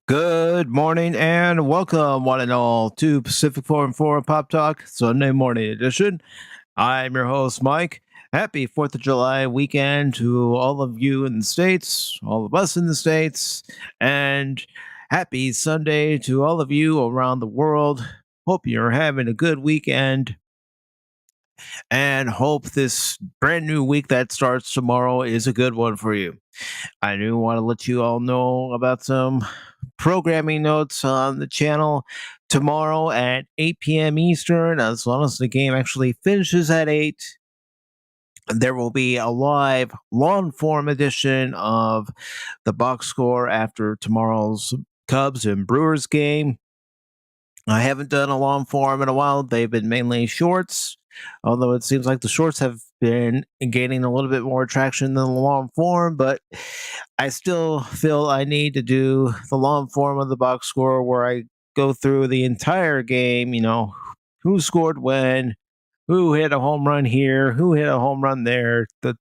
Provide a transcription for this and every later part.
Good morning and welcome, one and all, to Pacific414 Pop Talk, Sunday morning edition. I'm your host, Mike. Happy 4th of July weekend to all of you in the States, all of us in the States, and happy Sunday to all of you around the world. Hope you're having a good weekend and hope this brand new week that starts tomorrow is a good one for you. I do want to let you all know about some programming notes on the channel tomorrow at 8 p.m. Eastern. As long as the game actually finishes at 8, there will be a live long form edition of the box score after tomorrow's Cubs and Brewers game. I haven't done a long form in a while. They've been mainly shorts, although it seems like the shorts have been gaining a little bit more traction than the long form. But I still feel I need to do the long form of the box score where I go through the entire game, who scored when, who hit a home run here, who hit a home run there, the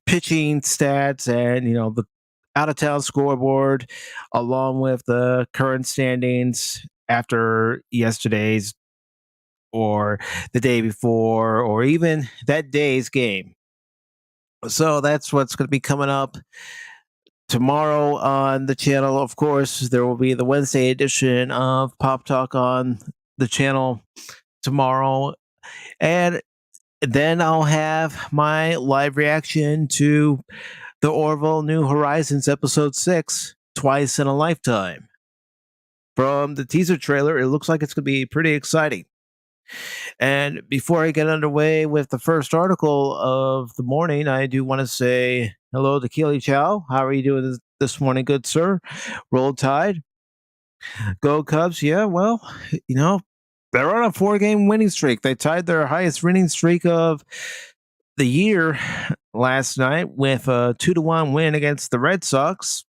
pitching stats, and, the out of town scoreboard, along with the current standings after yesterday's or the day before or even that day's game. So that's what's going to be coming up tomorrow on the channel. Of course, there will be the Wednesday edition of Pop Talk on the channel tomorrow. And then I'll have my live reaction to the Orville New Horizons episode 6, Twice in a Lifetime. From the teaser trailer, it looks like it's going to be pretty exciting. And before I get underway with the first article of the morning, I do want to say hello to Keely Chow. How are you doing this morning, good sir? Roll Tide. Go Cubs. Yeah, well, they're on a 4-game winning streak. They tied their highest winning streak of the year last night with a 2-1 win against the Red Sox.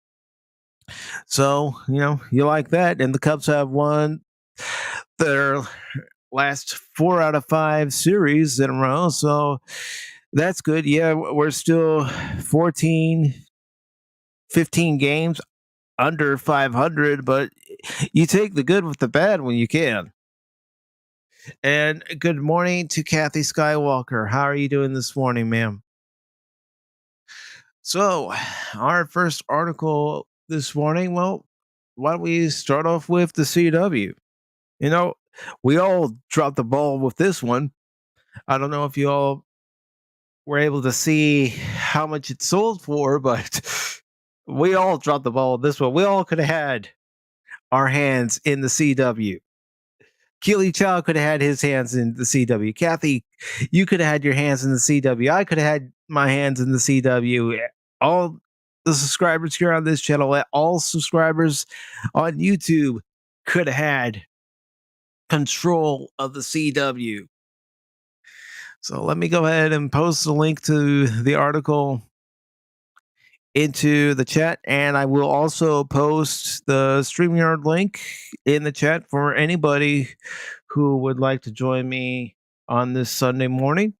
So, you like that. And the Cubs have won their last 4 out of 5 series in a row. So that's good. Yeah, we're still 14, 15 games under 500, but you take the good with the bad when you can. And good morning to Kathy Skywalker. How are you doing this morning, ma'am? So, our first article this morning, well, why don't we start off with the CW? We all dropped the ball with this one. I don't know if you all were able to see how much it sold for, but we all dropped the ball with this one. We all could have had our hands in the CW. Keely Chow could have had his hands in the CW. Kathy, you could have had your hands in the CW. I could have had my hands in the CW. All the subscribers here on this channel, all subscribers on YouTube could have had control of the CW. So let me go ahead and post a link to the article into the chat, and I will also post the StreamYard link in the chat for anybody who would like to join me on this Sunday morning.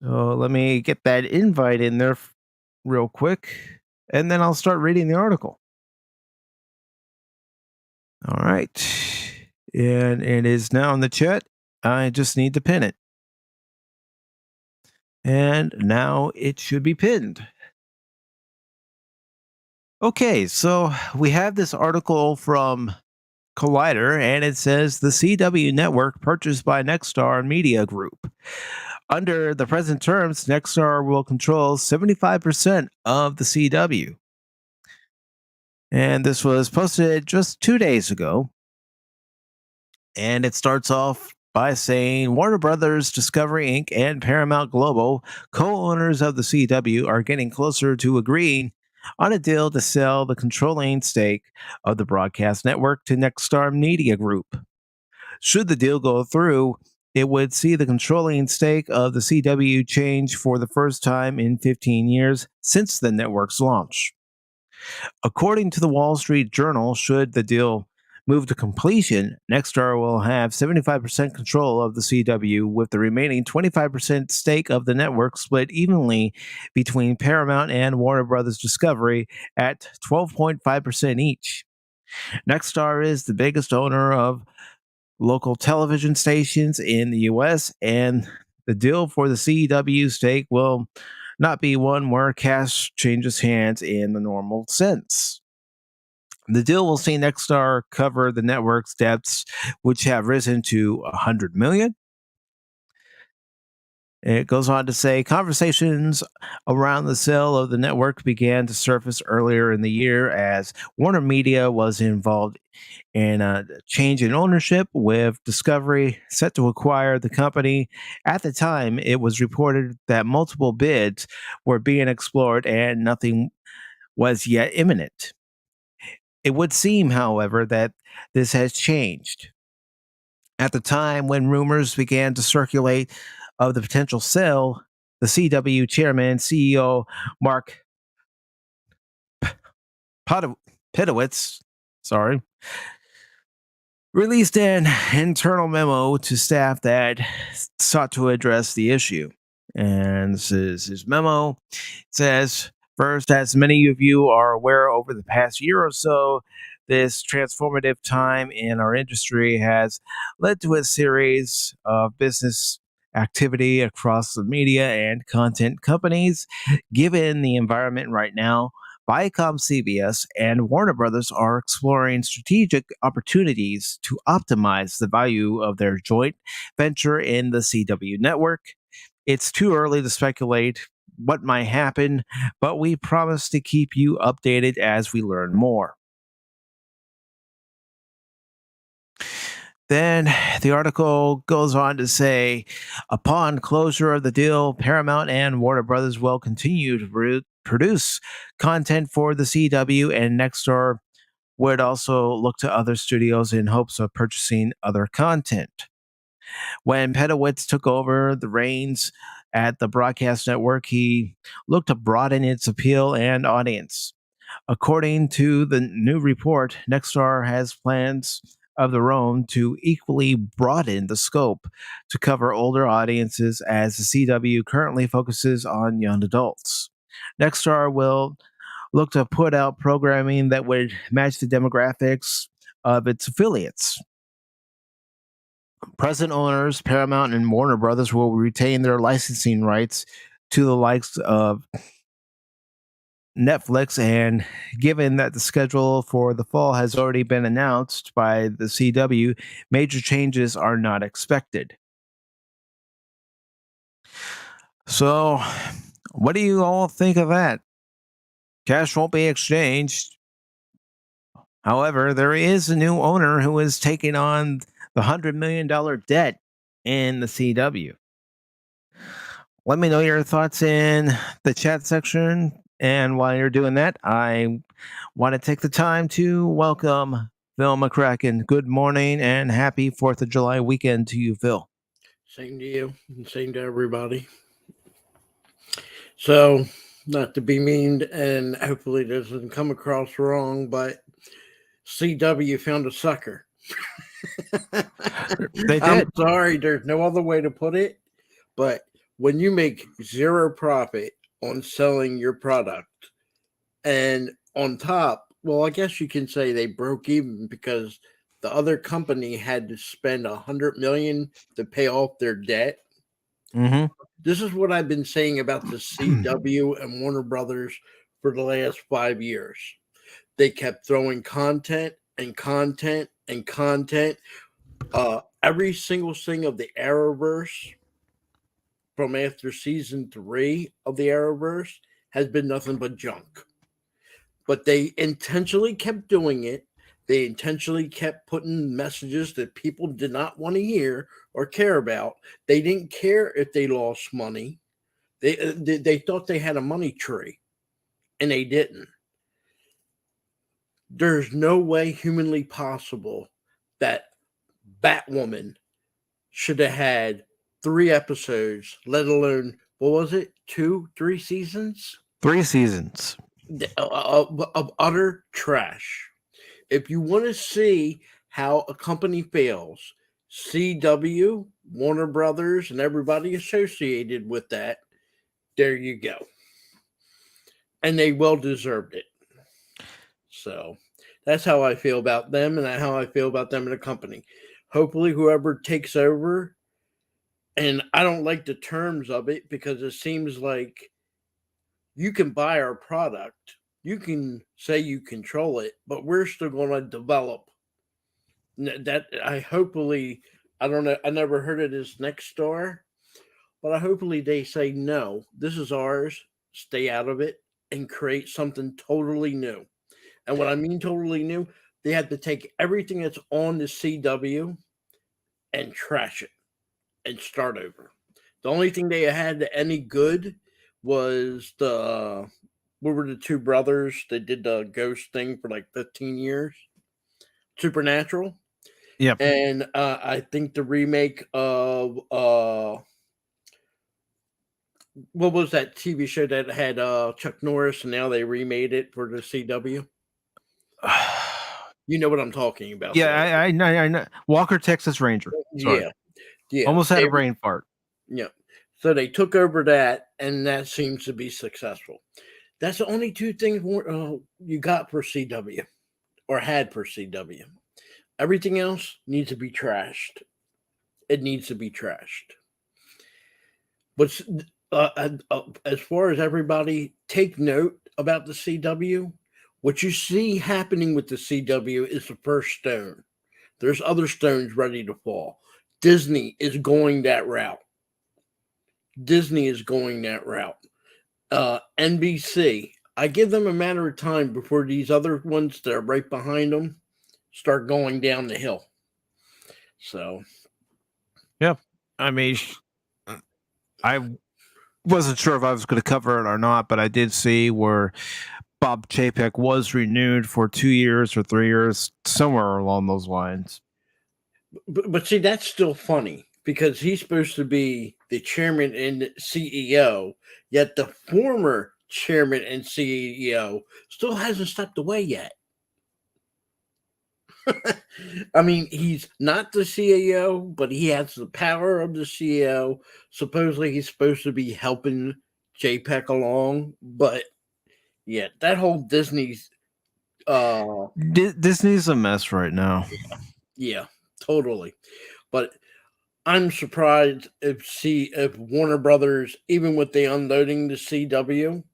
So let me get that invite in there real quick, and then I'll start reading the article. All right. And it is now in the chat. I just need to pin it. And now it should be pinned. Okay, so we have this article from Collider, and it says the CW network purchased by Nexstar Media Group. Under the present terms, Nexstar will control 75% of the CW. And this was posted just 2 days ago. And it starts off by saying Warner Brothers, Discovery Inc., and Paramount Global, co-owners of the CW, are getting closer to agreeing on a deal to sell the controlling stake of the broadcast network to Nexstar Media Group. Should the deal go through, it would see the controlling stake of the CW change for the first time in 15 years since the network's launch. According to the Wall Street Journal, should the deal move to completion, Nexstar will have 75% control of the CW, with the remaining 25% stake of the network split evenly between Paramount and Warner Brothers Discovery at 12.5% each. Nexstar is the biggest owner of local television stations in the US, and the deal for the CW stake will not be one where cash changes hands in the normal sense. The deal will see Nexstar cover the network's debts, which have risen to 100 million. It goes on to say conversations around the sale of the network began to surface earlier in the year as Warner Media was involved in a change in ownership, with Discovery set to acquire the company. At the time, it was reported that multiple bids were being explored and nothing was yet imminent. It would seem, however, that this has changed. At the time when rumors began to circulate of the potential sale, the CW chairman, CEO Mark Pitowitz, sorry, released an internal memo to staff that sought to address the issue. And this is his memo. It says, first, as many of you are aware, over the past year or so, this transformative time in our industry has led to a series of business activity across the media and content companies. Given the environment right now, Viacom CBS and Warner Brothers are exploring strategic opportunities to optimize the value of their joint venture in the CW network. It's too early to speculate what might happen, but we promise to keep you updated as we learn more. Then the article goes on to say, upon closure of the deal, Paramount and Warner Brothers will continue to produce content for the CW, and Nexstar would also look to other studios in hopes of purchasing other content. When Pedowitz took over the reins at the broadcast network, he looked to broaden its appeal and audience. According to the new report, Nexstar has plans of their own to equally broaden the scope to cover older audiences, as the CW currently focuses on young adults. Nexstar will look to put out programming that would match the demographics of its affiliates. Present owners, Paramount and Warner Brothers, will retain their licensing rights to the likes of Netflix, and given that the schedule for the fall has already been announced by the CW, major changes are not expected. So, what do you all think of that? Cash won't be exchanged. However, there is a new owner who is taking on the $100 million debt in the CW. Let me know your thoughts in the chat section. And while you're doing that, I want to take the time to welcome Phil McCracken. Good morning and happy 4th of July weekend to you, Phil. Same to you, and same to everybody. So, not to be mean, and hopefully this doesn't come across wrong, but CW found a sucker. They did. I'm sorry, there's no other way to put it, but when you make zero profit on selling your product, and on top, well, I guess you can say they broke even because the other company had to spend $100 million to pay off their debt. Mm-hmm. This is what I've been saying about the CW and Warner Brothers for the last 5 years. They kept throwing content and content and content. Every single thing of the Arrowverse from after season 3 of the Arrowverse has been nothing but junk. But they intentionally kept doing it. They intentionally kept putting messages that people did not want to hear or care about. They didn't care if they lost money. They thought they had a money tree, and they didn't. There's no way humanly possible that Batwoman should have had 3 episodes, let alone, what was it, 2, 3 seasons? 3 seasons Of utter trash. If you want to see how a company fails, CW, Warner Brothers, and everybody associated with that, there you go. And they well deserved it. So that's how I feel about them, and how I feel about them in a company. Hopefully, whoever takes over, and I don't like the terms of it because it seems like you can buy our product, you can say you control it, but we're still going to develop that. I don't know, I never heard of this next star, but hopefully they say no, this is ours, stay out of it, and create something totally new. And what I mean totally new, they have to take everything that's on the CW and trash it and start over. The only thing they had any good was what were the two brothers that did the ghost thing for like 15 years? Supernatural. Yep. And I think the remake of what was that TV show that had Chuck Norris, and now they remade it for the CW? You know what I'm talking about. Yeah, I know. Walker, Texas Ranger. Sorry. Yeah. Almost had a brain fart. Yeah. So they took over that, and that seems to be successful. That's the only two things you got for CW, or had for CW. Everything else needs to be trashed. It needs to be trashed. But as far as everybody, take note about the CW. What you see happening with the CW is the first stone. There's other stones ready to fall. Disney is going that route. NBC, I give them a matter of time before these other ones that are right behind them start going down the hill. So, yeah, I mean, I wasn't sure if I was going to cover it or not, but I did see where Bob Chapek was renewed for 2 years or 3 years, somewhere along those lines. But see, that's still funny because he's supposed to be the chairman and CEO, yet the former chairman and CEO still hasn't stepped away yet. I mean, he's not the CEO, but he has the power of the CEO. Supposedly, he's supposed to be helping JPEG along, but yeah, that whole Disney's Disney's a mess right now. Yeah, totally. But I'm surprised if Warner Brothers, even with the unloading the CW,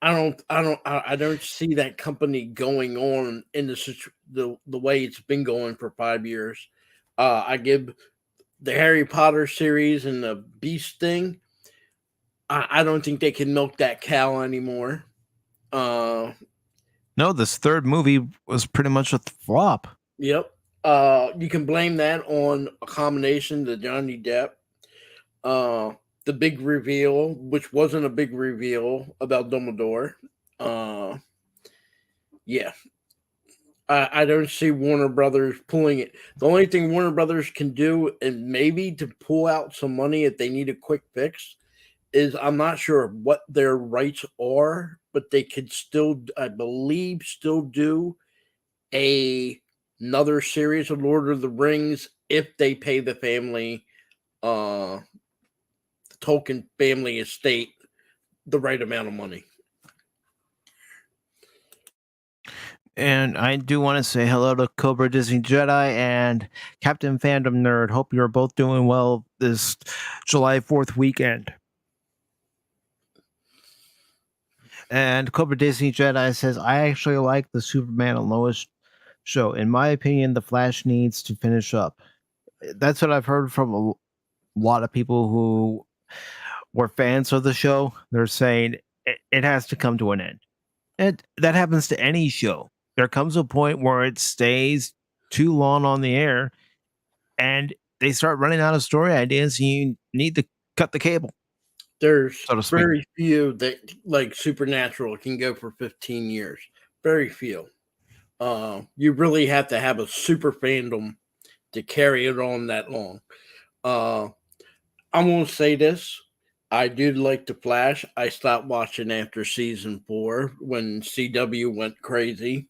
I don't see that company going on in the way it's been going for 5 years. I give the Harry Potter series and the Beast thing. I don't think they can milk that cow anymore. No, this third movie was pretty much a flop. Yep. You can blame that on a combination to Johnny Depp. The big reveal, which wasn't a big reveal about Dumbledore. Yeah. I don't see Warner Brothers pulling it. The only thing Warner Brothers can do, and maybe to pull out some money if they need a quick fix, is I'm not sure what their rights are, but they could still, I believe, still do another series of Lord of the Rings if they pay the family, the Tolkien family estate, the right amount of money. And I do want to say hello to Cobra Disney Jedi and Captain Fandom Nerd. Hope you're both doing well this July 4th weekend. And Cobra Disney Jedi says, I actually like the Superman and Lois show. In my opinion, The Flash needs to finish up. That's what I've heard from a lot of people who were fans of the show. They're saying it has to come to an end. And that happens to any show. There comes a point where it stays too long on the air and they start running out of story ideas and you need to cut the cable. There's very few that, like Supernatural, can go for 15 years. Very few. You really have to have a super fandom to carry it on that long. I'm going to say this. I did like The Flash. I stopped watching after season 4 when CW went crazy.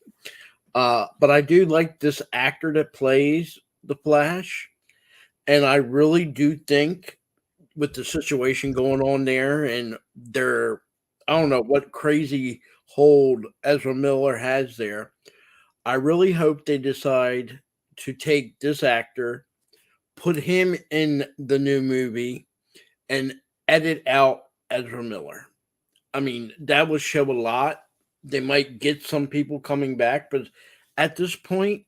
But I do like this actor that plays the Flash, and I really do think with the situation going on there, and their I don't know what crazy hold Ezra Miller has there. I really hope they decide to take this actor, put him in the new movie, and edit out Ezra Miller. I mean, that would show a lot. They might get some people coming back, but at this point,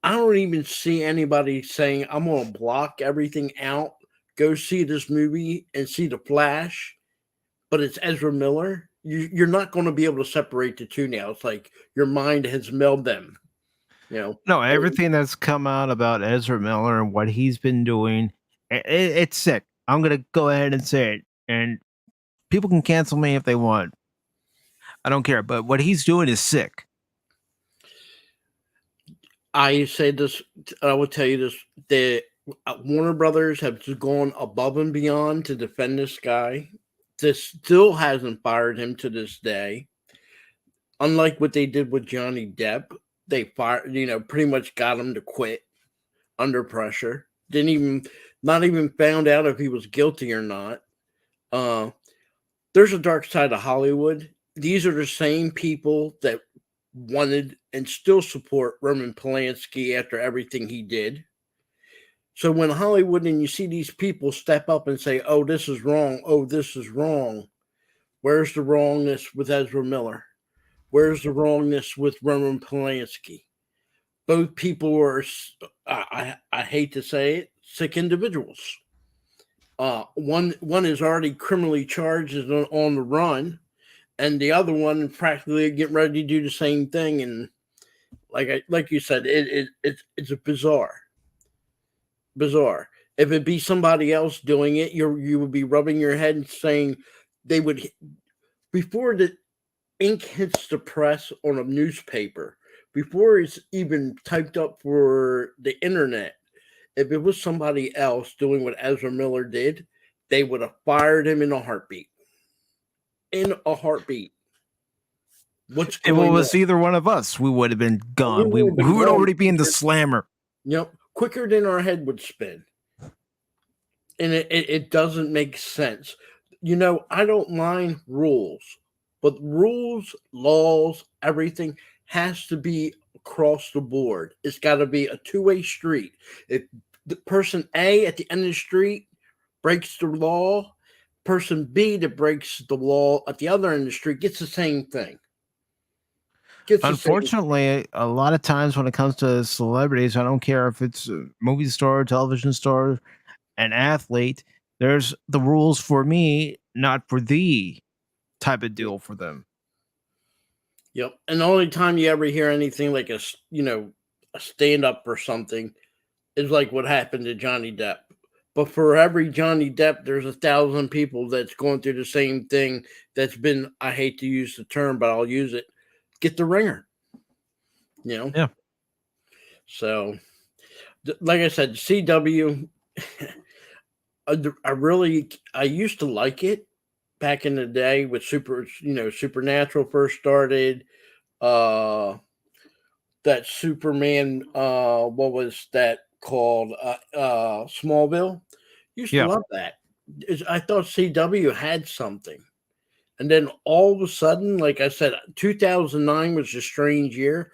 I don't even see anybody saying, I'm going to block everything out, go see this movie and see The Flash, but it's Ezra Miller. You're not going to be able to separate the two now. It's like your mind has melded them. You know, No, everything that's come out about Ezra Miller and what he's been doing, it's sick. I'm gonna go ahead and say it, and people can cancel me if they want. I don't care, but what he's doing is sick. I say this, I will tell you this: the Warner Brothers have just gone above and beyond to defend this guy. This still hasn't fired him to this day. Unlike what they did with Johnny Depp, they fired, pretty much got him to quit under pressure. Not even found out if he was guilty or not. There's a dark side of Hollywood. These are the same people that wanted and still support Roman Polanski after everything he did. So when Hollywood and you see these people step up and say, oh, this is wrong. Oh, this is wrong. Where's the wrongness with Ezra Miller? Where's the wrongness with Roman Polanski? Both people are, I hate to say it, sick individuals. One is already criminally charged and on the run, and the other one practically getting ready to do the same thing. And like you said, it's a bizarre. If it be somebody else doing it, you would be rubbing your head and saying they would, before the ink hits the press on a newspaper, before it's even typed up for the internet, if it was somebody else doing what Ezra Miller did, they would have fired him in a heartbeat. In a heartbeat. What's going on? If it was either one of us, we would have been gone. We would already be in the slammer. Yep. Quicker than our head would spin. And it doesn't make sense. I don't mind rules, but rules, laws, everything has to be across the board. It's got to be a two-way street. If the person A at the end of the street breaks the law, person B that breaks the law at the other end of the street gets the same thing. Unfortunately, a lot of times when it comes to celebrities, I don't care if it's a movie star, television star, an athlete, there's the rules for me, not for thee type of deal for them. Yep. And the only time you ever hear anything like a stand up or something is like what happened to Johnny Depp. But for every Johnny Depp, there's 1,000 people that's going through the same thing that's been, I hate to use the term, but I'll use it, get the ringer. Yeah. So, like I said, CW, I used to like it back in the day with Supernatural first started. That Superman, what was that called? Smallville. Used to love that. I thought CW had something. And then all of a sudden, like I said, 2009 was a strange year.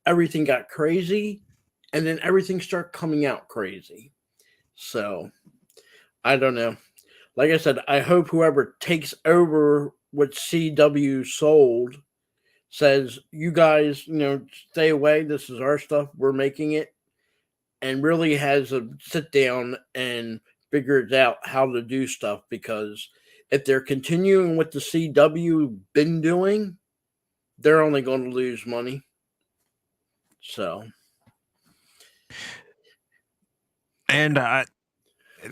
Everything got crazy, and then everything started coming out crazy. So, I don't know. Like I said, I hope whoever takes over what CW sold says, you guys, stay away. This is our stuff. We're making it. And really has a sit down and figures out how to do stuff, because if they're continuing what the CW been doing, they're only going to lose money. So. And I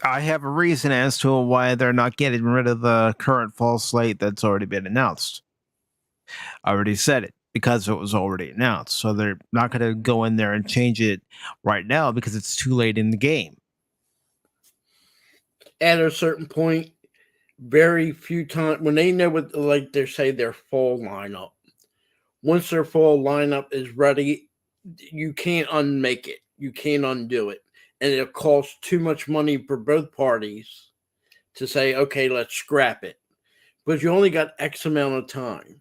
have a reason as to why they're not getting rid of the current fall slate that's already been announced. I already said it, because it was already announced. So they're not going to go in there and change it right now because it's too late in the game. At a certain point, very few times, when they know what, like they say, their fall lineup. Once their fall lineup is ready, you can't unmake it. You can't undo it. And it'll cost too much money for both parties to say, okay, let's scrap it. But you only got X amount of time.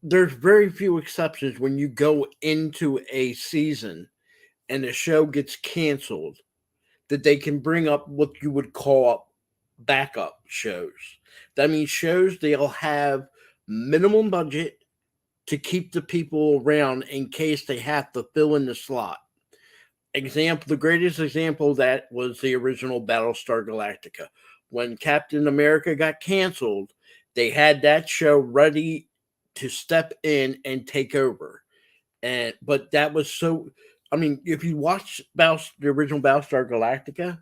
There's very few exceptions when you go into a season and a show gets canceled that they can bring up what you would call backup shows. That means shows they'll have minimum budget to keep the people around in case they have to fill in the slot. The greatest example of that was the original Battlestar Galactica. When Captain America got canceled, they had that show ready to step in and take over. But that was so. I mean, if you watch the original Battlestar Galactica,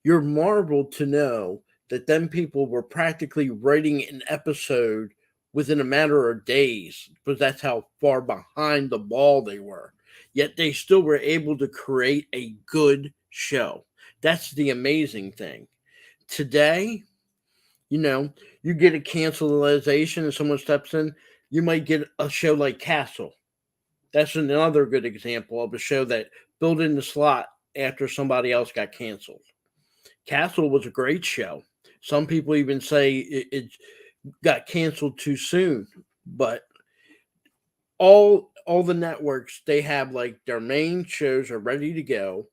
you're marveled to know that them people were practically writing an episode within a matter of days, because that's how far behind the ball they were. Yet they still were able to create a good show. That's the amazing thing. Today, you get a cancellation and someone steps in, you might get a show like Castle. That's another good example of a show that filled in the slot after somebody else got canceled. Castle was a great show. Some people even say it got canceled too soon, but all the networks, they have like their main shows are ready to go,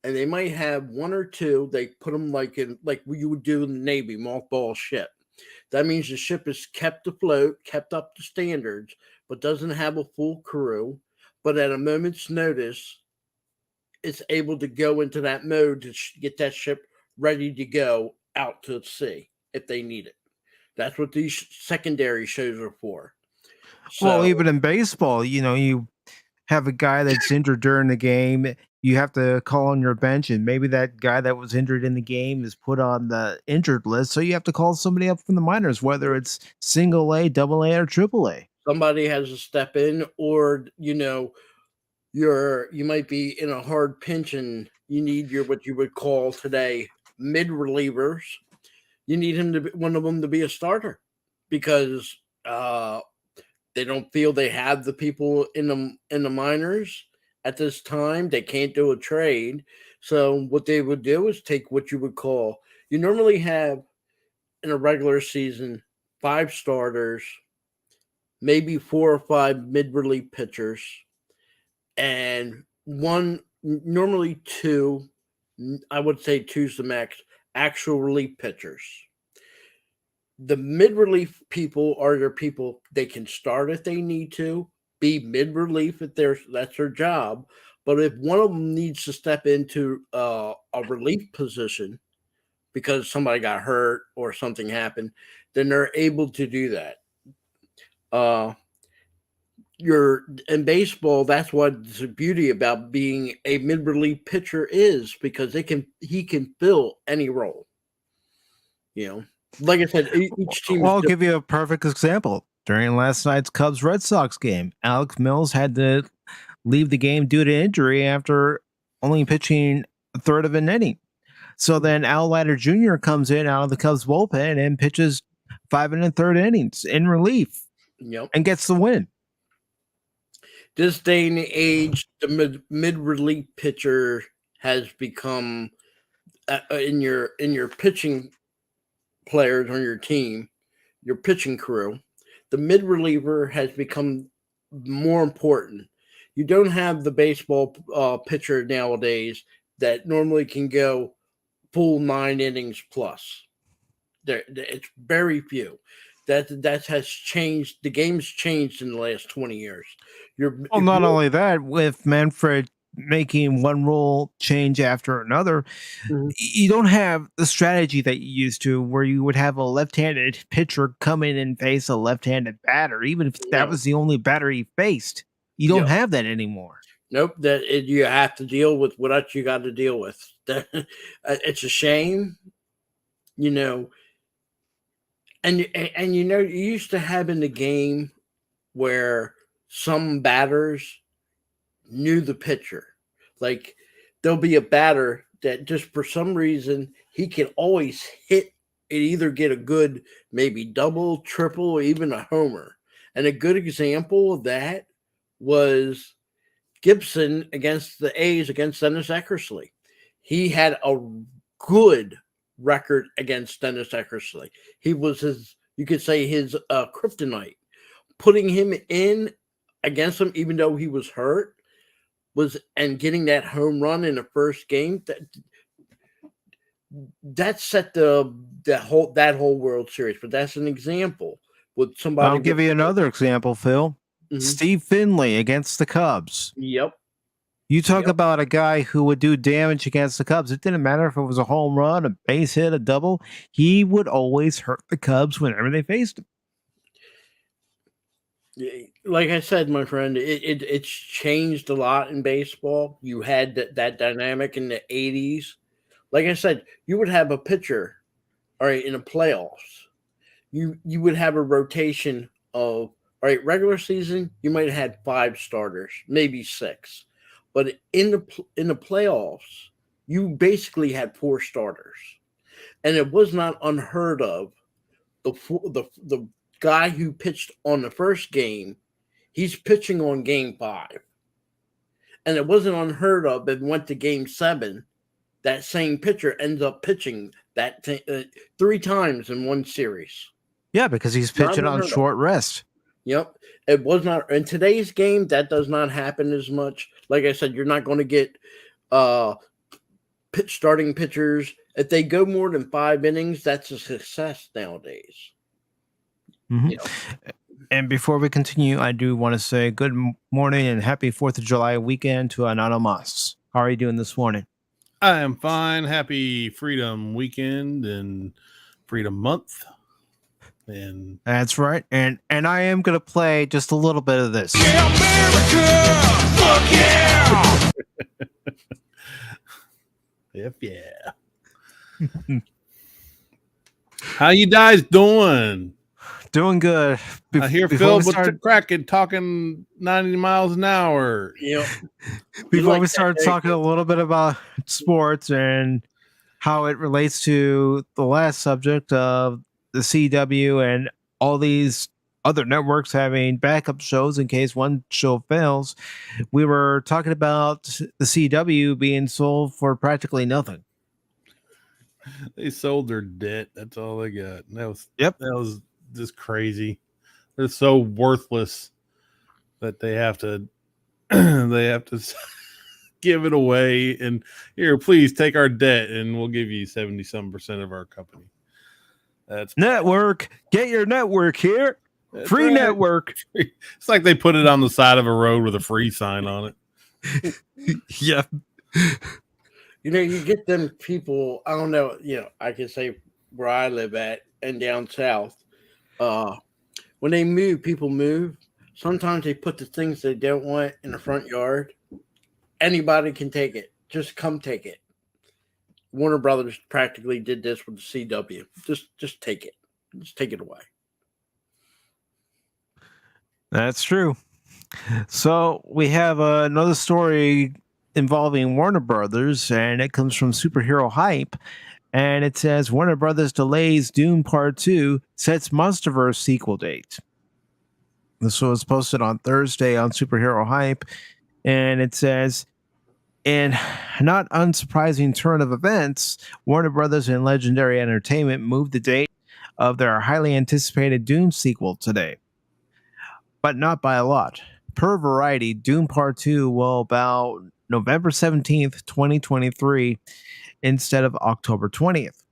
and they might have one or two. They put them like you would do in the Navy, mothball ship. That means the ship is kept afloat, kept up to standards, but doesn't have a full crew. But at a moment's notice, it's able to go into that mode to get that ship ready to go out to sea if they need it. That's what these secondary shows are for. Well, So even in baseball, you have a guy that's injured during the game. You have to call on your bench, and maybe that guy that was injured in the game is put on the injured list. So you have to call somebody up from the minors, whether it's single A, double A, or triple A. somebody has to step in, or you might be in a hard pinch and you need your what you would call today mid relievers. You need one of them to be a starter because they don't feel they have the people in the minors at this time. They can't do a trade. So what they would do is take what you would call, you normally have in a regular season 5 starters, maybe 4 or 5 mid-relief pitchers, and normally 2, I would say 2's the max, actual relief pitchers. The mid-relief people are their people they can start if they need to, be mid-relief if that's their job. But if one of them needs to step into a relief position because somebody got hurt or something happened, then they're able to do that. You're in baseball, that's what's the beauty about being a mid-relief pitcher is, because he can fill any role. Like I said, each team Well, is I'll different. give you a perfect example. During last night's Cubs Red Sox game, Alex Mills had to leave the game due to injury after only pitching a third of an inning. So then Al Leiter Jr. comes in out of the Cubs bullpen and pitches 5 1/3 innings in relief Yep. and gets the win. This day and age, the mid relief pitcher has become in your pitching players on your team, your pitching crew. The mid reliever has become more important. You don't have the baseball pitcher nowadays that normally can go full 9 innings plus. It's very few. That has changed. The game's changed in the last 20 years. Well, not only that, with Manfred making one rule change after another, you don't have the strategy that you used to, where you would have a left-handed pitcher come in and face a left-handed batter, even if that No. was the only batter he faced. You don't have that anymore. Nope. You have to deal with what you got to deal with. It's a shame, And you used to have in the game where some batters knew the pitcher. Like there'll be a batter that just for some reason he can always hit and either get a good maybe double, triple, or even a homer. And a good example of that was Gibson against the A's against Dennis Eckersley. He had a good record against Dennis Eckersley. He was his, you could say, his kryptonite. Putting him in against him, even though he was hurt, and getting that home run in the first game, that set that whole World Series. But that's an example with somebody. I'll give you another example, Phil. Steve Finley against the Cubs. Yep. You talk about a guy who would do damage against the Cubs. It didn't matter if it was a home run, a base hit, a double. He would always hurt the Cubs whenever they faced him. Like I said, my friend, it's changed a lot in baseball. You had that dynamic in the 80s. Like I said, you would have a pitcher, all right, in the playoffs. You would have a rotation of, all right, regular season, you might have had 5 starters, maybe 6. But in the playoffs, you basically had 4 starters. And it was not unheard of. The guy who pitched on the first game, he's pitching on game 5. And it wasn't unheard of that went to game 7. That same pitcher ends up pitching that 3 times in one series. Yeah, because he's pitching on short rest. Yep. It was not in today's game. That does not happen as much. Like I said, you're not going to get starting pitchers. If they go more than 5 innings, that's a success nowadays. Mm-hmm. You know? And before we continue, I do want to say good morning and happy 4th of July weekend to Anonymous. How are you doing this morning? I am fine. Happy Freedom Weekend and Freedom Month. And that's right. And I am going to play just a little bit of this. Yeah, America! Fuck yeah! Yep, yeah. How you guys doing? Doing good. I hear Phil with the Kraken talking 90 miles an hour. Yep. Before we start talking a little bit about sports and how it relates to the last subject of the CW and all these other networks having backup shows in case one show fails, we were talking about the CW being sold for practically nothing. They sold their debt. That's all they got. And that was just crazy. They're so worthless that they have to give it away and here, please take our debt and we'll give you 70% of our company. That's network. Get your network here. That's free right. Network. It's like they put it on the side of a road with a free sign on it. Yeah. You know, you get them people, I don't know, I can say where I live at and down south. When they move, people move. Sometimes they put the things they don't want in the front yard. Anybody can take it. Just come take it. Warner Brothers practically did this with the CW. Just take it. Just take it away. That's true. So we have another story involving Warner Brothers, and it comes from Superhero Hype. And it says Warner Brothers delays Doom Part 2, sets Monsterverse sequel date. This was posted on Thursday on Superhero Hype. And it says, in not unsurprising turn of events, Warner Brothers and Legendary Entertainment moved the date of their highly anticipated Doom sequel today. But not by a lot. Per Variety, Doom Part 2 will about November 17th, 2023, instead of October 20th.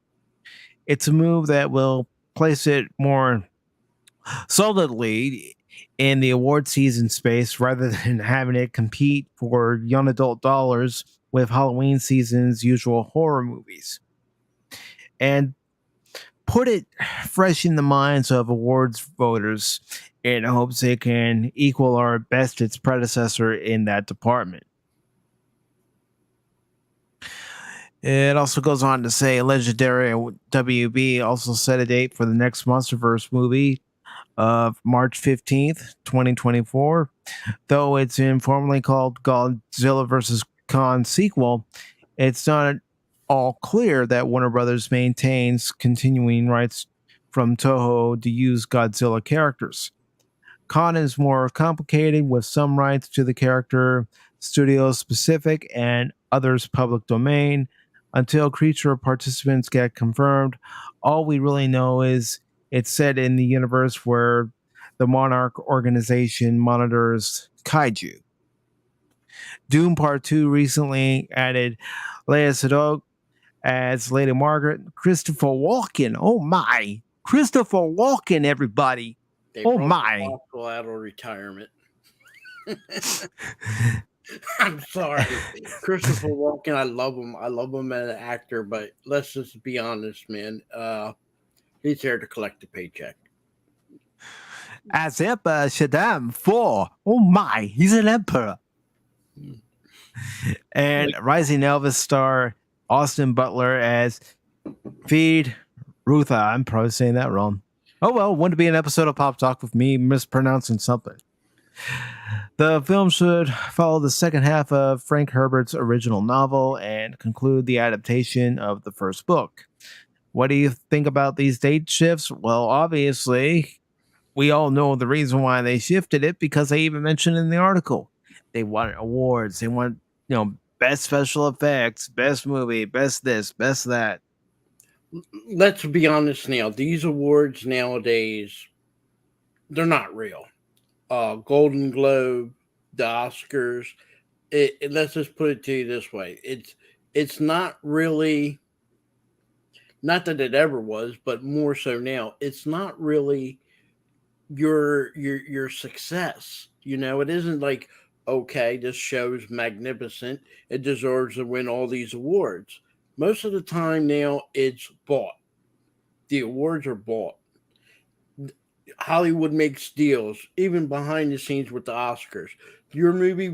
It's a move that will place it more solidly in the award season space rather than having it compete for young adult dollars with Halloween season's usual horror movies. And put it fresh in the minds of awards voters in hopes it can equal or best its predecessor in that department. It also goes on to say Legendary WB also set a date for the next Monsterverse movie of March 15th, 2024. Though it's informally called Godzilla vs. Kong sequel, it's not all clear that Warner Brothers maintains continuing rights from Toho to use Godzilla characters. Canon is more complicated, with some rights to the character studio specific and others public domain. Until creature participants get confirmed, all we really know is it's set in the universe where the Monarch organization monitors kaiju. Doom Part 2 recently added Leia Sedok as Lady Margaret. Christopher Walken. Oh my. Christopher Walken, everybody. They Oh brought my. the hospital out of retirement. I'm sorry. Christopher Walken, I love him. I love him as an actor, but let's just be honest, man. He's there to collect a paycheck. As Emperor Shaddam 4. Oh my, he's an emperor. And Rising Elvis star Austin Butler as Feed Rutha. I'm probably saying that wrong. Oh well, wouldn't it be an episode of Pop Talk with me mispronouncing something? The film should follow the second half of Frank Herbert's original novel and conclude the adaptation of the first book. What do you think about these date shifts? Well, obviously, we all know the reason why they shifted it, because they even mentioned in the article. They want awards. They want, best special effects, best movie, best this, best that. Let's be honest now. These awards nowadays, they're not real. Golden Globe, the Oscars. Let's just put it to you this way: it's not really, not that it ever was, but more so now. It's not really your success. It isn't like, okay, this show's magnificent, it deserves to win all these awards. Most of the time now, it's bought. The awards are bought. Hollywood makes deals, even behind the scenes with the Oscars. Your movie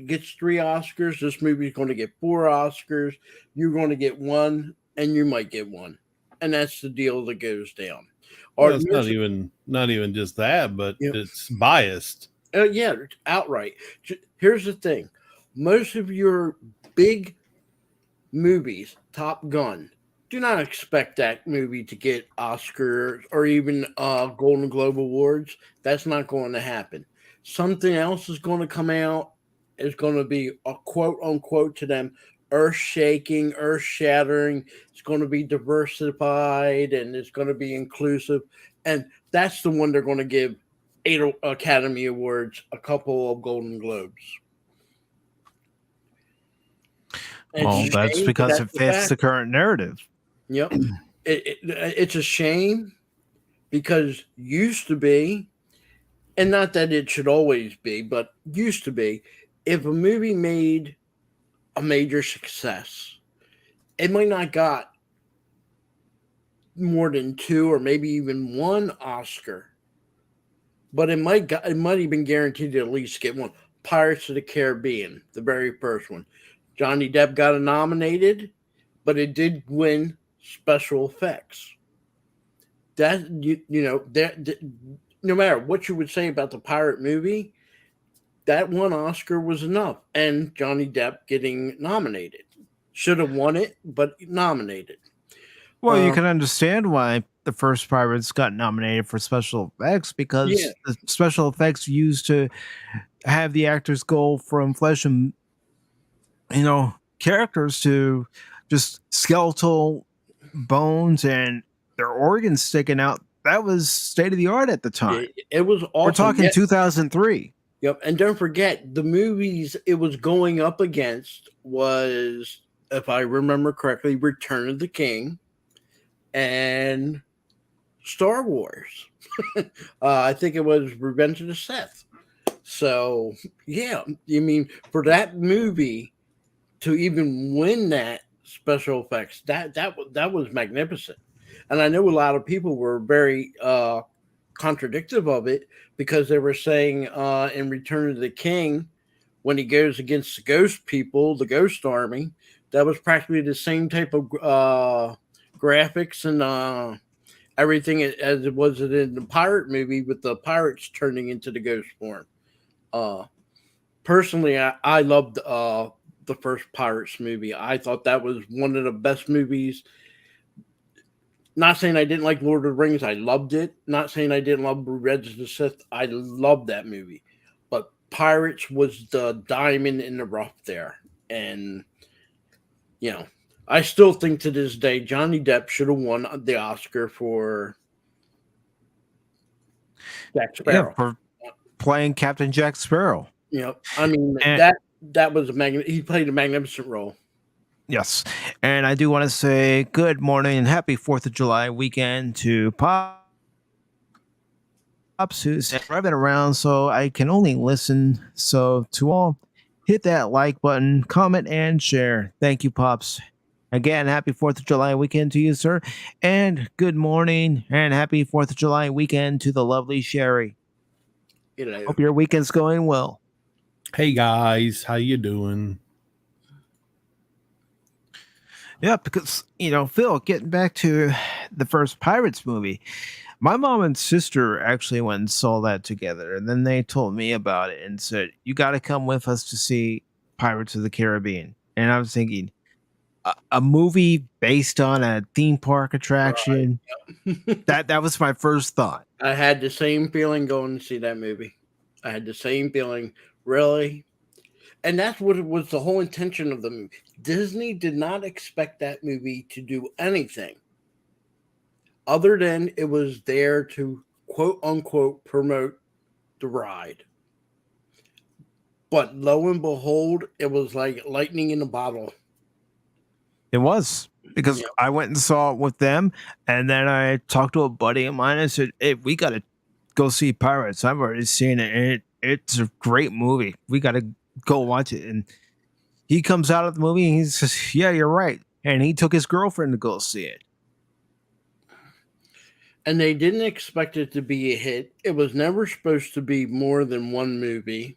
gets 3 Oscars. This movie is going to get 4 Oscars. You're going to get 1, and you might get 1, and that's the deal that goes down. Well, it's not even just that, but it's biased. Yeah, outright. Here's the thing: most of your big movies, Top Gun, do not expect that movie to get Oscars or even Golden Globe awards. That's not going to happen. Something else is going to come out. It's going to be a quote unquote to them earth-shaking, earth-shattering. It's going to be diversified and it's going to be inclusive. And that's the one they're going to give 8 Academy Awards, a couple of Golden Globes. Well, that's because it fits the current narrative. Yep. It's a shame because used to be, and not that it should always be, but used to be, if a movie made a major success, it might not got more than 2 or maybe even 1 Oscar, but it might have been guaranteed to at least get 1. Pirates of the Caribbean, the very first one. Johnny Depp got nominated, but it did win special effects. That no matter what you would say about the pirate movie, that 1 Oscar was enough. And Johnny Depp getting nominated. Should have won it, but nominated. Well, you can understand why the first Pirates got nominated for special effects, because the special effects used to have the actors go from flesh and characters to just skeletal bones and their organs sticking out. That was state of the art at the time. It was awesome. We're talking 2003. Yep. And don't forget, the movies it was going up against was, if I remember correctly, Return of the King and Star Wars. I think it was Revenge of the Sith. So, yeah, I mean, for that movie to even win that special effects, that was magnificent. And I know a lot of people were very contradictive of it, because they were saying in Return of the King, when he goes against the ghost people, the ghost army, that was practically the same type of graphics and everything as it was in the pirate movie, with the pirates turning into the ghost form. Personally, I loved the first Pirates movie. I thought that was one of the best movies. Not saying I didn't like Lord of the Rings. I loved it. Not saying I didn't love Revenge of the Sith. I loved that movie. But Pirates was the diamond in the rough there. And, I still think to this day Johnny Depp should have won the Oscar for Jack Sparrow. Yeah, for playing Captain Jack Sparrow. I mean, that was he played a magnificent role. Yes. And I do want to say good morning and happy 4th of July weekend to Pops, who's driving around, so I can only listen. So to all, hit that like button, comment, and share. Thank you, Pops. Again, happy 4th of July weekend to you, sir. And good morning and happy 4th of July weekend to the lovely Sherry. Hope your weekend's going well. Hey guys, how you doing? Yeah, because, Phil, getting back to the first Pirates movie, my mom and sister actually went and saw that together. And then they told me about it and said, you got to come with us to see Pirates of the Caribbean. And I was thinking, a movie based on a theme park attraction. Right. that was my first thought. I had the same feeling going to see that movie. I had the same feeling, really. And that's what it was, the whole intention of the movie. Disney did not expect that movie to do anything other than it was there to, quote unquote, promote the ride. But lo and behold, it was like lightning in a bottle. It was, because I went and saw it with them, and then I talked to a buddy of mine and said, hey, we got to go see Pirates. I've already seen it, and it's a great movie. We got to go watch it. And he comes out of the movie and he says, yeah, you're right. And he took his girlfriend to go see it. And they didn't expect it to be a hit. It was never supposed to be more than one movie.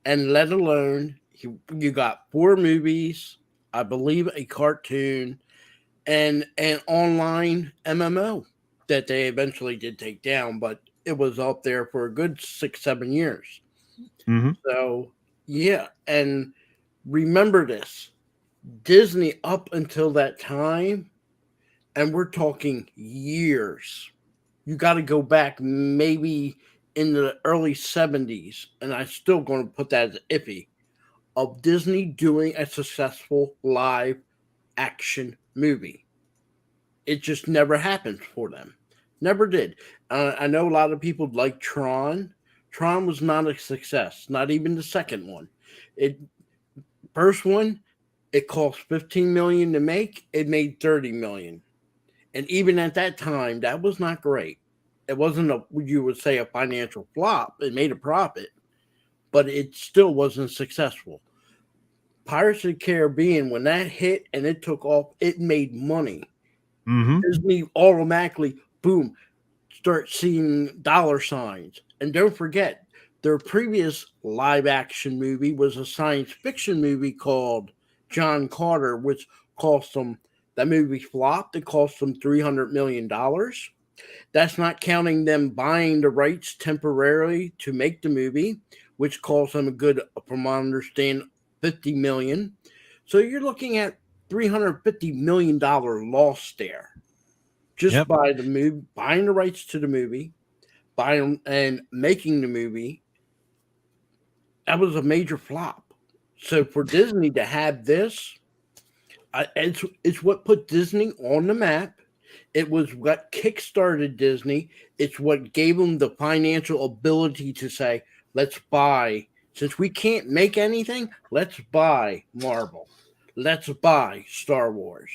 And let alone, you got 4 movies, I believe a cartoon, and an online MMO that they eventually did take down, but it was up there for a good 6-7 years. Mm-hmm. So, yeah. And remember this, Disney up until that time, and we're talking years. You got to go back maybe in the early 70s, and I'm still going to put that as iffy, of Disney doing a successful live action movie. It just never happened for them. Never did. I know a lot of people like Tron. Tron was not a success, not even the second one. First one, it cost $15 million to make. It made $30 million. And even at that time, that was not great. It wasn't you would say a financial flop. It made a profit, but it still wasn't successful. Pirates of the Caribbean, when that hit and it took off, it made money. Mm-hmm. Disney automatically, boom, start seeing dollar signs. And don't forget, their previous live action movie was a science fiction movie called John Carter, which cost them, that movie flopped. It cost them $300 million. That's not counting them buying the rights temporarily to make the movie, which cost them a good, from what I understand, $50 million. So you're looking at $350 million loss there, just by the movie, buying the rights to the movie, buying and making the movie. That was a major flop. So for Disney to have this, it's what put Disney on the map. It was what kickstarted Disney. It's what gave them the financial ability to say, let's buy. Since we can't make anything, let's buy Marvel. Let's buy Star Wars.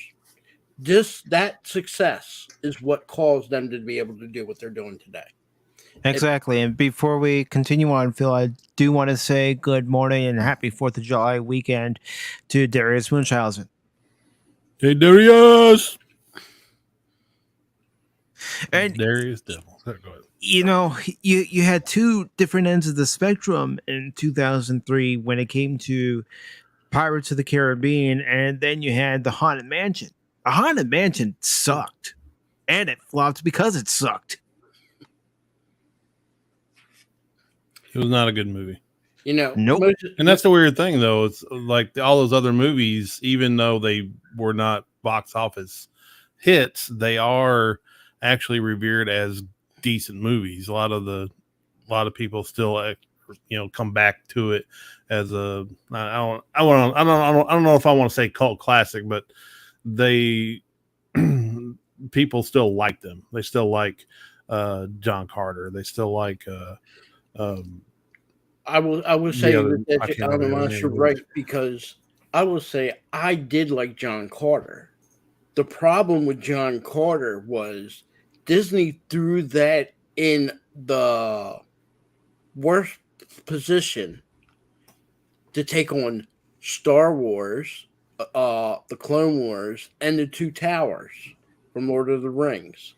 That success is what caused them to be able to do what they're doing today. Exactly. And before we continue on, Phil, I do want to say good morning and happy 4th of July weekend to Darius Munchausen. Hey, Darius! And Darius Devil. Go ahead. You had 2 different ends of the spectrum in 2003 when it came to Pirates of the Caribbean, and then you had the Haunted Mansion. The Haunted Mansion sucked, and it flopped because it sucked. It was not a good movie. Nope. And that's the weird thing, though. It's like all those other movies, even though they were not box office hits, they are actually revered as decent movies. A lot of people still come back to it as a I don't know if I want to say cult classic, but they people still like them. They still like John Carter. They still like I will say other, that you're right, because I will say I did like John Carter. The problem with John Carter was Disney threw that in the worst position to take on Star Wars, the Clone Wars, and the Two Towers from Lord of the Rings.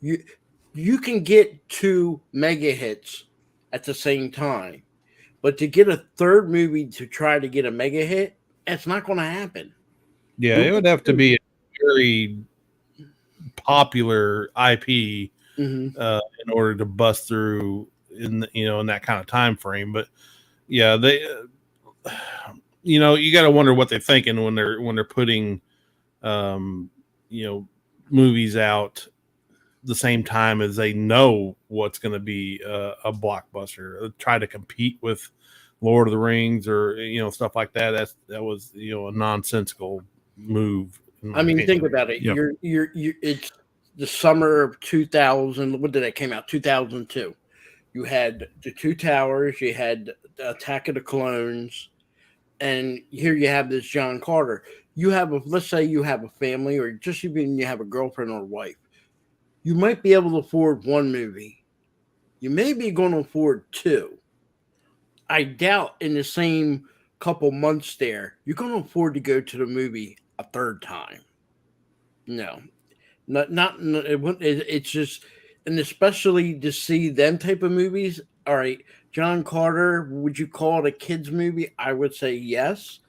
You can get two mega hits at the same time, but to get a third movie to try to get a mega hit, it's not going to happen. Yeah, it would have to be a very popular IP in order to bust through in that kind of time frame. But yeah, they you got to wonder what they're thinking when they're putting movies out the same time as they know what's going to be a blockbuster. Try to compete with Lord of the Rings or stuff like that. That was a nonsensical move. I mean, think about it. Yep. You're it's the summer of 2000. When did that came out? 2002. You had the Two Towers. You had the Attack of the Clones, and here you have this John Carter. Let's say you have a family, or just even you have a girlfriend or a wife. You might be able to afford one movie. You may be going to afford two. I doubt in the same couple months there, you're going to afford to go to the movie a third time. No, it's just, and especially to see them type of movies. All right, John Carter, would you call it a kids movie? I would say yes.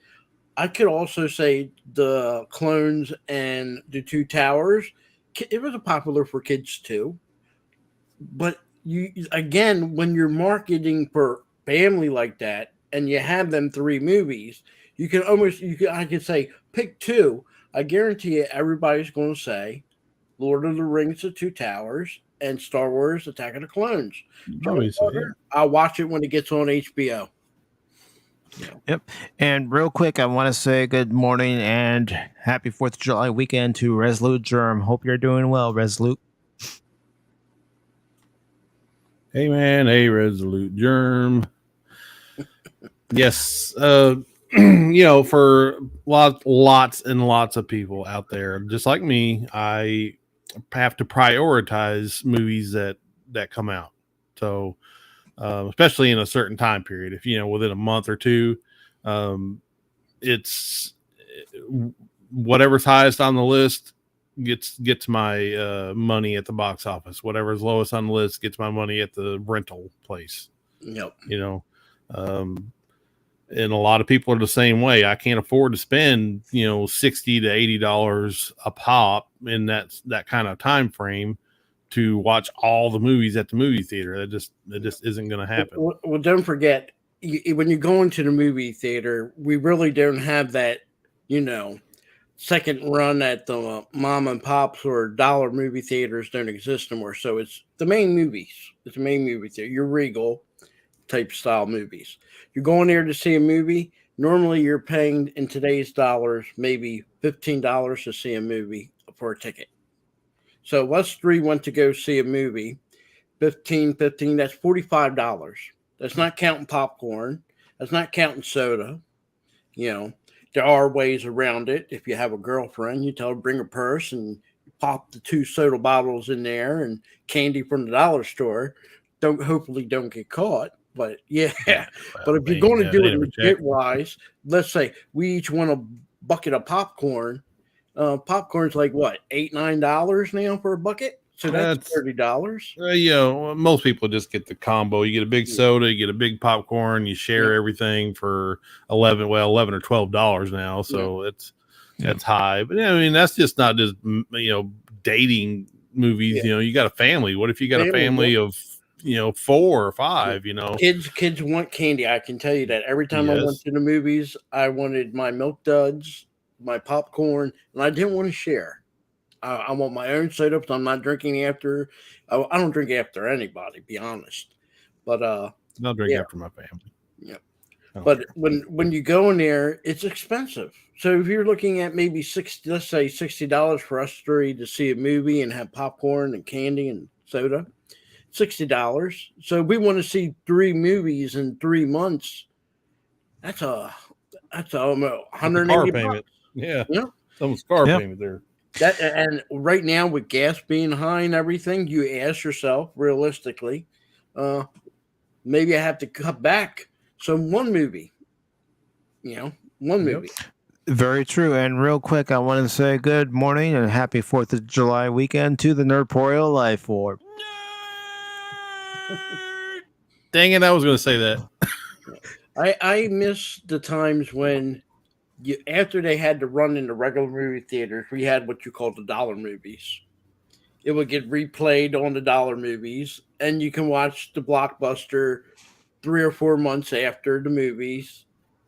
I could also say the Clones and the Two Towers. It was popular for kids too. But when you're marketing for family like that, and you have them three movies, I could say pick two. I guarantee you, everybody's going to say Lord of the Rings, The Two Towers, and Star Wars, Attack of the Clones. I'll watch it when it gets on HBO. Yeah. Yep. And real quick, I want to say good morning and happy 4th of July weekend to Resolute Germ. Hope you're doing well, Resolute. Hey, man. Hey, Resolute Germ. Yes. For lots and lots of people out there, just like me, I have to prioritize movies that come out. So, especially in a certain time period, if within a month or two, it's whatever's highest on the list gets my money at the box office. Whatever's lowest on the list gets my money at the rental place. Yep. And a lot of people are the same way. I can't afford to spend, $60 to $80 a pop in that kind of time frame to watch all the movies at the movie theater. That just isn't going to happen. Well, don't forget, when you go into the movie theater, we really don't have that, second run at the mom and pops or dollar movie theaters don't exist anymore. So it's the main movies. It's the main movie theater. Your Regal type style movies. You're going there to see a movie. Normally you're paying in today's dollars maybe $15 to see a movie for a ticket. So us three went to go see a movie. 15, that's $45. That's not counting popcorn. That's not counting soda. There are ways around it. If you have a girlfriend, you tell her bring a purse and pop the 2 soda bottles in there and candy from the dollar store. Hopefully don't get caught. But yeah, but if you're going to do it legit wise, let's say we each want a bucket of popcorn. Popcorn's like what, $8, $9 now for a bucket? So that's $30. Most people just get the combo. You get a big soda, you get a big popcorn, you share everything for $11 or $12 now. So that's high. But I mean, that's just not just dating movies. You got a family. What if you got a family of 4 or 5, Kids want candy. I can tell you that every time I went to the movies, I wanted my Milk Duds, my popcorn, and I didn't want to share. I want my own soda, but I'm not drinking after. I don't drink after anybody, be honest. But I'll drink yeah. after my family. Yeah. I don't But care. when you go in there, it's expensive. So if you're looking at maybe let's say $60 for us three to see a movie and have popcorn and candy and soda, $60. So if we want to see 3 movies in 3 months, that's almost That's a car $180. payment. Yeah. You know? Almost car Yeah. payment there. That, and right now with gas being high and everything, you ask yourself realistically, maybe I have to cut back. So one movie, one movie. Very true. And real quick, I want to say good morning and happy 4th of July weekend to the Nerdporial Life Form. Dang it, I was going to say that. I miss the times when after they had to run in the regular movie theaters, we had what you call the dollar movies. It would get replayed on the dollar movies, and you can watch the blockbuster 3 or 4 months after the movies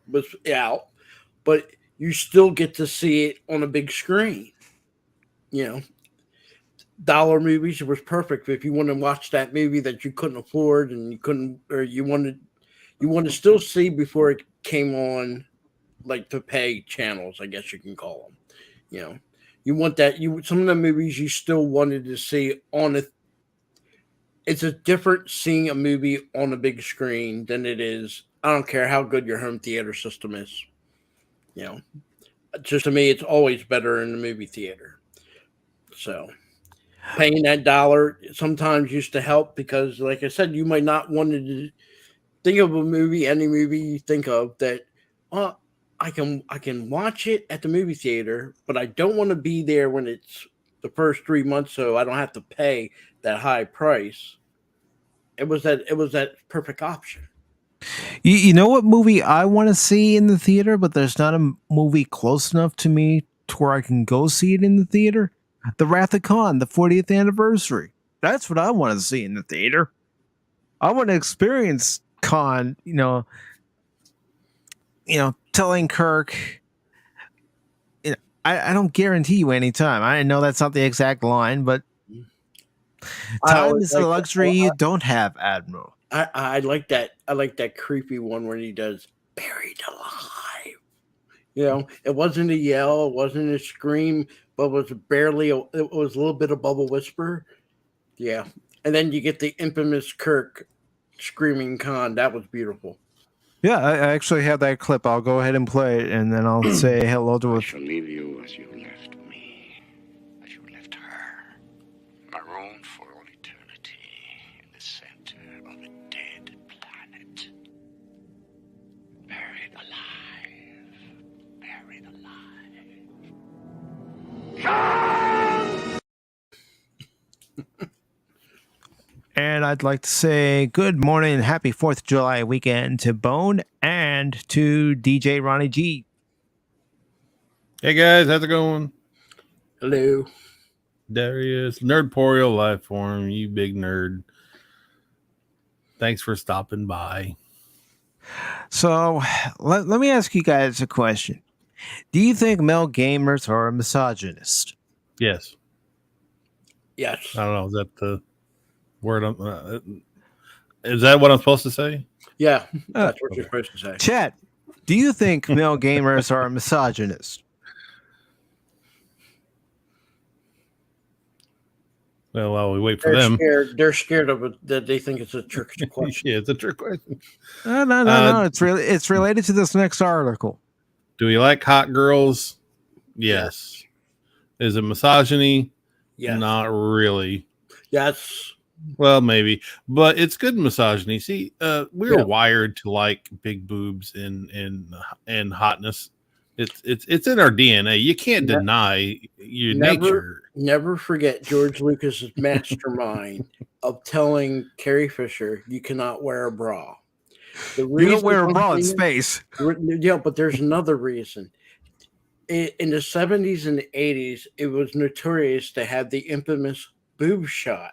was out, but you still get to see it on a big screen. Dollar movies was perfect if you want to watch that movie that you couldn't afford and you wanted to still see before it came on, like the pay channels, I guess you can call them. You want that. Some of the movies you still wanted to see on a. It's a different seeing a movie on a big screen than it is. I don't care how good your home theater system is. Just to me, it's always better in the movie theater. So paying that dollar sometimes used to help because, like I said, you might not want to think of a movie, any movie you think of that. I can watch it at the movie theater, but I don't want to be there when it's the first 3 months, so I don't have to pay that high price. It was that perfect option. You know what movie I want to see in the theater, but there's not a movie close enough to me to where I can go see it in the theater? The Wrath of Khan, the 40th anniversary. That's what I want to see in the theater. I want to experience Khan, telling Kirk, I don't guarantee you any time. I know that's not the exact line, but time is a luxury you don't have, Admiral. I like that. I like that creepy one where he does buried alive. It wasn't a yell, it wasn't a scream, but it was it was a little bit of bubble whisper. Yeah. And then you get the infamous Kirk screaming Khan. That was beautiful. Yeah, I actually have that clip. I'll go ahead and play it, and then I'll say hello to I it. shall leave you as you left me, as you left her, marooned for all eternity in the center of a dead planet. Buried alive, buried alive. And I'd like to say good morning and happy 4th of July weekend to Bone and to DJ Ronnie G. Hey guys, how's it going? Hello. Darius, Nerdporial Life Form, you big nerd. Thanks for stopping by. So let me ask you guys a question. Do you think male gamers are a misogynist? Yes. Yes. I don't know. Is that the word? Is that what I'm supposed to say? Yeah, that's what you're supposed to say. Chat, do you think male gamers are a misogynist? Well, while we wait for them. They're scared of it. That they think it's a trick question. Yeah, it's a trick question. No. It's related to this next article. Do we like hot girls? Yes. Is it misogyny? Yes. Not really. Yes. Well, maybe, but it's good misogyny. See, we were wired to like big boobs and hotness. It's in our DNA. You can't deny your nature. Never forget George Lucas's mastermind of telling Carrie Fisher you cannot wear a bra. You don't wear a bra in space. Yeah, but there's another reason. In the 70s and the 80s, it was notorious to have the infamous boob shot.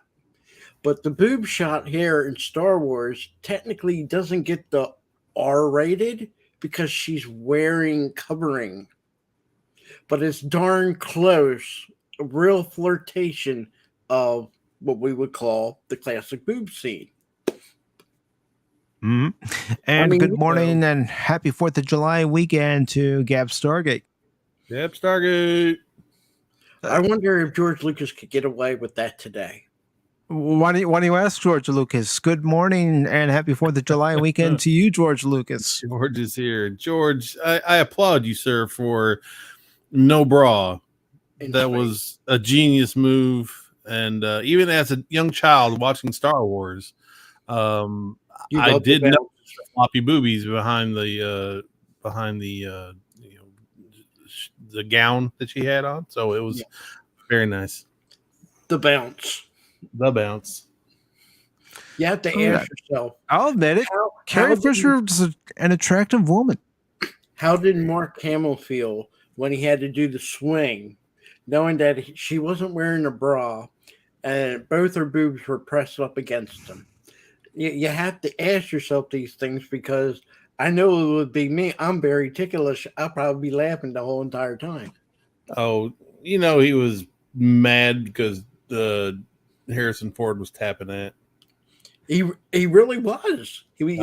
But the boob shot here in Star Wars technically doesn't get the R-rated because she's wearing covering. But it's darn close a real flirtation of what we would call the classic boob scene. Mhm. And mean, good you morning know. and happy 4th of July weekend to Gab Stargate. Yep, Stargate. I wonder if George Lucas could get away with that today. Why don't you ask George Lucas? Good morning and happy 4th of July weekend to you, George Lucas. George is here. George, I applaud you, sir, for no bra. That was a genius move. And even as a young child watching Star Wars, I did know floppy boobies behind the the gown that she had on. So it was very nice. The bounce. You have to ask yourself. I'll admit it. Carrie Fisher is an attractive woman. How did Mark Hamill feel when he had to do the swing, knowing that she wasn't wearing a bra and both her boobs were pressed up against him? You have to ask yourself these things because I know it would be me. I'm very ticklish. I'll probably be laughing the whole entire time. Oh, he was mad because Harrison Ford was tapping that. He really was. He was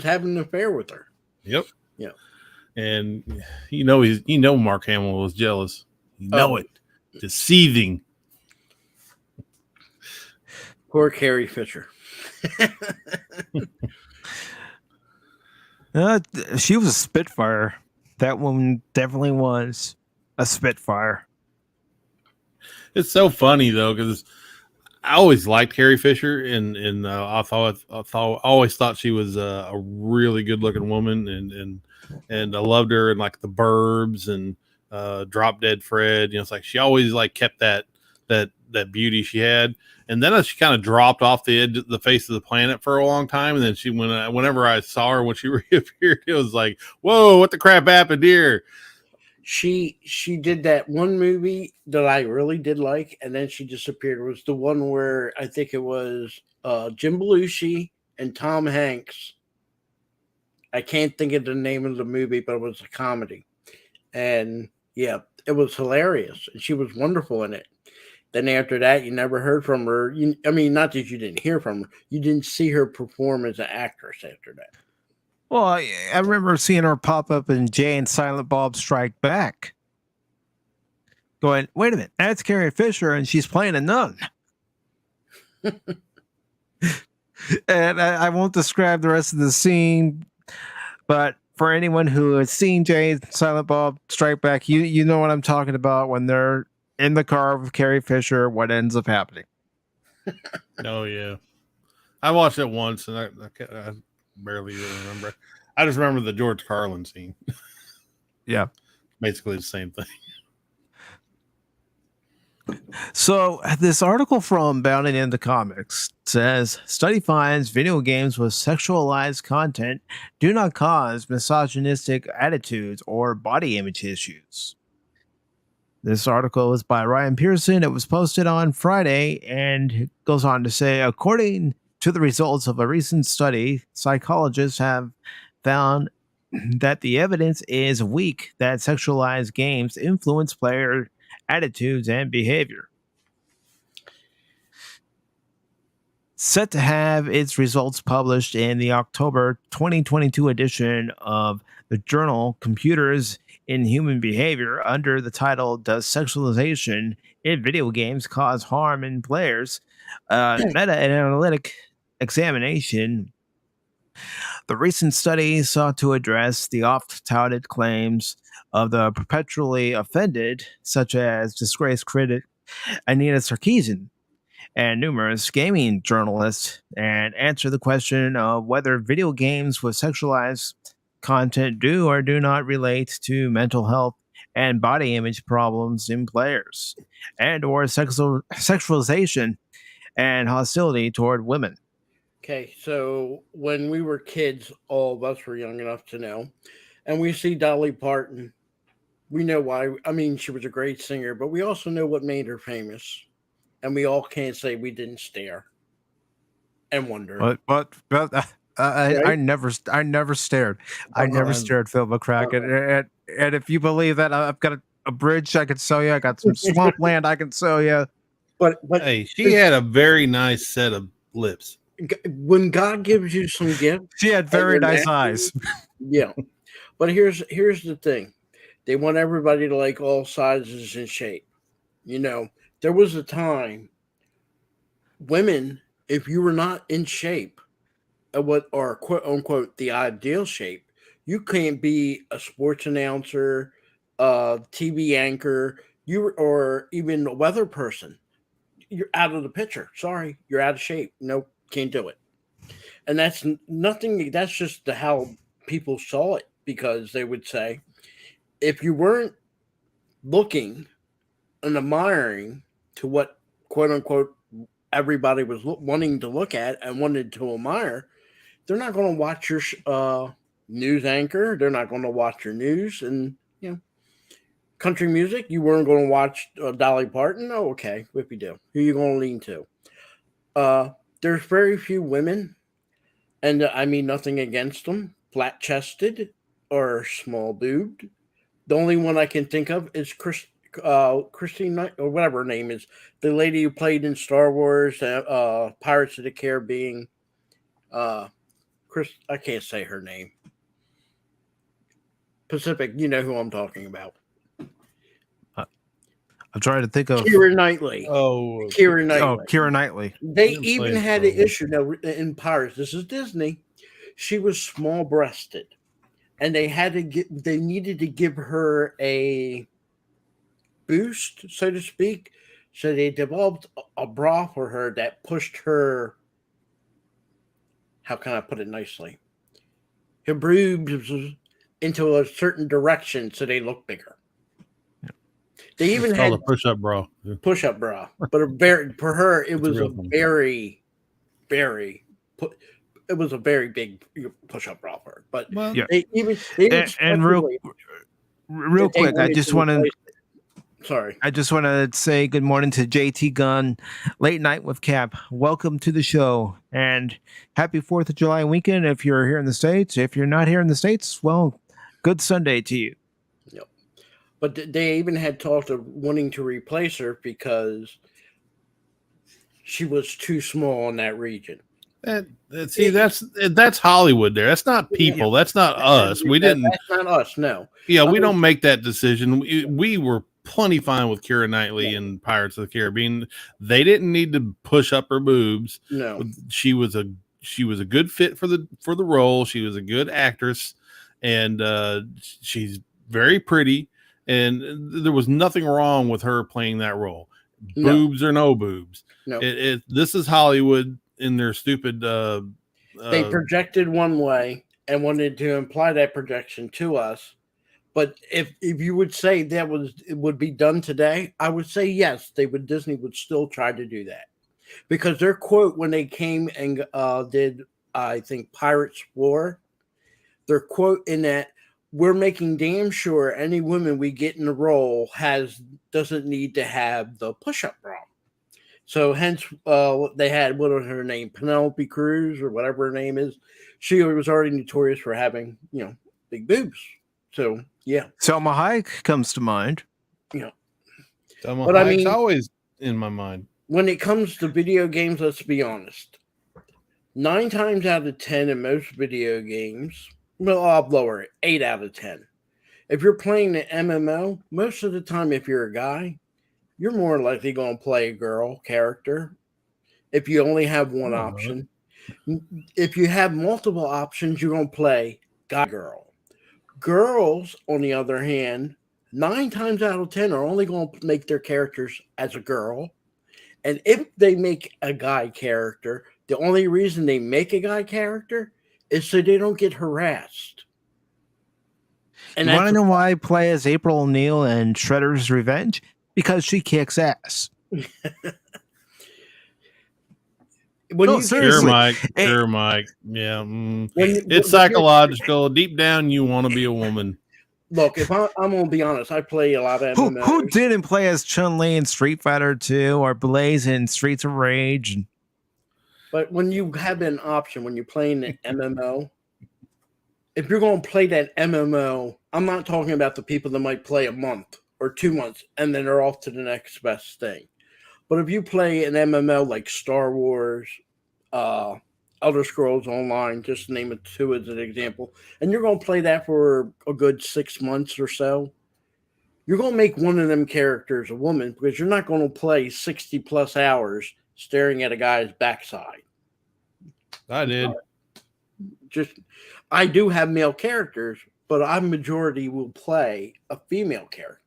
having an affair with her. Yep. Yeah. And Mark Hamill was jealous. It. Deceiving. Poor Carrie Fisher. She was a Spitfire. That woman definitely was a Spitfire. It's so funny though, because I always liked Carrie Fisher, and I always thought she was a really good looking woman, and I loved her in like The Burbs and Drop Dead Fred. It's like she always like kept that beauty she had, and then she kind of dropped off the face of the planet for a long time, and then whenever I saw her when she reappeared, it was like, whoa, what the crap happened here? She did that one movie that I really did like, and then she disappeared. It was the one where I think it was Jim Belushi and Tom Hanks. I can't think of the name of the movie, but it was a comedy. And yeah, it was hilarious. And she was wonderful in it. Then after that, you never heard from her. Not that you didn't hear from her. You didn't see her perform as an actress after that. Well, I remember seeing her pop up in Jay and Silent Bob Strike Back. Going, wait a minute, that's Carrie Fisher, and she's playing a nun. And I won't describe the rest of the scene, but for anyone who has seen Jay and Silent Bob Strike Back, you know what I'm talking about when they're in the car with Carrie Fisher, what ends up happening. Oh, yeah. I watched it once, and I barely even remember. I just remember the George Carlin scene. Yeah. Basically the same thing. So this article from Bounding into Comics says, study finds video games with sexualized content do not cause misogynistic attitudes or body image issues. This article is by Ryan Pearson. It was posted on Friday, and it goes on to say, according to the results of a recent study, psychologists have found that the evidence is weak that sexualized games influence player attitudes and behavior. Set to have its results published in the October 2022 edition of the journal Computers in Human Behavior under the title, Does Sexualization in Video Games Cause Harm in Players? Meta-analytic examination. The recent study sought to address the oft-touted claims of the perpetually offended, such as disgraced critic Anita Sarkeesian and numerous gaming journalists, and answer the question of whether video games with sexualized content do or do not relate to mental health and body image problems in players, and or sexualization and hostility toward women. Okay, so when we were kids, all of us were young enough to know, and we see Dolly Parton. We know why. I mean, she was a great singer, but we also know what made her famous. And we all can't say we didn't stare and wonder. But I never stared. I never stared, Phil McCracken. And if you believe that, I've got a bridge I could sell you. I got some swampland I can sell you. But Hey, she had a very nice set of lips. when God gives you some gifts, She had very nice eyes. yeah. But here's the thing: they want everybody to like all sizes and shape. You know, there was a time women, if you were not in shape, what are quote unquote the ideal shape, you can't be a sports announcer, a TV anchor, or even a weather person. You're out of the picture. Sorry, you're out of shape. Nope, can't do it. And that's nothing. That's just how people saw it, because they would say, if you weren't looking and admiring to what quote unquote everybody was wanting to look at and wanted to admire, they're not going to watch your news anchor. They're not going to watch your news. And, you know, country music, you weren't going to watch Dolly Parton. Oh, okay. Whippy do. Who you going to lean to? There's very few women, and I mean nothing against them, flat chested or small boobed. The only one I can think of is Christine Knight, or whatever her name is, the lady who played in Star Wars, Pirates of the Caribbean. I can't say her name. Pacific, you know who I'm talking about. I'm trying to think of Keira Knightley. Keira Knightley. Oh, Keira Knightley. They even had an issue now in Pirates. This is Disney. She was small-breasted, and they needed to give her a boost, so to speak. So they developed a bra for her that pushed her. How can I put it nicely? Her boobs into a certain direction, so they look bigger. They even had a push-up bra. Push-up bra, but for her, it was a very, very. It was a very big push-up bra for her. But yeah. they even and real quick, I just want to. Sorry. I just want to say good morning to JT Gunn, Late Night with Cap. Welcome to the show, and happy 4th of July weekend if you're here in the States. If you're not here in the States, well, good Sunday to you. Yep. But they even had talked of wanting to replace her because she was too small in that region. That's Hollywood there. That's not people. That's not us. That's not us, no. Yeah, we don't make that decision. We were plenty fine with Keira Knightley and Pirates of the Caribbean. They didn't need to push up her boobs. No. She was a good fit for the role. She was a good actress, and she's very pretty, and there was nothing wrong with her playing that role. Boobs or no boobs. No. This is Hollywood in their stupid they projected one way and wanted to imply that projection to us. But if you would say it would be done today, I would say yes, Disney would still try to do that. Because their quote when they came and did, I think, Pirates War, their quote in that, we're making damn sure any woman we get in the role doesn't need to have the push-up bra. So hence they had, what was her name, Penelope Cruz or whatever her name is. She was already notorious for having, big boobs. So yeah, Selma Hayek comes to mind. Yeah, Selma Hayek's always in my mind. When it comes to video games, let's be honest. 9 times out of 10 in most video games, well, I'll lower it, 8 out of 10. If you're playing the MMO, most of the time, if you're a guy, you're more likely going to play a girl character. If you only have one option, if you have multiple options, you're going to play guy-girl. Girls, on the other hand, 9 times out of 10 are only going to make their characters as a girl. And if they make a guy character, the only reason they make a guy character is so they don't get harassed. And you want to know why I play as April O'Neil in Shredder's Revenge? Because she kicks ass. Sure, Mike. Yeah. It's psychological. Deep down, you want to be a woman. Look, if I'm going to be honest, I play a lot of MMOs. Who didn't play as Chun-Li in Street Fighter 2 or Blaze in Streets of Rage? But when you have an option, when you're playing an MMO, if you're going to play that MMO, I'm not talking about the people that might play a month or 2 months, and then they're off to the next best thing. But if you play an MMO like Star Wars, Elder Scrolls Online, just to name it two as an example, and you're going to play that for a good 6 months or so, you're going to make one of them characters a woman because you're not going to play 60 plus hours staring at a guy's backside. I did. I do have male characters, but I majority will play a female character.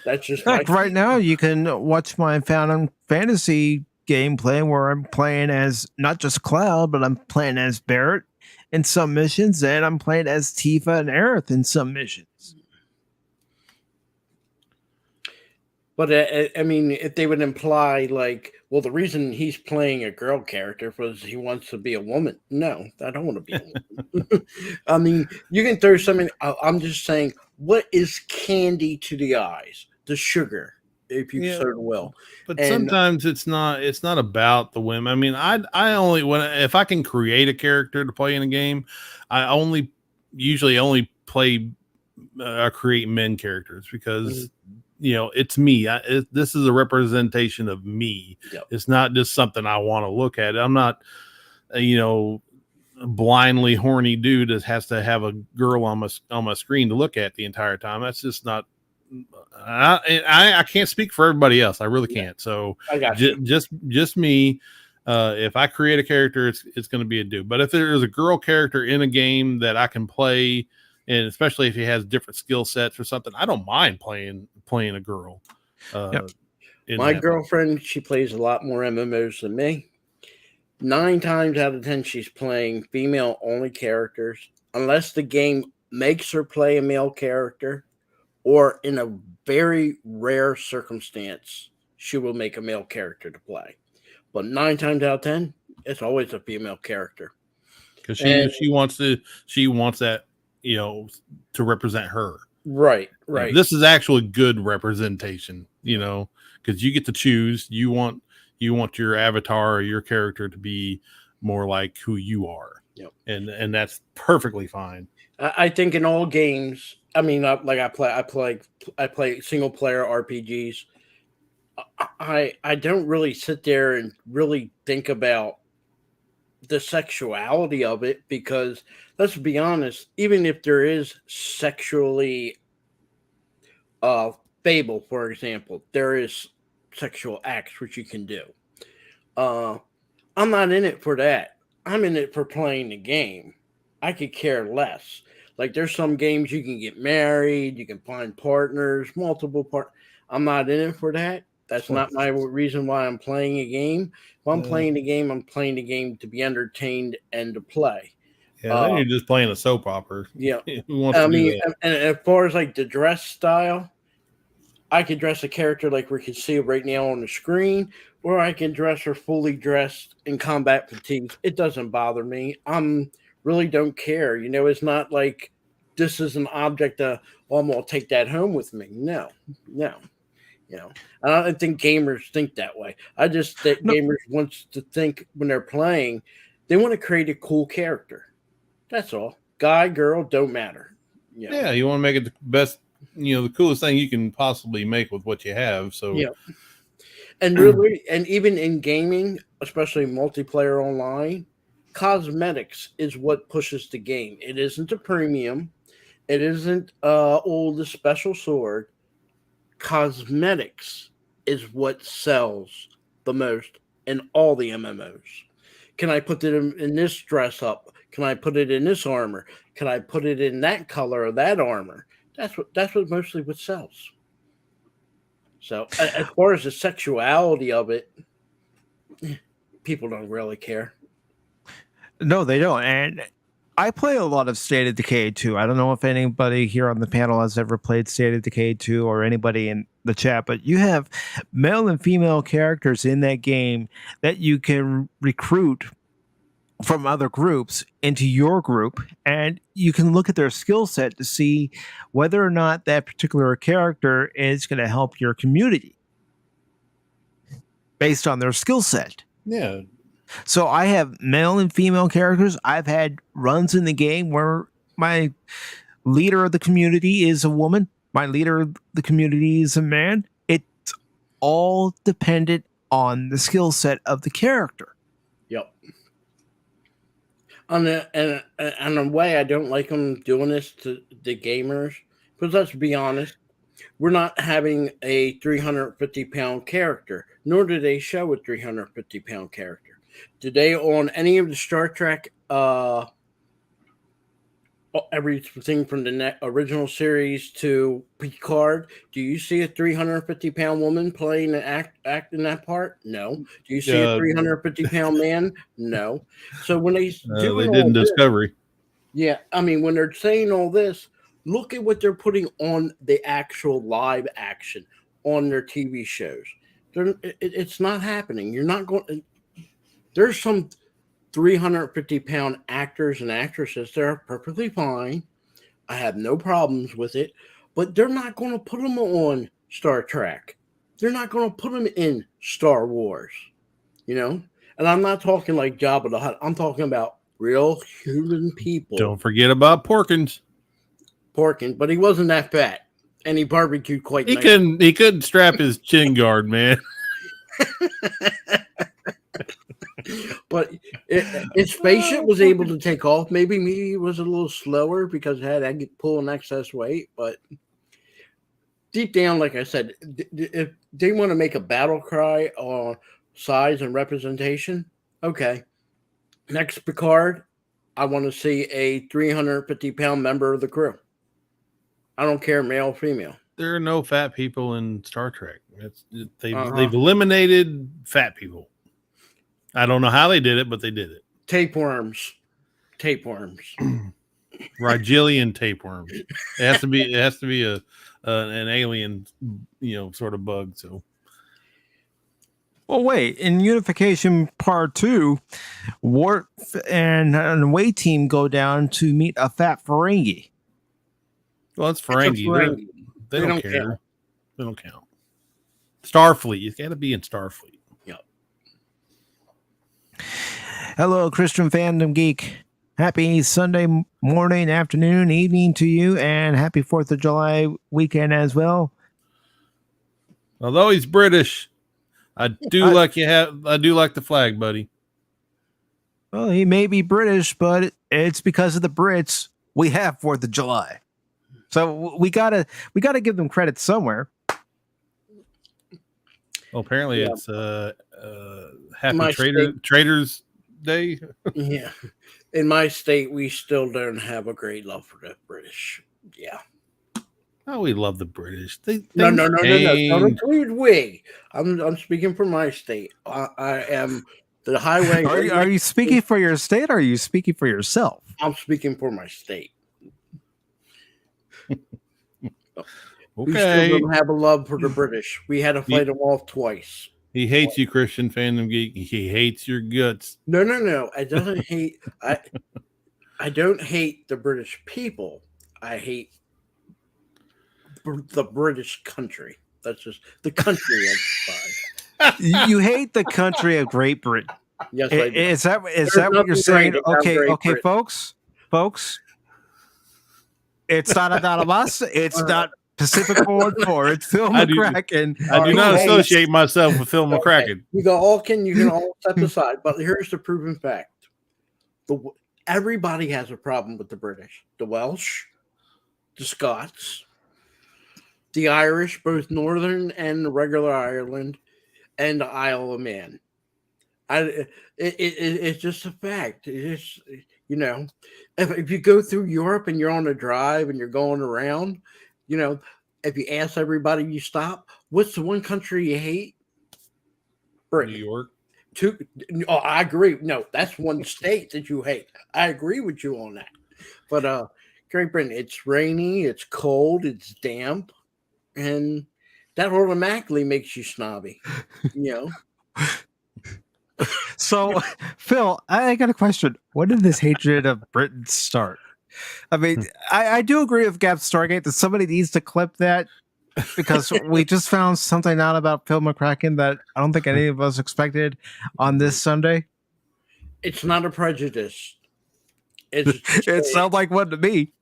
That's just in fact, right now you can watch my Final Fantasy gameplay where I'm playing as not just Cloud, but I'm playing as Barrett in some missions, and I'm playing as Tifa and Aerith in some missions. But I mean, if they would imply like, well, the reason he's playing a girl character was he wants to be a woman. No, I don't want to be a woman. I mean, you can throw something. I'm just saying, what is candy to the eyes? The sugar, if you so will. But sometimes it's not about the women. I mean, I only if I can create a character to play in a game, I usually only play create men characters because. It's me. This is a representation of me. Yep. It's not just something I want to look at. I'm not, blindly horny dude that has to have a girl on my screen to look at the entire time. That's just not. I can't speak for everybody else. I really can't. So I got just me. If I create a character, it's going to be a dude. But if there's a girl character in a game that I can play. And especially if he has different skill sets or something, I don't mind playing a girl. My girlfriend, she plays a lot more MMOs than me. 9 times out of 10, she's playing female-only characters, unless the game makes her play a male character, or in a very rare circumstance, she will make a male character to play. But 9 times out of 10, it's always a female character. Because she wants that. To represent her. Right. This is actually good representation, because you get to choose. You want your avatar or your character to be more like who you are. Yep. And that's perfectly fine. I think in all games, I mean, like I play single player RPGs. I don't really sit there and really think about the sexuality of it because let's be honest, even if there is sexually Fable, for example, there is sexual acts which you can do. I'm not in it for that. I'm in it for playing the game. I could care less. Like there's some games you can get married, you can find partners, multiple partners. I'm not in it for that. That's not my reason why I'm playing a game. If I'm playing the game, I'm playing the game to be entertained and to play. Yeah, then you're just playing a soap opera. Yeah. Who wants to do that? And as far as like the dress style, I could dress a character like we can see right now on the screen, or I can dress her fully dressed in combat fatigue. It doesn't bother me. Really don't care. It's not like this is an object I'm going to take that home with me. No. I don't think gamers think that way. I just think gamers want to think when they're playing, they want to create a cool character. That's all. Guy, girl, don't matter. Yeah, you want to make it the best, the coolest thing you can possibly make with what you have. So and really, and even in gaming, especially multiplayer online, cosmetics is what pushes the game. It isn't a premium. It isn't the special sword. Cosmetics is what sells the most in all the MMOs. Can I put it in this dress up? Can I put it in this armor? Can I put it in that color or that armor? That's what mostly what sells. So as far as the sexuality of it, people don't really care. No, they don't. And I play a lot of State of Decay 2. I don't know if anybody here on the panel has ever played State of Decay 2 or anybody in the chat, but you have male and female characters in that game that you can recruit from other groups into your group, and you can look at their skill set to see whether or not that particular character is going to help your community based on their skill set. Yeah. So I have male and female characters. I've had runs in the game where my leader of the community is a woman, my leader of the community is a man. It's all dependent on the skill set of the character. Yep. On the way, I don't like them doing this to the gamers, because let's be honest, we're not having a 350-pound character, nor do they show a 350-pound character. Did they on any of the Star Trek, everything from the original series to Picard, do you see a 350-pound woman playing and acting that part? No. Do you see a 350-pound man? No. So when they did in Discovery. Yeah, I mean, when they're saying all this, look at what they're putting on the actual live action on their TV shows. It's not happening. You're not going. There's some 350-pound actors and actresses that are perfectly fine. I have no problems with it, but they're not going to put them on Star Trek. They're not going to put them in Star Wars, you know? And I'm not talking like Jabba the Hutt. I'm talking about real human people. Don't forget about Porkins. But he wasn't that fat, and he barbecued quite nice. He couldn't strap his chin guard, man. But his spaceship was able to take off. Maybe he was a little slower because it had to pull an excess weight. But deep down, like I said, if they want to make a battle cry on size and representation, okay. Next Picard, I want to see a 350-pound member of the crew. I don't care, male or female. There are no fat people in Star Trek. They've eliminated fat people. I don't know how they did it, but they did it. Tapeworms. Rigelian tapeworms. It has to be an alien, sort of bug. So, well, wait. In Unification Part 2, Worf and an away team go down to meet a fat Ferengi. Well, it's Ferengi. They don't care. Count. They don't count. Starfleet. It's got to be in Starfleet. Hello, Christian Fandom Geek. Happy Sunday morning, afternoon, evening to you, and happy 4th of July weekend as well. Although he's British, I do like the flag, buddy. Well, he may be British, but it's because of the Brits we have 4th of July. So we gotta give them credit somewhere. Well, apparently it's Happy Traders Day. Yeah. In my state, we still don't have a great love for the British. Yeah. Oh, we love the British. No. Don't include we. I'm speaking for my state. I am the highway. Are you speaking for your state or are you speaking for yourself? I'm speaking for my state. Okay. We still don't have a love for the British. We had to fight them off twice. He hates you, Christian Fandom Geek. He hates your guts. No. I don't hate. I don't hate the British people. I hate the British country. That's just the country. You hate the country of Great Britain. Yes, I do. Is that what you're saying? Okay, folks. It's not about us. It's not PACIFIC414. It's Phil McCracken. I do not associate myself with Phil McCracken. You can all step aside. But here's the proven fact: everybody has a problem with the British, the Welsh, the Scots, the Irish, both Northern and the regular Ireland, and the Isle of Man. It's just a fact. It's if you go through Europe and you're on a drive and you're going around, if you ask everybody you stop, what's the one country you hate? Britain. New York. I agree. No, that's one state that you hate. I agree with you on that. But Great Britain, it's rainy, it's cold, it's damp, and that automatically makes you snobby. So, Phil, I got a question. When did this hatred of Britain start? I mean, I do agree with Gap Stargate that somebody needs to clip that because we just found something out about Phil McCracken that I don't think any of us expected on this Sunday. It's not a prejudice. It sounds like one to me.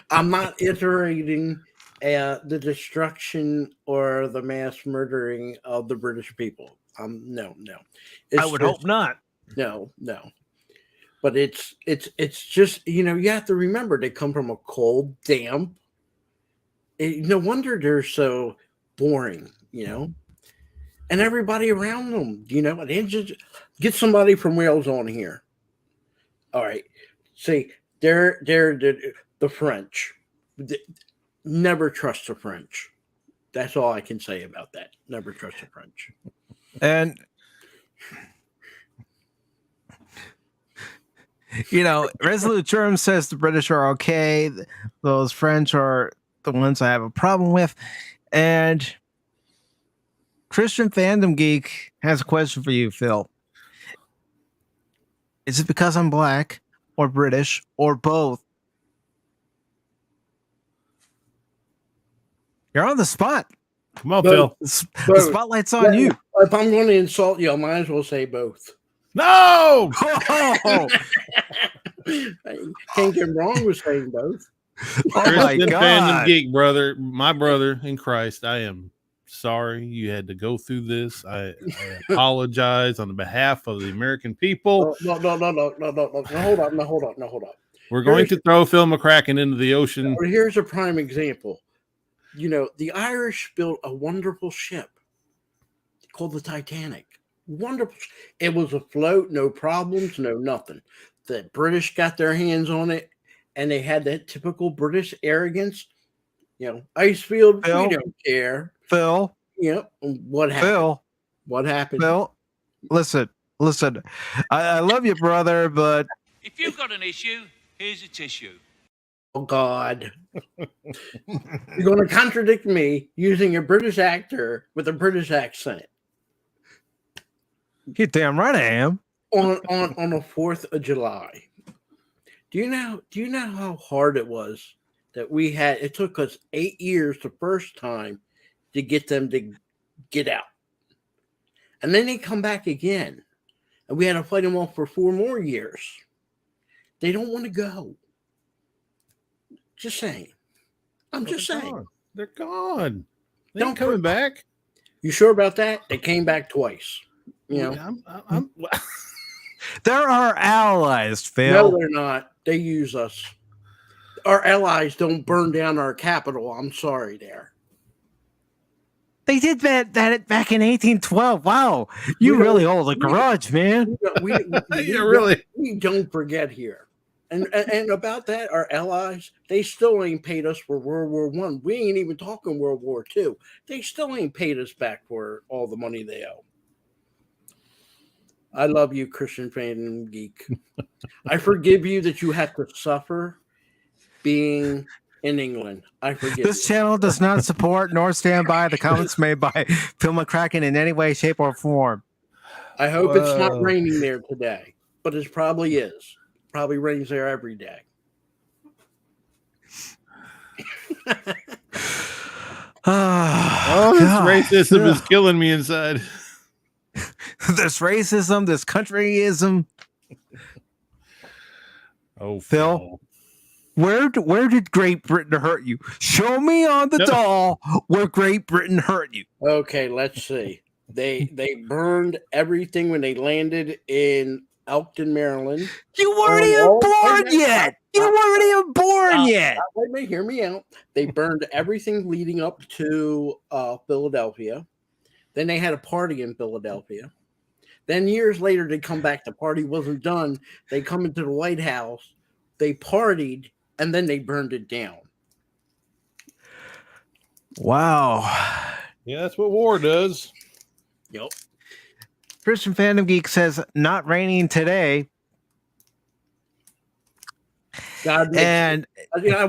I'm not iterating the destruction or the mass murdering of the British people. No. I would hope not. No. But it's just, you have to remember they come from a cold, damp. No wonder they're so boring, and everybody around them, and just get somebody from Wales on here. All right, see, they're the French. Never trust the French. That's all I can say about that. Never trust the French. And Resolute Germ says the British are okay. Those French are the ones I have a problem with. And Christian Fandom Geek has a question for you, Phil. Is it because I'm black or British or both? You're on the spot. Come on, Phil. The spotlight's on you. If I'm going to insult you, I might as well say both. No! Can't get wrong with saying both. Oh my Christian God. Fandom Geek, brother, my brother in Christ, I am sorry you had to go through this. I apologize on behalf of the American people. No. Hold on. We're going to throw Phil McCracken into the ocean. Here's a prime example. The Irish built a wonderful ship called the Titanic. Wonderful. It was afloat, no problems, no nothing. The British got their hands on it, and they had that typical British arrogance. Icefield, Phil, we don't care. Phil. What happened? Phil. What happened? Phil, listen. I love you, brother, but if you've got an issue, here's a tissue. Oh, God. You're going to contradict me using a British actor with a British accent. you're damn right I am. On the 4th of July. Do you know how hard it was that it took us 8 years the first time to get them to get out. And then they come back again. And we had to fight them off for 4 more years. They don't want to go. Just saying. I'm just saying. They're gone. They Don't ain't coming back. You sure about that? They came back twice. I'm They're our allies, Phil. No, they're not. They use us. Our allies don't burn down our capital. I'm sorry there. They did that back in 1812. Wow. You really hold a grudge, man. We don't forget here. And about that, our allies, they still ain't paid us for World War I. We ain't even talking World War II. They still ain't paid us back for all the money they owe. I love you, Christian Fandom Geek. I forgive you that you have to suffer being in England. I forgive This channel does not support nor stand by the comments made by Phil McCracken in any way, shape, or form. I hope it's not raining there today, but it probably is. Probably rains there every day. This racism is killing me inside. This racism, this countryism. Oh, Phil, where did Great Britain hurt you? Show me on the doll where Great Britain hurt you. Okay, let's see. They burned everything when they landed in Elkton, Maryland. You weren't even born yet. You weren't even born yet. Wait a minute, hear me out. They burned everything leading up to Philadelphia. Then they had a party in Philadelphia. Then years later, they come back. The party wasn't done. They come into the White House. They partied, and then they burned it down. Wow. Yeah, that's what war does. Yep. Christian Fandom Geek says, not raining today. I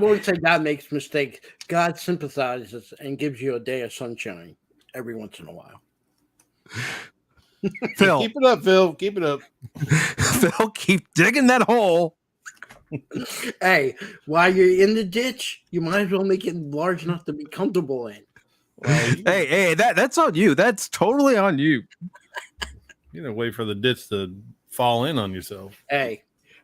won't say God makes mistakes. God sympathizes and gives you a day of sunshine every once in a while. Phil. Keep it up, Phil. Keep it up. Phil, keep digging that hole. Hey, while you're in the ditch, you might as well make it large enough to be comfortable in. Hey, that's on you. That's totally on you. You know, wait for the ditch to fall in on yourself. Hey,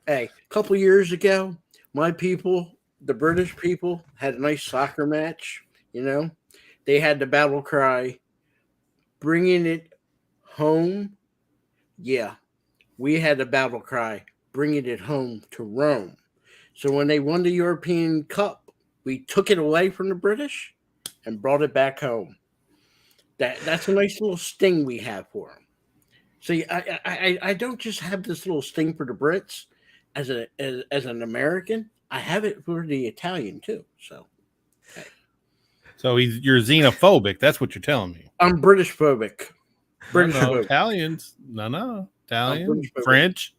a couple years ago, my people the British people had a nice soccer match, you know, they had the battle cry, bringing it home. Yeah, we had the battle cry, bringing it home to Rome. So when they won the European Cup, we took it away from the British and brought it back home. That's a nice little sting we have for them. See, I don't just have this little sting for the Brits as an American. I have it for the Italian too. So, okay. So you're xenophobic. That's what you're telling me. I'm British phobic. British No, phobic. Italians. No. Italian, British phobic. French.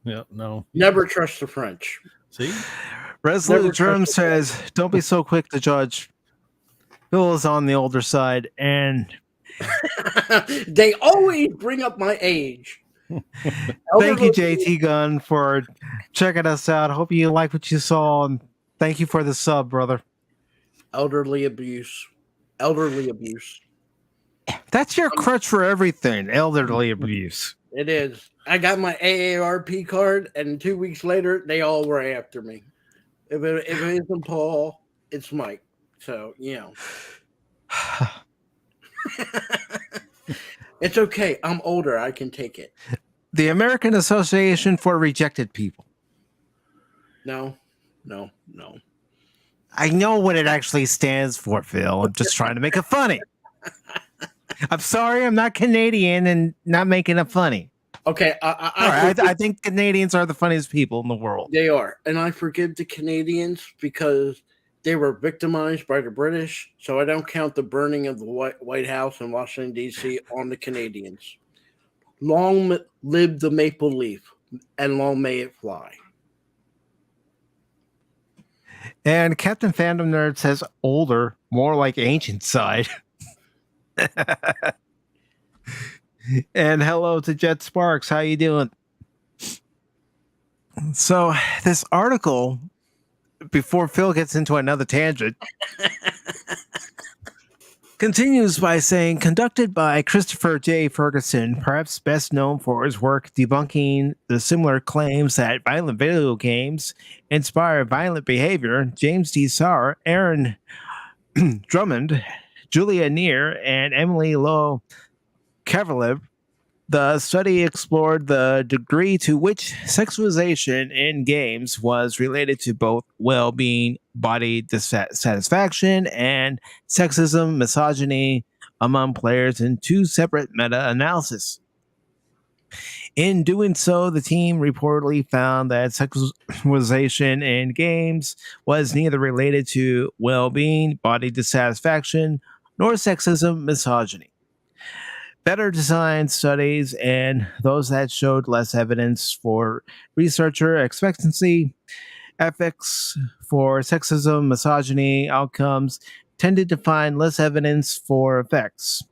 Yeah, no. Never trust the French. See, Resolute Germ says, "Don't be so quick to judge." Phil is on the older side, and They always bring up my age. thank you, JT Gunn, for checking us out. Hope you like what you saw, and thank you for the sub, brother. Elderly abuse. Elderly abuse. That's your crutch for everything, elderly abuse. It is. I got my AARP card, and 2 weeks later, they all were after me. If it isn't Paul, it's Mike. So, you know. It's okay. I'm older. I can take it. The American Association for Rejected People. No. I know what it actually stands for, Phil. I'm just trying to make it funny. I'm sorry, I'm not Canadian and not making it funny. Okay. I think Canadians are the funniest people in the world. They are. And I forgive the Canadians because they were victimized by the British. So I don't count the burning of the White House in Washington, D.C. on the Canadians. Long live the maple leaf and long may it fly. And Captain Fandom Nerd says older, more like ancient side. And hello to Jet Sparks. How you doing? So this article, before Phil gets into another tangent, continues by saying, conducted by Christopher J. Ferguson, perhaps best known for his work debunking the similar claims that violent video games inspire violent behavior, James D. Sauer, Aaron Drummond, Julia Neer, and Emily Lowe Cavalier. The study explored the degree to which sexualization in games was related to both well-being, body dissatisfaction, and sexism, misogyny among players in two separate meta-analyses. In doing so, the team reportedly found that sexualization in games was neither related to well-being, body dissatisfaction, nor sexism, misogyny. Better designed studies and those that showed less evidence for researcher expectancy, ethics for sexism, misogyny outcomes tended to find less evidence for effects.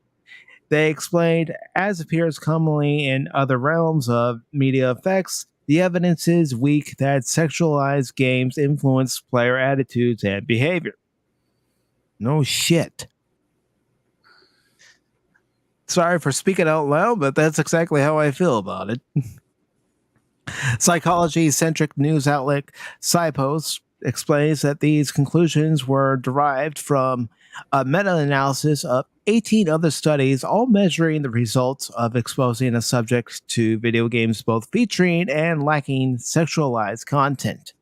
They explained, as appears commonly in other realms of media effects, the evidence is weak that sexualized games influence player attitudes and behavior. No shit. Sorry for speaking out loud, but that's exactly how I feel about it. Psychology-centric news outlet SciPost explains that these conclusions were derived from a meta-analysis of 18 other studies, all measuring the results of exposing a subject to video games both featuring and lacking sexualized content.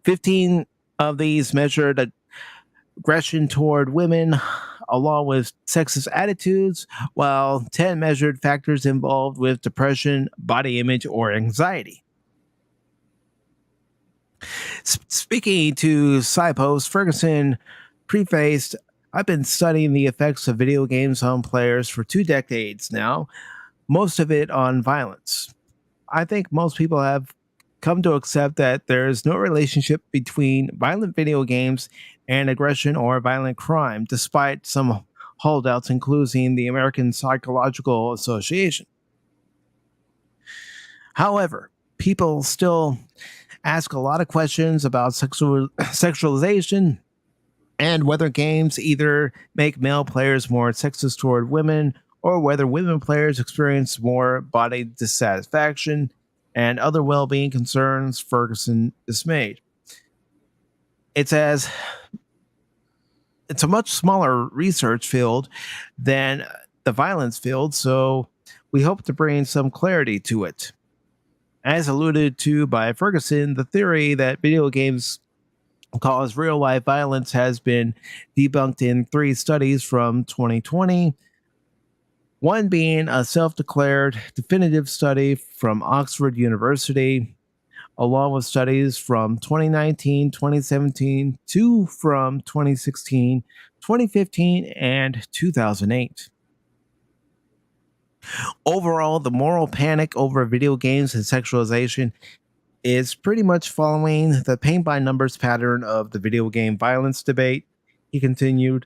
15 of these measured aggression toward women, along with sexist attitudes, while 10 measured factors involved with depression, body image, or anxiety. Speaking to SciPost, Ferguson prefaced, I've been studying the effects of video games on players for 2 decades now, most of it on violence. I think most people have come to accept that there is no relationship between violent video games and aggression or violent crime, despite some holdouts, including the American Psychological Association. However, people still ask a lot of questions about sexualization and whether games either make male players more sexist toward women or whether women players experience more body dissatisfaction and other well-being concerns, Ferguson dismayed. it's a much smaller research field than the violence field, so we hope to bring some clarity to it. As alluded to by Ferguson, the theory that video games cause real life violence has been debunked in 3 studies from 2020, one being a self declared definitive study from Oxford University, along with studies from 2019, 2017, 2 from 2016, 2015, and 2008. Overall, the moral panic over video games and sexualization is pretty much following the paint by numbers pattern of the video game violence debate. He continued,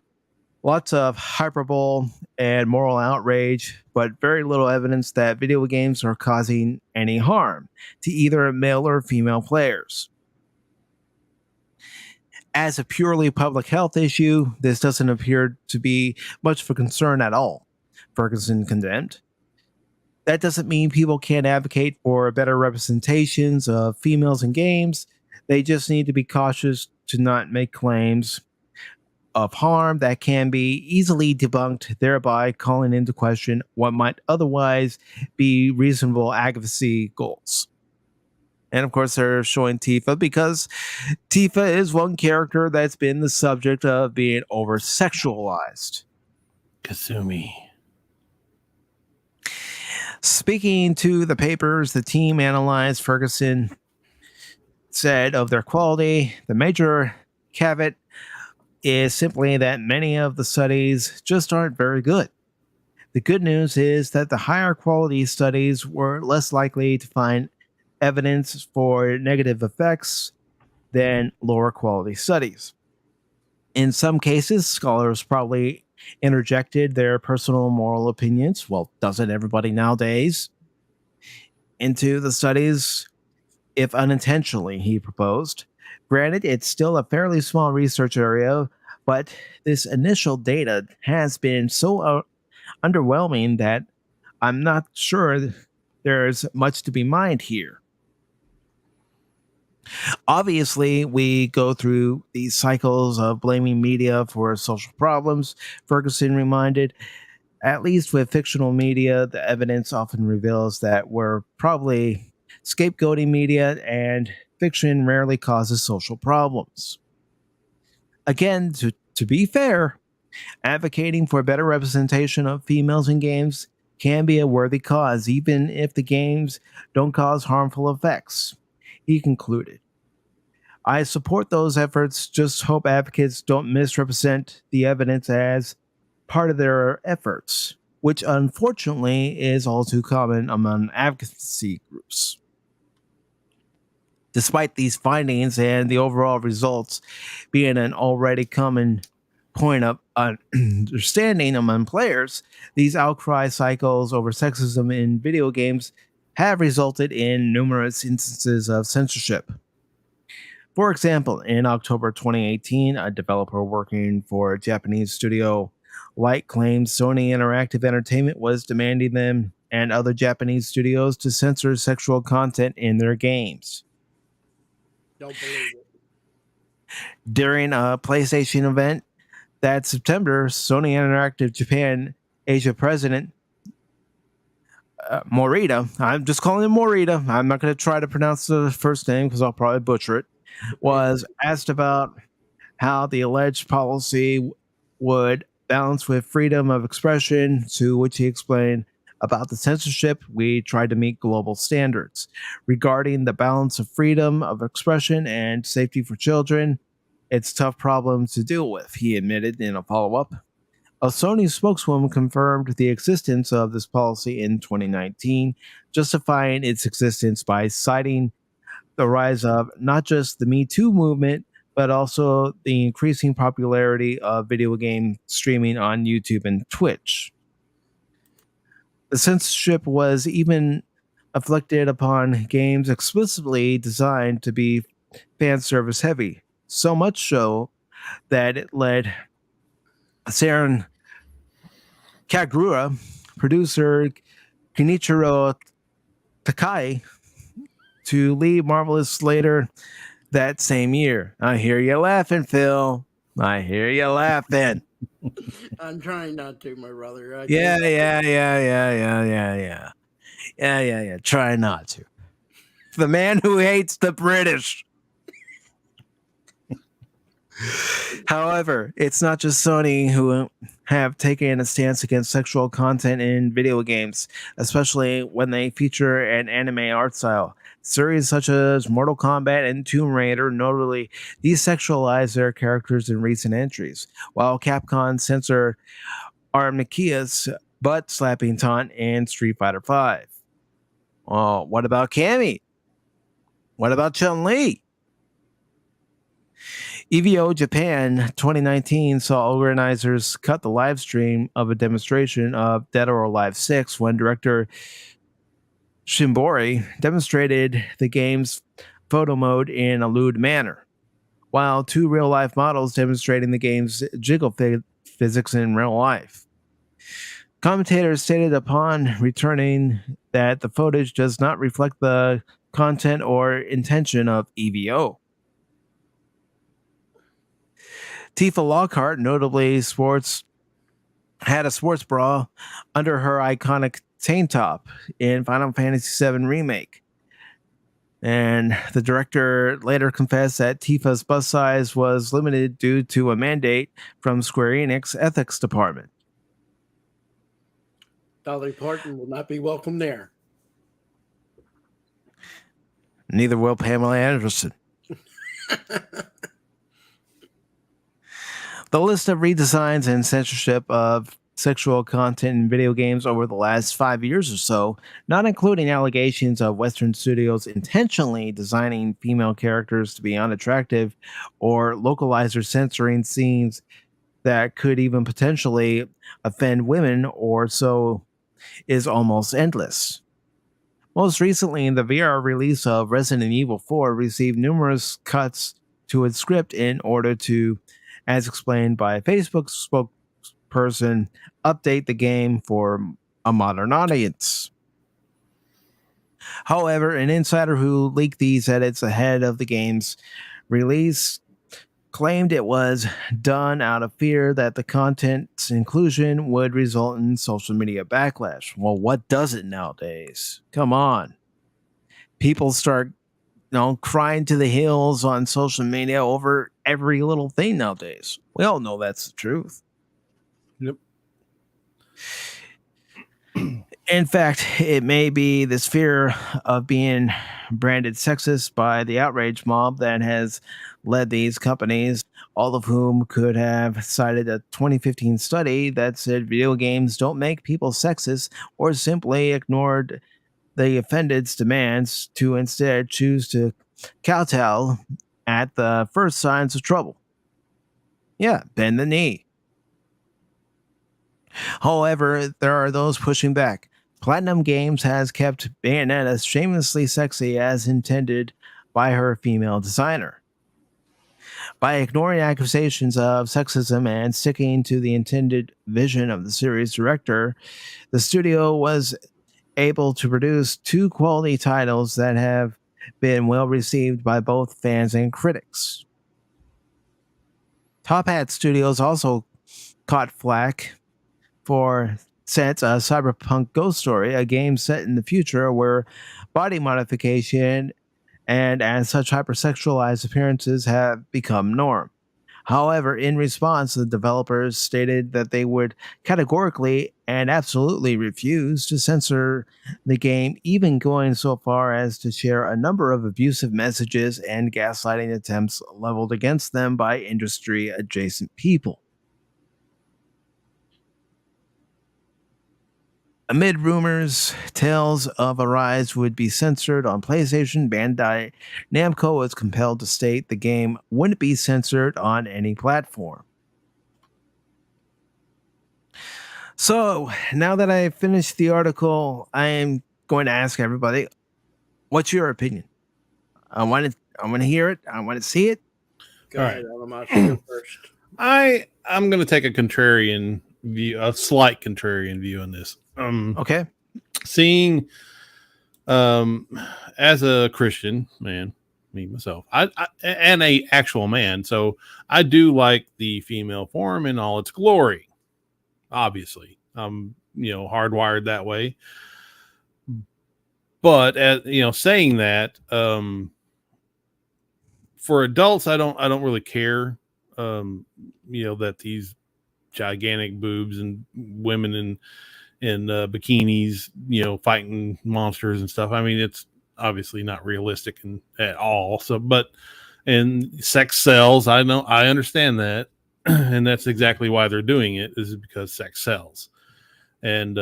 lots of hyperbole and moral outrage, but very little evidence that video games are causing any harm to either male or female players. As a purely public health issue, this doesn't appear to be much of a concern at all, Ferguson condemned. That doesn't mean people can't advocate for better representations of females in games. They just need to be cautious to not make claims of harm that can be easily debunked, thereby calling into question what might otherwise be reasonable advocacy goals. And of course, they're showing Tifa because Tifa is one character that's been the subject of being over sexualized. Kasumi. Speaking to the papers, the team analyzed, Ferguson said of their quality, the major caveat is simply that many of the studies just aren't very good. The good news is that the higher quality studies were less likely to find evidence for negative effects than lower quality studies. In some cases, scholars probably interjected their personal moral opinions, well, doesn't everybody nowadays, into the studies, if unintentionally, he proposed. Granted, it's still a fairly small research area, but this initial data has been so underwhelming that I'm not sure there's much to be mined here. Obviously, we go through these cycles of blaming media for social problems, Ferguson reminded. At least with fictional media, the evidence often reveals that we're probably scapegoating media, and fiction rarely causes social problems. Again, to be fair, advocating for better representation of females in games can be a worthy cause, even if the games don't cause harmful effects. He concluded, I support those efforts, just hope advocates don't misrepresent the evidence as part of their efforts, which unfortunately is all too common among advocacy groups. Despite these findings and the overall results being an already common point of understanding among players, these outcry cycles over sexism in video games have resulted in numerous instances of censorship. For example, in October 2018, a developer working for a Japanese studio Light claimed Sony Interactive Entertainment was demanding them and other Japanese studios to censor sexual content in their games. Don't believe it. During a PlayStation event that September, Sony Interactive Japan Asia president Morita, I'm just calling him Morita, I'm not going to try to pronounce the first name because I'll probably butcher it, was asked about how the alleged policy would balance with freedom of expression, to which he explained, about the censorship, we tried to meet global standards. Regarding the balance of freedom of expression and safety for children, it's a tough problem to deal with, he admitted in a follow-up. A Sony spokeswoman confirmed the existence of this policy in 2019, justifying its existence by citing the rise of not just the Me Too movement, but also the increasing popularity of video game streaming on YouTube and Twitch. The censorship was even inflicted upon games explicitly designed to be fan service heavy, so much so that it led Saren Kagura, producer Kenichiro Takai, to leave Marvelous later that same year. I hear you laughing, Phil. I hear you laughing. I'm trying not to, my brother. I Yeah, can't- yeah. Try not to. The man who hates the British. However, it's not just Sony who have taken a stance against sexual content in video games, especially when they feature an anime art style. Series such as Mortal Kombat and Tomb Raider notably desexualize their characters in recent entries, while Capcom censored Armnikia's butt slapping taunt in Street Fighter V. Oh, what about Cammy? What about Chun-Li? EVO Japan 2019 saw organizers cut the live stream of a demonstration of Dead or Alive 6 when director Shimbori demonstrated the game's photo mode in a lewd manner, while two real-life models demonstrating the game's jiggle physics in real life. Commentators stated upon returning that the footage does not reflect the content or intention of EVO. Tifa Lockhart, notably had a sports bra under her iconic tank top in Final Fantasy VII Remake. And the director later confessed that Tifa's bust size was limited due to a mandate from Square Enix ethics department. Dolly Parton will not be welcome there. Neither will Pamela Anderson. The list of redesigns and censorship of sexual content in video games over the last 5 years or so, not including allegations of Western studios intentionally designing female characters to be unattractive or localizer censoring scenes that could even potentially offend women or so, is almost endless. Most recently, the VR release of Resident Evil 4 received numerous cuts to its script in order to, as explained by a Facebook spokesperson, update the game for a modern audience. However, an insider who leaked these edits ahead of the game's release claimed it was done out of fear that the content's inclusion would result in social media backlash. Well, what doesn't nowadays? Come on. People start crying to the hills on social media over every little thing nowadays. We all know that's the truth. Yep. In fact, it may be this fear of being branded sexist by the outrage mob that has led these companies, all of whom could have cited a 2015 study that said video games don't make people sexist, or simply ignored the offended's demands to instead choose to kowtow at the first signs of trouble. Yeah, bend the knee. However, there are those pushing back. Platinum Games has kept Bayonetta shamelessly sexy as intended by her female designer. By ignoring accusations of sexism and sticking to the intended vision of the series director, the studio was able to produce two quality titles that have been well received by both fans and critics. Top Hat Studios also caught flack for sent a Cyberpunk Ghost Story, a game set in the future where body modification and as such hypersexualized appearances have become norm. However, in response, the developers stated that they would categorically and absolutely refuse to censor the game, even going so far as to share a number of abusive messages and gaslighting attempts leveled against them by industry adjacent people. Amid rumors, tales of Arise would be censored on PlayStation, Bandai Namco was compelled to state the game wouldn't be censored on any platform. So, now that I finished the article, I am going to ask everybody, what's your opinion? I want to hear it. I want to see it. Go All ahead, Alamash, you go first. I'm going to take a contrarian view, a slight contrarian view on this. Okay. Seeing, as a Christian man, me myself. I and a actual man, so I do like the female form in all its glory. Obviously, I'm hardwired that way. But saying that, for adults, I don't really care. That these gigantic boobs and women in bikinis, fighting monsters and stuff. I mean, it's obviously not realistic at all. So, and sex sells. I know, I understand that, and that's exactly why they're doing it, is because sex sells. And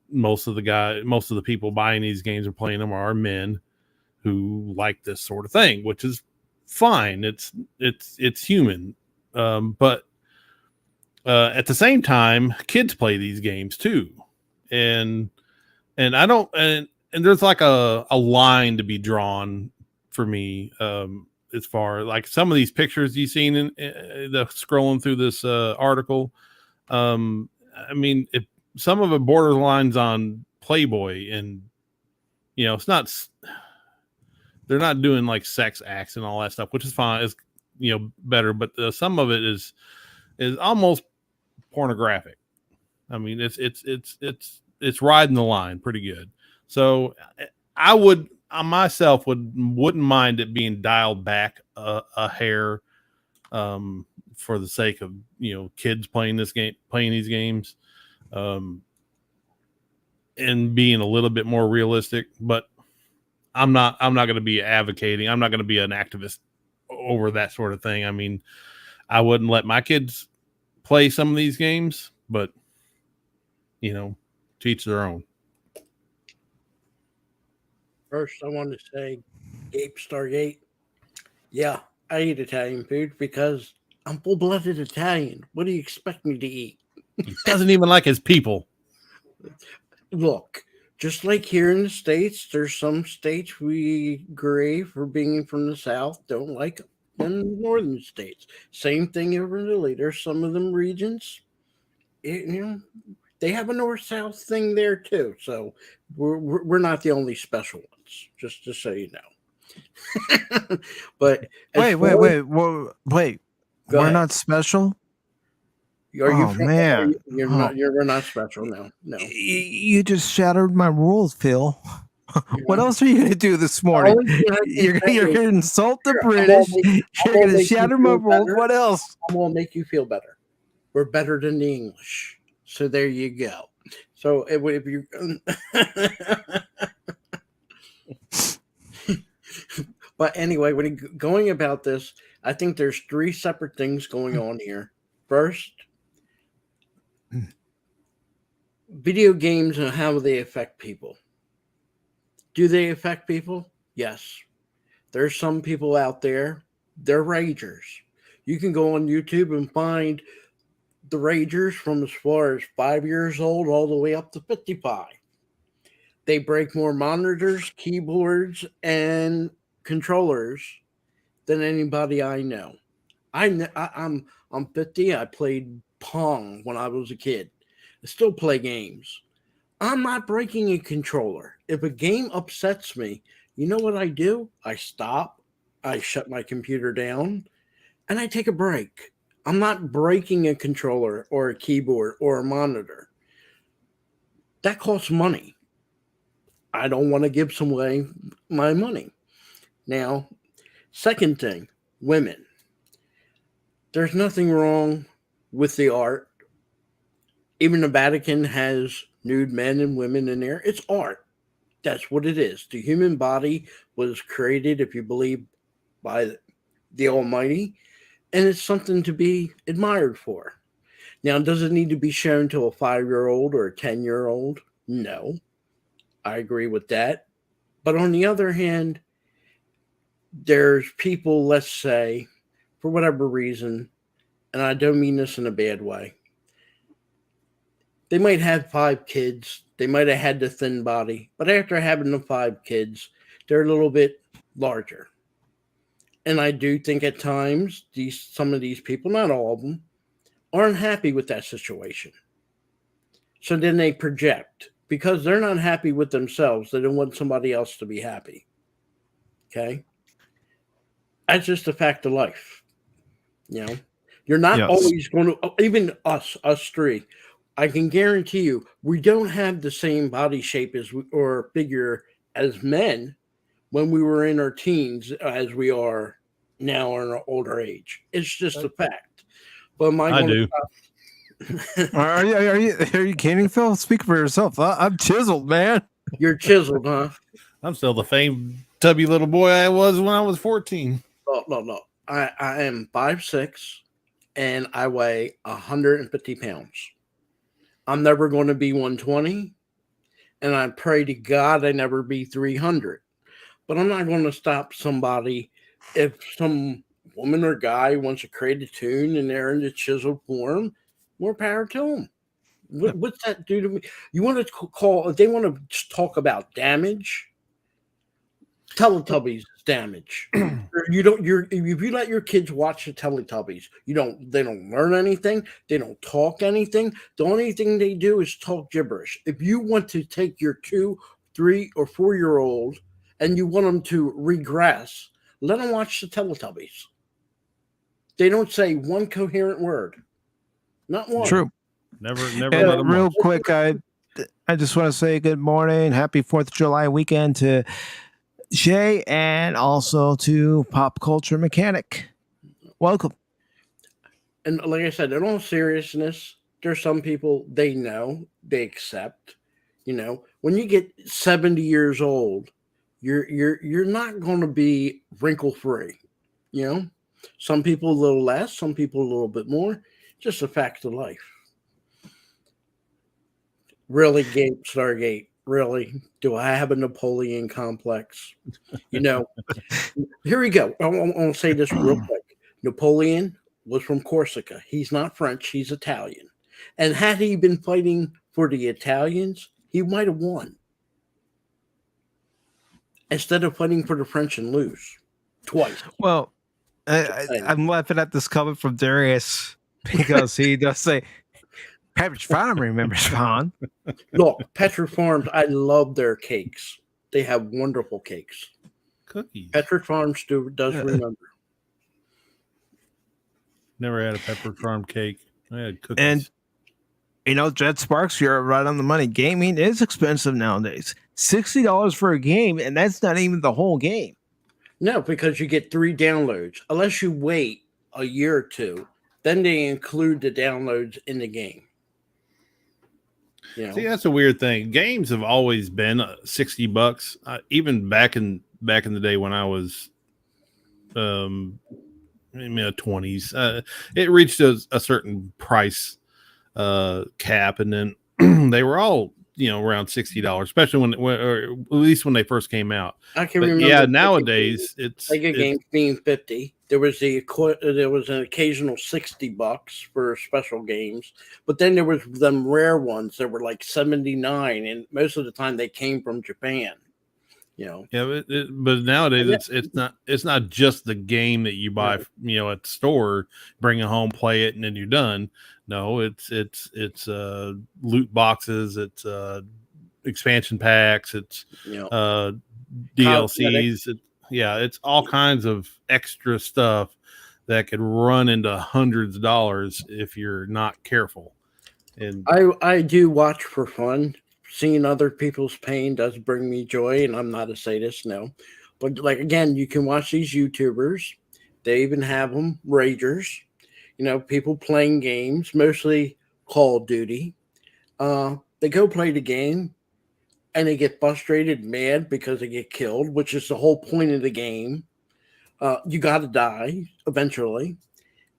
most of the people buying these games and playing them are men who like this sort of thing, which is fine. It's human, but at the same time, kids play these games too, and I don't and there's like a line to be drawn for me, as far like some of these pictures you've seen in the scrolling through this article. I mean, if some of it borderlines on Playboy, and it's not. They're not doing like sex acts and all that stuff, which is fine. Is better, but some of it is almost pornographic. I mean, it's riding the line pretty good. So I myself wouldn't mind it being dialed back a hair, for the sake of kids playing these games, and being a little bit more realistic. But I'm not going to be advocating. I'm not going to be an activist over that sort of thing. I mean, I wouldn't let my kids play some of these games, but to each their own. First, I want to say, STARGATE. Yeah, I eat Italian food because I'm full-blooded Italian. What do you expect me to eat? He doesn't even like his people. Look, just like here in the States, there's some states we agree for being from the South, don't like them in the northern states. Same thing over in Italy. There's some of them regions, they have a north-south thing there too. So we're not the only special ones, just so you know. But wait. We're ahead. not special. Are you? Man, You're not special. No. You just shattered my rules, Phil. What else are you going to do this morning? You're going to insult the British. You're going to shatter my rules. What else? I'm going to make you feel better. We're better than the English. So there you go. So if you, but anyway, when going about this, I think there's three separate things going on here. First, video games and how they affect people. Do they affect people? Yes. There's some people out there, they're ragers. You can go on YouTube and find the ragers from as far as 5 years old all the way up to 55. They break more monitors, keyboards, and controllers than anybody I know. I'm 50. I played Pong when I was a kid. I still play games. I'm not breaking a controller. If a game upsets me, you know what I do? I stop, I shut my computer down, and I take a break. I'm not breaking a controller or a keyboard or a monitor. That costs money. I don't want to give some away my money. Now, second thing, women. There's nothing wrong with the art. Even the Vatican has nude men and women in there. It's art. That's what it is. The human body was created, if you believe, by the Almighty, and it's something to be admired for. Now, does it need to be shown to a 5-year-old or a 10-year-old? No. I agree with that. But on the other hand, there's people, let's say, for whatever reason, and I don't mean this in a bad way, they might have 5 kids. They might have had the thin body, but after having the 5 kids, they're a little bit larger. And I do think at times some of these people, not all of them, aren't happy with that situation. So then they project. Because they're not happy with themselves, they don't want somebody else to be happy. Okay? That's just a fact of life. You know, you're not Yes. always going to, even us three, I can guarantee you, we don't have the same body shape or figure as men when we were in our teens as we are now in our older age. It's just a fact. But am I I going do. to Are you kidding, Phil? Speak for yourself. I'm chiseled, man. You're chiseled, huh? I'm still the famed tubby little boy I was when I was 14. No. I am 5'6" and I weigh 150 pounds. I'm never going to be 120, and I pray to God I never be 300. But I'm not going to stop somebody if some woman or guy wants to create a tune and they're in the chiseled form. More power to them. What's that do to me? You want to call? They want to talk about damage. Teletubbies damage. You don't. If you let your kids watch the Teletubbies, they don't learn anything. They don't talk anything. The only thing they do is talk gibberish. If you want to take your 2, 3, or 4-year-old and you want them to regress, let them watch the Teletubbies. They don't say one coherent word. Not one. True. Never And let them real watch. quick, I just want to say good morning, happy 4th of July weekend to Shay and also to Pop Culture Mechanic. Welcome. And like I said, in all seriousness, there's some people they know, they accept. When you get 70 years old, you're not going to be wrinkle free. Some people a little less, some people a little bit more. Just a fact of life. Really, Gabe Stargate? Really? Do I have a Napoleon complex? Here we go. I want to say this real quick. Napoleon was from Corsica. He's not French. He's Italian. And had he been fighting for the Italians, he might have won. Instead of fighting for the French and lose twice. Well, I'm laughing at this comment from Darius because he does say, Pepperidge Farm remembers Vaughn. Look, Pepperidge Farms, I love their cakes. They have wonderful cakes. Cookies. Pepperidge Farms does remember. Never had a Pepperidge Farm cake. I had cookies. And Jet Sparks, you're right on the money. Gaming is expensive nowadays. $60 for a game, and that's not even the whole game. No, because you get 3 downloads. Unless you wait a year or two, then they include the downloads in the game. See, that's a weird thing. Games have always been $60. Even back in the day when I was in my 20s, it reached a certain price cap, and then they were all around $60, especially when or at least when they first came out. I can remember. Yeah, nowadays it's games being 50. There was an occasional $60 for special games, but then there was them rare ones that were like $79, and most of the time they came from Japan. Yeah, but nowadays it's not just the game that you buy, at the store, bring it home, play it, and then you're done. No, it's loot boxes, it's expansion packs, it's DLCs. It's all kinds of extra stuff that could run into hundreds of dollars if you're not careful. And I do watch for fun. Seeing other people's pain does bring me joy, and I'm not a sadist, no. But again, you can watch these YouTubers. They even have them ragers. People playing games, mostly Call of Duty. They go play the game, and they get frustrated, mad because they get killed, which is the whole point of the game. You got to die eventually.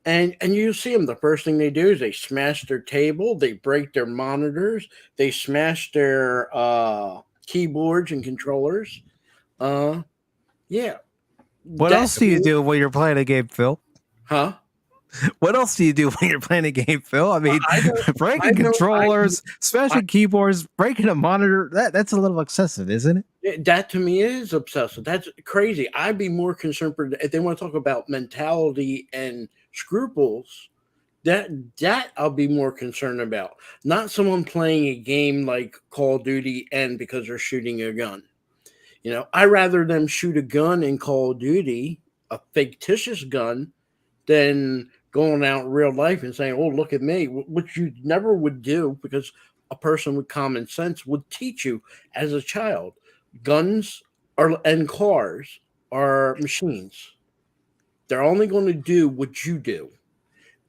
And you see them, the first thing they do is they smash their table, they break their monitors, they smash their keyboards and controllers. Yeah. What else do you do when you're playing a game, Phil? Huh? What else do you do when you're playing a game, Phil? I mean, breaking controllers, smashing keyboards, breaking a monitor, that's a little excessive, isn't it? That to me is obsessive. That's crazy. I'd be more concerned if they want to talk about mentality and scruples. That I'll be more concerned about. Not someone playing a game like Call of Duty and because they're shooting a gun. I'd rather them shoot a gun in Call of Duty a fictitious gun than going out in real life and saying, "Oh, look at me," which you never would do, because a person with common sense would teach you as a child. Guns and cars are machines. They're only going to do what you do.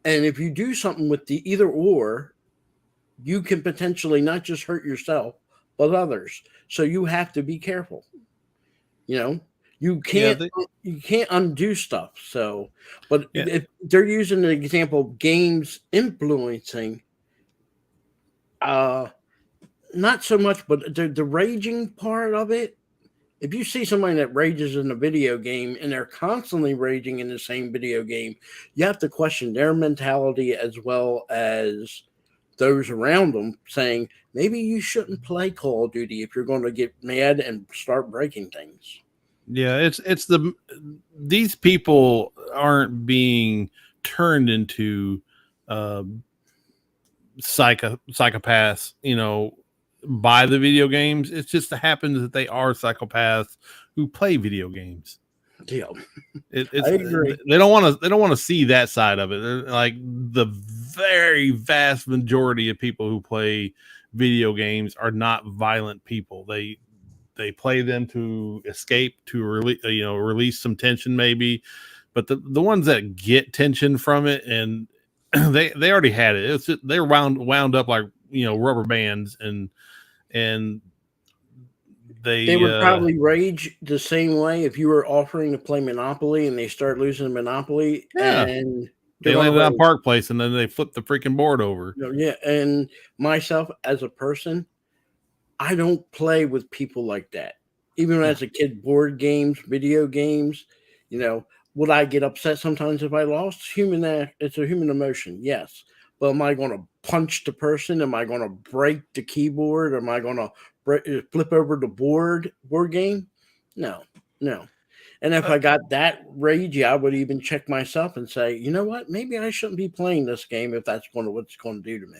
And if you do something with the either or, you can potentially not just hurt yourself, but others. So you have to be careful. You know, you can't undo stuff. So, but if they're using the example of games influencing, not so much, but the raging part of it. If you see somebody that rages in a video game and they're constantly raging in the same video game, you have to question their mentality as well as those around them, saying maybe you shouldn't play Call of Duty if you're going to get mad and start breaking things. Yeah, these people aren't being turned into psychopaths, by the video games. It just happens that they are psychopaths who play video games. Yeah, I agree. They don't want to see that side of it. They're like, the very vast majority of people who play video games are not violent people. They play them to escape, to release some tension maybe, but the ones that get tension from it, and they already had it. They're wound up like rubber bands, and they would probably rage the same way if you were offering to play Monopoly and they start losing Monopoly. Yeah. And they landed on Park Place and then they flipped the freaking board over. Yeah. And myself as a person, I don't play with people like that. Even as a kid, board games, video games, would I get upset sometimes if I lost? It's a human emotion, yes. But am I going to punch the person? Am I going to break the keyboard? Am I going to flip over the board game? No. And if I got that ragey, I would even check myself and say, you know what? Maybe I shouldn't be playing this game if that's what it's going to do to me.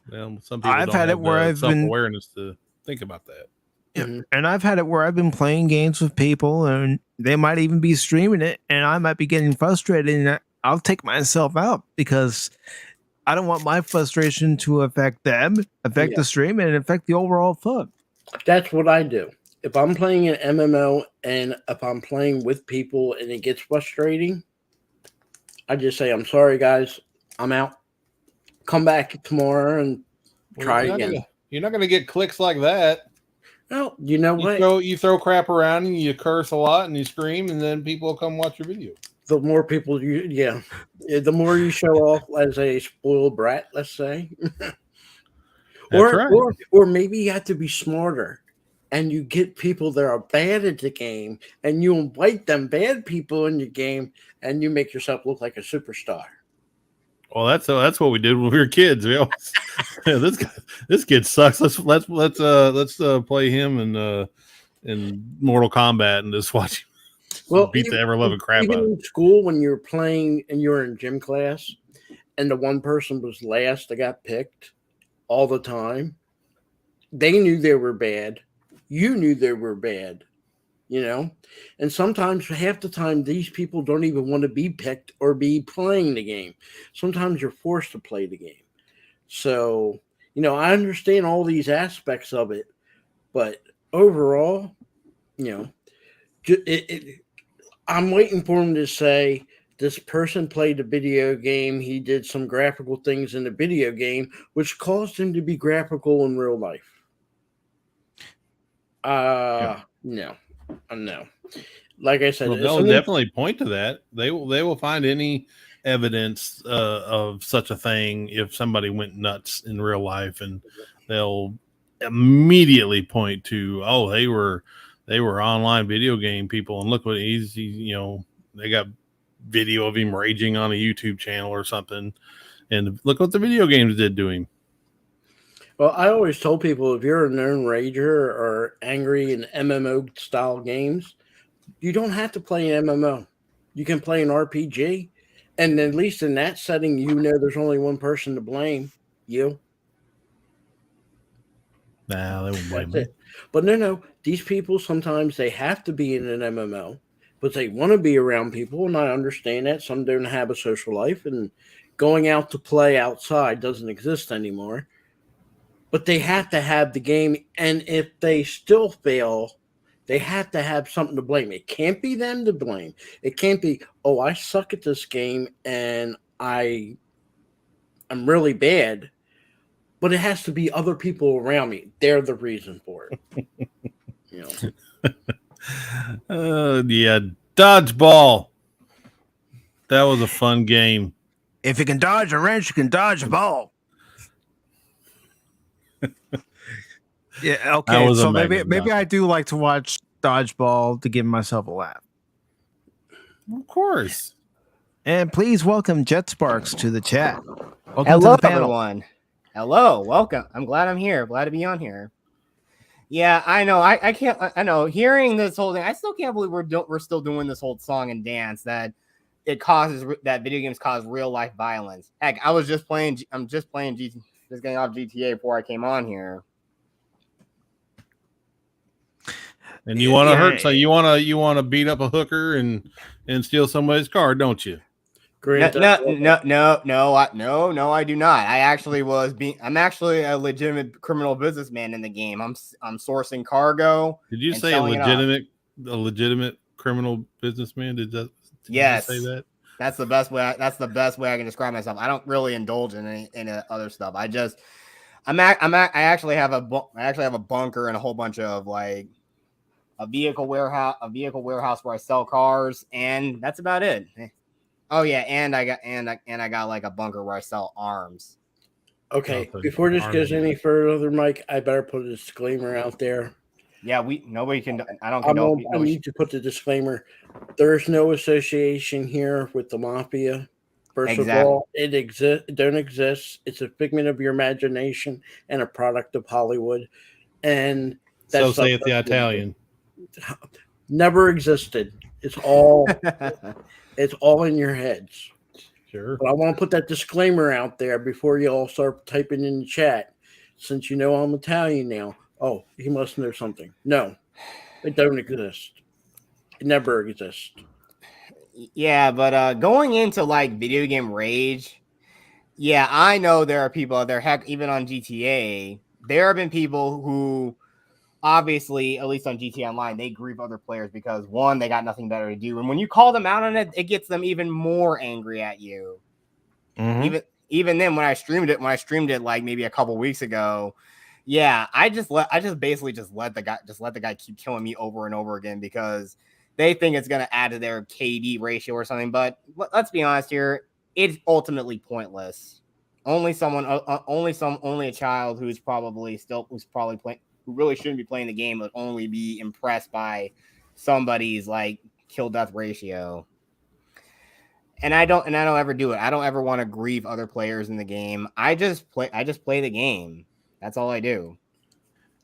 Well, some people don't have the self-awareness to think about that. Yeah. Mm-hmm. And I've had it where I've been playing games with people and they might even be streaming it and I might be getting frustrated and I'll take myself out because I don't want my frustration to affect them, affect the stream, and affect the overall fun. That's what I do. If I'm playing an MMO and if I'm playing with people and it gets frustrating, I just say, I'm sorry, guys. I'm out. Come back tomorrow and try again. You're not going to get clicks like that. No, you know what? You throw crap around and you curse a lot and you scream, and then people will come watch your video. The more people the more you show off as a spoiled brat, let's say. Or maybe you have to be smarter and you get people that are bad at the game and you invite them bad people in your game and you make yourself look like a superstar. Well, that's what we did when we were kids. We always, this kid sucks. Let's play him in Mortal Kombat and just watch him. Well, beat the ever-loving crap out of in school when you were playing and you were in gym class and the one person was last that got picked all the time, they knew they were bad. You knew they were bad, And sometimes, half the time, these people don't even want to be picked or be playing the game. Sometimes you're forced to play the game. So, I understand all these aspects of it, but overall, I'm waiting for him to say this person played a video game. He did some graphical things in the video game, which caused him to be graphical in real life. No. Like I said, they'll definitely point to that. They will find any evidence of such a thing if somebody went nuts in real life, and they'll immediately point to, oh, they were online video game people, and look what he's they got video of him raging on a YouTube channel or something, and look what the video games did to him. Well, I always told people, if you're a known rager or angry in MMO style games, you don't have to play an MMO. You can play an RPG, and at least in that setting, there's only one person to blame, you. Nah, they won't blame me. But no, these people, sometimes they have to be in an MMO but they want to be around people, and I understand that. Some don't have a social life, and going out to play outside doesn't exist anymore. But they have to have the game, and if they still fail, they have to have something to blame. It can't be them to blame. It can't be, oh, I suck at this game and I'm really bad. But it has to be other people around me. They're the reason for it. You know. Yeah, dodgeball. That was a fun game. If you can dodge a wrench, you can dodge a ball. Yeah, okay. So maybe I do like to watch dodgeball to give myself a laugh. Of course. And please welcome Jet Sparks to the chat. Welcome Hello, to the panel. everyone. Hello, welcome. I'm glad I'm here. Glad to be on here. Yeah, I know. I can't. I know. Hearing this whole thing, I still can't believe we're still doing this whole song and dance that video games cause real life violence. Heck, I'm just getting off GTA before I came on here. And you want to hurt, so you want to beat up a hooker and steal somebody's car, don't you? No, I do not. I'm actually a legitimate criminal businessman in the game. I'm sourcing cargo. Did you say a legitimate criminal businessman? Did yes. you say that? That's the best way. That's the best way I can describe myself. I don't really indulge in any other stuff. I actually have a bunker and a whole bunch of like a vehicle warehouse where I sell cars, and that's about it. Oh yeah, and I got like a bunker where I sell arms. Okay, before this goes any further, Mike, I better put a disclaimer out there. Yeah, nobody can. I need to put the disclaimer. There's no association here with the mafia. First of all, it don't exist. It's a figment of your imagination and a product of Hollywood. And that's say it the Italian. Never existed. It's all it's all in your heads. Sure. But I want to put that disclaimer out there before you all start typing in the chat. Since you know I'm Italian now. Oh, he must know something. No, it don't exist. It never exists. Yeah, but going into like video game rage, yeah, I know there are people out there, heck, even on GTA, there have been people who obviously, at least on GTA Online, they grieve other players because one, they got nothing better to do. And when you call them out on it, it gets them even more angry at you. Mm-hmm. Even then, when I streamed it like maybe a couple weeks ago, yeah, I basically let the guy keep killing me over and over again because they think it's gonna add to their KD ratio or something. But let's be honest here, it's ultimately pointless. Only a child who's probably playing, who really shouldn't be playing the game, would only be impressed by somebody's like kill death ratio. And I don't ever do it. I don't ever want to grieve other players in the game. I just play the game. That's all I do.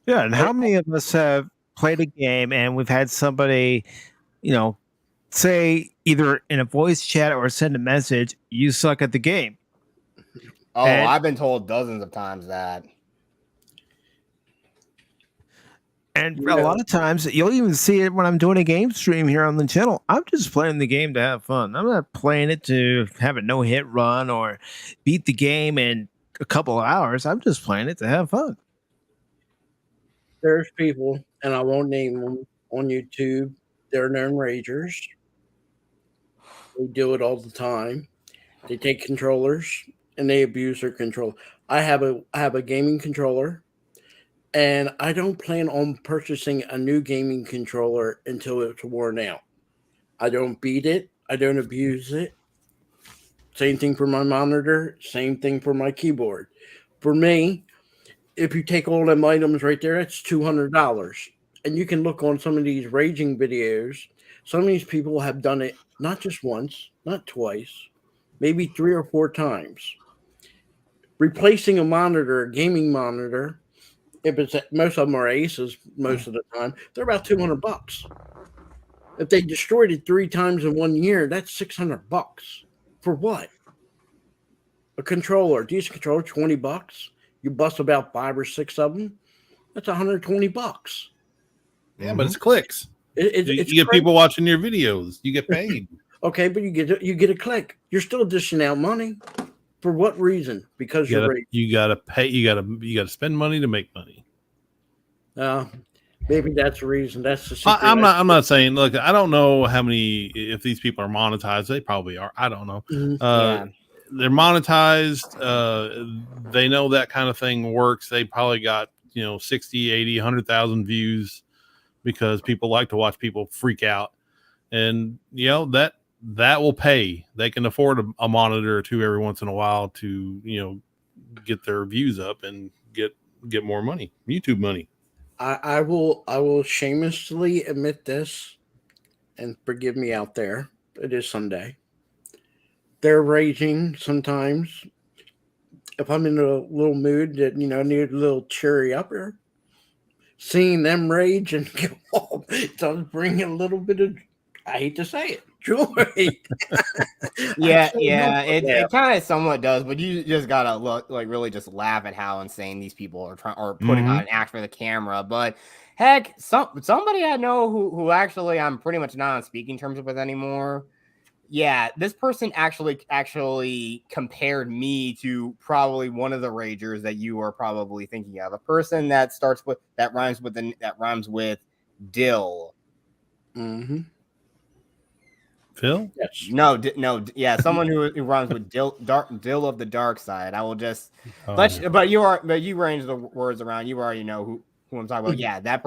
Yeah, and how many of us have played a game and we've had somebody, say either in a voice chat or send a message, you suck at the game? Oh, I've been told dozens of times that. And a lot of times, you'll even see it when I'm doing a game stream here on the channel. I'm just playing the game to have fun. I'm not playing it to have a no-hit run or beat the game in a couple of hours. I'm just playing it to have fun. There's people, and I won't name them, on YouTube. They're known ragers. They do it all the time. They take controllers and they abuse their controller. I have a gaming controller. And I don't plan on purchasing a new gaming controller until it's worn out. I don't beat it. I don't abuse it. Same thing for my monitor. Same thing for my keyboard. For me, if you take all them items right there, that's $200. And you can look on some of these raging videos. Some of these people have done it not just once, not twice, maybe 3 or 4 times. Replacing a monitor, a gaming monitor, if it's most of them are Aces most of the time, they're about $200. If they destroyed it 3 times in 1 year, that's $600. For what? A controller, decent controller, $20. You bust about 5 or 6 of them, that's $120. Yeah, but it's clicks. It's you get great. people watching your videos. You get paid. Okay, but you get a click. You're still dishing out money. For what reason? Because you're rich. You gotta pay. You gotta spend money to make money. Maybe that's the reason. That's the secret. I'm not saying. Look, I don't know how many. If these people are monetized, they probably are. I don't know. Yeah. They're monetized. They know that kind of thing works. They probably got 60, 80, 100,000 views because people like to watch people freak out, and that will pay. They can afford a monitor or two every once in a while to get their views up and get more money, YouTube money. I will shamelessly admit this, and forgive me out there. It is Sunday. They're raging sometimes. If I'm in a little mood that need a little cheery upper, seeing them rage and go off, it does bring a little bit of, I hate to say it, joy. Yeah, it kind of somewhat does, but you just gotta really just laugh at how insane these people are trying or putting on an act for the camera. But heck, somebody I know who actually I'm pretty much not on speaking terms with anymore. Yeah, this person actually compared me to probably one of the ragers that you are probably thinking of. A person that rhymes with dill. Mm-hmm. Phil? Yes. No, yeah, someone who rhymes with dill of the dark side. I will just but you range the words around. You already know who I'm talking about. Yeah, that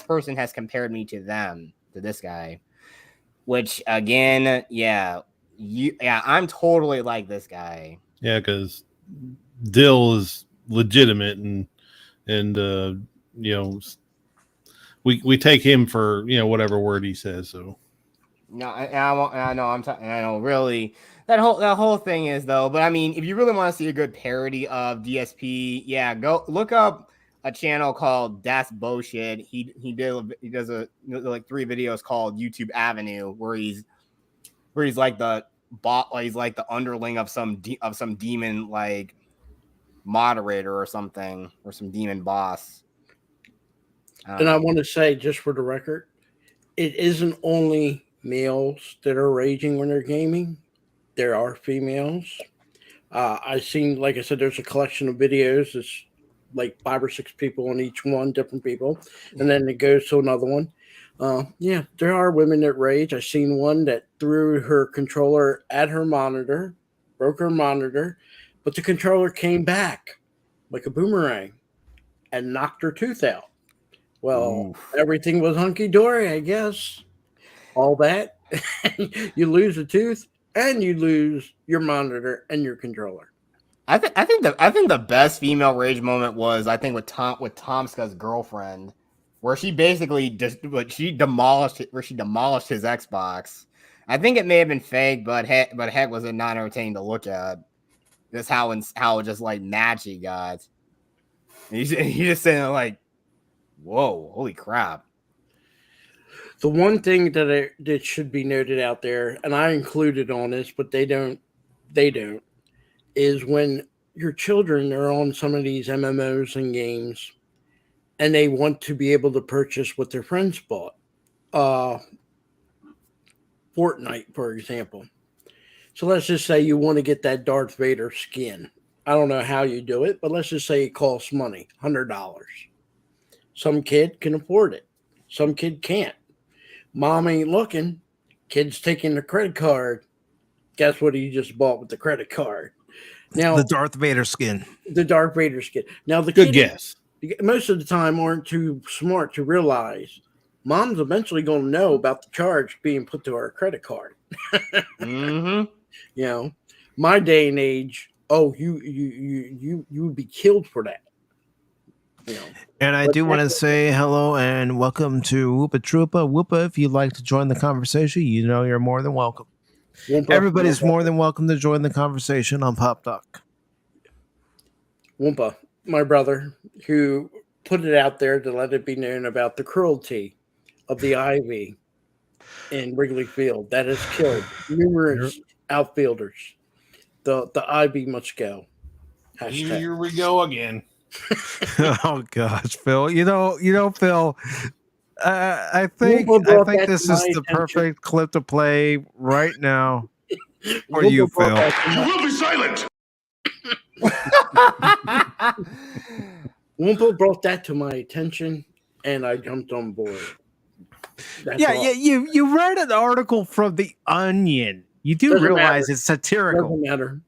person has compared me to this guy. Which again, I'm totally like this guy. Yeah, because dill is legitimate, and we take him for whatever word he says. So no, I know really that whole thing is though. But I mean, if you really want to see a good parody of DSP, yeah, go look up a channel called That's Bullshit. He does like 3 videos called YouTube Avenue where he's like the bot, like he's like the underling of some demon like moderator or something, or some demon boss. And I want to say, just for the record, it isn't only males that are raging when they're gaming. There are females. I've seen, like I said, there's a collection of videos. It's like 5 or 6 people on each one, different people. And then it goes to another one. There are women that rage. I've seen one that threw her controller at her monitor, broke her monitor, but the controller came back like a boomerang and knocked her tooth out. Well, everything was hunky-dory, I guess. All that. You lose a tooth and you lose your monitor and your controller. I think the best female rage moment was with Tomska's girlfriend, where she basically demolished his Xbox. I think it may have been fake, but heck was it not entertaining to look at. Just how just like mad she got. He's just saying like, whoa, holy crap. The one thing that should be noted out there, and I included on this, but they don't, is when your children are on some of these MMOs and games and they want to be able to purchase what their friends bought. Fortnite, for example. So let's just say you want to get that Darth Vader skin. I don't know how you do it, but let's just say it costs money, $100. Some kid can afford it. Some kid can't. Mom ain't looking. Kid's taking the credit card. Guess what he just bought with the credit card? Now, the Darth Vader skin. The Darth Vader skin. Now, the good guess. Most of the time aren't too smart to realize mom's eventually going to know about the charge being put to our credit card. Mm-hmm. My day and age, you would be killed for that. And I do want to say hello and welcome to Whoopa Troopa. Whoopa, if you'd like to join the conversation, you're more than welcome. Everybody's more than welcome to join the conversation on Pop Talk. Wumpa, my brother, who put it out there to let it be known about the cruelty of the ivy in Wrigley Field that has killed numerous outfielders. The ivy must go. Hashtag. Here we go again. Oh gosh, Phil. Phil, I Whooper think brought that this to my is the attention. perfect clip to play right now for Whooper you, brought Phil. that to my- will be silent. Whooper brought that to my attention, and I jumped on board. That's Yeah, all. yeah. You read an article from The Onion. You do Doesn't realize matter. it's satirical. Doesn't matter.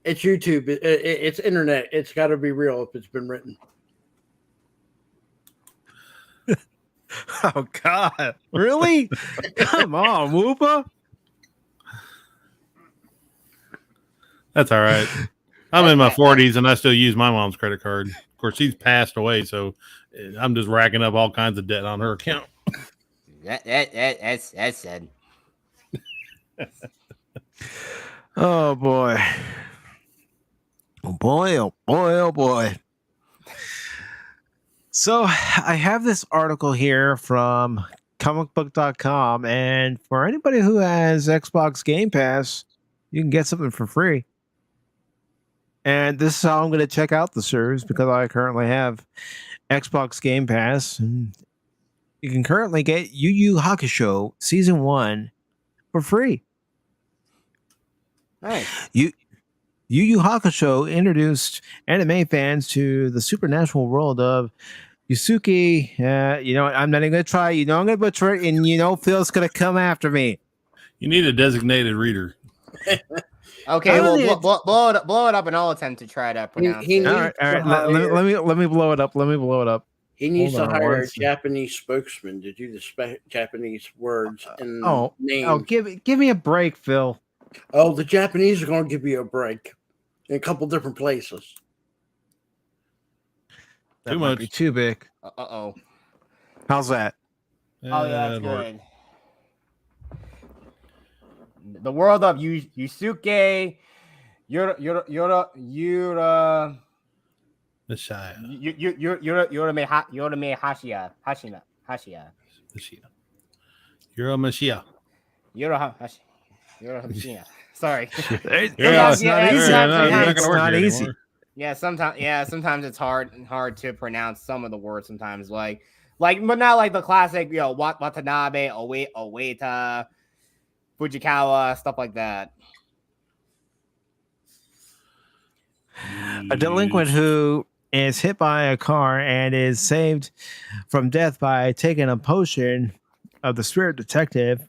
It's YouTube. It's internet. It's got to be real if it's been written. Oh God, really? Come on, Whoopa. That's all right. I'm in my 40s and I still use my mom's credit card. Of course, she's passed away, so I'm just racking up all kinds of debt on her account. That's sad. Oh boy. Oh boy, oh boy, oh boy. So I have this article here from comicbook.com, and for anybody who has Xbox Game Pass, you can get something for free. And this is how I'm going to check out the series because I currently have Xbox Game Pass. And you can currently get Yu Yu Hakusho Season 1 for free. Nice. Yu Yu Hakusho introduced anime fans to the supernatural world of Yusuke. You know, I'm not even going to try. You know, I'm going to butcher it, and you know, Phil's going to come after me. You need a designated reader. Okay, I well, don't blow it up, and I'll attempt to try to pronounce he it. All right, all right. Let me blow it up. Let me blow it up. He needs Hold to on hire one a sec. Japanese spokesman to do the Japanese words and Oh, names. give me a break, Phil. Oh, the Japanese are going to give you a break in a couple different places. That Too might much. be too big. Uh-oh. How's that? Oh, yeah, that's Lord. good. The world of Yusuke, Messiah. Yorame Hashia. Messiah. You're a Messiah. Hashia. Sorry. Yeah, It's not yeah, easy. yeah, not yeah, gonna It's work not here easy. anymore. Sometimes it's hard to pronounce some of the words sometimes, like but not like the classic, Watanabe, Oeta, Fujikawa, stuff like that. A delinquent who is hit by a car and is saved from death by taking a potion of the spirit detective.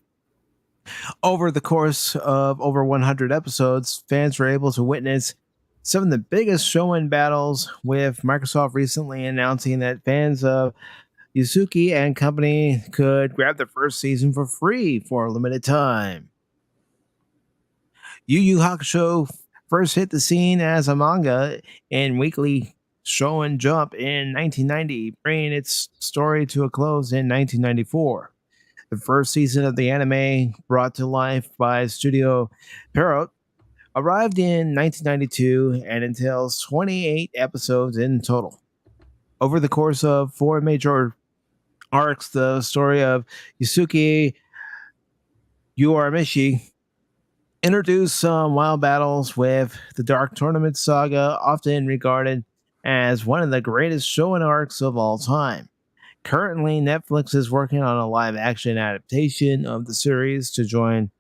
Over the course of over 100 episodes, fans were able to witness some of the biggest show-in battles, with Microsoft recently announcing that fans of Yusuke and company could grab the first season for free for a limited time. Yu Yu Hakusho first hit the scene as a manga in Weekly Show and Jump in 1990, bringing its story to a close in 1994. The first season of the anime, brought to life by Studio Pierrot, arrived in 1992 and entails 28 episodes in total. Over the course of 4 major arcs, the story of Yusuke Uramishi introduced some wild battles with the Dark Tournament saga, often regarded as one of the greatest shonen arcs of all time. Currently, Netflix is working on a live action adaptation of the series to join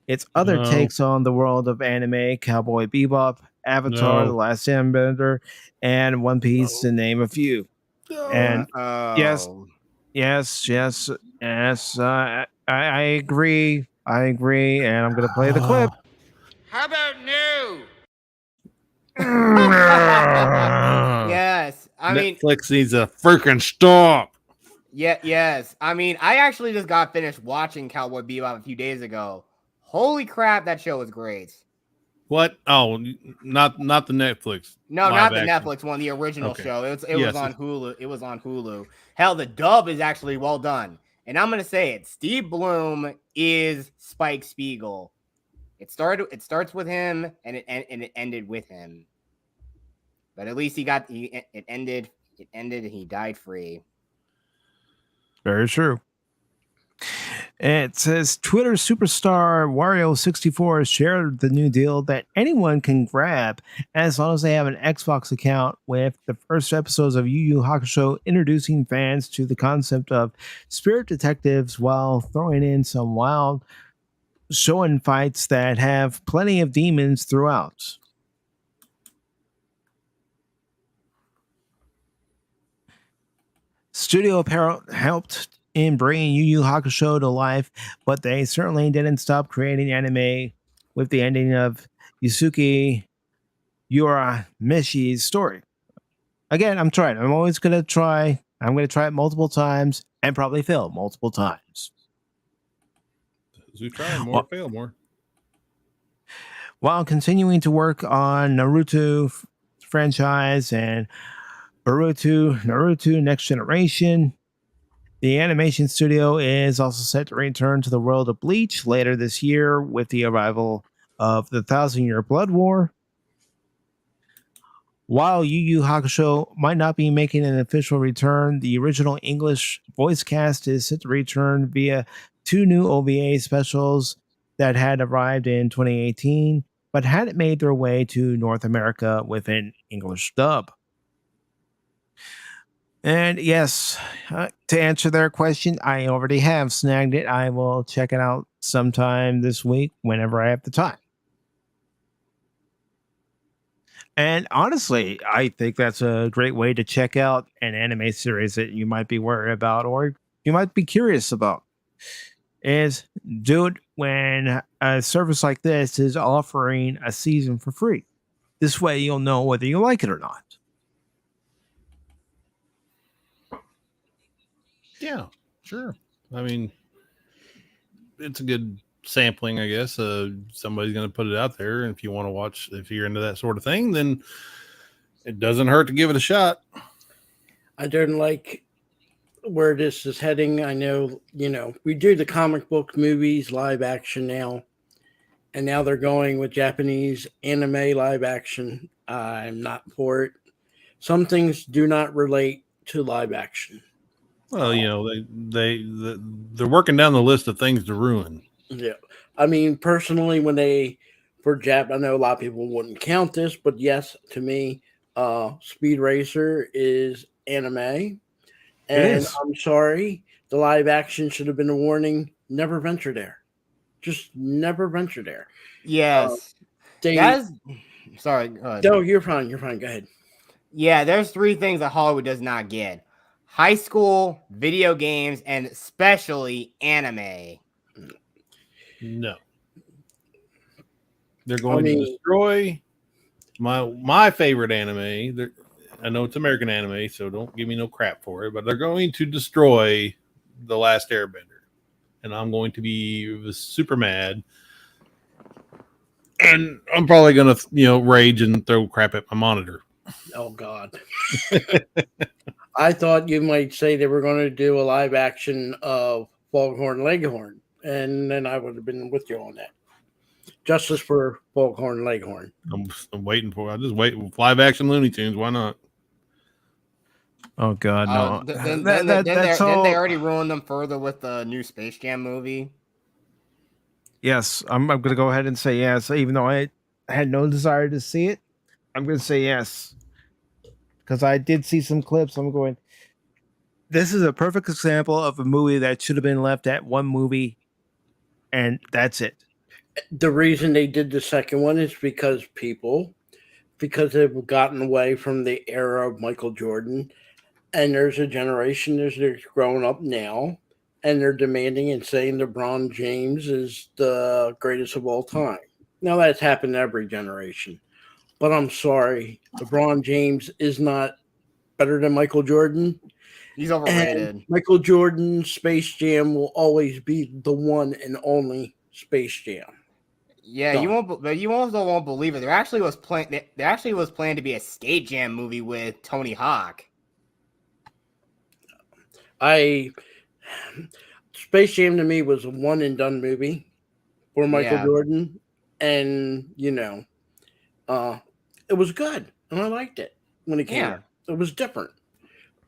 its other No. takes on the world of anime: Cowboy Bebop, Avatar, No. The Last Airbender, and One Piece, to name a few. And yes, I agree. I agree, and I'm going to play the clip. How about new? Yes, I mean, Netflix needs a freaking stop. yes. I mean, I actually just got finished watching Cowboy Bebop a few days ago. Holy crap, that show is great. What? Oh, not the Netflix. No, live not the action. Netflix one, the original Okay. show. It Yes, was on Hulu. It was on Hulu. Hell, the dub is actually well done. And I'm gonna say it. Steve Bloom is Spike Spiegel. It starts with him and it ended with him. But at least it ended and he died free. Very true. It says Twitter superstar Wario64 shared the new deal that anyone can grab as long as they have an Xbox account, with the first episodes of Yu Yu Hakusho introducing fans to the concept of spirit detectives while throwing in some wild shonen fights that have plenty of demons throughout. Studio Apparel helped in bringing Yu Yu Hakusho to life, but they certainly didn't stop creating anime with the ending of Yusuke Urameshi's story. Again, I'm trying. I'm always going to try. I'm going to try it multiple times and probably fail multiple times. Those who try more Well- fail more. While continuing to work on Naruto franchise and Naruto Next Generation, the animation studio is also set to return to the world of Bleach later this year with the arrival of the Thousand-Year Blood War. While Yu Yu Hakusho might not be making an official return, the original English voice cast is set to return via 2 new OVA specials that had arrived in 2018, but hadn't made their way to North America with an English dub. And yes, to answer their question, I already have snagged it. I will check it out sometime this week whenever I have the time. And honestly, I think that's a great way to check out an anime series that you might be worried about or you might be curious about. Is do it when a service like this is offering a season for free. This way you'll know whether you like it or not. Yeah, sure. I mean, it's a good sampling, I guess. Somebody's going to put it out there. And if you want to watch, if you're into that sort of thing, then it doesn't hurt to give it a shot. I don't like where this is heading. I know, we do the comic book movies live action now, and now they're going with Japanese anime live action. I'm not for it. Some things do not relate to live action. Well, they're working down the list of things to ruin. Yeah. I mean, personally, I know a lot of people wouldn't count this, but yes, to me, Speed Racer is anime. And I'm sorry, the live action should have been a warning. Never venture there. Just never venture there. Yes. Sorry. No, you're fine. You're fine. Go ahead. Yeah, there's 3 things that Hollywood does not get: high school, video games, and especially anime. No. They're going to destroy my favorite anime. I know it's American anime, so don't give me no crap for it, but they're going to destroy The Last Airbender. And I'm going to be super mad. And I'm probably going to, rage and throw crap at my monitor. Oh, God. I thought you might say they were going to do a live action of Foghorn Leghorn, and then I would have been with you on that. Justice for Foghorn Leghorn. I'm waiting for it. I just wait. Live action Looney Tunes. Why not? Oh God, no! Then they already ruined them further with the new Space Jam movie. Yes, I'm going to go ahead and say yes, even though I had no desire to see it. I'm going to say yes because I did see some clips. I'm going. This is a perfect example of a movie that should have been left at one movie, and that's it. The reason they did the second one is because they've gotten away from the era of Michael Jordan. And there's a generation that's growing up now, and they're demanding and saying LeBron James is the greatest of all time. Now, that's happened to every generation. But I'm sorry, LeBron James is not better than Michael Jordan. He's overrated. And Michael Jordan's Space Jam will always be the one and only Space Jam. Yeah, you also won't believe it. There actually was planned to be a Skate Jam movie with Tony Hawk. Space Jam to me was a one and done movie for Michael Jordan, and it was good, and I liked it when it came out. It was different,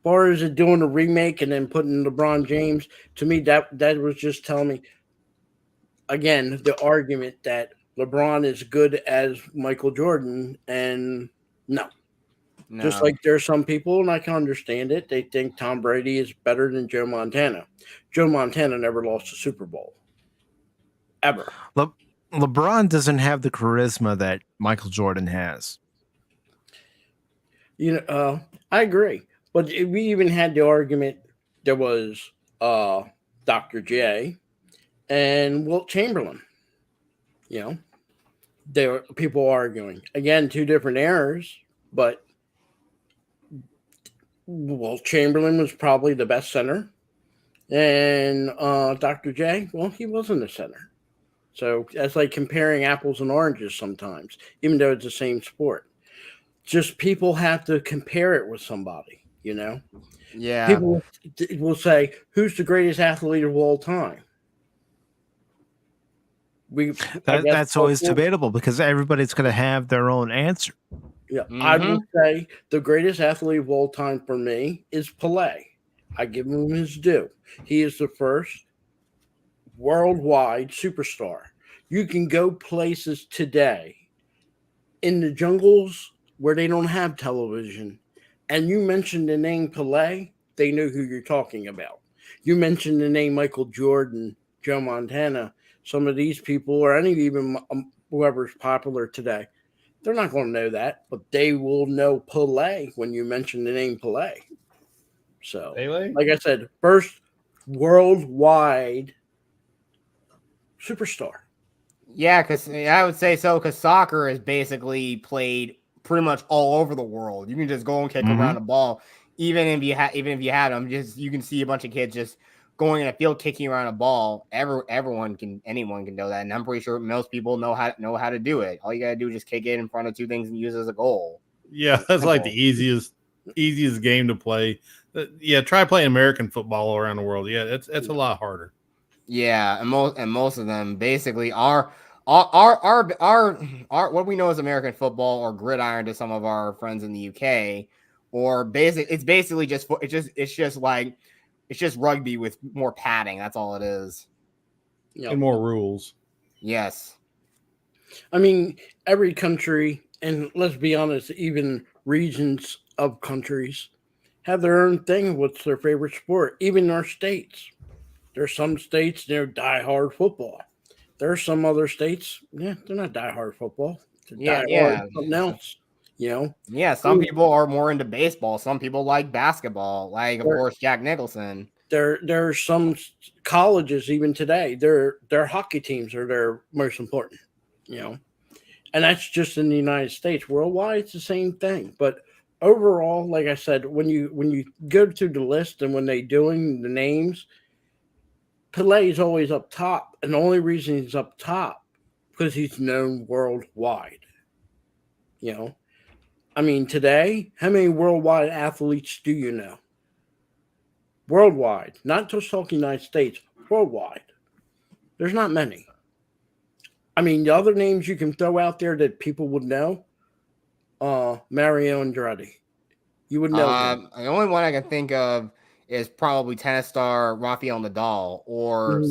far as it doing a remake and then putting LeBron James, to me that was just telling me again the argument that LeBron is good as Michael Jordan, and no. Just like there's some people, and I can understand it, they think Tom Brady is better than Joe Montana. Joe Montana never lost a Super Bowl. Ever. LeBron doesn't have the charisma that Michael Jordan has. I agree. But we even had the argument, there was Dr. J and Wilt Chamberlain. There were people arguing. Again, two different eras, but Wilt Chamberlain was probably the best center. And Dr. J, well, he wasn't a center. So that's like comparing apples and oranges sometimes, even though it's the same sport. Just people have to compare it with somebody, Yeah. People will say, who's the greatest athlete of all time? That's always debatable because everybody's going to have their own answer. Yeah, I would say the greatest athlete of all time for me is Pelé. I give him his due. He is the first worldwide superstar. You can go places today in the jungles where they don't have television, and you mention the name Pelé, they know who you're talking about. You mention the name Michael Jordan, Joe Montana, some of these people, or even whoever's popular today, they're not going to know that, but they will know Pelé when you mention the name Pelé. So, like I said, first worldwide superstar. Yeah, because I would say so, because soccer is basically played pretty much all over the world. You can just go and kick around the ball, even if you had them. You can see a bunch of kids just going in a field kicking around a ball. Anyone can know that, and I'm pretty sure most people know how to do it. All you gotta do is just kick it in front of two things and use it as a goal. Yeah, that's like the easiest game to play. Yeah, try playing American football around the world. Yeah, it's a lot harder. Yeah, and most of them basically are what we know as American football or gridiron to some of our friends in the UK, or it's just rugby with more padding. That's all it is. And more rules. Yes. I mean, every country, and let's be honest, even regions of countries have their own thing. What's their favorite sport? Even our states. There's some states, they're diehard football. There are some other states, they're not diehard football. They're diehard something else, Yeah, some people are more into baseball. Some people like basketball, like, of course, Jack Nicholson. There are some colleges even today, their hockey teams are their most important, and that's just in the United States. Worldwide, it's the same thing. But overall, like I said, when you go through the list and when they're doing the names, Pelé is always up top, and the only reason he's up top because he's known worldwide. I mean, today, how many worldwide athletes do you know? Worldwide, not just talking United States, worldwide. There's not many. I mean, the other names you can throw out there that people would know, Mario Andretti. You would know him. The only one I can think of is probably tennis star Rafael Nadal or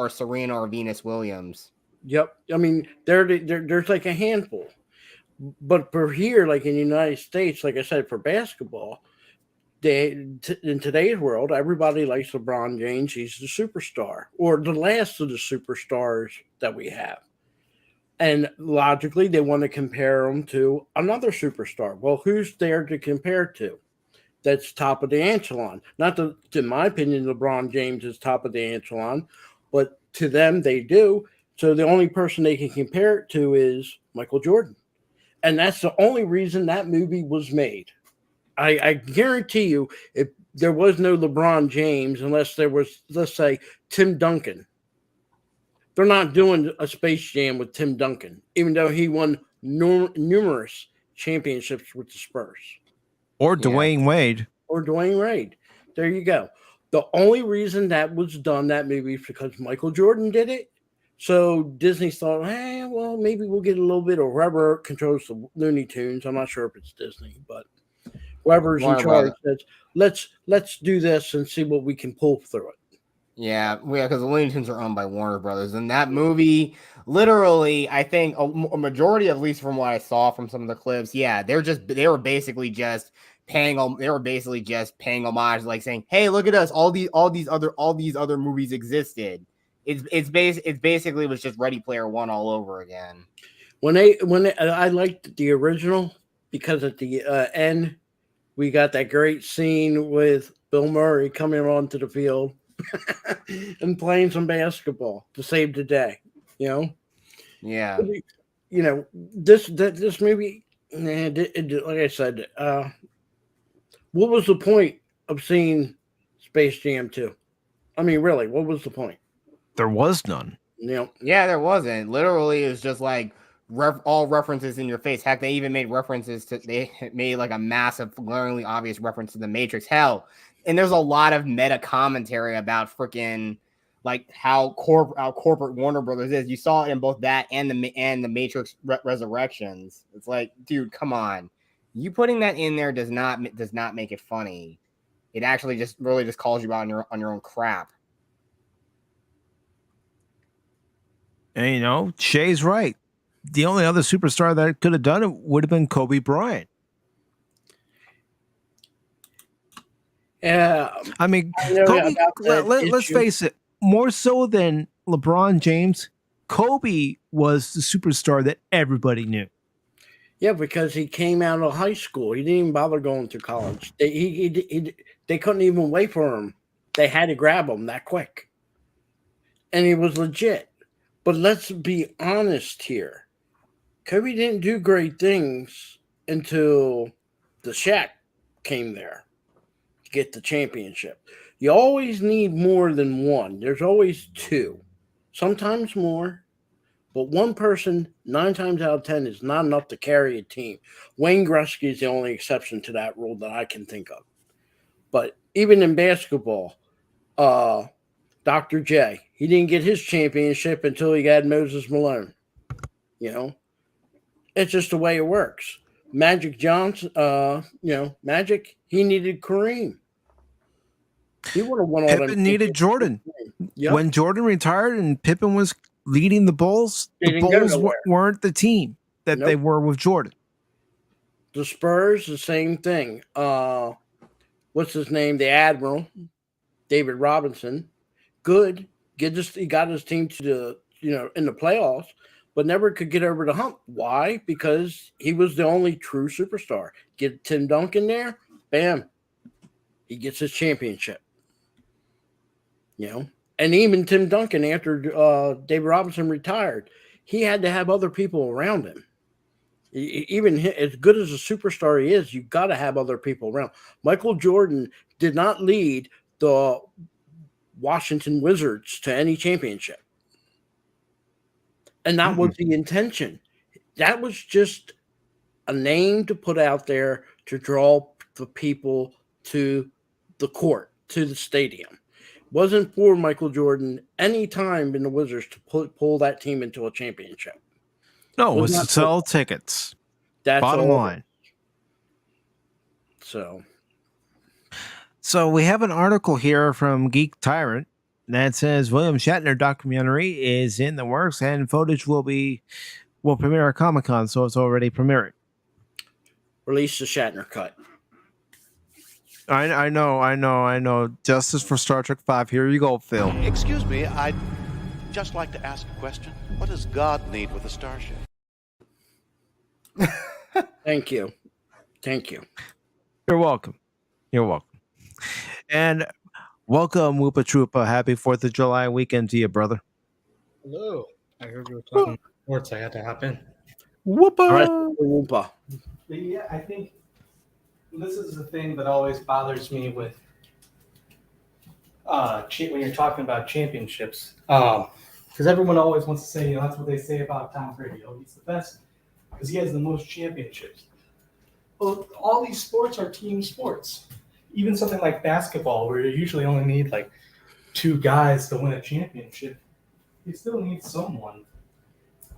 Serena or Venus Williams. Yep. I mean, there's like a handful. But for here, like in the United States, like I said, for basketball, in today's world, everybody likes LeBron James. He's the superstar, or the last of the superstars that we have. And logically, they want to compare him to another superstar. Well, who's there to compare to? That's top of the echelon. Not to, in my opinion, LeBron James is top of the echelon, but to them, they do. So the only person they can compare it to is Michael Jordan. And that's the only reason that movie was made. I guarantee you, if there was no LeBron James, unless there was, let's say, Tim Duncan, they're not doing a Space Jam with Tim Duncan, even though he won numerous championships with the Spurs. Or Dwayne Wade. Or Dwayne Wade. There you go. The only reason that was done, that movie, is because Michael Jordan did it. So Disney thought, hey, well, maybe we'll get a little bit of whoever controls the Looney Tunes. I'm not sure if it's Disney, but whoever's in Warner charge Brothers. says, let's do this and see what we can pull through it. Yeah, because the Looney Tunes are owned by Warner Brothers, and that movie, literally, I think a majority, at least from what I saw from some of the clips, yeah, they were basically just paying homage, like saying, "Hey, look at us! All these other movies existed." It's basically was just Ready Player One all over again. I liked the original because at the end we got that great scene with Bill Murray coming onto the field and playing some basketball to save the day. You know, Yeah. You know, this movie, like I said, what was the point of seeing Space Jam 2? I mean, really, what was the point? There was none. You know, Yeah, there wasn't. Literally, it was just like all references in your face. Heck, they even made they made like a massive, glaringly obvious reference to the Matrix. Hell, and there's a lot of meta commentary about freaking like how corporate Warner Brothers is. You saw it in both that and the Matrix Resurrections. It's like, dude, come on. You putting that in there does not make it funny. It actually just really just calls you out on your own crap. And you know, Shay's right. The only other superstar that could have done it would have been Kobe Bryant. yeah. I mean, know Kobe, about that let's issue. face it, more so than LeBron James, Kobe was the superstar that everybody knew. Yeah, because he came out of high school. He didn't even bother going to college. They couldn't even wait for him. They had to grab him that quick. And he was legit. But let's be honest here. Kobe didn't do great things until the Shaq came there to get the championship. You always need more than one. There's always two, sometimes more. But one person, 9 times out of 10, is not enough to carry a team. Wayne Gretzky is the only exception to that rule that I can think of. But even in basketball, Dr. J, he didn't get his championship until he got Moses Malone. You know, it's just the way it works. Magic Johnson, Magic, he needed Kareem. He would have won all them. Pippen needed Jordan. Yep. When Jordan retired and Pippen was leading the Bulls, They the didn't go Bulls nowhere. weren't the team that they Nope. were with Jordan. The Spurs, the same thing. What's his name? The Admiral, David Robinson. Good. He got his team to in the playoffs, but never could get over the hump. Why? Because he was the only true superstar. Get Tim Duncan there, bam, he gets his championship. You know, and even Tim Duncan, after David Robinson retired, he had to have other people around him. Even as good as a superstar he is, you got to have other people around. Michael Jordan did not lead the Washington Wizards to any championship. And that was the intention. That was just a name to put out there to draw the people to the court, to the stadium. It wasn't for Michael Jordan any time in the Wizards to pull that team into a championship. No, it was to sell tickets. That's bottom line. So we have an article here from Geek Tyrant that says William Shatner documentary is in the works and footage will premiere at Comic-Con, so it's already premiering. Release the Shatner cut. I know. Justice for Star Trek V. Here you go, Phil. Excuse me, I'd just like to ask a question. What does God need with a starship? Thank you. You're welcome. And welcome, Whoopa Troopa. Happy 4th of July weekend to you, brother. Hello. I heard you were talking sports. I had to hop in. Whoopa. But yeah, I think this is the thing that always bothers me with when you're talking about championships. Because everyone always wants to say, that's what they say about Tom Brady. Oh, he's the best because he has the most championships. Well, all these sports are team sports. Even something like basketball, where you usually only need like 2 guys to win a championship, you still need someone.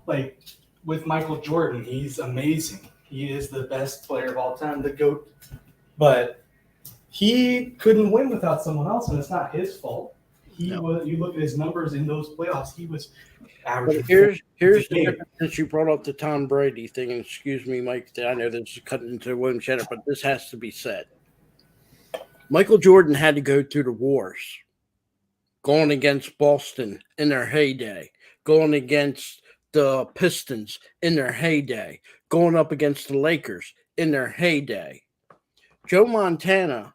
Like with Michael Jordan, he's amazing. He is the best player of all time, the GOAT. but he couldn't win without someone else, and it's not his fault. You look at his numbers in those playoffs, he was averaging. But here's the difference, since you brought up the Tom Brady thing, and excuse me, Mike, I know this is cutting into William Shatner, but this has to be said. Michael Jordan had to go through the wars, going against Boston in their heyday, going against the Pistons in their heyday, going up against the Lakers in their heyday. Joe Montana,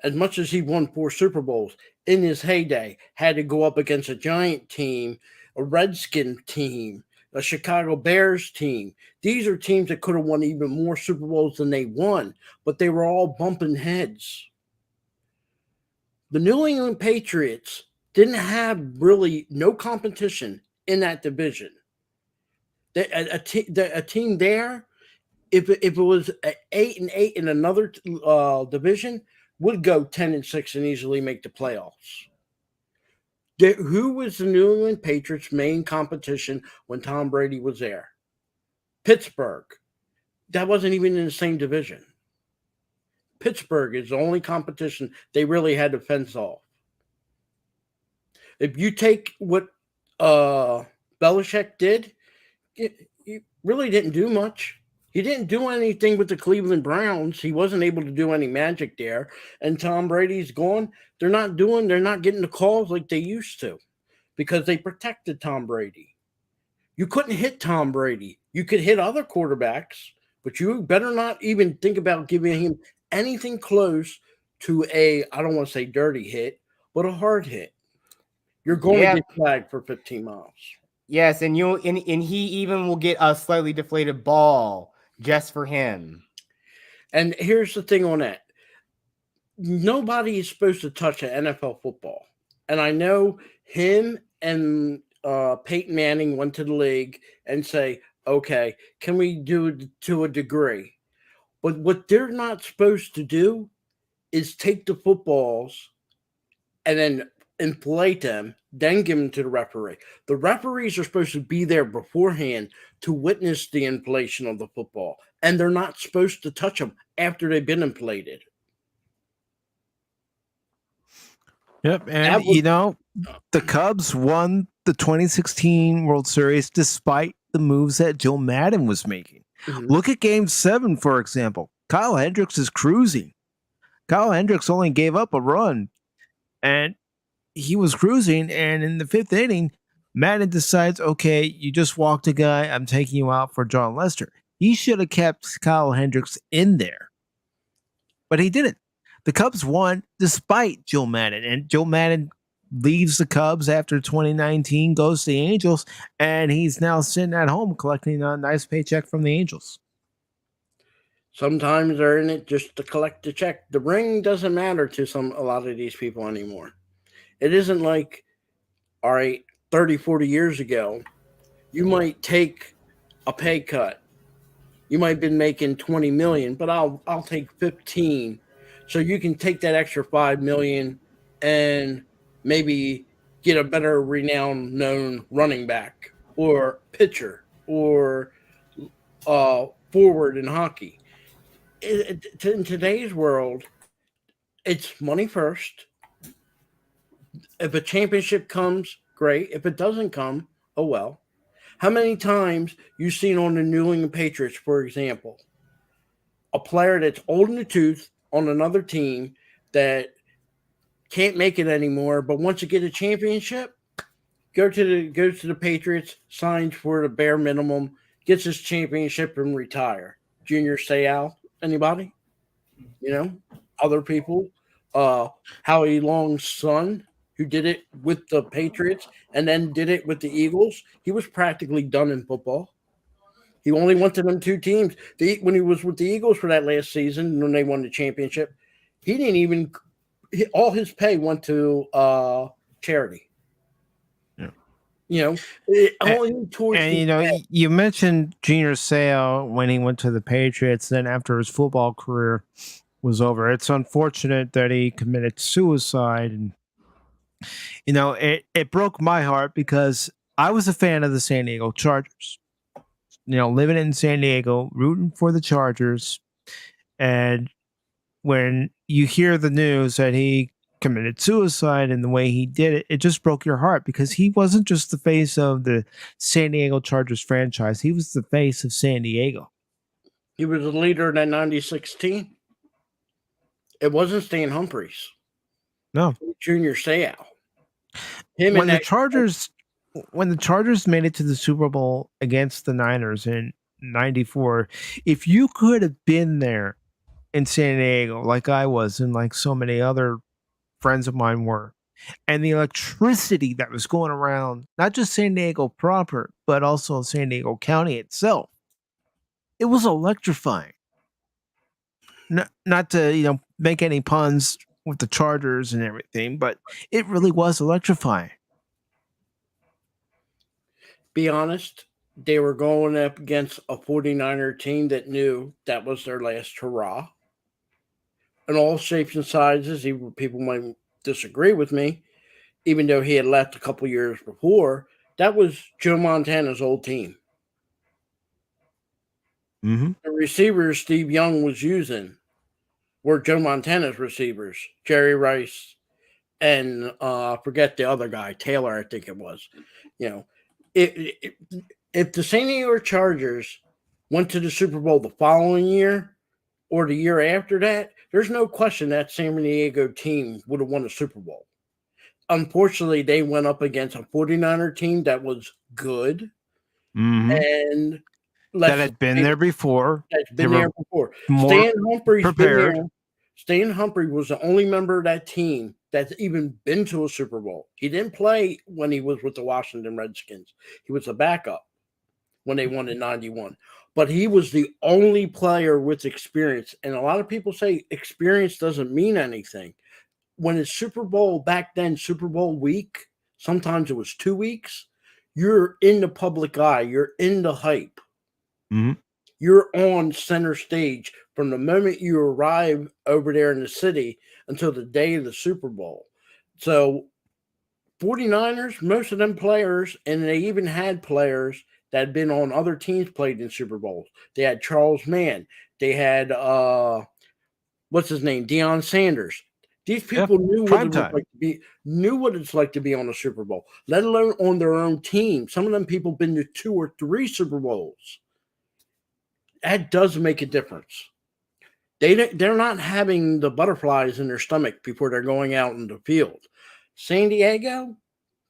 as much as he won 4 Super Bowls in his heyday, had to go up against a Giant team, a Redskin team, a Chicago Bears team. These are teams that could have won even more Super Bowls than they won, but they were all bumping heads. The New England Patriots didn't have really no competition in that division. A team there, if it was 8-8 in another division, would go 10-6 and easily make the playoffs. Who was the New England Patriots' main competition when Tom Brady was there? Pittsburgh. That wasn't even in the same division. Pittsburgh is the only competition they really had to fence off. If you take what Belichick did, he really didn't do much. He didn't do anything with the Cleveland Browns. He wasn't able to do any magic there. And Tom Brady's gone. They're not getting the calls like they used to because they protected Tom Brady. You couldn't hit Tom Brady. You could hit other quarterbacks, but you better not even think about giving him anything close to I don't want to say dirty hit, but a hard hit. You're going to get flagged for 15 miles. Yes, and he even will get a slightly deflated ball just for him. And here's the thing on that. Nobody is supposed to touch an NFL football. And I know him and Peyton Manning went to the league and say, okay, can we do it to a degree? But what they're not supposed to do is take the footballs and then inflate them, then give them to the referee. The referees are supposed to be there beforehand to witness the inflation of the football, and they're not supposed to touch them after they've been inflated. Yep, and the Cubs won the 2016 World Series despite the moves that Joe Madden was making. Mm-hmm. Look at Game 7, for example. Kyle Hendricks is cruising. Kyle Hendricks only gave up a run, and he was cruising, and in the 5th inning, Madden decides, okay, you just walked a guy, I'm taking you out for John Lester. He should have kept Kyle Hendricks in there, but he didn't. The Cubs won despite Joe Madden, and Joe Madden leaves the Cubs after 2019, goes to the Angels, and he's now sitting at home collecting a nice paycheck from the Angels. Sometimes they're in it just to collect the check. The ring doesn't matter to a lot of these people anymore. It isn't like, all right, 30, 40 years ago, you might take a pay cut. You might have been making $20 million, but I'll take 15. So you can take that extra $5 million and maybe get a better renowned known running back or pitcher or forward in hockey. In today's world, it's money first. If a championship comes, great. If it doesn't come, oh well. How many times you've seen on the New England Patriots, for example, a player that's old in the tooth on another team that can't make it anymore, but once you get a championship, goes to the Patriots, signs for the bare minimum, gets his championship and retire. Junior Seau, anybody? Other people. Howie Long's son, who did it with the Patriots and then did it with the Eagles. He was practically done in football. He only went to them 2 teams. When he was with the Eagles for that last season, when they won the championship, he didn't even – all his pay went to charity. Yeah. You mentioned Junior Seau when he went to the Patriots, then after his football career was over. It's unfortunate that he committed suicide, and it broke my heart because I was a fan of the San Diego Chargers. Living in San Diego, rooting for the Chargers, and when you hear the news that he committed suicide and the way he did it, it just broke your heart because he wasn't just the face of the San Diego Chargers franchise. He was the face of San Diego. He was the leader of that 96 team. It wasn't Stan Humphries. No. Junior Seau. When the Chargers made it to the Super Bowl against the Niners in 94, if you could have been there in San Diego like I was and like so many other friends of mine were, and the electricity that was going around, not just San Diego proper, but also San Diego County itself, it was electrifying. Not to, make any puns with the Chargers and everything, but it really was electrifying. Be honest, they were going up against a 49er team that knew that was their last hurrah. In all shapes and sizes, even people might disagree with me, even though he had left a couple years before, that was Joe Montana's old team. Mm-hmm. The receivers Steve Young was using were Joe Montana's receivers, Jerry Rice, and forget the other guy, Taylor, I think it was. If the San Diego Chargers went to the Super Bowl the following year or the year after that, there's no question that San Diego team would have won the Super Bowl. Unfortunately, they went up against a 49er team that was good. Mm-hmm. And that had been there before. That's been there before. Stan Humphrey's prepared. been there. Stan Humphrey was the only member of that team that's even been to a Super Bowl. He didn't play when he was with the Washington Redskins. He was a backup when they won in 91. But he was the only player with experience. And a lot of people say experience doesn't mean anything. When it's Super Bowl back then, Super Bowl week, sometimes it was 2 weeks, you're in the public eye. You're in the hype. Mm-hmm. You're on center stage from the moment you arrive over there in the city until the day of the Super Bowl. So 49ers, most of them players, and they even had players that had been on other teams played in Super Bowls. They had Charles Mann. They had, what's his name? Deion Sanders. These people knew what it's like to be on a Super Bowl, let alone on their own team. Some of them people been to 2 or 3 Super Bowls. That does make a difference. They're not having the butterflies in their stomach before they're going out in the field. San Diego,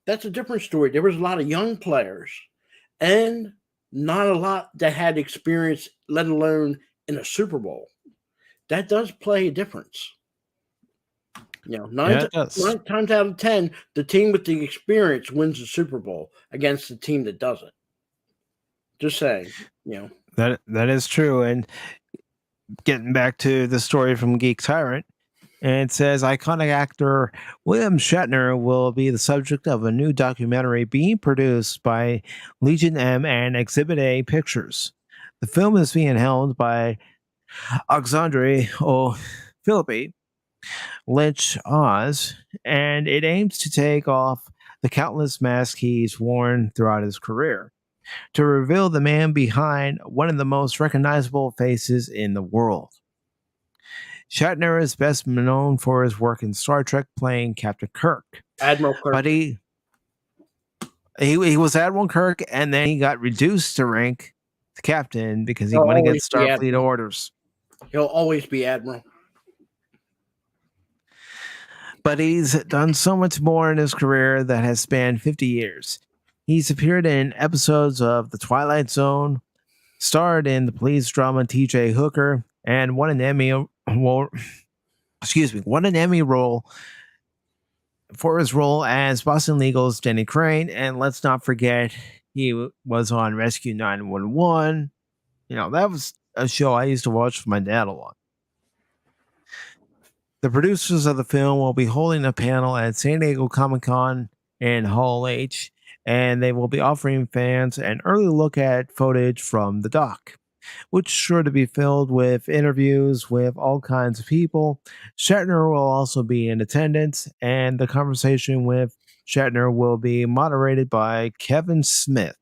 that's a different story. There was a lot of young players and not a lot that had experience, let alone in a Super Bowl. That does play a difference. Nine times out of 10, the team with the experience wins the Super Bowl against the team that doesn't. Just saying, That is true. And getting back to the story from Geek Tyrant, and it says iconic actor William Shatner will be the subject of a new documentary being produced by Legion M and Exhibit A Pictures. The film is being helmed by Alexandre Philippi Lynch Oz, and it aims to take off the countless masks he's worn throughout his career to reveal the man behind one of the most recognizable faces in the world. Shatner is best known for his work in Star Trek playing Captain Kirk. Admiral Kirk. But he was Admiral Kirk, and then he got reduced to rank to captain because he went against Starfleet orders. He'll always be Admiral. But he's done so much more in his career that has spanned 50 years. He's appeared in episodes of The Twilight Zone, starred in the police drama T.J. Hooker, and won an Emmy role for his role as Boston Legal's Denny Crane. And let's not forget, he was on Rescue 911. That was a show I used to watch with my dad a lot. The producers of the film will be holding a panel at San Diego Comic-Con in Hall H, and they will be offering fans an early look at footage from the doc, which is sure to be filled with interviews with all kinds of people. Shatner will also be in attendance, and the conversation with Shatner will be moderated by Kevin Smith.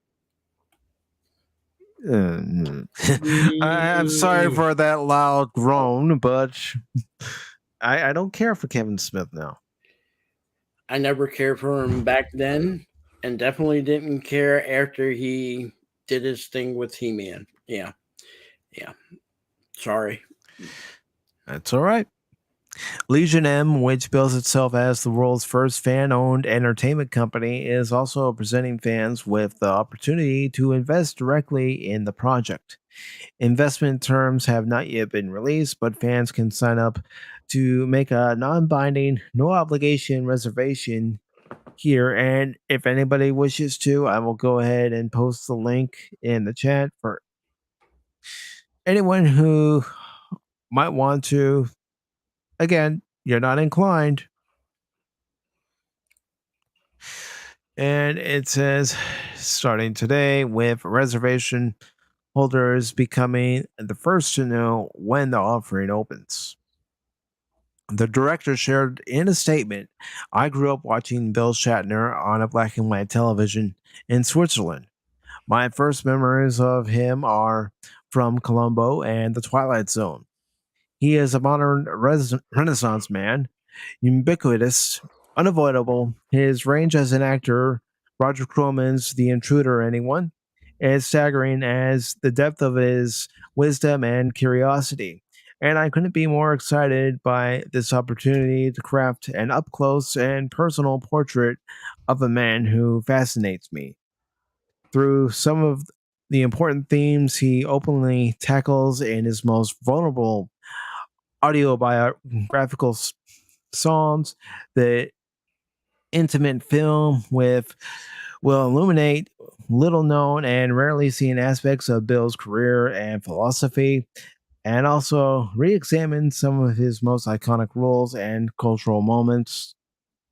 I'm sorry for that loud groan, but I don't care for Kevin Smith now. I never cared for him back then, and definitely didn't care after he did his thing with He-Man. Yeah. Sorry. That's all right. Legion M, which bills itself as the world's first fan-owned entertainment company, is also presenting fans with the opportunity to invest directly in the project. Investment terms have not yet been released, but fans can sign up to make a non-binding, no-obligation reservation here. And if anybody wishes to, I will go ahead and post the link in the chat for anyone who might want to. Again, you're not inclined. And it says starting today with reservation holders becoming the first to know when the offering opens. The director shared in a statement, I grew up watching Bill Shatner on a black and white television in Switzerland. My first memories of him are from Columbo and The Twilight Zone. He is a modern Renaissance man, ubiquitous, unavoidable. His range as an actor, Roger Corman's The Intruder, anyone, is staggering as the depth of his wisdom and curiosity. And I couldn't be more excited by this opportunity to craft an up close and personal portrait of a man who fascinates me. Through some of the important themes he openly tackles in his most vulnerable autobiographical songs, the intimate film with will illuminate little known and rarely seen aspects of Bill's career and philosophy, and also re-examine some of his most iconic roles and cultural moments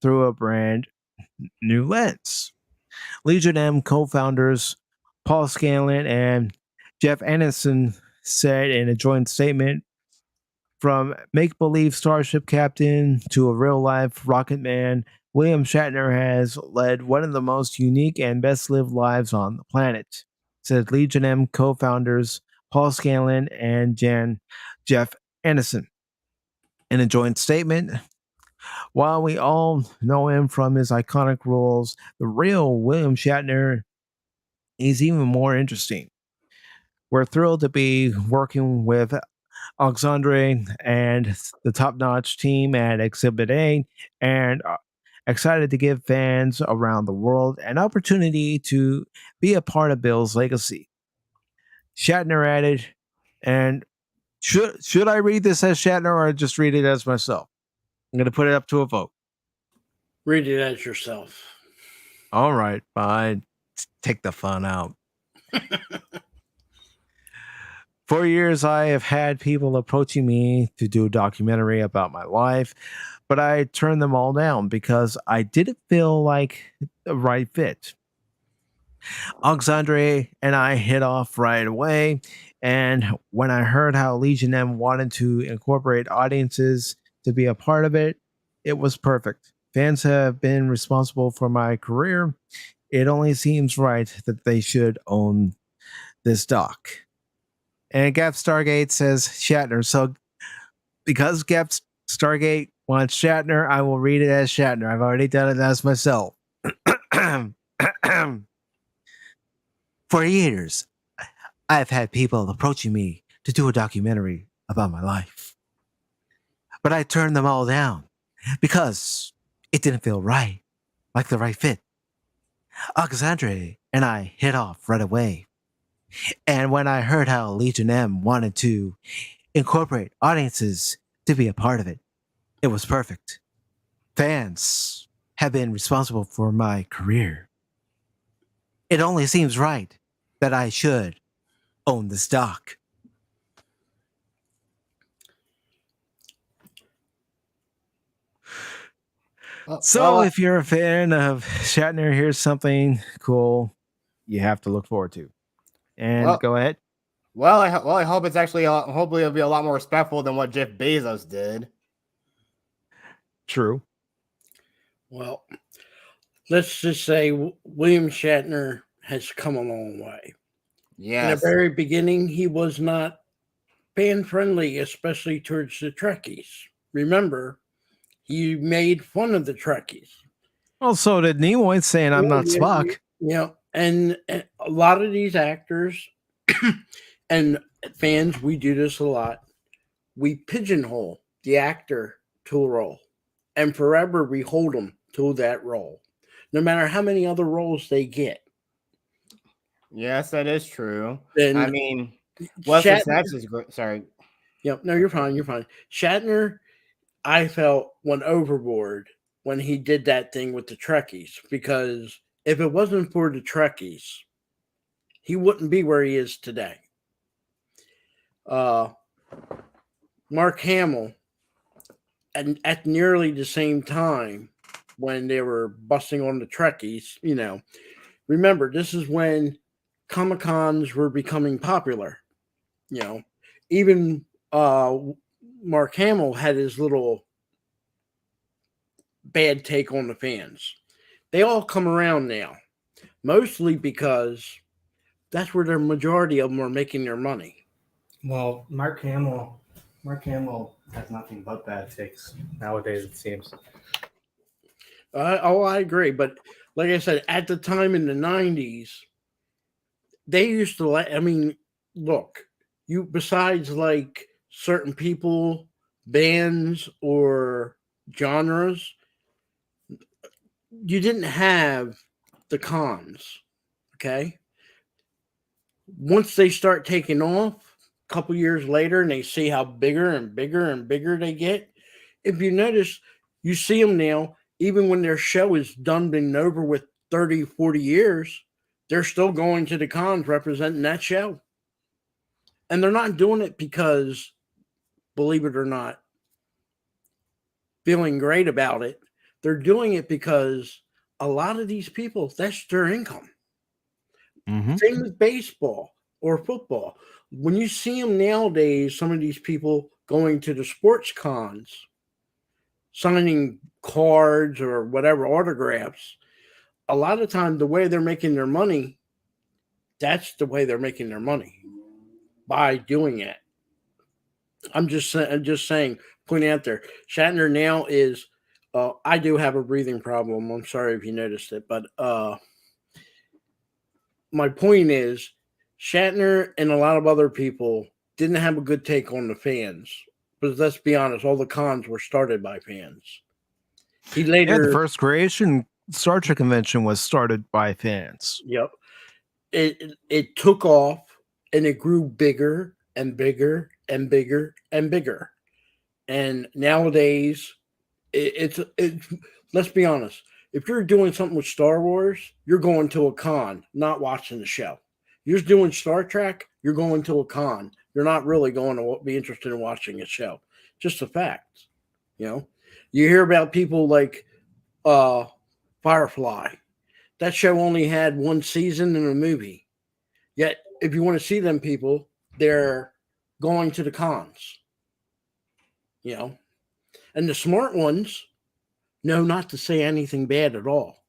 through a brand new lens. Legion M co-founders Paul Scanlon and Jeff Anderson said in a joint statement, from make believe starship captain to a real life rocket man, William Shatner has led one of the most unique and best lived lives on the planet, said Legion M co founders Paul Scanlon and Jeff Anderson. In a joint statement, while we all know him from his iconic roles, the real William Shatner is even more interesting. We're thrilled to be working with Alexandre and the top-notch team at Exhibit A, and excited to give fans around the world an opportunity to be a part of Bill's legacy. Shatner added, and should I read this as Shatner or just read it as myself? I'm going to put it up to a vote. Read it as yourself. All right, fine. Take the fun out. For years, I have had people approaching me to do a documentary about my life, but I turned them all down because I didn't feel like the right fit. Alexandre and I hit off right away, and when I heard how Legion M wanted to incorporate audiences to be a part of it, it was perfect. Fans have been responsible for my career. It only seems right that they should own this doc. And Gap Stargate says Shatner. So because Gap Stargate wants Shatner, I will read it as Shatner. I've already done it as myself. For years, I've had people approaching me to do a documentary about my life. But I turned them all down because it didn't feel right, like the right fit. Alexandre and I hit off right away. And when I heard how Legion M wanted to incorporate audiences to be a part of it, it was perfect. Fans have been responsible for my career. It only seems right that I should own the stock. So if you're a fan of Shatner, here's something cool you have to look forward to. And go ahead. Well, I hope it's actually hopefully it'll be a lot more respectful than what Jeff Bezos did. True. Well, let's just say William Shatner has come a long way. In the Yes. very beginning, he was not fan friendly, especially towards the Trekkies. Remember, he made fun of the Trekkies. Also, did Nimoy saying I'm not Spock? And a lot of these actors and fans, we do this a lot. We pigeonhole the actor to a role, and forever we hold them to that role, no matter how many other roles they get. Yes, that is true. Then I mean, Wesley Shatner, Snipes is great. Sorry. Yep, no, you're fine. You're fine. Shatner, I felt, went overboard when he did that thing with the Trekkies, because if it wasn't for the Trekkies, he wouldn't be where he is today. Mark Hamill, and at nearly the same time when they were busting on the Trekkies, remember, this is when Comic-Cons were becoming popular. Even Mark Hamill had his little bad take on the fans. They all come around now, mostly because that's where the majority of them are making their money. Well, Mark Hamill has nothing but bad takes nowadays, it seems. I agree. But like I said, at the time in the 90s, they used to look, besides like certain people, bands, or genres, you didn't have the cons. Okay. Once they start taking off a couple years later and they see how bigger and bigger and bigger they get, if you notice, you see them now, even when their show is done, been over with 30, 40 years, they're still going to the cons representing that show. And they're not doing it because, believe it or not, feeling great about it. They're doing it because a lot of these people, that's their income. Mm-hmm. Same with baseball or football. When you see them nowadays, some of these people going to the sports cons, signing cards or whatever, autographs, a lot of times the way they're making their money, that's the way they're making their money, by doing it. I'm just saying, pointing out there, Shatner now is, I do have a breathing problem. I'm sorry if you noticed it, but my point is, Shatner and a lot of other people didn't have a good take on the fans. But let's be honest, all the cons were started by fans. He later, the first creation Star Trek convention was started by fans. Yep. It took off and it grew bigger and bigger and bigger and bigger. And nowadays, it's let's be honest. If you're doing something with Star Wars, you're going to a con, not watching the show. You're doing Star Trek, you're going to a con. You're not really going to be interested in watching a show. Just a fact. You hear about people like Firefly. That show only had one season and a movie. Yet, if you want to see them people, they're going to the cons. And the smart ones know not to say anything bad at all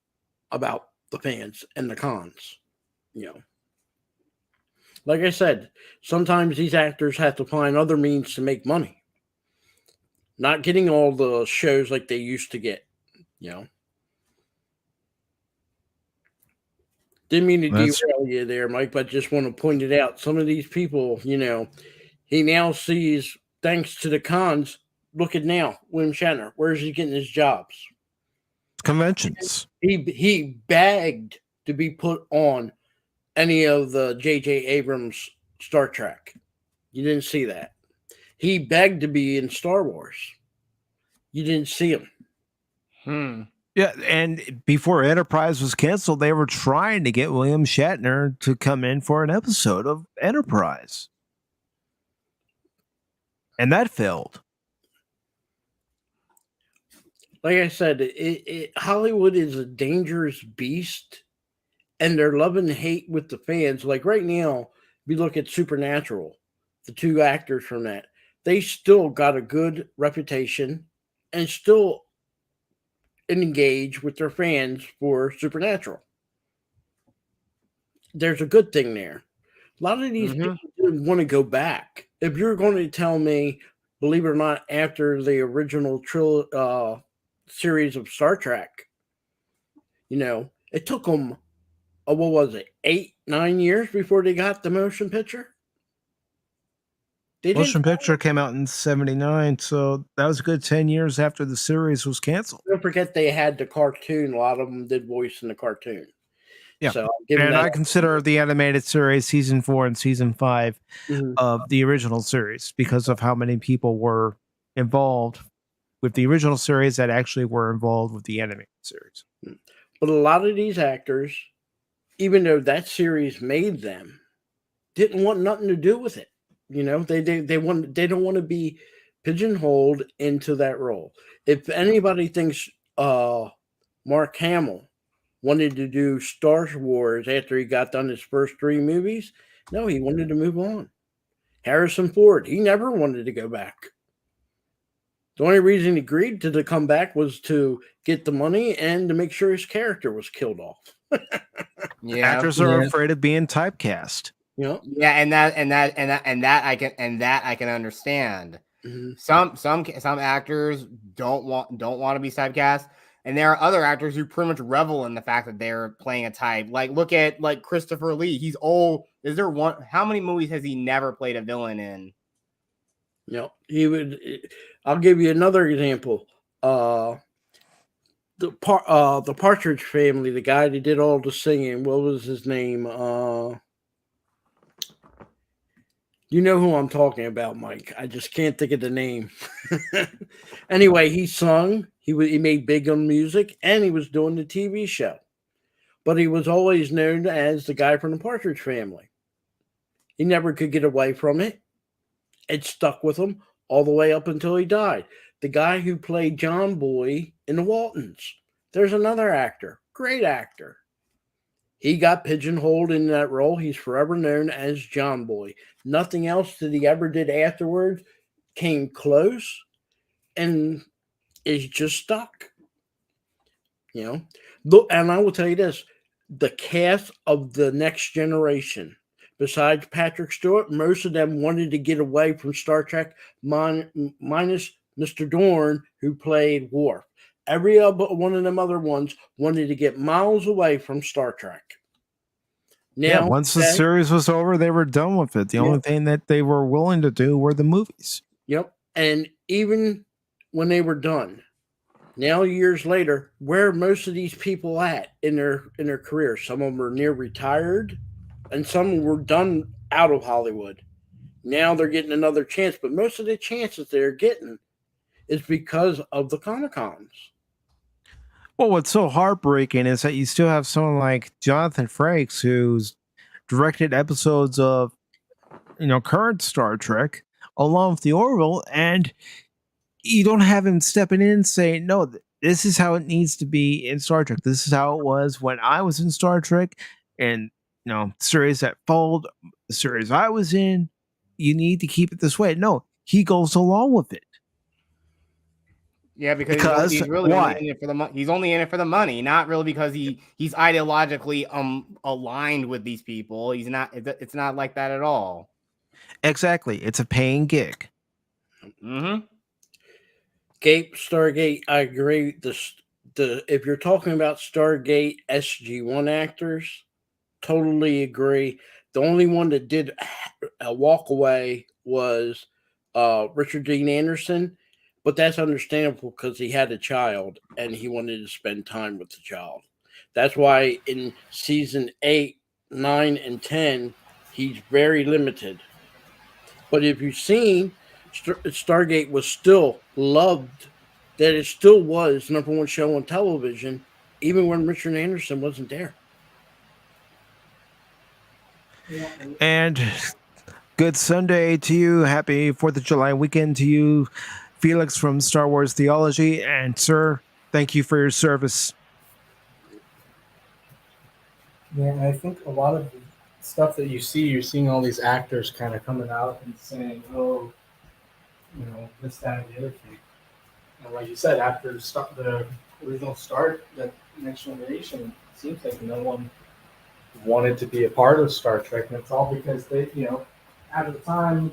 about the fans and the cons. Like I said, sometimes these actors have to find other means to make money. Not getting all the shows like they used to get. Didn't mean to derail you there, Mike, but just want to point it out. Some of these people, he now sees, thanks to the cons. Look at now, William Shatner. Where is he getting his jobs? Conventions. He begged to be put on any of the J.J. Abrams Star Trek. You didn't see that. He begged to be in Star Wars. You didn't see him. Yeah, and before Enterprise was canceled, they were trying to get William Shatner to come in for an episode of Enterprise. And that failed. Like I said, Hollywood is a dangerous beast, and they're love and hate with the fans. Like right now, if you look at Supernatural, the two actors from that, they still got a good reputation and still engage with their fans for Supernatural. There's a good thing there. A lot of these Mhm. people didn't want to go back. If you're going to tell me, believe it or not, after the original series of Star Trek, it took them, what was it, 8-9 years before they got the motion picture? They didn't Motion picture came out in '79, so that was a good 10 years after the series was canceled. don't forget they had the cartoon. A lot of them did voice in the cartoon. Yeah. So I'm giving And that I consider the animated series season 4 and season 5 Mhm. of the original series because of how many people were involved with the original series that actually were involved with the animated series. But a lot of these actors, even though that series made them, didn't want nothing to do with it. They don't want to be pigeonholed into that role. If anybody thinks Mark Hamill wanted to do Star Wars after he got done his first 3 movies, no, he wanted to move on. Harrison Ford, he never wanted to go back. The only reason he agreed to come back was to get the money and to make sure his character was killed off. Yeah. Actors are afraid of being typecast. Yeah. Yeah, and that I can understand. Mhm. Some actors don't want to be typecast, and there are other actors who pretty much revel in the fact that they're playing a type. Like look at Christopher Lee. He's old. Is there one? How many movies has he never played a villain in? He would. I'll give you another example. The Partridge Family, the guy that did all the singing. What was his name? You know who I'm talking about, Mike. I just can't think of the name. Anyway, he sung. He made big on music, and he was doing the TV show. But he was always known as the guy from the Partridge Family. He never could get away from it. It stuck with him all the way up until he died. The guy who played John Boy in the Waltons. There's another actor, great actor. He got pigeonholed in that role. He's forever known as John Boy. Nothing else that he ever did afterwards came close and is just stuck. Look, and I will tell you this, the cast of the Next Generation, besides Patrick Stewart, most of them wanted to get away from Star Trek, minus Mr. Dorn, who played Worf. Every other one of them other ones wanted to get miles away from Star Trek. Now, once the series was over, they were done with it. The only thing that they were willing to do were the movies. Yep. And even when they were done, now years later, where are most of these people at in their career? Some of them are near retired, and some were done out of Hollywood. Now they're getting another chance, but most of the chances they're getting is because of the Comic-Cons. Well, what's so heartbreaking is that you still have someone like Jonathan Frakes, who's directed episodes of, current Star Trek, along with the Orville, and you don't have him stepping in and saying, no, this is how it needs to be in Star Trek. This is how it was when I was in Star Trek, and series that followed the series I was in. You need to keep it this way. No, he goes along with it. Yeah, because he's really only in it for the money. He's only in it for the money, not really because he's ideologically aligned with these people. He's not. It's not like that at all. Exactly, it's a paying gig. Mm-hmm. Stargate, I agree. If you're talking about Stargate SG-1 actors, totally agree. The only one that did a walk away was Richard Dean Anderson. But that's understandable because he had a child and he wanted to spend time with the child. That's why in season 8, 9, and 10, he's very limited. But if you've seen, Stargate was still loved, that it still was #1 show on television, even when Richard Anderson wasn't there. And good Sunday to you. Happy 4th of July weekend to you, Felix from Star Wars Theology. And sir, thank you for your service. Yeah, I think a lot of the stuff that you're seeing all these actors kind of coming out and saying, oh, this, that, and the other thing. And like you said, after the original start, that Next Generation, it seems like no one wanted to be a part of Star Trek, and it's all because they, at the time,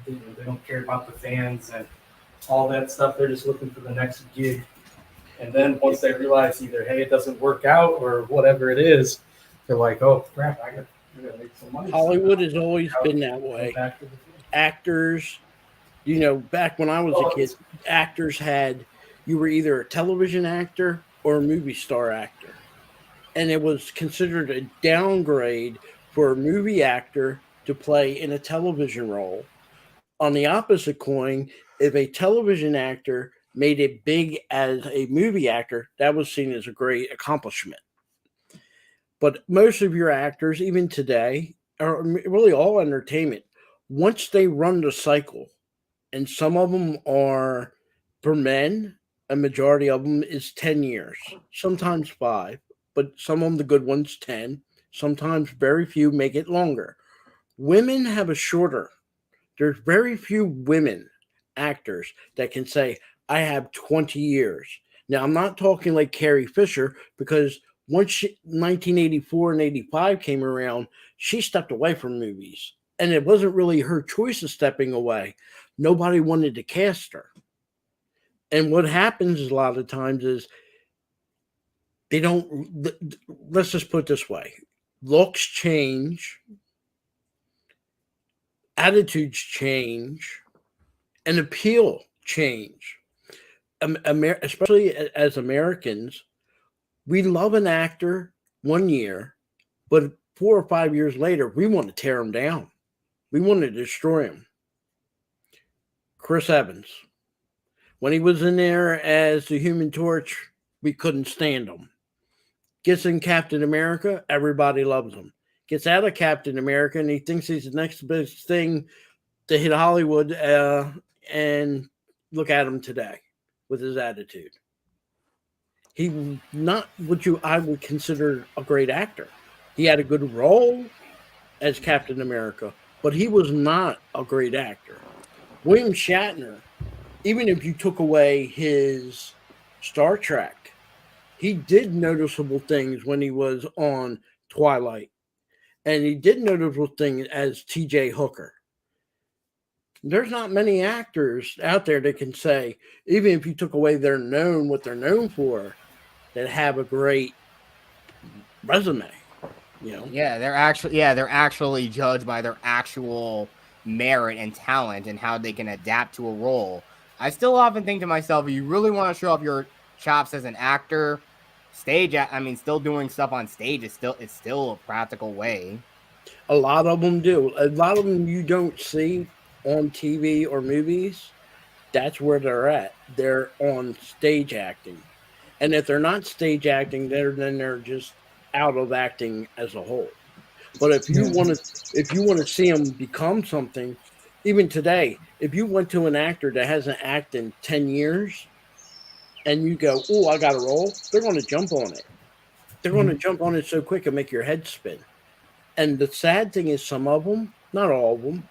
they don't care about the fans and all that stuff. They're just looking for the next gig. And then once they realize either, hey, it doesn't work out or whatever it is, they're like, oh, crap, I gotta make some money. Hollywood has always been that way. Actors, back when I was a kid, actors you were either a television actor or a movie star actor. And it was considered a downgrade for a movie actor to play in a television role. On the opposite coin, if a television actor made it big as a movie actor, that was seen as a great accomplishment. But most of your actors, even today, or really all entertainment, once they run the cycle, and some of them are, for men, a majority of them is 10 years, sometimes 5, but some of them, the good ones, 10. Sometimes very few make it longer. Women have a shorter. There's very few women actors that can say, I have 20 years. Now, I'm not talking like Carrie Fisher, because once 1984 and 85 came around, she stepped away from movies. And it wasn't really her choice of stepping away. Nobody wanted to cast her. And what happens a lot of times is they don't, let's just put it this way. Looks change, attitudes change, and appeal change. Especially as Americans, we love an actor 1 year, but 4 or 5 years later, we want to tear him down. We want to destroy him. Chris Evans. When he was in there as the Human Torch, we couldn't stand him. Gets in Captain America, everybody loves him. Gets out of Captain America, and he thinks he's the next best thing to hit Hollywood, and look at him today with his attitude. He not what I would consider a great actor. He had a good role as Captain America, but he was not a great actor. William Shatner, even if you took away his Star Trek, he did noticeable things when he was on Twilight. And he did noticeable things as T.J. Hooker. There's not many actors out there that can say, even if you took away what they're known for, that have a great resume. Yeah, they're actually judged by their actual merit and talent and how they can adapt to a role. I still often think to myself, if you really want to show off your chops as an actor, still doing stuff on stage it's still a practical way. A lot of them do. A lot of them you don't see on TV or movies. That's where they're at. They're on stage acting. And if they're not stage acting, then they're just out of acting as a whole. But if you want to see them become something, even today, if you went to an actor that hasn't acted in 10 years and you go, oh, I got a role, they're going to jump on it. They're going to jump on it so quick and make your head spin. And the sad thing is some of them, not all of them,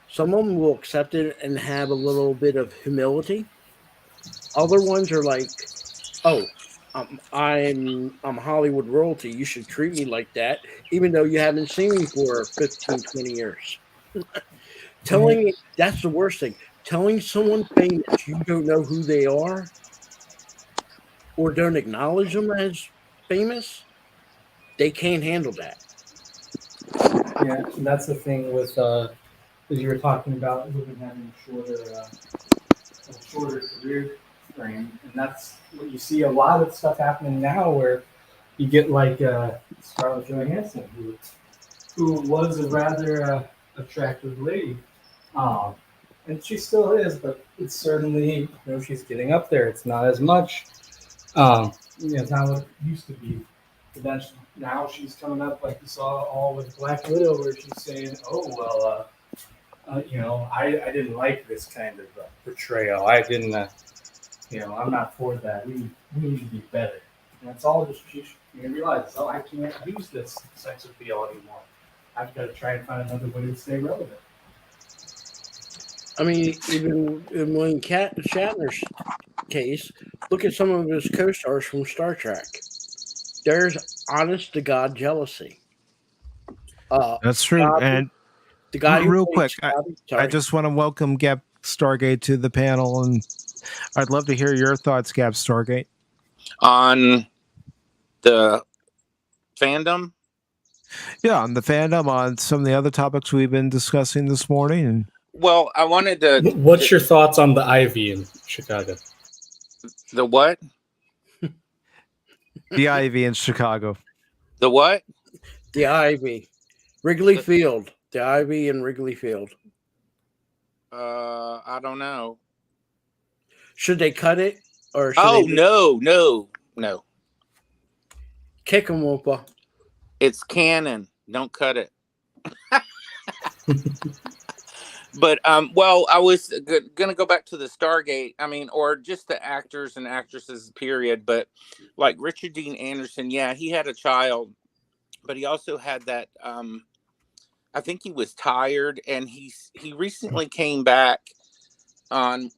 some of them will accept it and have a little bit of humility. Other ones are like, oh, I'm Hollywood royalty. You should treat me like that, even though you haven't seen me for 15, 20 years. That's the worst thing. Telling someone famous you don't know who they are or don't acknowledge them as famous, they can't handle that. Yeah, and that's the thing with, as you were talking about, women having a shorter career frame, and that's what you see a lot of stuff happening now, where you get like Scarlett Johansson, who was a rather attractive lady, and she still is, but it's certainly she's getting up there. It's not as much, it's not what it used to be. But then now she's coming up like you saw all with Black Widow, where she's saying, "Oh well, I didn't like this kind of portrayal. I didn't." I'm not for that. We need to be better. And that's all just she realizes, I can't use this sex appeal anymore. I've got to try and find another way to stay relevant. I mean, even in William Shatner's case, look at some of his co-stars from Star Trek. There's honest to God jealousy. That's true. Scotty, And the guy who real played quick, Scotty, I sorry. just want to welcome Gap Stargate to the panel, and I'd love to hear your thoughts, Gap Stargate. On the fandom? Yeah, on the fandom, on some of the other topics we've been discussing this morning. And Well, I wanted to. What's your thoughts on the Ivy in Chicago? The what? the Ivy in Chicago. The what? The Ivy. Wrigley Field. The Ivy in Wrigley Field. I don't know. Should they cut it? Or should Oh, they no. kick them, Whoopa? It's canon. Don't cut it. But well, I was gonna go back to the Stargate. I mean, or just the actors and actresses, period. But like Richard Dean Anderson, yeah, he had a child, but he also had that. I think he was tired, and he recently came back on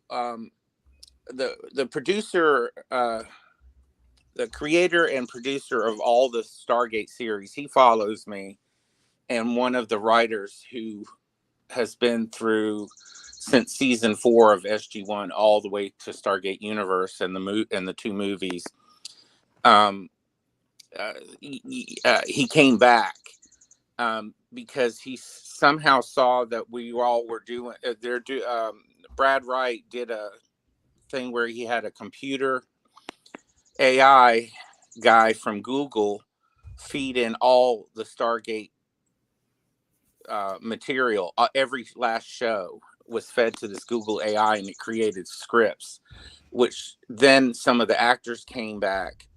the producer, the creator and producer of all the Stargate series. He follows me, and one of the writers who has been through since season 4 of SG1 all the way to Stargate Universe and the two movies. He came back because he somehow saw that we all were doing. Brad Wright did a thing where he had a computer AI guy from Google feed in all the Stargate material. Every last show was fed to this Google AI, and it created scripts, which then some of the actors came back,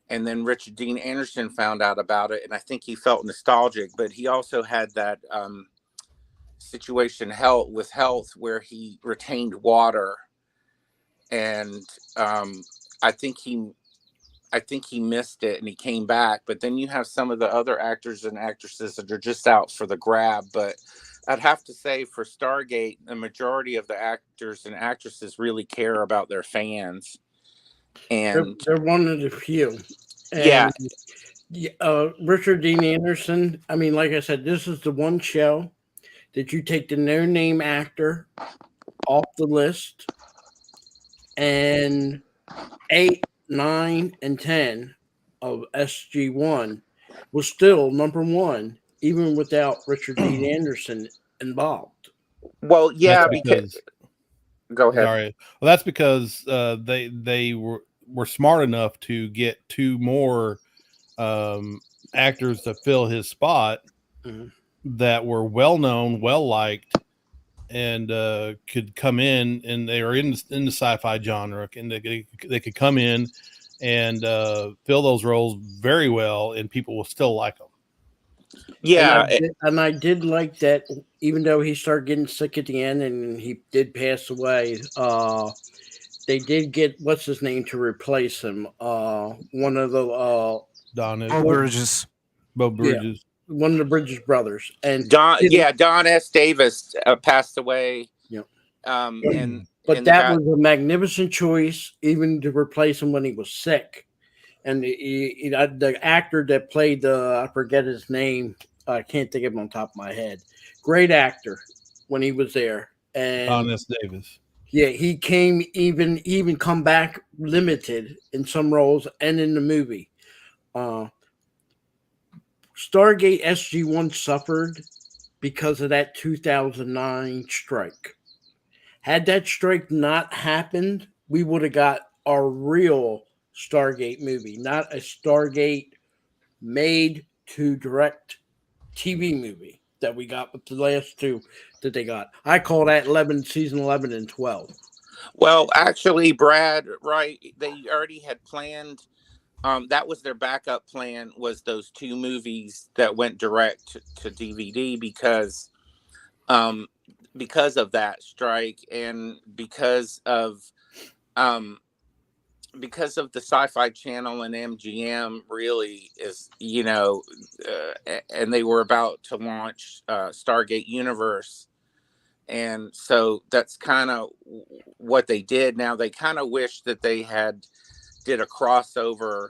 and then Richard Dean Anderson found out about it, and I think he felt nostalgic, but he also had that situation with health where he retained water, and I think he missed it, and he came back. But then you have some of the other actors and actresses that are just out for the grab. But I'd have to say for Stargate, the majority of the actors and actresses really care about their fans. And They're one of the few. Yeah. Richard Dean Anderson, I mean, like I said, this is the one show that you take the no-name actor off the list, and 8, 9, and 10 of SG1 was still number 1, even without Richard Dean Anderson involved. Well, yeah, because go ahead. Sorry. Well, that's because they were smart enough to get 2 more actors to fill his spot that were well known, well liked, and could come in, and they are in the sci-fi genre, and they could come in and fill those roles very well, and people will still like them. Yeah, and I did like that. Even though he started getting sick at the end, and he did pass away, they did get what's his name to replace him. One of the Bo Bridges. Yeah, one of the Bridges brothers, and Don S. Davis passed away. Yep. But that was a magnificent choice, even to replace him when he was sick. And the actor that played I forget his name. I can't think of him on top of my head. Great actor when he was there. And Don S. Davis. Yeah, he came even come back limited in some roles and in the movie. Stargate SG1 suffered because of that 2009 strike. Had that strike not happened, we would have got a real Stargate movie, not a Stargate made to direct TV movie that we got with the last 2 that they got. I call that season 11 and 12. Well, actually, Brad, right, they already had planned. That was their backup plan, was those 2 movies that went direct to DVD because of that strike, and because of the Sci-Fi Channel and MGM really is, and they were about to launch Stargate Universe. And so that's kind of what they did. Now they kind of wish that they did a crossover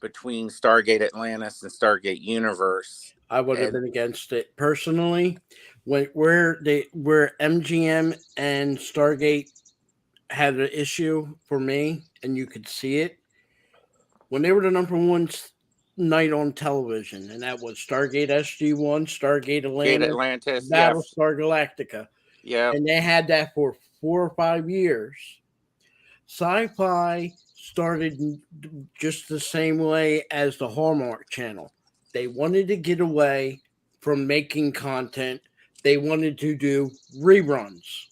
between Stargate Atlantis and Stargate Universe. I would have And been against it personally. Where MGM and Stargate had an issue for me, and you could see it when they were the number one night on television, and that was Stargate SG-1, Stargate Gate Atlantis, Atlantis, yeah, Battlestar Galactica, yeah. and they had that for 4 or 5 years. Sci-Fi started just the same way as the Hallmark Channel. They wanted to get away from making content. They wanted to do reruns.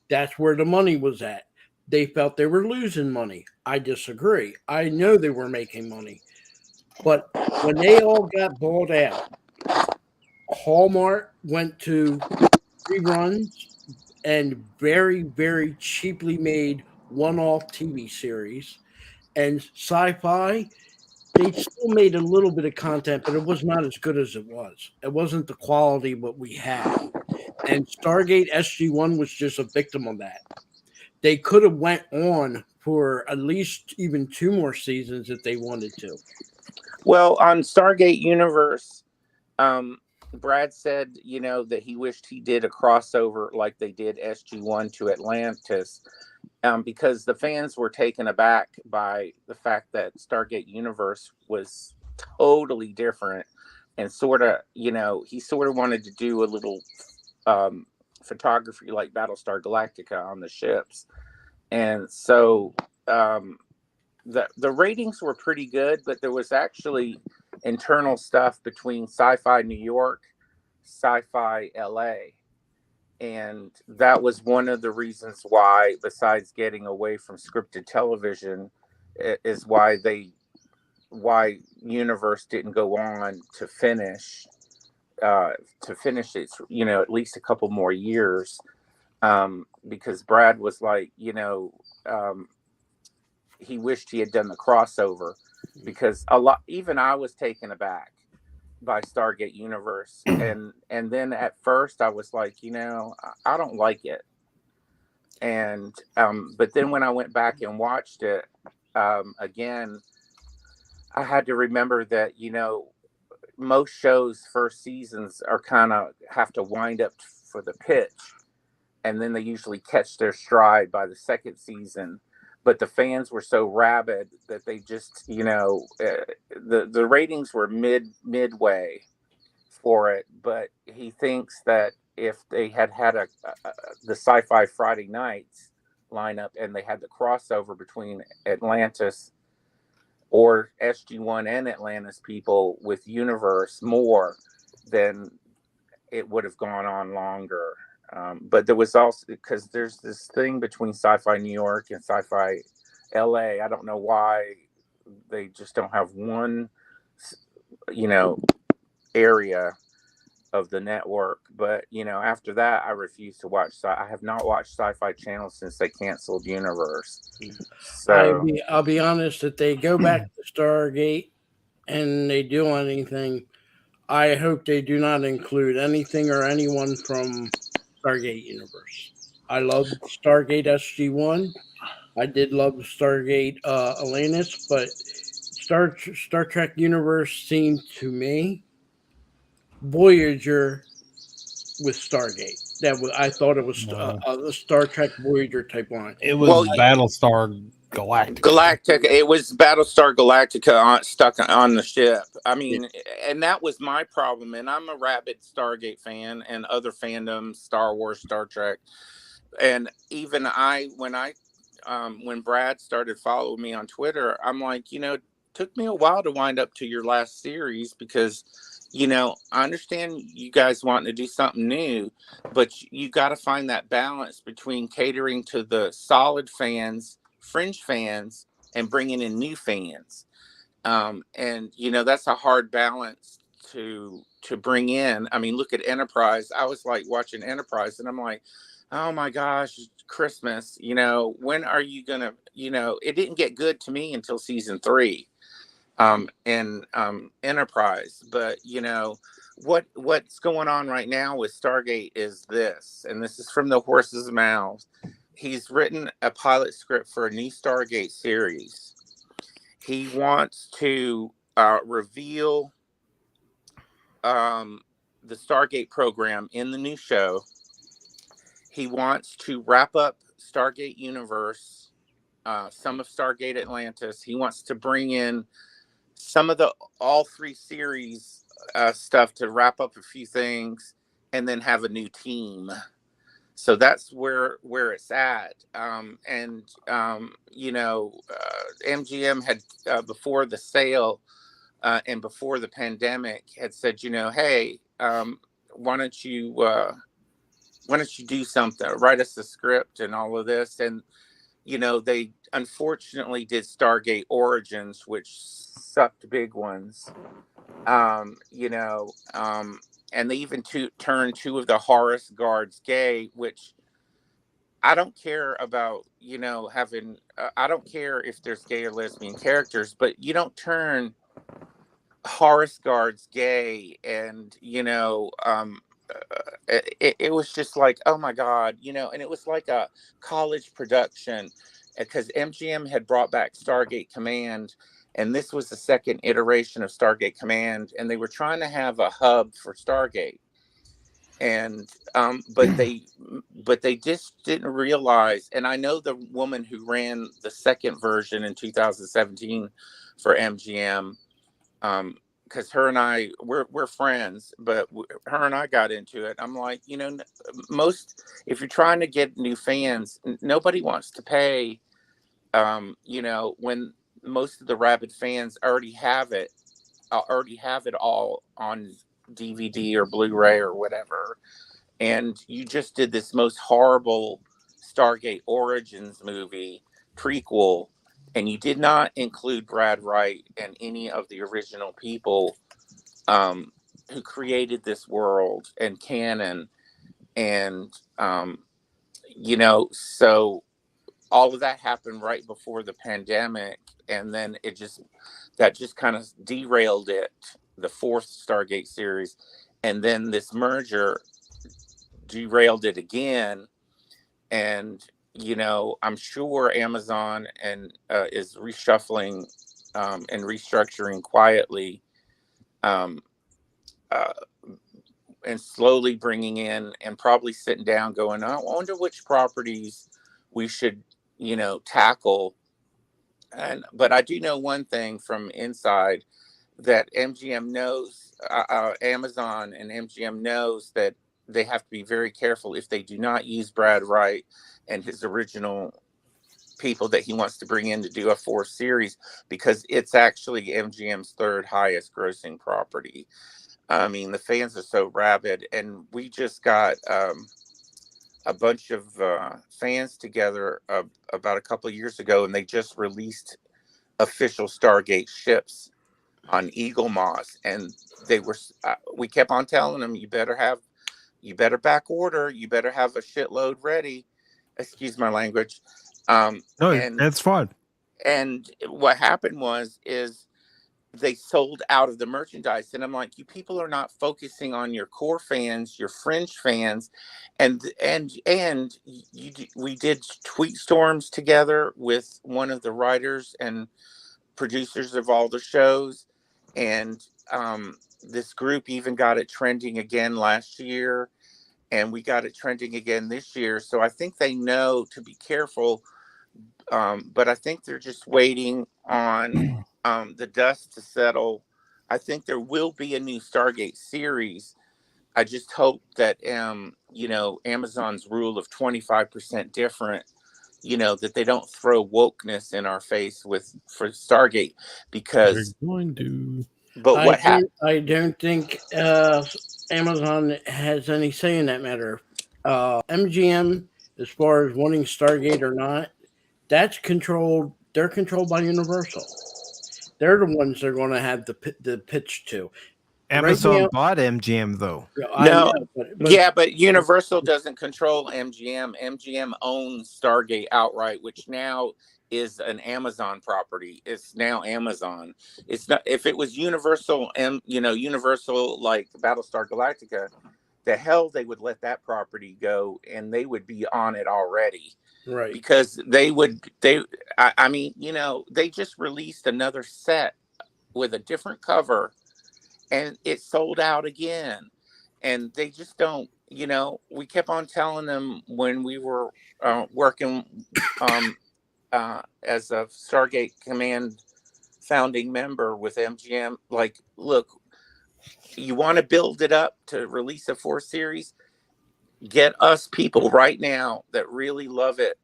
That's where the money was at. They felt they were losing money. I disagree. I know they were making money. But when they all got bought out, Hallmark went to reruns and very, very cheaply made one-off TV series. And Sci-Fi, they still made a little bit of content, but it was not as good as it was. It wasn't the quality what we had. And Stargate SG-1 was just a victim of that. They could have went on for at least even 2 more seasons if they wanted to. Well, on Stargate Universe, Brad said, that he wished he did a crossover like they did SG-1 to Atlantis, because the fans were taken aback by the fact that Stargate Universe was totally different, and sort of, he sort of wanted to do a little photography like Battlestar Galactica on the ships. And so the ratings were pretty good, but there was actually internal stuff between Sci-Fi New York, Sci-Fi LA. And that was one of the reasons why, besides getting away from scripted television, is why Universe didn't go on to finish its, at least a couple more years. Because Brad was like, he wished he had done the crossover, because even I was taken aback by Stargate Universe, and then at first I was like, I don't like it, and but then when I went back and watched it again, I had to remember that most shows' first seasons are kind of have to wind up for the pitch, and then they usually catch their stride by the second season. But the fans were so rabid that they just, the ratings were midway for it. But he thinks that if they had the Sci-Fi Friday nights lineup, and they had the crossover between Atlantis or SG-1 and Atlantis people with Universe more, then it would have gone on longer. But there was also, because there's this thing between Sci-Fi New York and Sci-Fi LA. I don't know why they just don't have one, area of the network. But, after that, I refused to watch. I have not watched Sci-Fi Channel since they canceled Universe. So I'll be honest, if they go back to Stargate and they do anything, I hope they do not include anything or anyone from Stargate Universe. I love Stargate SG-1. I did love Stargate Atlantis, but Star Trek Universe seemed to me Voyager with Stargate. I thought it was a Star Trek Voyager type line. It was Battlestar Galactica. Galactica. It was Battlestar Galactica stuck on the ship. I mean, and that was my problem. And I'm a rabid Stargate fan and other fandoms, Star Wars, Star Trek, and even when Brad started following me on Twitter, I'm like, it took me a while to wind up to your last series, because I understand you guys wanting to do something new, but you got to find that balance between catering to the solid fans, fringe fans, and bringing in new fans. And that's a hard balance to bring in. I mean, look at Enterprise. I was like watching Enterprise, and I'm like, oh my gosh, Christmas. When are you gonna? It didn't get good to me until season 3. In Enterprise. But what's going on right now with Stargate is this, and this is from the horse's mouth. He's written a pilot script for a new Stargate series. He wants to reveal the Stargate program in the new show. He wants to wrap up Stargate Universe, some of Stargate Atlantis. He wants to bring in some of the all 3 series stuff to wrap up a few things, and then have a new team. So that's where it's at. MGM had before the sale and before the pandemic had said, hey, why don't you do something, write us a script and all of this. And they unfortunately did Stargate Origins, which sucked big ones. And they even turned 2 of the Horus guards gay, which I don't care about, having, I don't care if there's gay or lesbian characters, but you don't turn Horus guards gay. And, it was just like, oh my God, and it was like a college production, because MGM had brought back Stargate Command, and this was the second iteration of Stargate Command, and they were trying to have a hub for Stargate. And but they just didn't realize, and I know the woman who ran the second version in 2017 for MGM, because her and I, we're friends, but her and I got into it. I'm like, if you're trying to get new fans, nobody wants to pay, when most of the rabid fans already have it all on DVD or Blu-ray or whatever. And you just did this most horrible Stargate Origins movie prequel, and you did not include Brad Wright and any of the original people who created this world and canon. And so all of that happened right before the pandemic, and then that just kind of derailed it, the 4th Stargate series, and then this merger derailed it again. And I'm sure Amazon is reshuffling and restructuring quietly, and slowly bringing in, and probably sitting down going, I wonder which properties we should tackle. But I do know one thing from inside, that MGM knows, Amazon and MGM knows that they have to be very careful if they do not use Brad Wright and his original people that he wants to bring in to do a 4th series, because it's actually MGM's 3rd highest grossing property. I mean, the fans are so rabid, and we just got a bunch of fans together about a couple of years ago, and they just released official Stargate ships on Eagle Moss, and they were we kept on telling them, you better back order, you better have a shitload ready. Excuse my language. No, that's fine. And what happened is they sold out of the merchandise, and I'm like, you people are not focusing on your core fans, your fringe fans. And we did tweet storms together with one of the writers and producers of all the shows, and this group even got it trending again last year, and we got it trending again this year. So I think they know to be careful, but I think they're just waiting on the dust to settle. I think there will be a new Stargate series. I just hope that Amazon's rule of 25% different, that they don't throw wokeness in our face for Stargate, because they're going to. But what happened? I don't think Amazon has any say in that matter. MGM, as far as wanting Stargate or not, that's controlled. They're controlled by Universal. They're the ones they're going to have the pitch to. Amazon bought MGM, though. But Universal doesn't control MGM. MGM owns Stargate outright, which now is an Amazon property. It's now Amazon. It's not. If it was Universal, Universal like Battlestar Galactica, the hell they would let that property go, and they would be on it already. Right. Because they just released another set with a different cover, and it sold out again. And they just don't, we kept on telling them when we were working as a Stargate Command founding member with MGM, like, look, you want to build it up to release a 4th series? Get us people right now that really love it.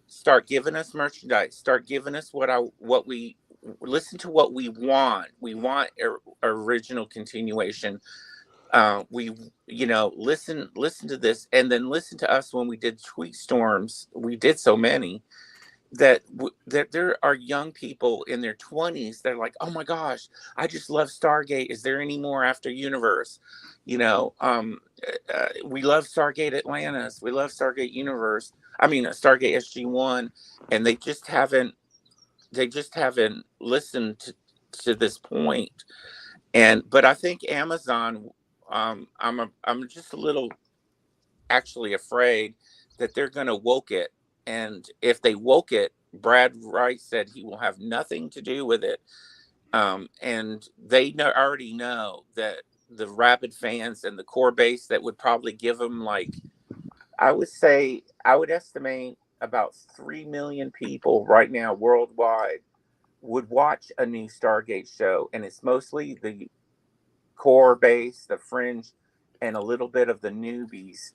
Start giving us merchandise. Start giving us what we listen to. What we want. We want original continuation. We listen to this, and then listen to us when we did Tweet Storms. We did so many that there are young people in their 20s. They're like, oh my gosh, I just love Stargate. Is there any more after Universe? We love Stargate Atlantis. We love Stargate Universe. I mean, Stargate SG-1, and they just haven't listened to this point. But I think Amazon, I'm just a little actually afraid that they're going to woke it. And if they woke it, Brad Wright said he will have nothing to do with it. And they already know that the rabid fans and the core base that would probably give them, like, I would estimate about 3 million people right now worldwide would watch a new Stargate show. And it's mostly the core base, the fringe, and a little bit of the newbies.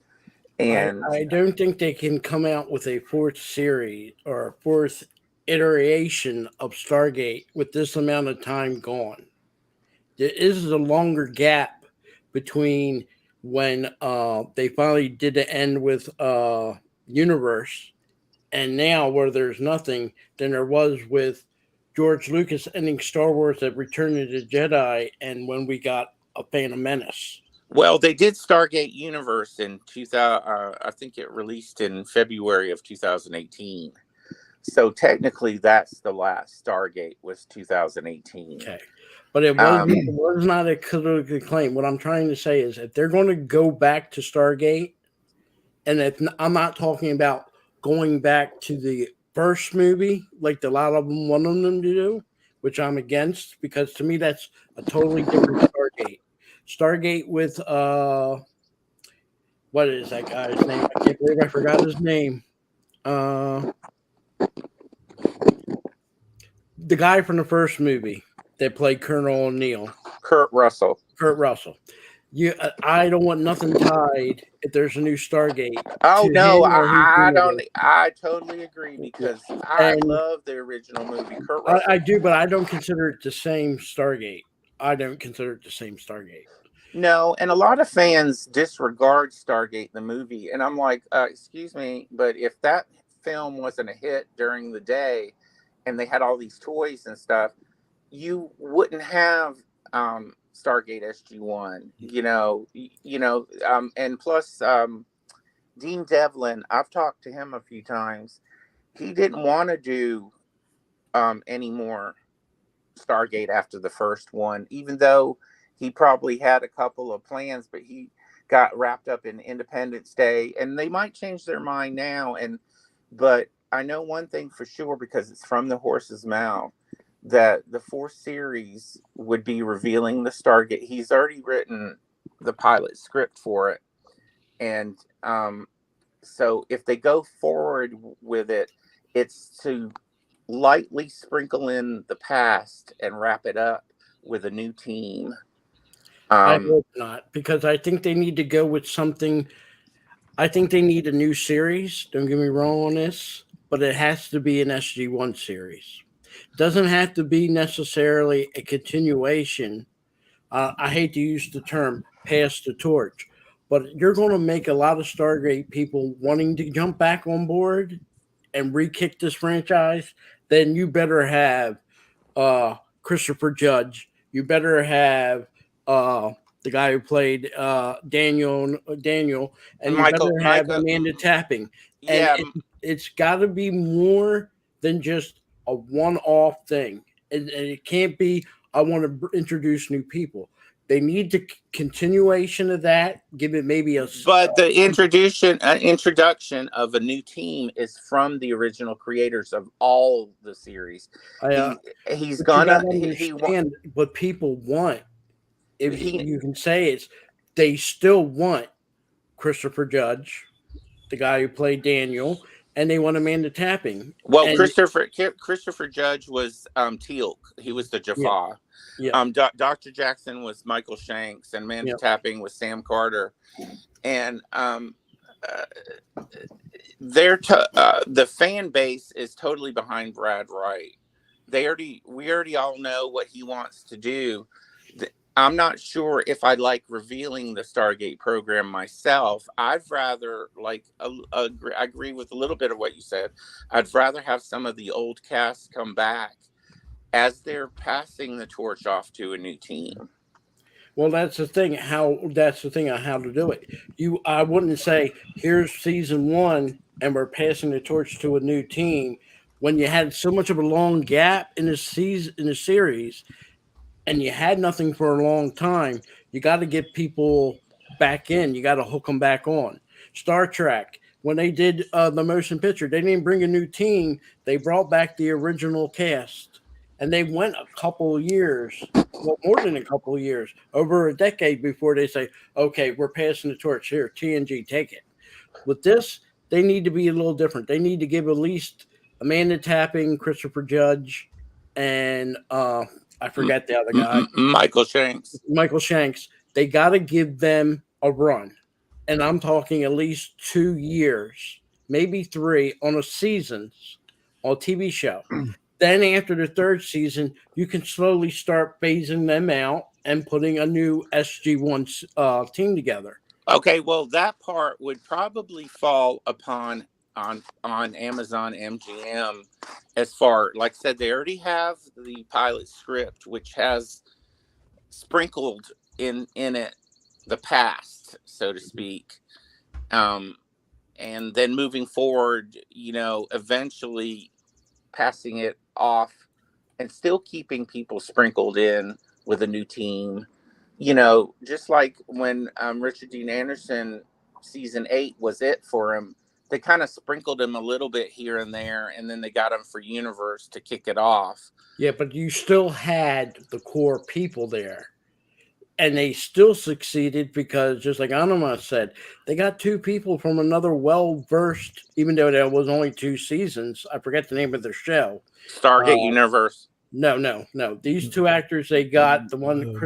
And I don't think they can come out with a 4th series or a 4th iteration of Stargate with this amount of time gone. There is a longer gap between when they finally did the end with Universe and now, where there's nothing, than there was with George Lucas ending Star Wars at Return of the Jedi and when we got a Phantom Menace. Well, they did Stargate Universe in 2000. I think it released in February of 2018. So technically, that's the last Stargate, was 2018. Okay, but it was not a critical claim. What I'm trying to say is, if they're going to go back to Stargate, and if I'm not talking about going back to the first movie, like a lot of them want them to do, which I'm against, because to me that's a totally different Stargate. Stargate with what is that guy's name? I can't believe I forgot his name. The guy from the first movie that played Colonel O'Neill. Kurt Russell. I don't want nothing tied if there's a new Stargate. Oh no, I don't. I totally agree, because I love the original movie. Kurt Russell. I do, but I don't consider it the same Stargate. No, and a lot of fans disregard Stargate the movie, and I'm like, excuse me, but if that film wasn't a hit during the day, and they had all these toys and stuff, you wouldn't have Stargate SG-1. And plus, Dean Devlin, I've talked to him a few times. He didn't want to do any more Stargate after the first one, even though he probably had a couple of plans, but he got wrapped up in Independence Day, and they might change their mind now. But I know one thing for sure, because it's from the horse's mouth, that the 4th series would be revealing the Stargate. He's already written the pilot script for it. And so if they go forward with it, it's to lightly sprinkle in the past and wrap it up with a new team. I hope not, because I think they need to go with something. I think they need a new series. Don't get me wrong on this, but it has to be an SG-1 series. It doesn't have to be necessarily a continuation. I hate to use the term pass the torch, but you're going to make a lot of Stargate people wanting to jump back on board and re-kick this franchise. Then you better have Christopher Judge. You better have the guy who played Daniel, and you better have Amanda Tapping. And it's got to be more than just a one-off thing. And it can't be, I want to introduce new people. They need the continuation of that. Give it maybe a. But the introduction of a new team is from the original creators of all the series. He's gonna understand what people want. if you can say it's, they still want Christopher Judge, the guy who played Daniel, and they want Amanda Tapping. Well, And Christopher Judge was Teal'c. He was the Jaffa. yeah, Dr. Jackson was Michael Shanks, and Amanda yeah. Tapping was Sam Carter. And the fan base is totally behind Brad Wright. We already all know what he wants to do. I'm not sure if I like revealing the Stargate program myself. I'd rather I agree with a little bit of what you said. I'd rather have some of the old cast come back as they're passing the torch off to a new team. Well, that's the thing on how to do it. I wouldn't say here's season 1 and we're passing the torch to a new team when you had so much of a long gap in the series, and you had nothing for a long time. You got to get people back in. You got to hook them back on. Star Trek, when they did the motion picture, they didn't bring a new team. They brought back the original cast, and they went a couple of years. Well, more than a couple of years, over a decade before they say, okay, we're passing the torch here. TNG, take it. With this, they need to be a little different. They need to give at least Amanda Tapping, Christopher Judge, and I forget the other guy. Michael Shanks. They got to give them a run. And I'm talking at least 2 years, maybe 3 on a TV show. Then after the 3rd season, you can slowly start phasing them out and putting a new SG-1 team together. Okay, well, that part would probably fall on Amazon MGM. As far, like I said, they already have the pilot script, which has sprinkled in it the past, so to speak. And then moving forward, eventually passing it off and still keeping people sprinkled in with a new team. Just like when Richard Dean Anderson season 8 was it for him. They kind of sprinkled him a little bit here and there, and then they got him for Universe to kick it off. Yeah, but you still had the core people there. And they still succeeded because, just like Anima said, they got 2 people from another well-versed, even though there was only 2 seasons. I forget the name of their show. Stargate Universe. No. These 2 actors, they got the one,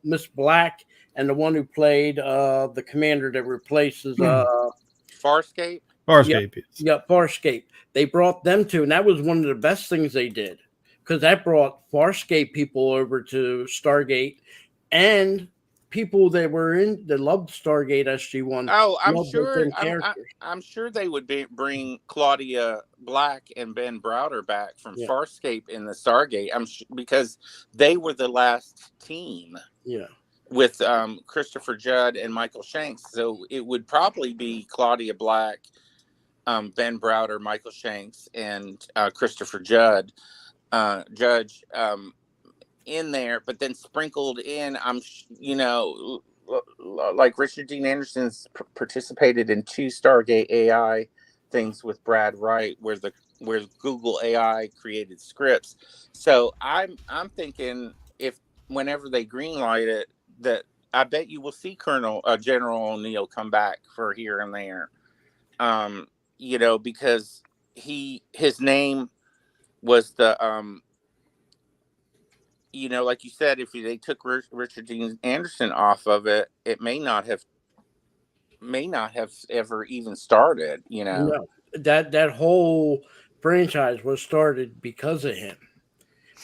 Miss Black, and the one who played the commander that replaces Farscape? Farscape. Yeah, Farscape. They brought them to, and that was one of the best things they did, because that brought Farscape people over to Stargate, and people that loved Stargate SG-1. Oh, I'm sure they would bring Claudia Black and Ben Browder back from Farscape in the Stargate. Because they were the last team. Yeah. With Christopher Judd and Michael Shanks. So it would probably be Claudia Black, Ben Browder, Michael Shanks, and Christopher Judge in there, but then sprinkled in, like Richard Dean Anderson's participated in 2 Stargate AI things with Brad Wright, where Google AI created scripts. So I'm thinking whenever they greenlight it, that I bet you will see General O'Neill come back for here and there, because his name was the, like you said, if they took Richard Dean Anderson off of it, it may not have ever even started. No, that whole franchise was started because of him.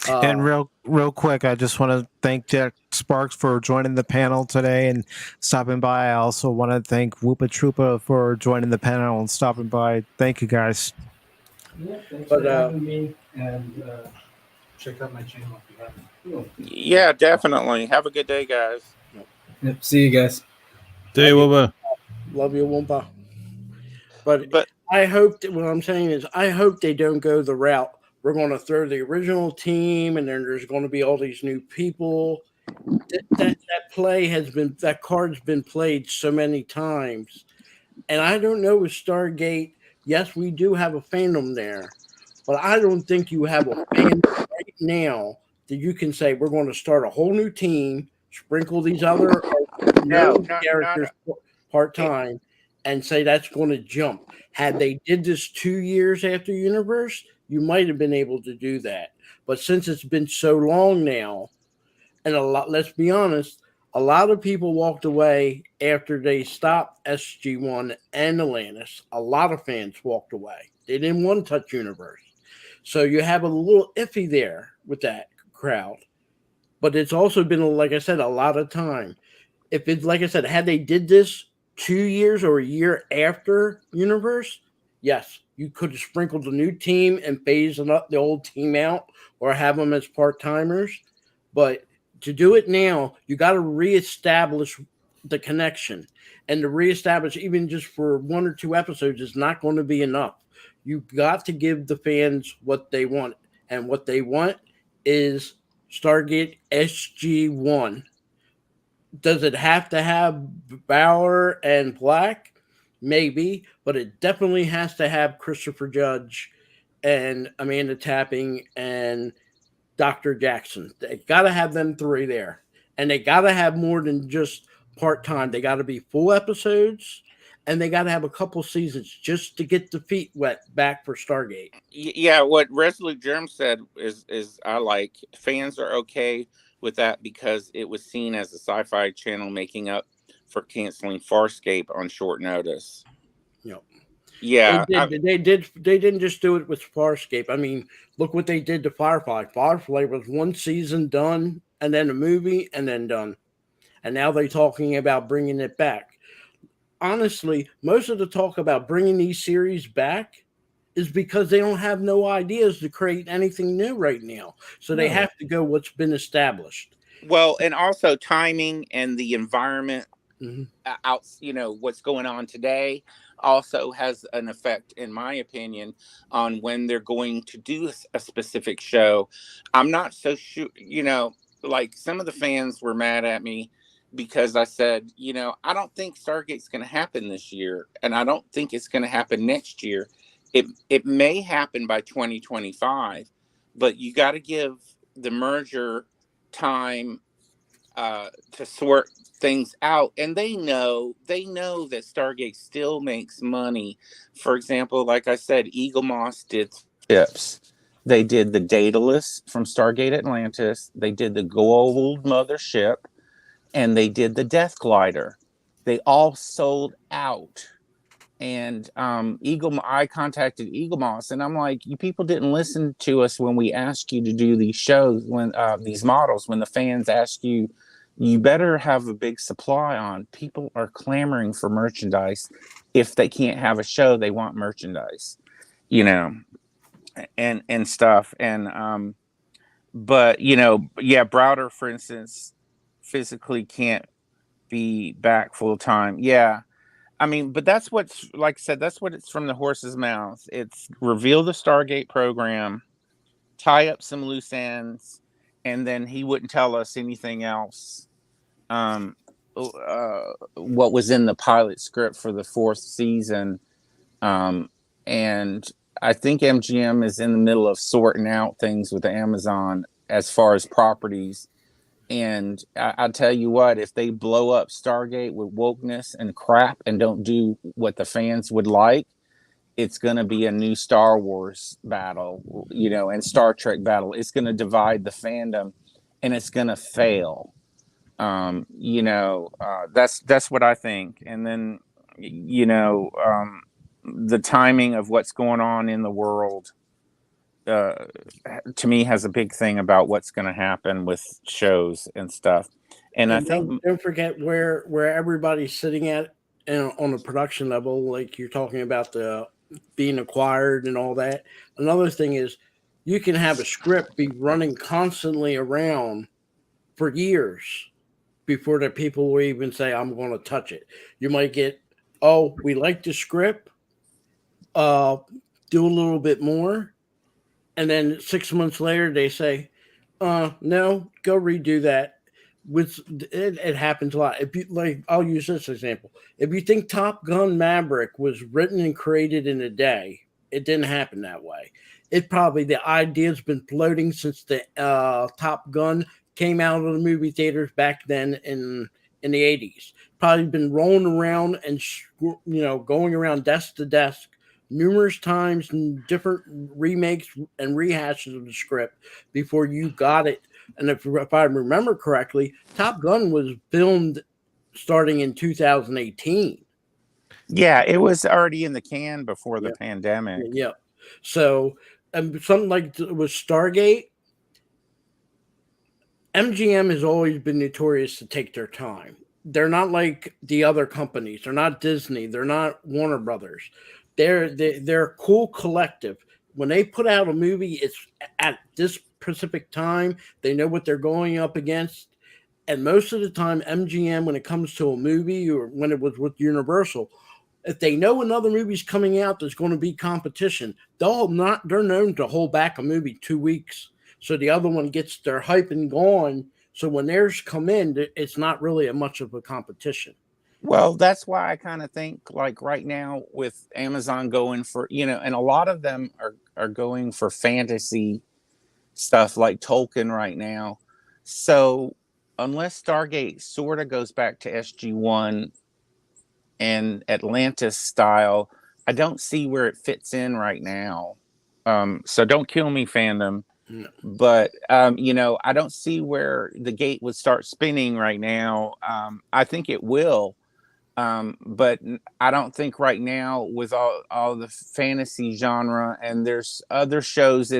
And real quick, I just want to thank Jack Sparks for joining the panel today and stopping by. I also want to thank Whoopa Troopa for joining the panel and stopping by. Thank you, guys. Yeah, thanks for having me, and check out my channel if you haven't. Yeah, definitely. Have a good day, guys. Yep, see you guys. Day, Whoopa. Love you, Whoopa. But I hope that what I'm saying is I hope they don't go the route. We're going to throw the original team, and then there's going to be all these new people. That card's been played so many times, and I don't know with Stargate. Yes, we do have a fandom there, but I don't think you have a fandom right now that you can say we're going to start a whole new team Sprinkle these other No, characters part-time and say that's going to jump. Had they did this 2 years after Universe, you might have been able to do that. But since it's been so long now, and let's be honest, a lot of people walked away after they stopped SG1 and Atlantis. A lot of fans walked away. They didn't want to touch Universe. So you have a little iffy there with that crowd. But it's also been, like I said, a lot of time. If it's, like I said, had they did this 2 years or a year after Universe, yes, you could have sprinkled a new team and phased up the old team out or have them as part-timers. But to do it now, you got to reestablish the connection. And to reestablish even just for 1 or 2 episodes is not going to be enough. You've got to give the fans what they want. And what they want is Stargate SG-1. Does it have to have Bauer and Black? Maybe, but it definitely has to have Christopher Judge and Amanda Tapping and Dr. Jackson. They got to have them 3 there. And they got to have more than just part-time. They got to be full episodes, and they got to have a couple seasons just to get the feet wet back for Stargate. Yeah, what Resolute Germ said is I like. Fans are okay with that because it was seen as a sci-fi channel making up for canceling Farscape on short notice. Yep. Yeah, they didn't just do it with Farscape. I mean, look what they did to Firefly. Firefly was 1 season done, and then a movie, and then done. And now they're talking about bringing it back. Honestly, most of the talk about bringing these series back is because they don't have no ideas to create anything new right now. So they have to go what's been established. Well, and also timing and the environment out, what's going on today also has an effect, in my opinion, on when they're going to do a specific show. I'm not so sure, like some of the fans were mad at me because I said, I don't think Stargate's going to happen this year, and I don't think it's going to happen next year. It may happen by 2025, but you got to give the merger time to sort things out. And they know that Stargate still makes money. For example, like I said, Eagle Moss did ships. They did the Daedalus from Stargate Atlantis. They did the Gold Mothership, and they did the Death Glider. They all sold out. And I contacted Eagle Moss, and I'm like, you people didn't listen to us when we asked you to do these shows, when these models, when the fans asked you, you better have a big supply on. People are clamoring for merchandise. If they can't have a show, they want merchandise, and stuff. And but Browder, for instance, physically can't be back full time. Yeah. I mean, but that's what's, like I said, that's what it's from the horse's mouth. It's reveal the Stargate program, tie up some loose ends, and then he wouldn't tell us anything else. What was in the pilot script for the 4th season. And I think MGM is in the middle of sorting out things with Amazon as far as properties. And I'll tell you what, if they blow up Stargate with wokeness and crap and don't do what the fans would like, it's going to be a new Star Wars battle, and Star Trek battle. It's going to divide the fandom, and it's going to fail. That's what I think. And then, the timing of what's going on in the world, to me, has a big thing about what's going to happen with shows and stuff. And I think don't forget where everybody's sitting at on the production level, like you're talking about the being acquired and all that. Another thing is you can have a script be running constantly around for years before the people will even say, I'm going to touch it. You might get, we like the script, do a little bit more. And then 6 months later, they say, no, go redo that. It happens a lot. If you like, I'll use this example. If you think Top Gun Maverick was written and created in a day, it didn't happen that way. The idea's been floating since the Top Gun came out of the movie theaters back then in the 80s. Probably been rolling around and going around desk to desk numerous times in different remakes and rehashes of the script before you got it. And if I remember correctly, Top Gun was filmed starting in 2018. Yeah, it was already in the can before the Yeah. pandemic. Yeah. So something like with Stargate, MGM has always been notorious to take their time. They're not like the other companies. They're not Disney. They're not Warner Brothers. They're a cool collective. When they put out a movie, it's at this specific time. They know what they're going up against. And most of the time, MGM, when it comes to a movie or when it was with Universal, if they know another movie's coming out there's going to be competition, they're known to hold back a movie 2 weeks so the other one gets their hype and gone. So when theirs come in, it's not really much of a competition. Well, that's why I kind of think like right now with Amazon going for, and a lot of them are going for fantasy stuff like Tolkien right now. So unless Stargate sort of goes back to SG-1 and Atlantis style, I don't see where it fits in right now. So don't kill me, fandom. No. But I don't see where the gate would start spinning right now. I think it will. But I don't think right now with all the fantasy genre, and there's other shows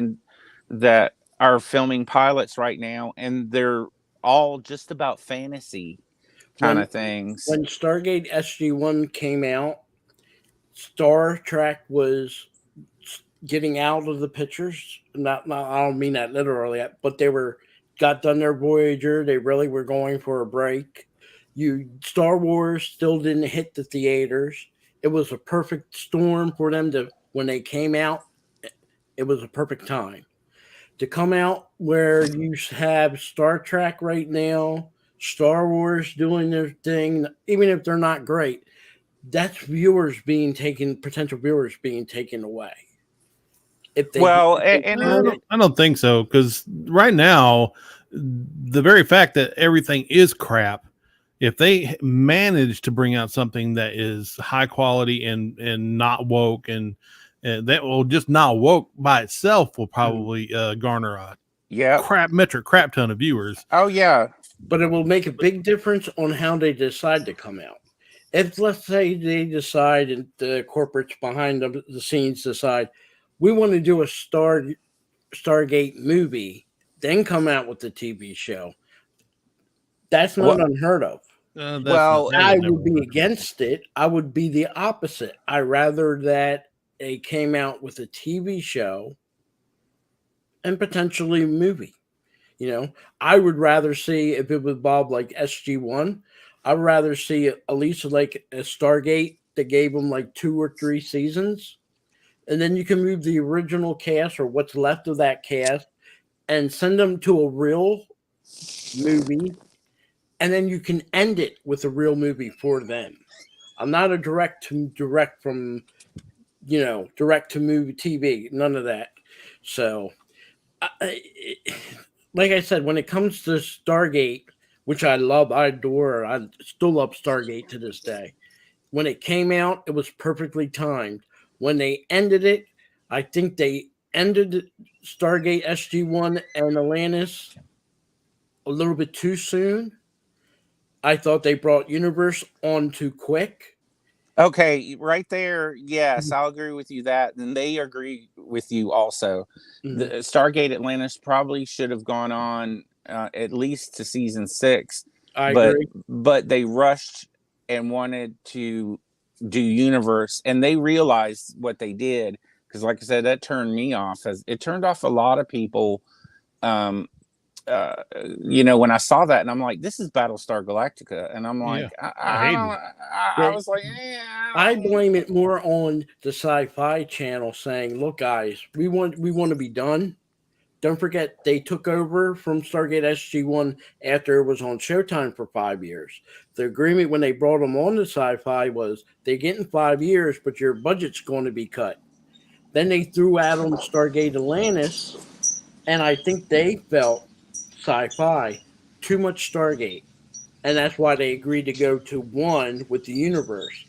that are filming pilots right now, and they're all just about fantasy kind of things. When Stargate SG-1 came out, Star Trek was getting out of the pictures. Not I don't mean that literally, but they got done their Voyager. They really were going for a break. Star Wars still didn't hit the theaters. It was a perfect storm for them when they came out. It was a perfect time to come out where you have Star Trek right now, Star Wars doing their thing, even if they're not great. That's potential viewers being taken away. I don't think so, because right now, the very fact that everything is crap, if they manage to bring out something that is high quality and not woke, and that will just not woke by itself will probably garner a crap ton of viewers. Oh yeah, but it will make a big difference on how they decide to come out. If let's say they decide, and the corporates behind the scenes decide, we want to do a Stargate movie, then come out with the TV show. That's not unheard of. I would be against it. I would be the opposite. I rather that they came out with a TV show and potentially a movie. I would rather see, if it was Bob like SG-1, I'd rather see at least like a Stargate that gave them like 2 or 3 seasons. And then you can move the original cast or what's left of that cast and send them to a real movie. And then you can end it with a real movie for them. I'm not a direct to movie TV, none of that. So, like I said, when it comes to Stargate, which I love, I adore, I still love Stargate to this day. When it came out, it was perfectly timed. When they ended it, I think they ended Stargate SG-1 and Atlantis a little bit too soon. I thought they brought Universe on too quick. Okay, right there. Yes, I'll agree with you that. And they agree with you also. Mm-hmm. The Stargate Atlantis probably should have gone on at least to season 6. I agree. But they rushed and wanted to do Universe, and they realized what they did, because like I said, that turned me off. It turned off a lot of people. When I saw that, and I'm like, this is Battlestar Galactica, and I'm like, I was like, I blame it more on the Sci-Fi Channel saying, look guys, we want to be done. Don't forget they took over from Stargate SG-1 after it was on Showtime for 5 years. The agreement when they brought them on to Sci-Fi was they're getting 5 years, but your budget's going to be cut. Then they threw out on Stargate Atlantis, and I think they felt Sci-Fi too much Stargate, and that's why they agreed to go to one with the universe.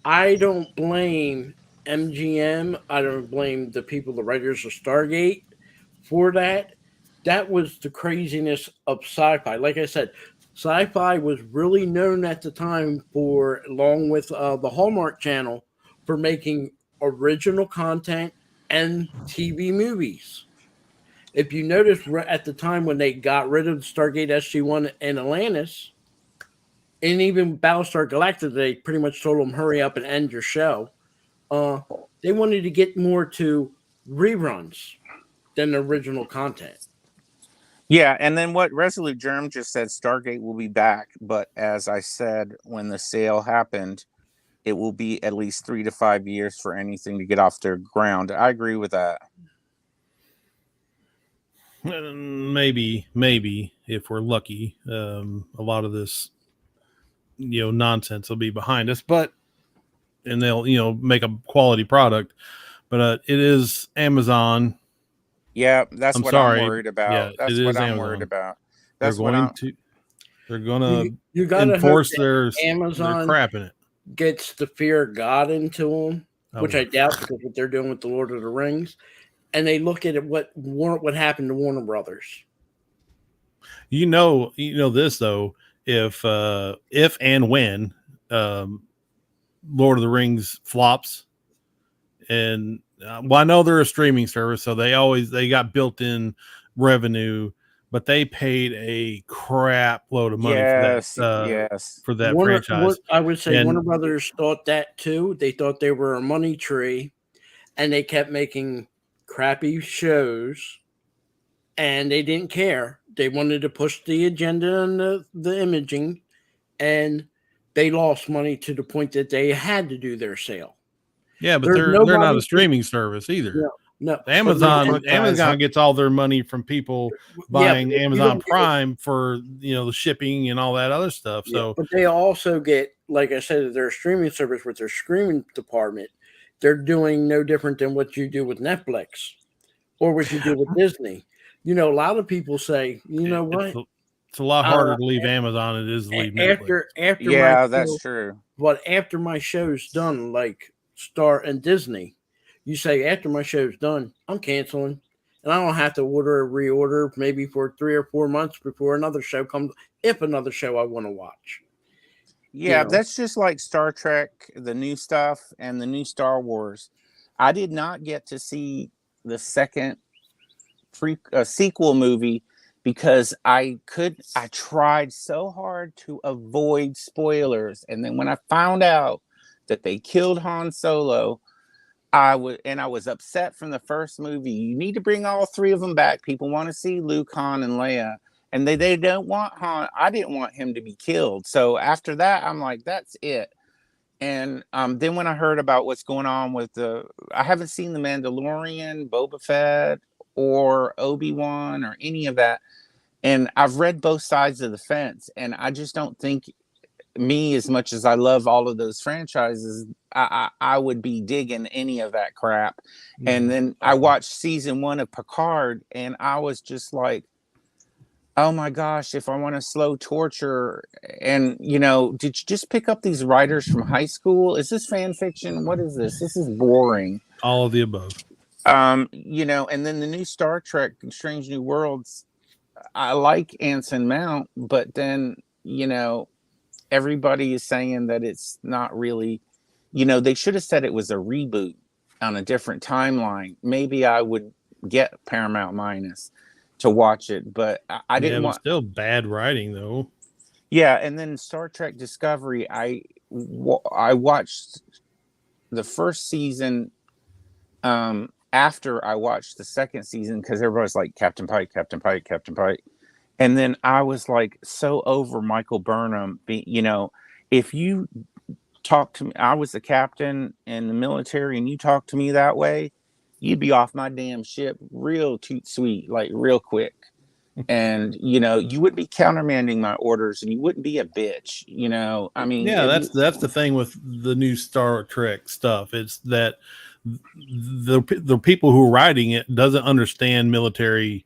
I don't blame MGM. I don't blame the people, the writers of Stargate, for that. That was the craziness of sci-fi. Like I said, sci-fi was really known at the time for, along with the Hallmark Channel, for making original content and TV movies. If you notice, at the time when they got rid of Stargate SG-1 and Atlantis, and even Battlestar Galactica, they pretty much told them, hurry up and end your show. They wanted to get more to reruns than the original content. Yeah, and then what Resolute Germ just said, Stargate will be back, but as I said, when the sale happened, it will be at least 3 to 5 years for anything to get off their ground. I agree with that. Maybe if we're lucky, a lot of this, nonsense will be behind us, and they'll, make a quality product. But it is Amazon. Yeah, that's I'm what sorry. I'm worried about. Yeah, that's it what is I'm Amazon. worried about. They're That's what going I'm. to. They're gonna You gotta enforce hope their Amazon crap in it. gets the fear of God into them, which Oh. I doubt, because what they're doing with the Lord of the Rings, and they look at it, what happened to Warner Brothers. You know this though. If and when Lord of the Rings flops, and I know they're a streaming service, so they got built-in revenue, but they paid a crap load of money Yes. for that Warner, franchise. I would say And- Warner Brothers thought that too. They thought they were a money tree, and they kept making crappy shows, and they didn't care. They wanted to push the agenda and the imaging, and they lost money to the point that they had to do their sale. Yeah, but they're not a streaming service either. No, Amazon gets all their money from people buying Amazon Prime for the shipping and all that other stuff. So, but they also get, like I said, their streaming service with their streaming department. They're doing no different than what you do with Netflix or what you do with Disney. A lot of people say, what? It's a lot harder to leave Amazon than it is to leave Netflix. Yeah, that's true. But after my show's done, like Star and Disney, you say, after my show's done, I'm canceling. And I don't have to order or reorder maybe for 3 or 4 months before another show comes, if another show I want to watch. Yeah, that's just like Star Trek, the new stuff, and the new Star Wars. I did not get to see the second sequel movie because I tried so hard to avoid spoilers. And then when I found out that they killed Han Solo, I was upset from the first movie. You need to bring all 3 of them back. People want to see Luke, Han, and Leia. And they don't want Han. I didn't want him to be killed. So after that, I'm like, that's it. And then when I heard about what's going on with I haven't seen The Mandalorian, Boba Fett, or Obi-Wan, or any of that. And I've read both sides of the fence. And I just don't think me, as much as I love all of those franchises, I would be digging any of that crap. And then I watched season 1 of Picard, and I was just like, oh my gosh, if I want to slow torture. And did you just pick up these writers from high school? Is this fan fiction? What is this? This is boring. All of the above. And then the new Star Trek Strange New Worlds, I like Anson Mount, but then everybody is saying that it's not really, they should have said it was a reboot on a different timeline. Maybe I would get Paramount Minus to watch it, but I didn't want. Still bad writing though. Yeah, and then Star Trek Discovery, I watched the first season after I watched the second season because everybody's like Captain Pike, Captain Pike, Captain Pike. And then I was like so over Michael Burnham. If you talk to me, I was a captain in the military, and you talk to me that way, you'd be off my damn ship real toot sweet, like real quick. And you wouldn't be countermanding my orders, and you wouldn't be a bitch. I mean, yeah, that's the thing with the new Star Trek stuff. It's that the people who are writing it doesn't understand military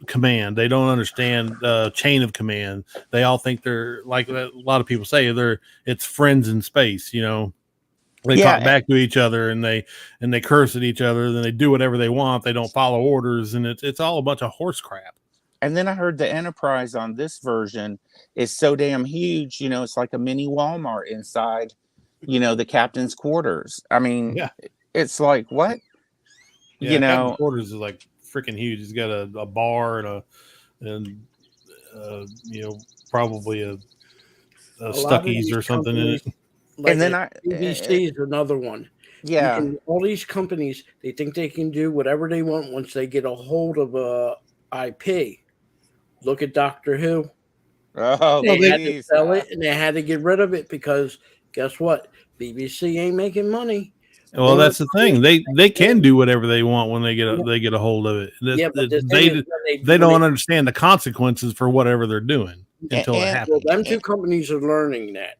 command. They don't understand chain of command. They all think they're like a lot of people say it's friends in space. They talk back to each other and they curse at each other. Then they do whatever they want. They don't follow orders, and it's all a bunch of horse crap. And then I heard the Enterprise on this version is so damn huge. It's like a mini Walmart inside, the captain's quarters. I mean, it's like what? Yeah, captain's quarters is like freaking huge. He's got a bar and probably a Stuckey's or something in it. And then BBC is another one. Yeah, all these companies, they think they can do whatever they want once they get a hold of a IP. Look at Doctor Who. Oh, they had to sell it and they had to get rid of it because guess what? BBC ain't making money. Well, that's the thing. They can do whatever they want when they get a hold of it. They don't understand the consequences for whatever they're doing until it happens. Well, them two companies are learning that.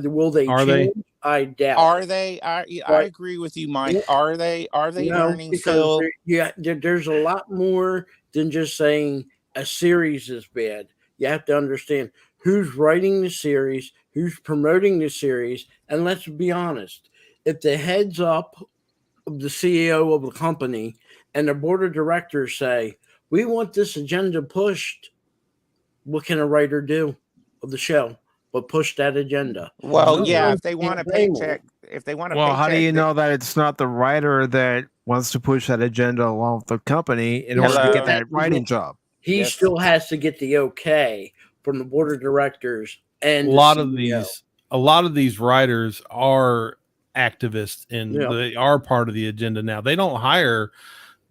Will they? Are they? I doubt. Are they? I agree with you, Mike. Are they? Are they learning? Because there's a lot more than just saying a series is bad. You have to understand who's writing the series, who's promoting the series, and let's be honest. If the heads up of the CEO of the company and the board of directors say, we want this agenda pushed, what can a writer do of the show but push that agenda? Well, if they want a paycheck, how do you know that it's not the writer that wants to push that agenda along with the company in order to get that writing job? He still has to get the okay from the board of directors and a lot of these writers are activists and they are part of the agenda now. They don't hire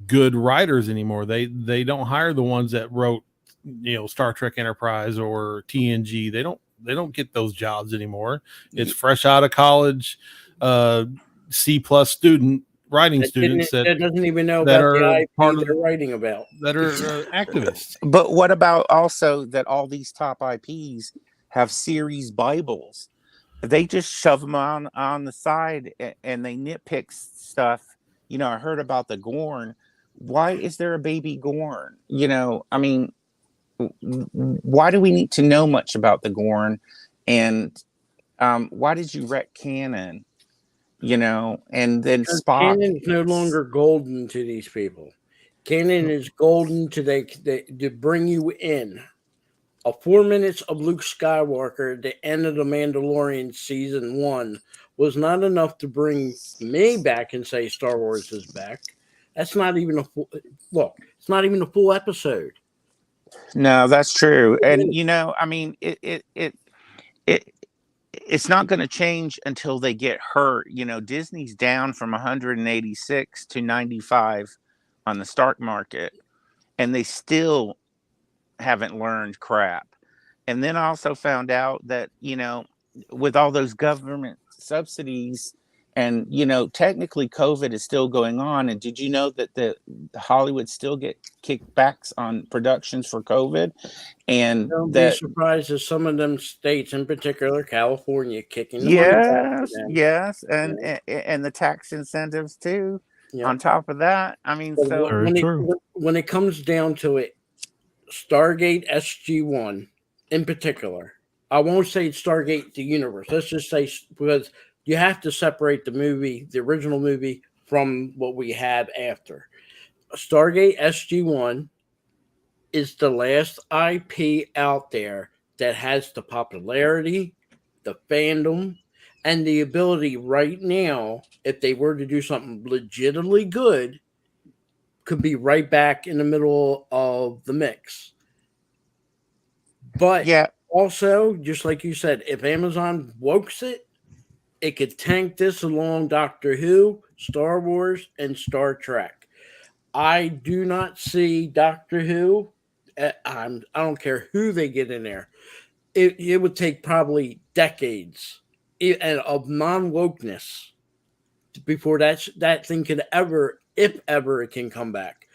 good writers anymore. They don't hire the ones that wrote Star Trek Enterprise or TNG. They don't get those jobs anymore. It's fresh out of college C+ student writing students that doesn't even know about the IP they're writing about, that are activists. But what about also that all these top IPs have series Bibles? They just shove them on the side and they nitpick stuff. I heard about the Gorn. Why is there a baby Gorn? I mean, why do we need to know much about the Gorn? And why did you wreck Canon? And then Spock. Canon is no longer golden to these people. Canon is golden to bring you in. 4 minutes of Luke Skywalker at the end of The Mandalorian season 1 was not enough to bring me back and say Star Wars is back. That's not even it's not even a full episode. No, that's true. And I mean, it's not going to change until they get hurt. Disney's down from 186 to 95 on the stock market, and they still haven't learned crap. And then I also found out that, with all those government subsidies and, technically COVID is still going on. And did you know that the Hollywood still get kickbacks on productions for COVID? And don't be surprised if some of them states, in particular California, kicking the money back to them. Yes, and the tax incentives too. On top of that, I mean, when it comes down to it, Stargate SG-1 in particular, I won't say Stargate the universe. Let's just say, because you have to separate the original movie, from what we have after. Stargate SG-1 is the last IP out there that has the popularity, the fandom, and the ability right now, if they were to do something legitimately good, could be right back in the middle of the mix. But also, just like you said, if Amazon wokes it, it could tank this along Doctor Who, Star Wars, and Star Trek. I do not see Doctor Who. I don't care who they get in there. It would take probably decades of non-wokeness before that thing could ever, if ever, it can come back.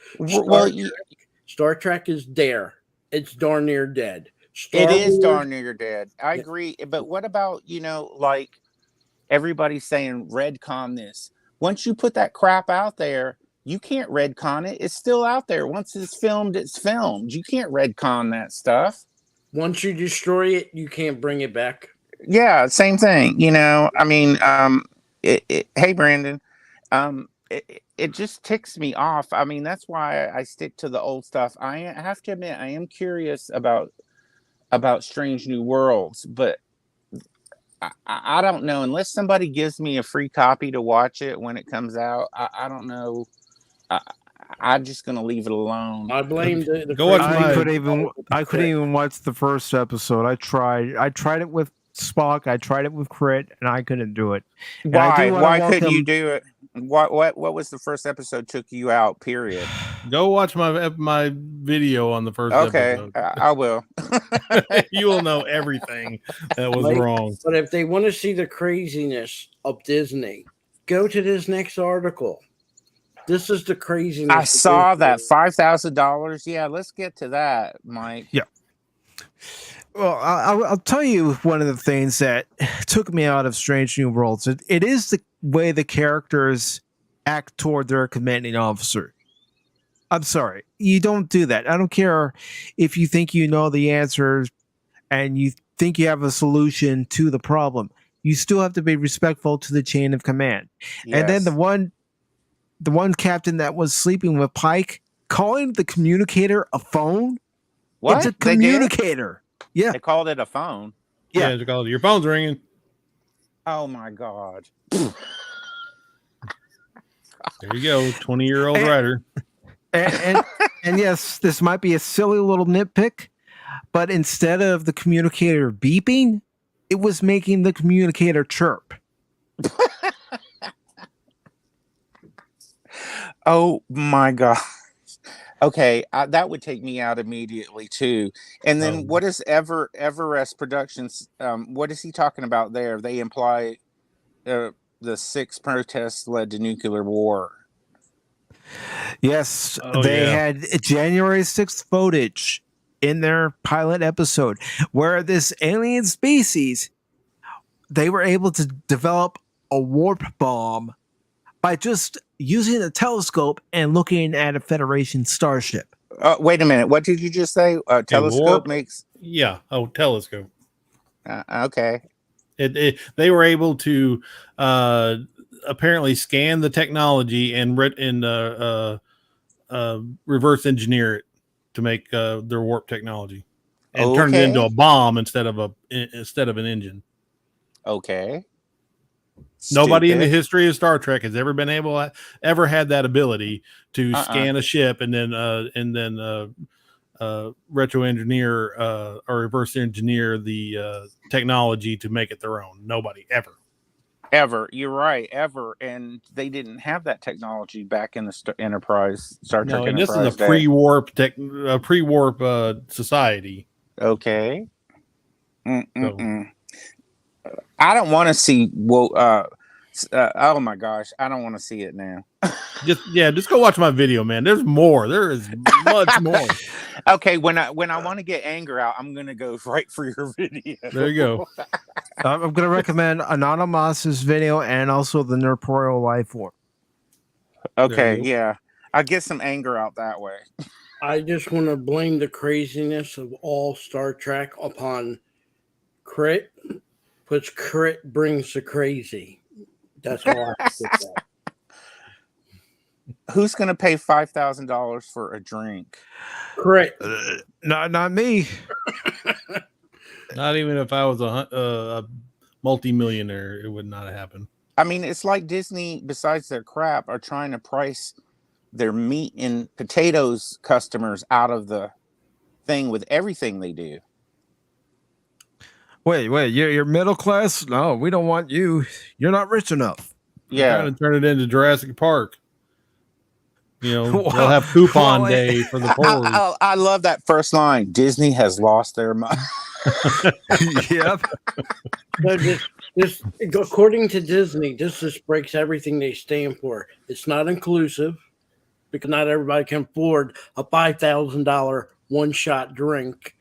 Star Trek is there. It's darn near dead. It is darn near dead. I agree. But what about, like everybody's saying, Redcon this. Once you put that crap out there, You can't redcon it. It's still out there. Once it's filmed, it's filmed. You can't redcon that stuff. Once you destroy it, you can't bring it back. Yeah, same thing. I mean, hey, Brandon, it just ticks me off. I mean, that's why I stick to the old stuff. I have to admit, I am curious about Strange New Worlds, but I don't know, unless somebody gives me a free copy to watch it when it comes out. I don't know. I'm just gonna leave it alone. I blame the Go watch I couldn't even watch the first episode. I tried it with Spock. I tried it with Crit, and I couldn't do it. And I do Why couldn't you do it? What was the first episode took you out? Period. Go watch my video on the first episode. I will. You will know everything that was wrong. But if they want to see the craziness of Disney, go to this next article. This is the craziness. I saw that $5,000. Yeah, let's get to that, Mike. Yeah. Well, I'll tell you one of the things that took me out of Strange New Worlds. It is the way the characters act toward their commanding officer. I'm sorry, you don't do that. I don't care if you think you know the answers and you think you have a solution to the problem. You still have to be respectful to the chain of command. Yes. And then the one captain that was sleeping with Pike, calling the communicator a phone. What? It's a communicator. Yeah, They called it a phone. Yeah. They called it, your phone's ringing. Oh my God. There you go, 20-year-old writer. And yes, this might be a silly little nitpick, but instead of the communicator beeping, it was making the communicator chirp. Oh my God. Okay, that would take me out immediately too. And then what is Everest Productions? What is he talking about there? They imply the 6 protests led to nuclear war. Yes, they had January 6th footage in their pilot episode where this alien species, they were able to develop a warp bomb by just using a telescope and looking at a Federation starship. Wait a minute. What did you just say? Telescope makes... Yeah. Oh, telescope. Okay. They were able to apparently scan the technology and reverse engineer it to make their warp technology and turn it into a bomb instead of an engine. Okay. Nobody in the history of Star Trek has ever had that ability to scan a ship and then retro engineer or reverse engineer the technology to make it their own. Nobody ever. You're right. And they didn't have that technology back in the Star Trek Enterprise. And this is a pre-warp society. Okay. So. I don't want to see. Oh my gosh, I don't want to see it now. Just go watch my video, man. There's more. There is much more. Okay, when I want to get anger out, I'm gonna go right for your video. There you go. I'm gonna recommend Anonymous' video and also the Nerporial Life Form. Okay, yeah, I get some anger out that way. I just want to blame the craziness of all Star Trek upon Crit, which Crit brings the crazy. That's all I have to say. Who's going to pay $5,000 for a drink? Crit. Not me. Not even if I was a multi-millionaire, it would not happen. I mean, it's like Disney, besides their crap, are trying to price their meat and potatoes customers out of the thing with everything they do. Wait, you're middle class? No, we don't want you. You're not rich enough. Yeah. Trying to turn it into Jurassic Park. They'll have coupon day for the poor. I love that first line. Disney has lost their mind. Yep. So this, according to Disney, this just breaks everything they stand for. It's not inclusive because not everybody can afford a $5,000 one-shot drink.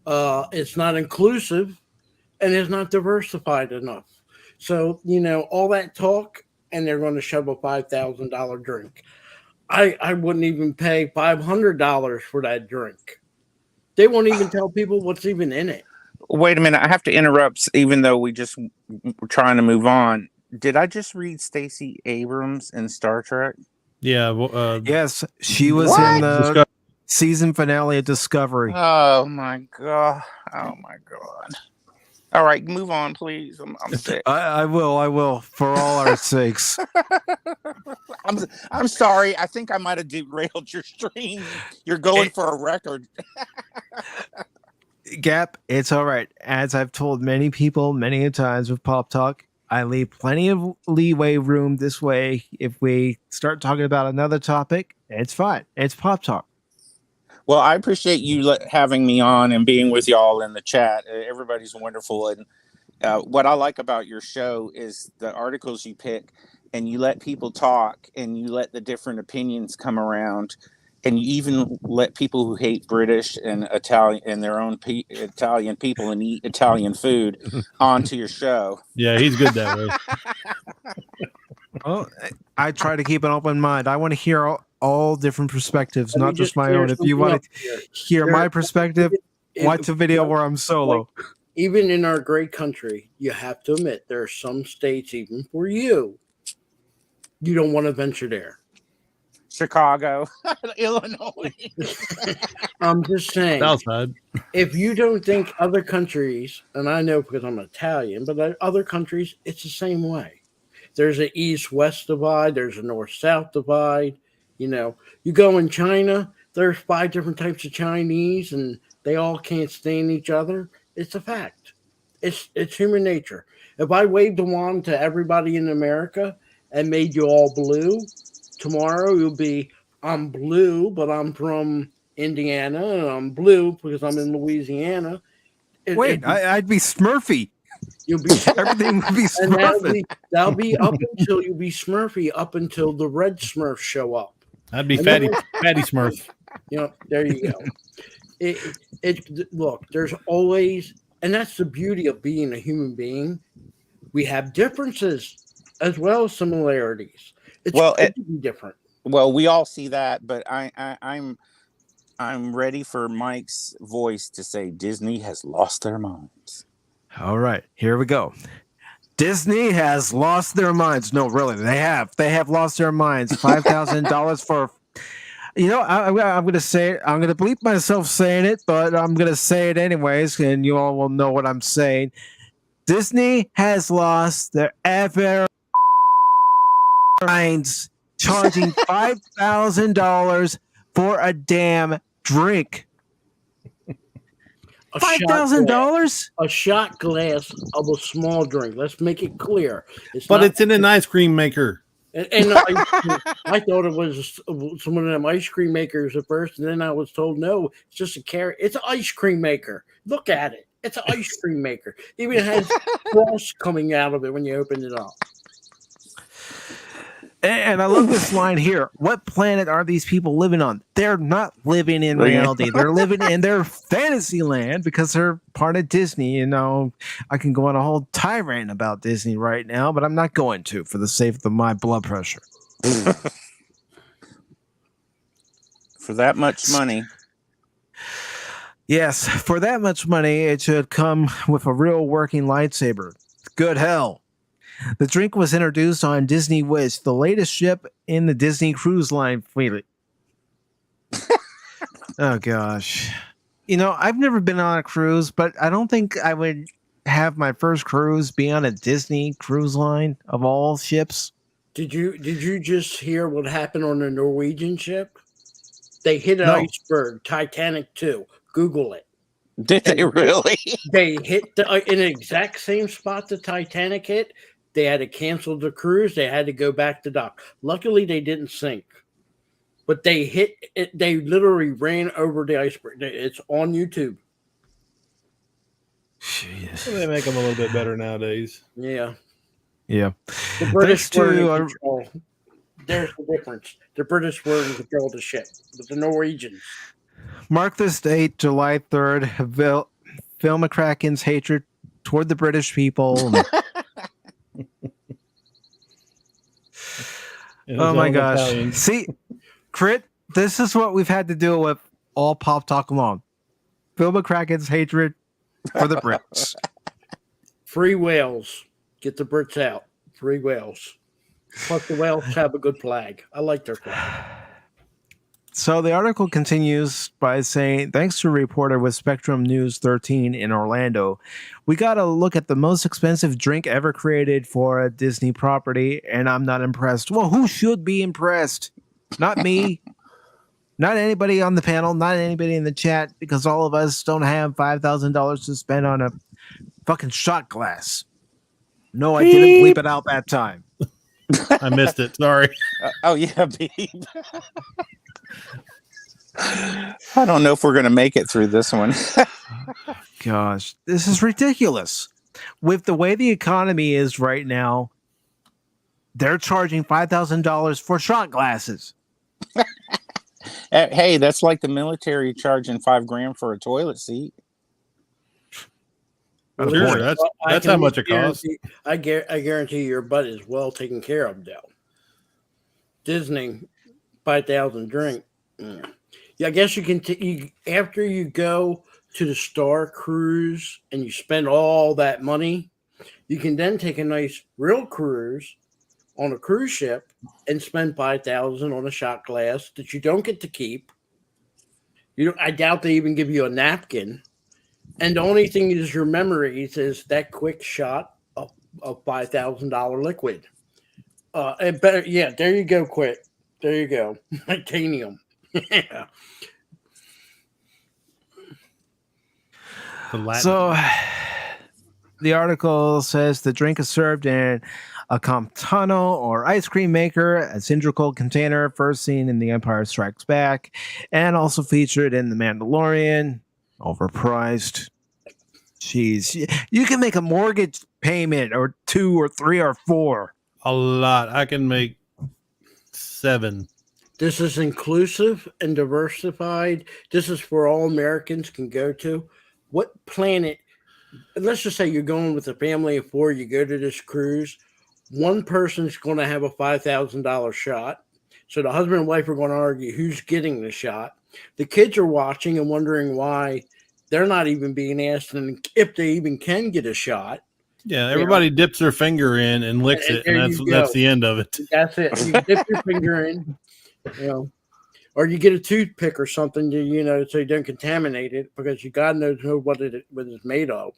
It's not inclusive. And it's not diversified enough. So, all that talk, and they're going to shove a $5,000 drink. I wouldn't even pay $500 for that drink. They won't even tell people what's even in it. Wait a minute. I have to interrupt, even though we're trying to move on. Did I just read Stacey Abrams in Star Trek? Yeah. Well, Yes, she was What? in the season finale of Discovery. Oh my god! Oh my god! All right, move on, please. I'm sick. I will, for all our sakes. I'm sorry. I think I might have derailed your stream. You're going for a record. Gap, it's all right. As I've told many people many a times with Pop Talk, I leave plenty of leeway room this way. If we start talking about another topic, it's fine. It's Pop Talk. Well, I appreciate you having me on and being with y'all in the chat. Everybody's wonderful. And what I like about your show is the articles you pick and you let people talk and you let the different opinions come around. And you even let people who hate British and Italian and their own Italian people and eat Italian food onto your show. Yeah, he's good that way. Well, I try to keep an open mind. I want to hear all different perspectives, not just my own. If you want to hear my perspective, watch a video where I'm solo. Even in our great country, you have to admit there are some states, even for you don't want to venture there. Chicago, Illinois. I'm just saying. Southside. If you don't think other countries, and I know because I'm Italian, but other countries, it's the same way. There's an east-west divide. There's a north-south divide. You know, you go in China, there's 5 different types of Chinese, and they all can't stand each other. It's a fact. It's human nature. If I waved a wand to everybody in America and made you all blue, tomorrow you'll be, I'm blue, but I'm from Indiana, and I'm blue because I'm in Louisiana. I'd be Smurfy. You'll be everything would be Smurfy. And that'll be up until you'll be Smurfy, up until the red Smurfs show up. That'd be Fatty Smurf. You know, there you go. Look, there's always, and that's the beauty of being a human being. We have differences as well as similarities. It's good to be different. Well, we all see that, but I'm ready for Mike's voice to say Disney has lost their minds. All right, here we go. Disney has lost their minds. No, really, they have. They have lost their minds. $5,000 for, you know, I'm going to say it. I'm going to bleep myself saying it, but I'm going to say it anyways, and you all will know what I'm saying. Disney has lost their ever minds, charging $5,000 for a damn drink. $5,000? A shot glass of a small drink. Let's make it clear. It's in an ice cream maker. And I thought it was some of them ice cream makers at first, and then I was told no, it's just a carrot. It's an ice cream maker. Look at it. It's an ice cream maker. Even has frost coming out of it when you open it up. And I love this line here. What planet are these people living on? They're not living in reality. They're living in their fantasy land because they're part of Disney. You know, I can go on a whole tirade about Disney right now, but I'm not going to for the sake of my blood pressure. For that much money. Yes, for that much money, it should come with a real working lightsaber. Good hell. The drink was introduced on Disney Wish, the latest ship in the Disney Cruise Line fleet. Oh, gosh. You know, I've never been on a cruise, but I don't think I would have my first cruise be on a Disney Cruise Line of all ships. Did you just hear what happened on the Norwegian ship? They hit an iceberg, Titanic 2. Google it. Did they really? They hit in the exact same spot the Titanic hit. They had to cancel the cruise. They had to go back to dock. Luckily, they didn't sink. But they hit it. They literally ran over the iceberg. It's on YouTube. Jeez. They make them a little bit better nowadays. Yeah. Yeah. The British were in control. There's the difference. The British were in control of the ship, but the Norwegians. Mark this date, July 3rd. Phil McCracken's hatred toward the British people. Oh my gosh. See, Crit, this is what we've had to deal with all Pop Talk long. Phil McCracken's hatred for the Brits. Free whales. Get the Brits out. Free whales. Plus, the whales have a good flag. I like their flag. So the article continues by saying, thanks to a reporter with Spectrum News 13 in Orlando, we got a look at the most expensive drink ever created for a Disney property, and I'm not impressed. Well, who should be impressed? Not me. Not anybody on the panel, not anybody in the chat, because all of us don't have $5,000 to spend on a fucking shot glass. No, I didn't bleep it out that time. I missed it. Sorry. Oh yeah, beep. I don't know if we're going to make it through this one. Gosh, this is ridiculous. With the way the economy is right now, they're charging $5,000 for shot glasses. Hey, that's like the military charging $5,000 for a toilet seat. Sure, that's how much it costs. I guarantee your butt is well taken care of, though. Disney, 5,000 drink. Yeah, I guess you can. After you go to the Star Cruise and you spend all that money, you can then take a nice real cruise on a cruise ship and spend 5,000 on a shot glass that you don't get to keep. I doubt they even give you a napkin. And the only thing is your memories is that quick shot of $5,000 liquid. And better, yeah, there you go, Quit. There you go. Titanium. Yeah. So the article says the drink is served in a Comptano or ice cream maker, a cylindrical container first seen in The Empire Strikes Back, and also featured in The Mandalorian. Overpriced. Jeez. You can make a mortgage payment or 2 or 3 or 4. A lot. I can make 7. This is inclusive and diversified. This is where all Americans can go to. What planet? Let's just say you're going with a family of 4. You go to this cruise. One person's going to have a $5,000 shot. So the husband and wife are going to argue who's getting the shot. The kids are watching and wondering why they're not even being asked and if they even can get a shot. Yeah, everybody dips their finger in and licks it, and that's the end of it. That's it. You dip your finger in, or you get a toothpick or something, so you don't contaminate it because God knows what it's made of.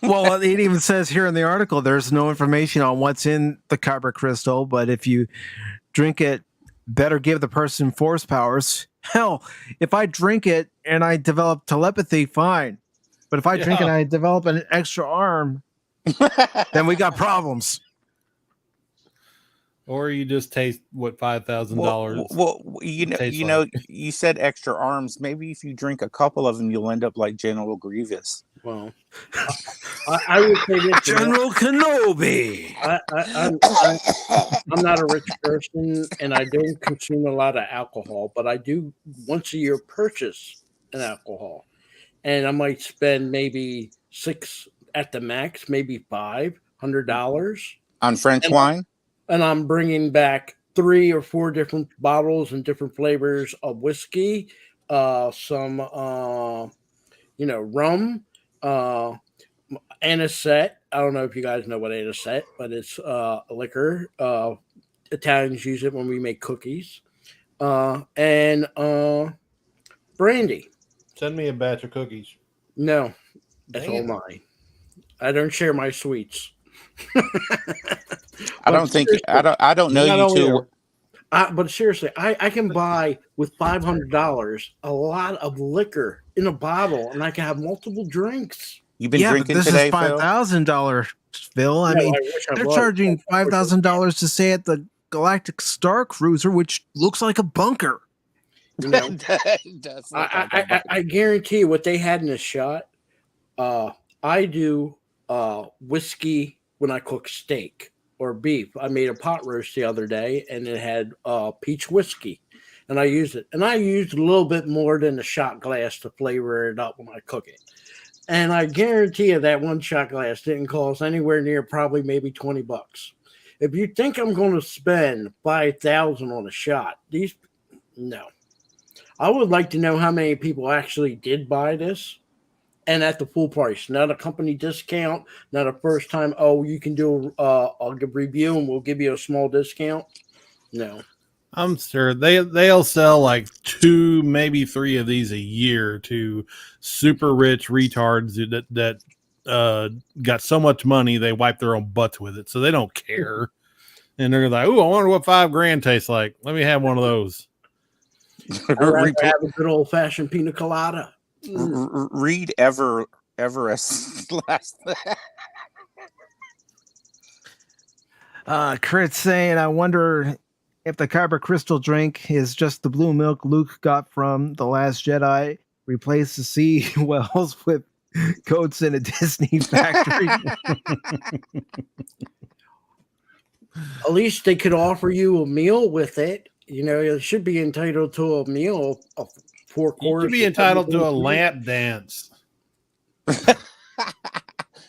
Well, it even says here in the article, there's no information on what's in the kyber crystal, but if you drink it, better give the person force powers. Hell, if I drink it and I develop telepathy, fine. But if I drink it and I develop an extra arm, then we got problems. Or you just taste what $5,000. Well, you said extra arms. Maybe if you drink a couple of them, you'll end up like General Grievous. Well, I would say this: General Kenobi. I'm not a rich person, and I don't consume a lot of alcohol, but I do once a year purchase an alcohol, and I might spend maybe $600 at the max, maybe $500 on French wine. And I'm bringing back 3 or 4 different bottles and different flavors of whiskey, some, rum, anisette. I don't know if you guys know what anisette, but it's a liquor. Italians use it when we make cookies, and brandy. Send me a batch of cookies. No, that's all mine. I don't share my sweets. I don't know you two. But seriously, I can buy with $500 a lot of liquor in a bottle, and I can have multiple drinks. You've been drinking this today, is $5,000, Phil. I mean, they're charging $5,000 to stay at the Galactic Star Cruiser, which looks like a bunker. I guarantee what they had in the shot. I do whiskey when I cook steak or beef. I made a pot roast the other day, and it had peach whiskey, and I used it. And I used a little bit more than a shot glass to flavor it up when I cook it. And I guarantee you that one shot glass didn't cost anywhere near probably maybe $20. If you think I'm going to spend $5,000 on a shot, No. I would like to know how many people actually did buy this and at the full price, not a company discount, not a first time. Oh, you can do a review and we'll give you a small discount. No. I'm sure they'll sell like 2, maybe 3 of these a year to super rich retards that got so much money they wipe their own butts with it, so they don't care. And they're like, "Ooh, I wonder what $5,000 tastes like. Let me have one of those." I'd rather have a good old fashioned pina colada. Read Everest last. Crit saying, I wonder if the Kyber Crystal drink is just the blue milk Luke got from The Last Jedi, replace the sea wells with goats in a Disney factory. At least they could offer you a meal with it. You know, you should be entitled to a meal of 4 quarters. You should be entitled to a lap dance.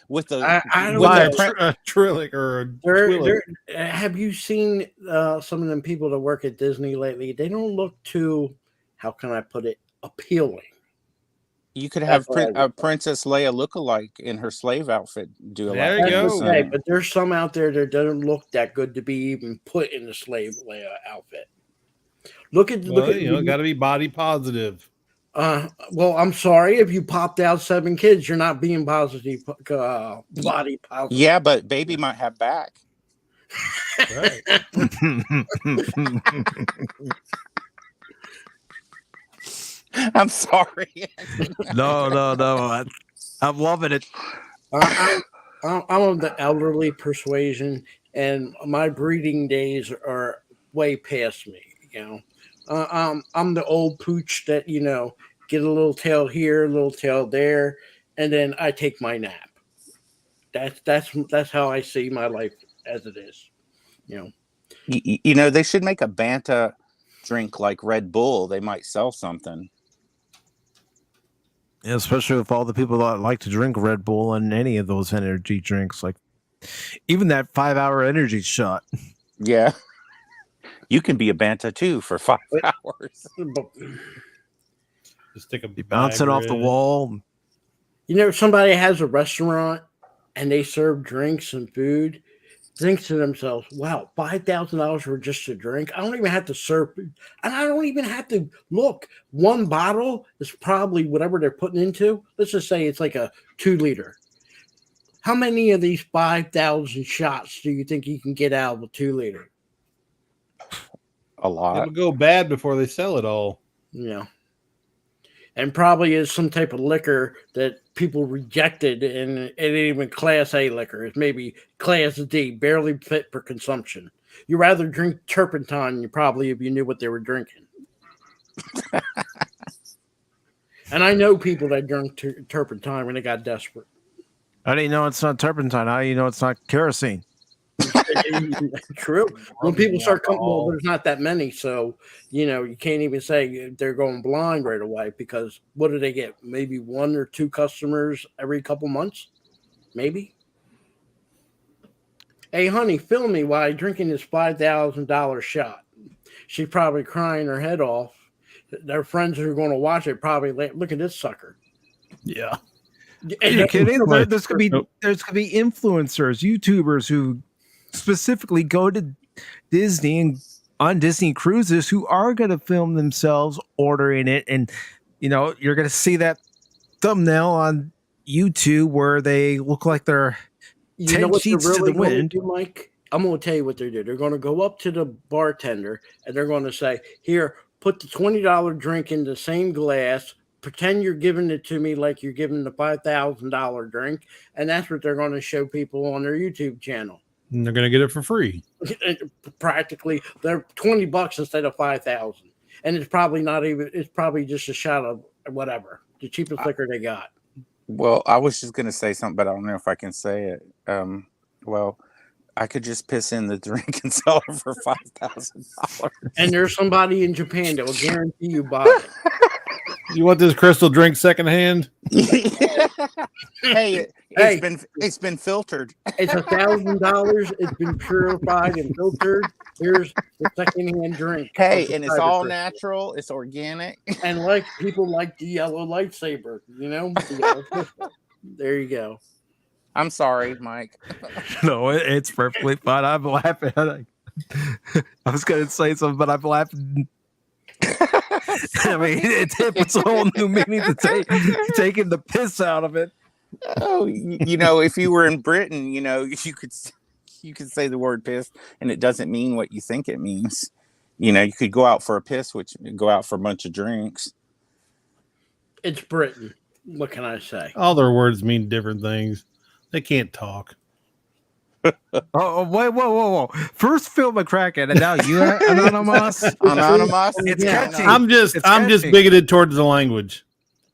With a Trillic or a Trillic. Have you seen some of them people that work at Disney lately? They don't look too, how can I put it, appealing. You could have Princess Leia lookalike in her slave outfit. Do a there you go. Okay, but there's some out there that don't look that good to be even put in the slave Leia outfit. Look at got to be body positive. Well, I'm sorry if you popped out 7 kids, you're not being positive, body positive. Yeah, but baby might have back. Right. I'm sorry. No. I'm loving it. I'm of the elderly persuasion, and my breeding days are way past me. You know, I'm the old pooch that get a little tail here, a little tail there, and then I take my nap. That's how I see my life as it is. They should make a Banta drink like Red Bull. They might sell something. Yeah, especially with all the people that like to drink Red Bull and any of those energy drinks, like even that 5-hour energy shot. Yeah. You can be a Banta too for 5 hours. Just take a bouncing off the wall. Somebody has a restaurant and they serve drinks and food. Think to themselves, wow, $5,000 for just a drink. I don't even have to serve, and I don't even have to look. One bottle is probably whatever they're putting into. Let's just say it's like a 2-liter. How many of these 5,000 shots do you think you can get out of a 2-liter? A lot. It'll go bad before they sell it all. Yeah. And probably is some type of liquor that people rejected, and it ain't even Class A liquor. It's maybe Class D, barely fit for consumption. You rather drink turpentine, if you knew what they were drinking. And I know people that drank turpentine when they got desperate. How do you know it's not turpentine? How do you know it's not kerosene? True. When people start coming, there's not that many, so you can't even say they're going blind right away, because what do they get? Maybe 1 or 2 customers every couple months, maybe. Hey, honey, film me while I'm drinking this $5,000 shot. She's probably crying her head off. Their friends who are going to watch it probably look at this sucker. Yeah. Are you kidding? There's gonna be influencers, YouTubers who specifically go to Disney and on Disney cruises who are going to film themselves ordering it, and you're going to see that thumbnail on YouTube where they look like they're 10 sheets to the wind. Mike, I'm going to tell you what they do. They're going to go up to the bartender and they're going to say, "Here, put the $20 drink in the same glass. Pretend you're giving it to me like you're giving the $5,000 drink," and that's what they're going to show people on their YouTube channel. And they're going to get it for free. Practically, they're $20 instead of $5,000, and it's probably not even. It's probably just a shot of whatever, the cheapest liquor they got. Well, I was just going to say something, but I don't know if I can say it. Well, I could just piss in the drink and sell it for $5,000. And there's somebody in Japan that will guarantee you buy it. You want this crystal drink secondhand? Hey, Hey, it's been filtered. it's $1,000. It's been purified and filtered. Here's the secondhand drink. Hey, and it's all natural. It's organic. And like people like the yellow lightsaber, the yellow pistol. There you go. I'm sorry, Mike. No, it's perfectly fine. I'm laughing. I was going to say something, but I'm laughing. I mean, it puts a whole new meaning to taking the piss out of it. Oh, if you were in Britain, you could say the word piss, and it doesn't mean what you think it means. You could go out for a piss, which go out for a bunch of drinks. It's Britain. What can I say? All their words mean different things. They can't talk. Oh, wait, whoa. First Phil McCracken, and now you anonymous. It's catchy. I'm just bigoted towards the language.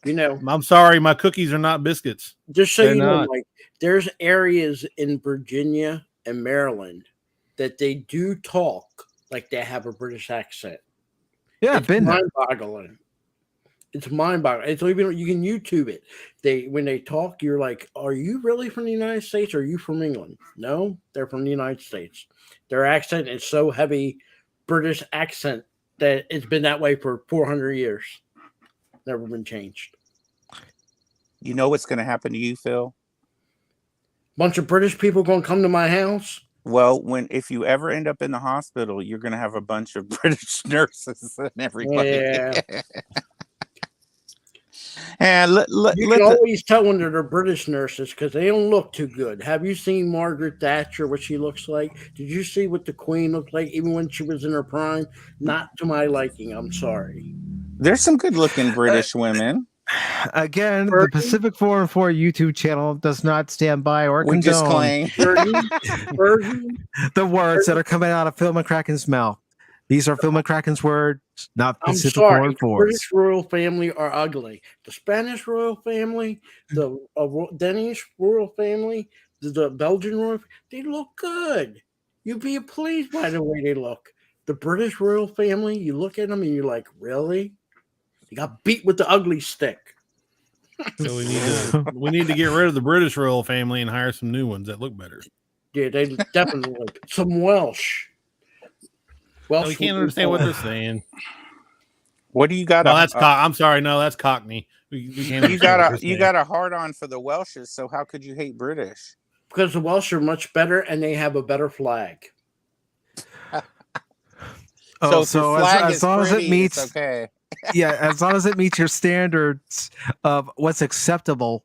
I'm sorry, my cookies are not biscuits. Just so you know, like, there's areas in Virginia and Maryland that they do talk like they have a British accent. Yeah, it's mind-boggling. It's mind-boggling. It's even, you can YouTube it. When they talk, you're like, "Are you really from the United States? Or are you from England?" No, they're from the United States. Their accent is so heavy, British accent, that it's been that way for 400 years. Never been changed. You know what's going to happen to you, Phil? Bunch of British people going to come to my house. Well, if you ever end up in the hospital, you're going to have a bunch of British nurses and everybody. Yeah. And you can always tell when they're British nurses because they don't look too good. Have you seen Margaret Thatcher, what she looks like? Did you see what the Queen looked like, even when she was in her prime? Not to my liking. I'm sorry. There's some good-looking British women. Again, the PACIFIC414 YouTube channel does not stand by or condone the words that are coming out of Phil McCracken's mouth. These are Phil McCracken's words, not PACIFIC414's. The British royal family are ugly. The Spanish royal family, the Danish royal family, the Belgian royal, they look good. You'd be pleased by the way they look. The British royal family, you look at them and you're like, really? They got beat with the ugly stick. So we need to get rid of the British royal family and hire some new ones that look better. Yeah, they definitely look. Some Welsh. Well, we can't understand what they're saying. What do you got? No, I'm sorry. No, that's Cockney. We can't. You got a hard on for the Welshes. So how could you hate British? Because the Welsh are much better and they have a better flag. So as long as it meets, okay. Yeah, as long as it meets your standards of what's acceptable.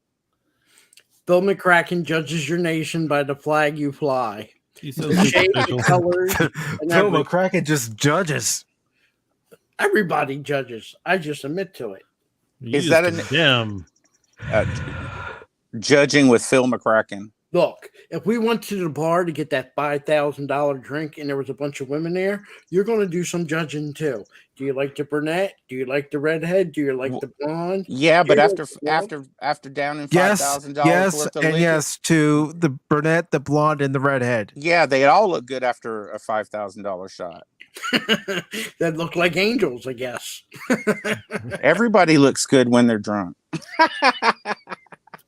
Phil McCracken judges your nation by the flag you fly. He's so colors. Phil McCracken just judges. Everybody judges. I just admit to it. Is that judging with Phil McCracken? Look, if we went to the bar to get that $5,000 drink and there was a bunch of women there, you're going to do some judging too. Do you like the brunette? Do you like the redhead? Do you like the blonde? Yeah, but after downing $5,000 worth of liquor, yes to the brunette, the blonde, and the redhead. Yeah, they all look good after a $5,000 shot. That look like angels, I guess. Everybody looks good when they're drunk.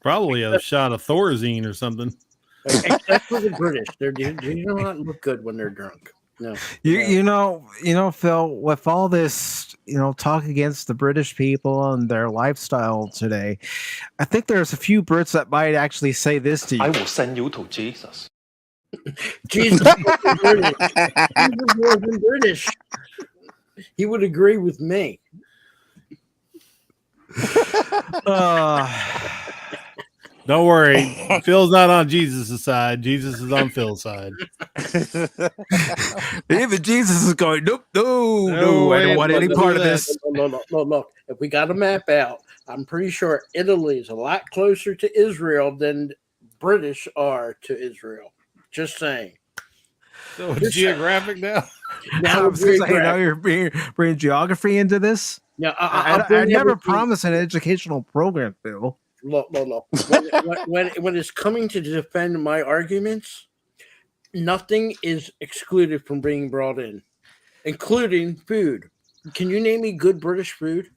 Probably a shot of Thorazine or something. Except for the British. They do not look good when they're drunk. No. You know, Phil, with all this, talk against the British people and their lifestyle today, I think there's a few Brits that might actually say this to you. I will send you to Jesus. Jesus wasn't British. Jesus wasn't British. He would agree with me. Don't worry. Phil's not on Jesus' side. Jesus is on Phil's side. Even Jesus is going, nope, no, I don't want any part of this. Look, if we got a map out, I'm pretty sure Italy is a lot closer to Israel than British are to Israel. Just saying. So it's geographic now? Now you're bringing geography into this? Yeah, I never promised an educational program, Phil. Look. When it's coming to defend my arguments, nothing is excluded from being brought in, including food. Can you name me good British food?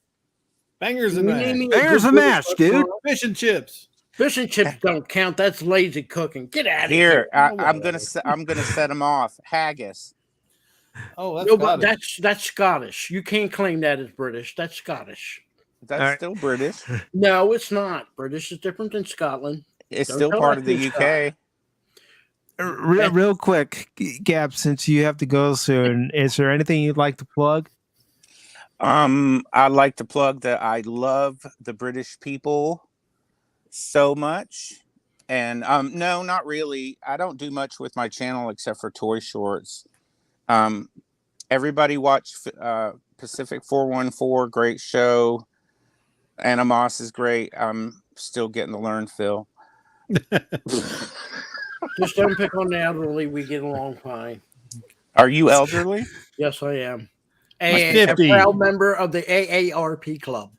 Bangers and mash. Bangers and mash, dude. Fish and chips. Fish and chips don't count. That's lazy cooking. Get out of Here, here. I'm gonna set them off. Haggis. Oh, that's No, but Scottish. that's Scottish. You can't claim that as British. That's Scottish. That's All right. still British. No, it's not. British is different than Scotland. It's Don't still tell part us of the you're UK. Real quick, Gap, since you have to go soon, is there anything you'd like to plug? I'd like to plug that I love the British people so much. And no, not really. I don't do much with my channel except for toy shorts. Everybody watch PACIFIC414, great show. Anna Moss is great. I'm still getting to learn, Phil. Just don't pick on the elderly. We get along fine. Are you elderly? Yes, I am. Like A 50. proud member of the AARP club.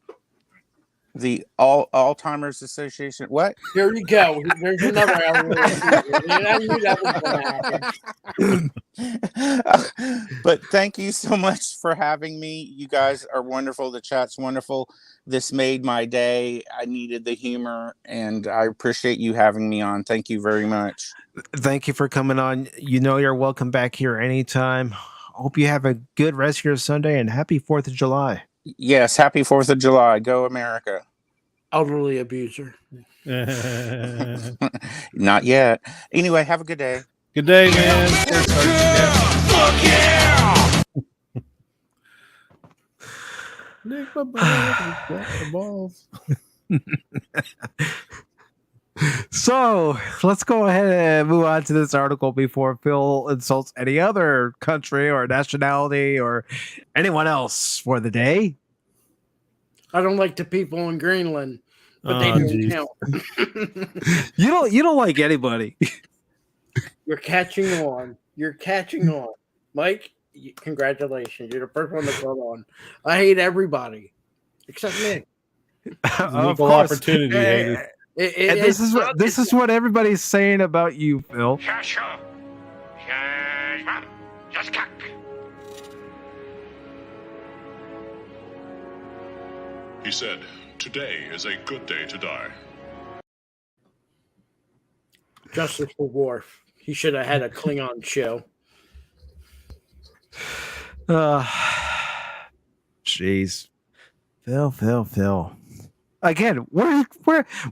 The Alzheimer's Association. What? There you go. There's another elderly. I knew that was going to happen. But thank you so much for having me. You guys are wonderful. The chat's wonderful. This made my day. I needed the humor, and I appreciate you having me on. Thank you very much. Thank you for coming on. You know you're welcome back here anytime. Hope you have a good rest of your Sunday and happy 4th of July. Yes, happy 4th of July. Go America. Elderly abuser. Not yet. Anyway, have a good day. Good day, man. Fuck yeah! Nick, my balls. So let's go ahead and move on to this article before Phil insults any other country or nationality or anyone else for the day. I don't like the people in Greenland, but they don't count. You don't like anybody. You're catching on. You're catching on. Mike, congratulations. You're the first one to come on. I hate everybody except me. Of Equal course. opportunity, hater. And this is what everybody's saying about you, Phil. He said, "Today is a good day to die." Justice for Worf. He should have had a Klingon show. Jeez. Phil. Again, we're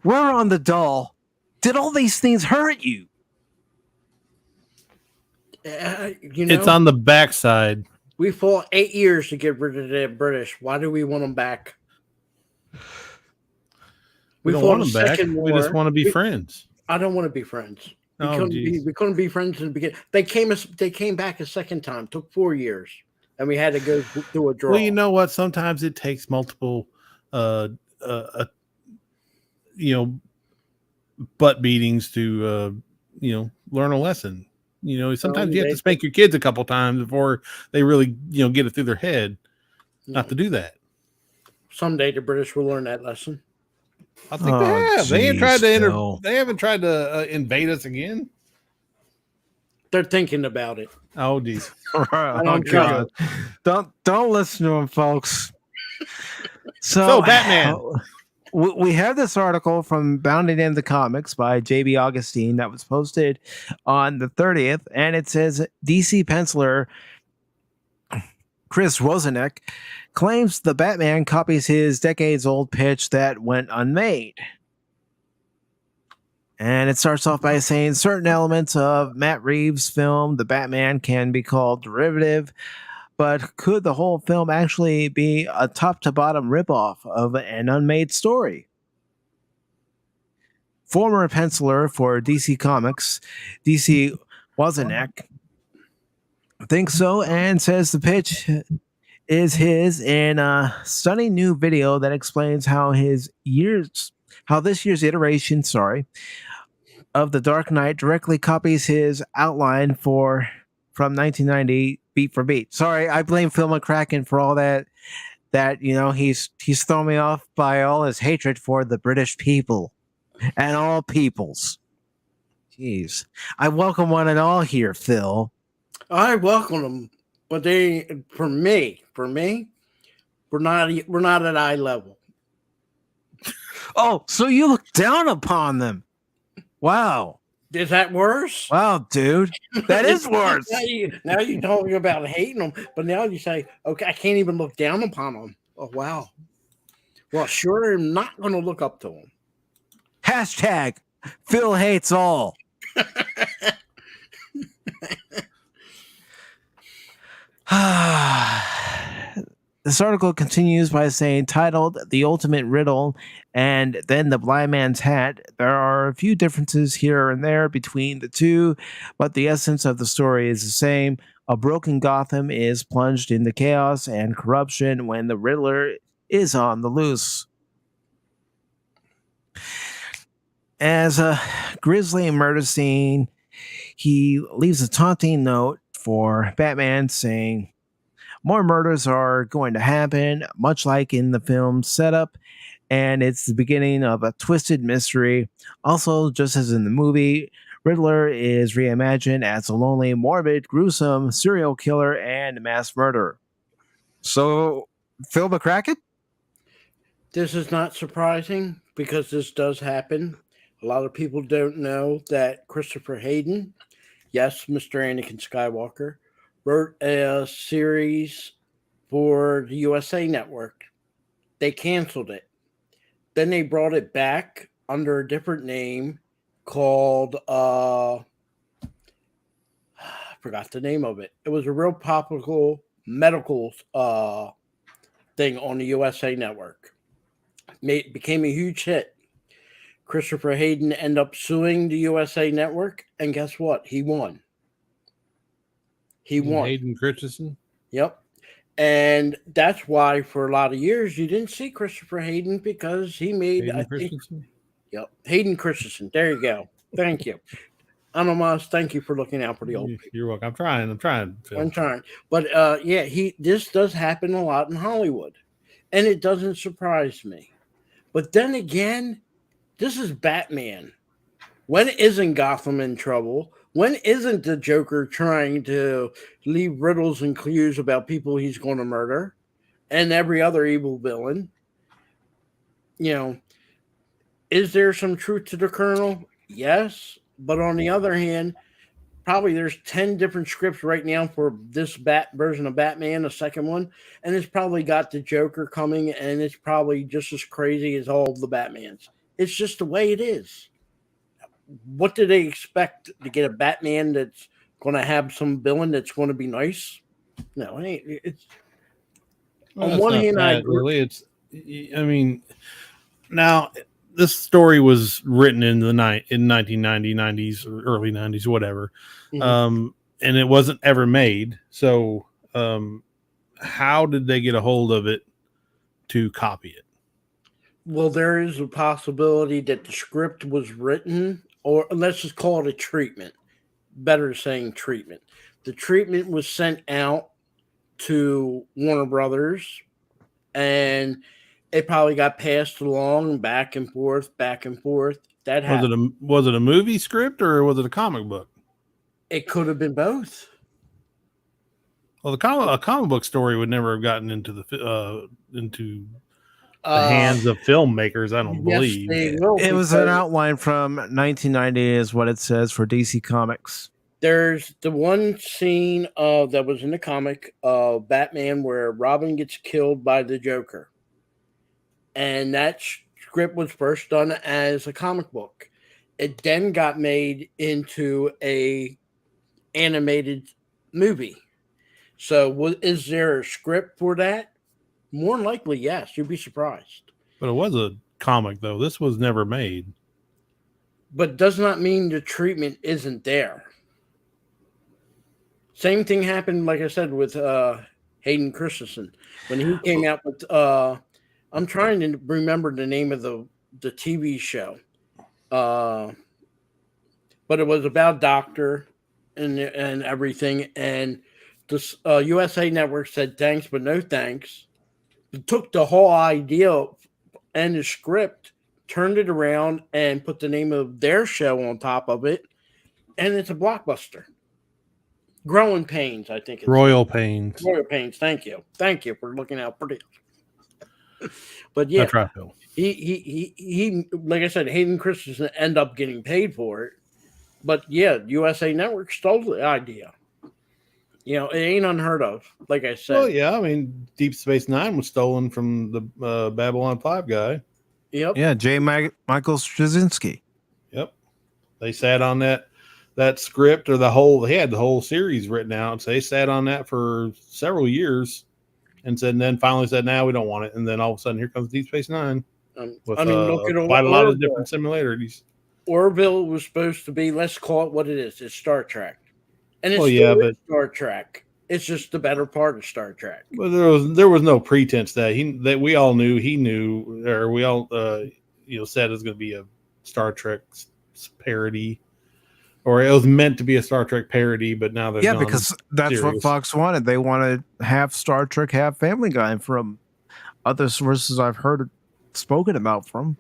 on the doll. Did all these things hurt you? It's on the backside. We fought 8 years to get rid of the British. Why do we want them back? We don't want them back. We just want to be friends. I don't want to be friends. We Oh, couldn't be friends in the beginning. They came back a second time. Took 4 years, and we had to go through a draw. Well, you know what? Sometimes it takes multiple, butt beatings to, learn a lesson. Sometimes you have to spank your kids a couple times before they really, get it through their head not to do that. Someday the British will learn that lesson. I think they have. They ain't tried to They haven't tried to invade us again. They're thinking about it. Oh, geez. Oh, God. Don't listen to them, folks. So Batman. We have this article from Bounding in the Comics by J.B. Augustine that was posted on the 30th, and it says DC penciler Chris Rosenek claims the Batman copies his decades-old pitch that went unmade. And it starts off by saying certain elements of Matt Reeves' film, The Batman, can be called derivative, but could the whole film actually be a top-to-bottom ripoff of an unmade story? Former penciler for DC Comics, DC Wozanek, thinks so and says the pitch is his in a stunning new video that explains how this year's iteration, of The Dark Knight directly copies his outline from 1990 beat for beat. Sorry, I blame Phil McCracken for all that he's thrown me off by all his hatred for the British people and all peoples. Jeez. I welcome one and all here, Phil. I welcome them, but for me, we're not at eye level. Oh, so you look down upon them. Wow. Is that worse? Wow, dude. That is worse. Now you're talking about hating them, but now you say, okay, I can't even look down upon them. Oh, wow. Well, sure, I'm not going to look up to them. Hashtag Phil hates all. This article continues by saying, titled The Ultimate Riddle and then The Blind Man's Hat. There are a few differences here and there between the two, but the essence of the story is the same. A broken Gotham is plunged into chaos and corruption when the Riddler is on the loose. As a grisly murder scene, he leaves a taunting note for Batman saying, more murders are going to happen, much like in the film's setup, and it's the beginning of a twisted mystery. Also, just as in the movie, Riddler is reimagined as a lonely, morbid, gruesome serial killer and mass murderer. So, Phil McCracken? This is not surprising because this does happen. A lot of people don't know that Christopher Hayden, yes, Mr. Anakin Skywalker, wrote a series for the USA Network. They canceled it. Then they brought it back under a different name called, I forgot the name of it. It was a real popular medical thing on the USA Network. Became a huge hit. Christopher Hayden ended up suing the USA Network, and guess what? He won. He won. Hayden Christensen? Yep. And that's why for a lot of years you didn't see Christopher Hayden because he made Hayden Christensen? Yep. Hayden Christensen. There you go. Thank you. Anonymous, thank you for looking out for the old people. You're welcome. I'm trying. Phil. I'm trying. But yeah, this does happen a lot in Hollywood. And it doesn't surprise me. But then again, this is Batman. When isn't Gotham in trouble? When isn't the Joker trying to leave riddles and clues about people he's going to murder? And every other evil villain. You know, is there some truth to the kernel? Yes. But on the other hand, probably there's 10 different scripts right now for this version of Batman, the second one. And it's probably got the Joker coming, and it's probably just as crazy as all the Batmans. It's just the way it is. What do they expect to get a Batman that's going to have some villain that's going to be nice? No, it's on one hand, I agree. Really, I mean, now this story was written in 1990s, 90s, or early 90s, whatever, and it wasn't ever made. So, how did they get a hold of it to copy it? Well, there is a possibility that the script was written, or let's just call it a treatment. Better saying treatment. The treatment was sent out to Warner Brothers, and it probably got passed along back and forth. That happened. Was it a movie script or was it a comic book? It could have been both. Well, a comic book story would never have gotten into the hands of filmmakers, I don't believe. It was an outline from 1990 is what it says for DC Comics. There's the one scene that was in the comic of Batman where Robin gets killed by the Joker. And that script was first done as a comic book. It then got made into a animated movie. So is there a script for that? More than likely, yes. You'd be surprised. But it was a comic, though. This was never made. But does not mean the treatment isn't there. Same thing happened, like I said, with Hayden Christensen. When he came out with... I'm trying to remember the name of the TV show. But it was about Doctor and everything. And the USA Network said thanks, but no thanks. Took the whole idea and the script, turned it around, and put the name of their show on top of it, and it's a blockbuster. Growing Pains, I think. Royal Pains. Royal Pains. Thank you for looking out for this. But yeah, That's right, Bill. he like I said, Hayden Christensen end up getting paid for it. But yeah, USA Network stole the idea. You know, it ain't unheard of. Like I said. Well, yeah, I mean, Deep Space Nine was stolen from the Babylon 5 guy. Yep. Yeah, Michael Straczynski. Yep. They sat on that script or they had the whole series written out. So they sat on that for several years and then finally said, "Now we don't want it." And then all of a sudden, here comes Deep Space Nine with look at quite a lot of Orville. different similarities. Orville was supposed to be, let's call it what it is. It's Star Trek. And it's but Star Trek. It's just the better part of Star Trek. But there was no pretense that we all knew he knew, or we all said it was going to be a Star Trek parody, or it was meant to be a Star Trek parody. But now they're because that's what Fox wanted. They wanted half Star Trek, half Family Guy from other sources I've heard spoken about from.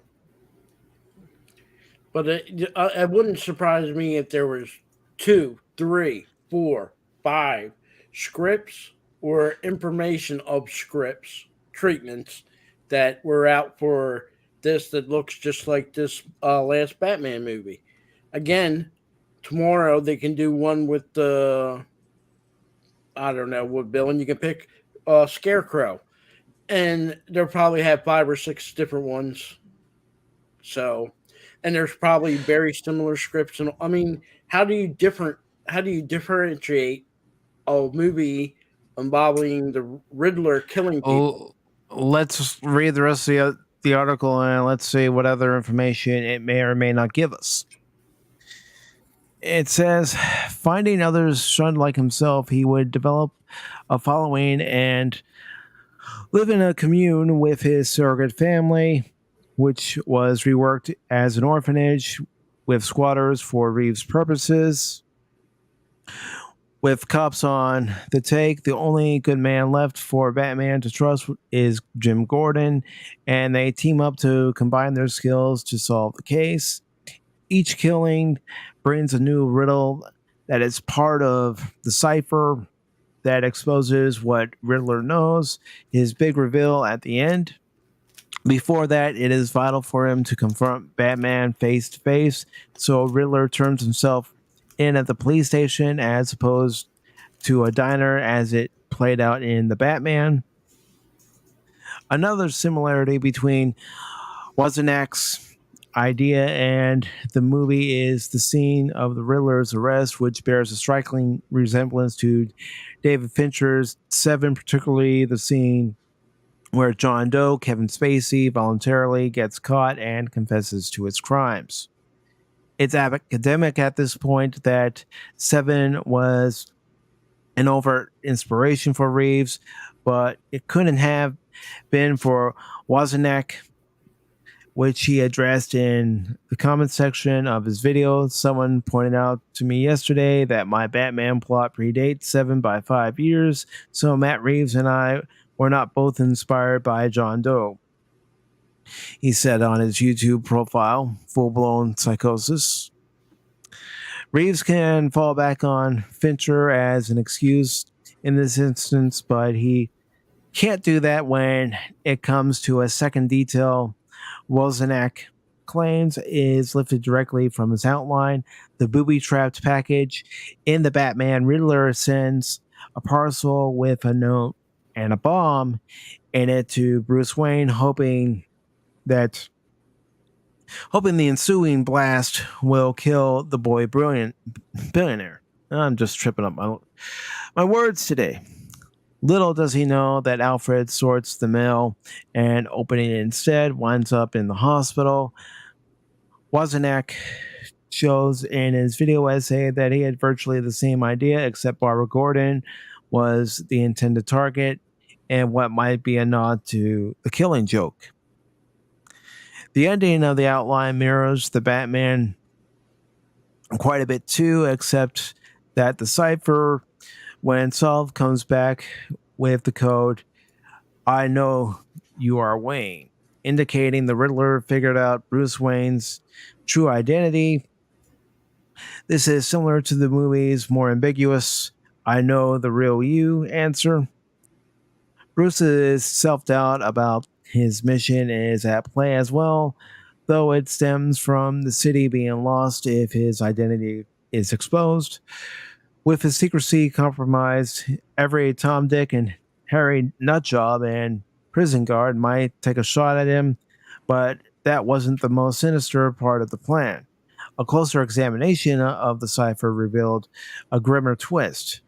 But it wouldn't surprise me if there was 2, 3, 4, 5 scripts or information of scripts, treatments that were out for this that looks just like this last Batman movie. Again, tomorrow they can do one with the, I don't know, with Bill, and you can pick Scarecrow. And they'll probably have 5 or 6 different ones. So, and there's probably very similar scripts. And I mean, how do you differentiate a movie involving the Riddler killing people? Let's read the rest of the article and let's see what other information it may or may not give us. It says, finding others shunned like himself, he would develop a following and live in a commune with his surrogate family, which was reworked as an orphanage with squatters for Reeves' purposes. With cops on the take, the only good man left for Batman to trust is Jim Gordon, and they team up to combine their skills to solve the case. Each killing brings a new riddle that is part of the cipher that exposes what Riddler knows, his big reveal at the end. Before that, it is vital for him to confront Batman face to face, so Riddler turns himself in at the police station as opposed to a diner as it played out in the Batman. Another similarity between Wozniak's idea and the movie is the scene of the Riddler's arrest, which bears a striking resemblance to David Fincher's Seven, particularly the scene where John Doe, Kevin Spacey, voluntarily gets caught and confesses to his crimes. It's academic at this point that Seven was an overt inspiration for Reeves, but it couldn't have been for Wozniak, which he addressed in the comment section of his video. Someone pointed out to me yesterday that my Batman plot predates Seven by 5 years, so Matt Reeves and I were not both inspired by John Doe. He said on his YouTube profile, Full Blown Psychosis. Reeves can fall back on Fincher as an excuse in this instance, but he can't do that when it comes to a second detail Wozniak claims is lifted directly from his outline. The booby-trapped package in the Batman. Riddler sends a parcel with a note and a bomb in it to Bruce Wayne, hoping the ensuing blast will kill the boy billionaire. I'm just tripping up my words today. Little does he know that Alfred sorts the mail and opening it instead winds up in the hospital. Wozniak shows in his video essay that he had virtually the same idea, except Barbara Gordon was the intended target and what might be a nod to the Killing Joke. The ending of the outline mirrors the Batman quite a bit too, except that the cipher, when solved, comes back with the code, I know you are Wayne, indicating the Riddler figured out Bruce Wayne's true identity. This is similar to the movie's more ambiguous, I know the real you answer. Bruce's self-doubt about his mission is at play as well, though it stems from the city being lost if his identity is exposed. With his secrecy compromised, every Tom, Dick, and Harry nutjob and prison guard might take a shot at him, but that wasn't the most sinister part of the plan. A closer examination of the cipher revealed a grimmer twist,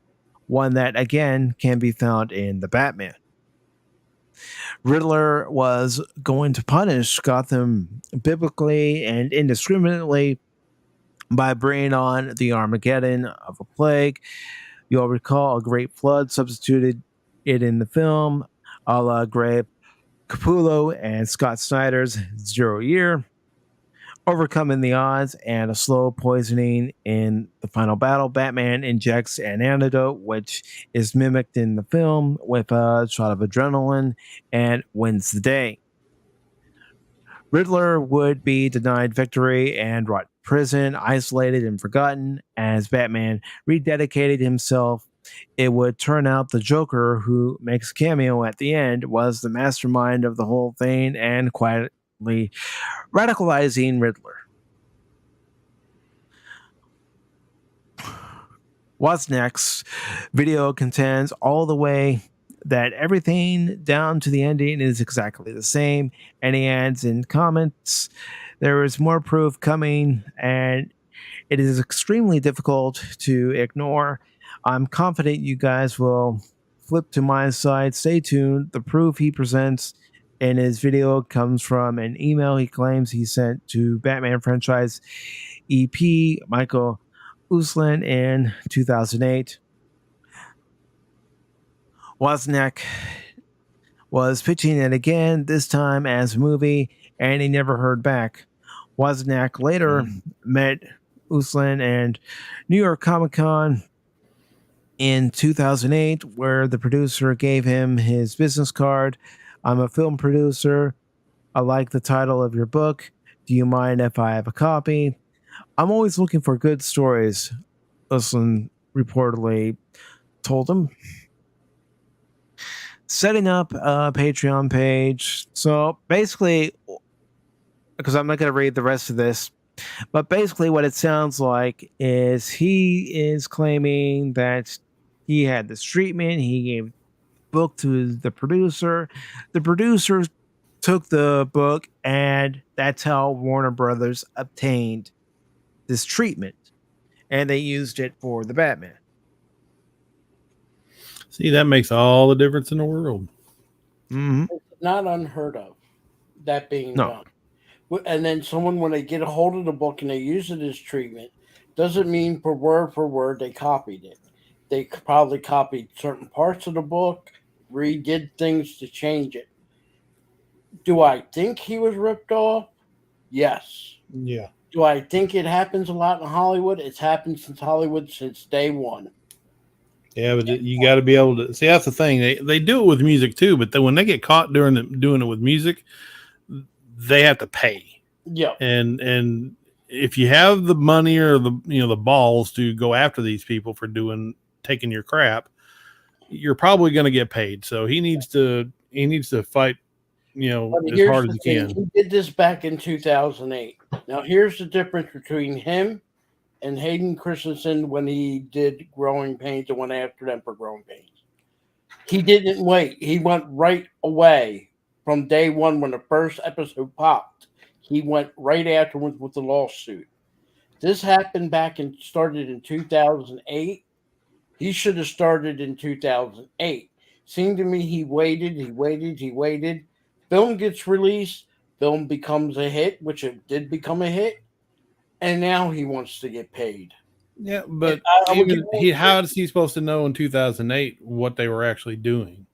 one that again can be found in the Batman. Riddler was going to punish Gotham biblically and indiscriminately by bringing on the Armageddon of a plague. You'll recall a great flood substituted it in the film, a la Greg Capullo and Scott Snyder's 0 Year, overcoming the odds and a slow poisoning in the final battle. Batman injects an antidote, which is mimicked in the film with a shot of adrenaline, and wins the day. Riddler would be denied victory and rot in prison, isolated and forgotten. As Batman rededicated himself, it would turn out the Joker, who makes a cameo at the end, was the mastermind of the whole thing and quietly radicalizing Riddler. What's next? Video contends all the way that everything down to the ending is exactly the same. And he adds in comments, there is more proof coming, and it is extremely difficult to ignore. I'm confident you guys will flip to my side. Stay tuned. The proof he presents in his video comes from an email he claims he sent to Batman franchise EP Michael Uslan in 2008. Wozniak was pitching it again, this time as a movie, and he never heard back. Wozniak later met Uslan and New York Comic Con in 2008, where the producer gave him his business card. I'm a film producer. I like the title of your book. Do you mind if I have a copy? I'm always looking for good stories, Uslan reportedly told him. Setting up a Patreon page. So basically, because I'm not going to read the rest of this, but basically what it sounds like is he is claiming that he had this treatment. He gave the book to the producer. The producer took the book, and that's how Warner Brothers obtained this treatment. And they used it for the Batman. See, that makes all the difference in the world. Mm-hmm. It's not unheard of, that being done. And then someone, when they get a hold of the book and they use it as treatment, doesn't mean for word they copied it. They probably copied certain parts of the book, redid things to change it. Do I think he was ripped off? Yes. Yeah. Do I think it happens a lot in Hollywood? It's happened since day one. Yeah, but you got to be able to see. That's the thing. They do it with music too, but then when they get caught doing it with music, they have to pay. Yeah. And if you have the money or the balls to go after these people for taking your crap, you're probably going to get paid. So he needs to fight, as hard as he can. He did this back in 2008. Now here's the difference between him and Hayden Christensen when he did Growing Pains and went after them for Growing Pains. He didn't wait. He went right away from day one when the first episode popped. He went right afterwards with the lawsuit. This happened started in 2008. He should have started in 2008. Seemed to me he waited. Film gets released. Film becomes a hit, which it did become a hit. And now he wants to get paid. Yeah, but how is he supposed to know in 2008 what they were actually doing?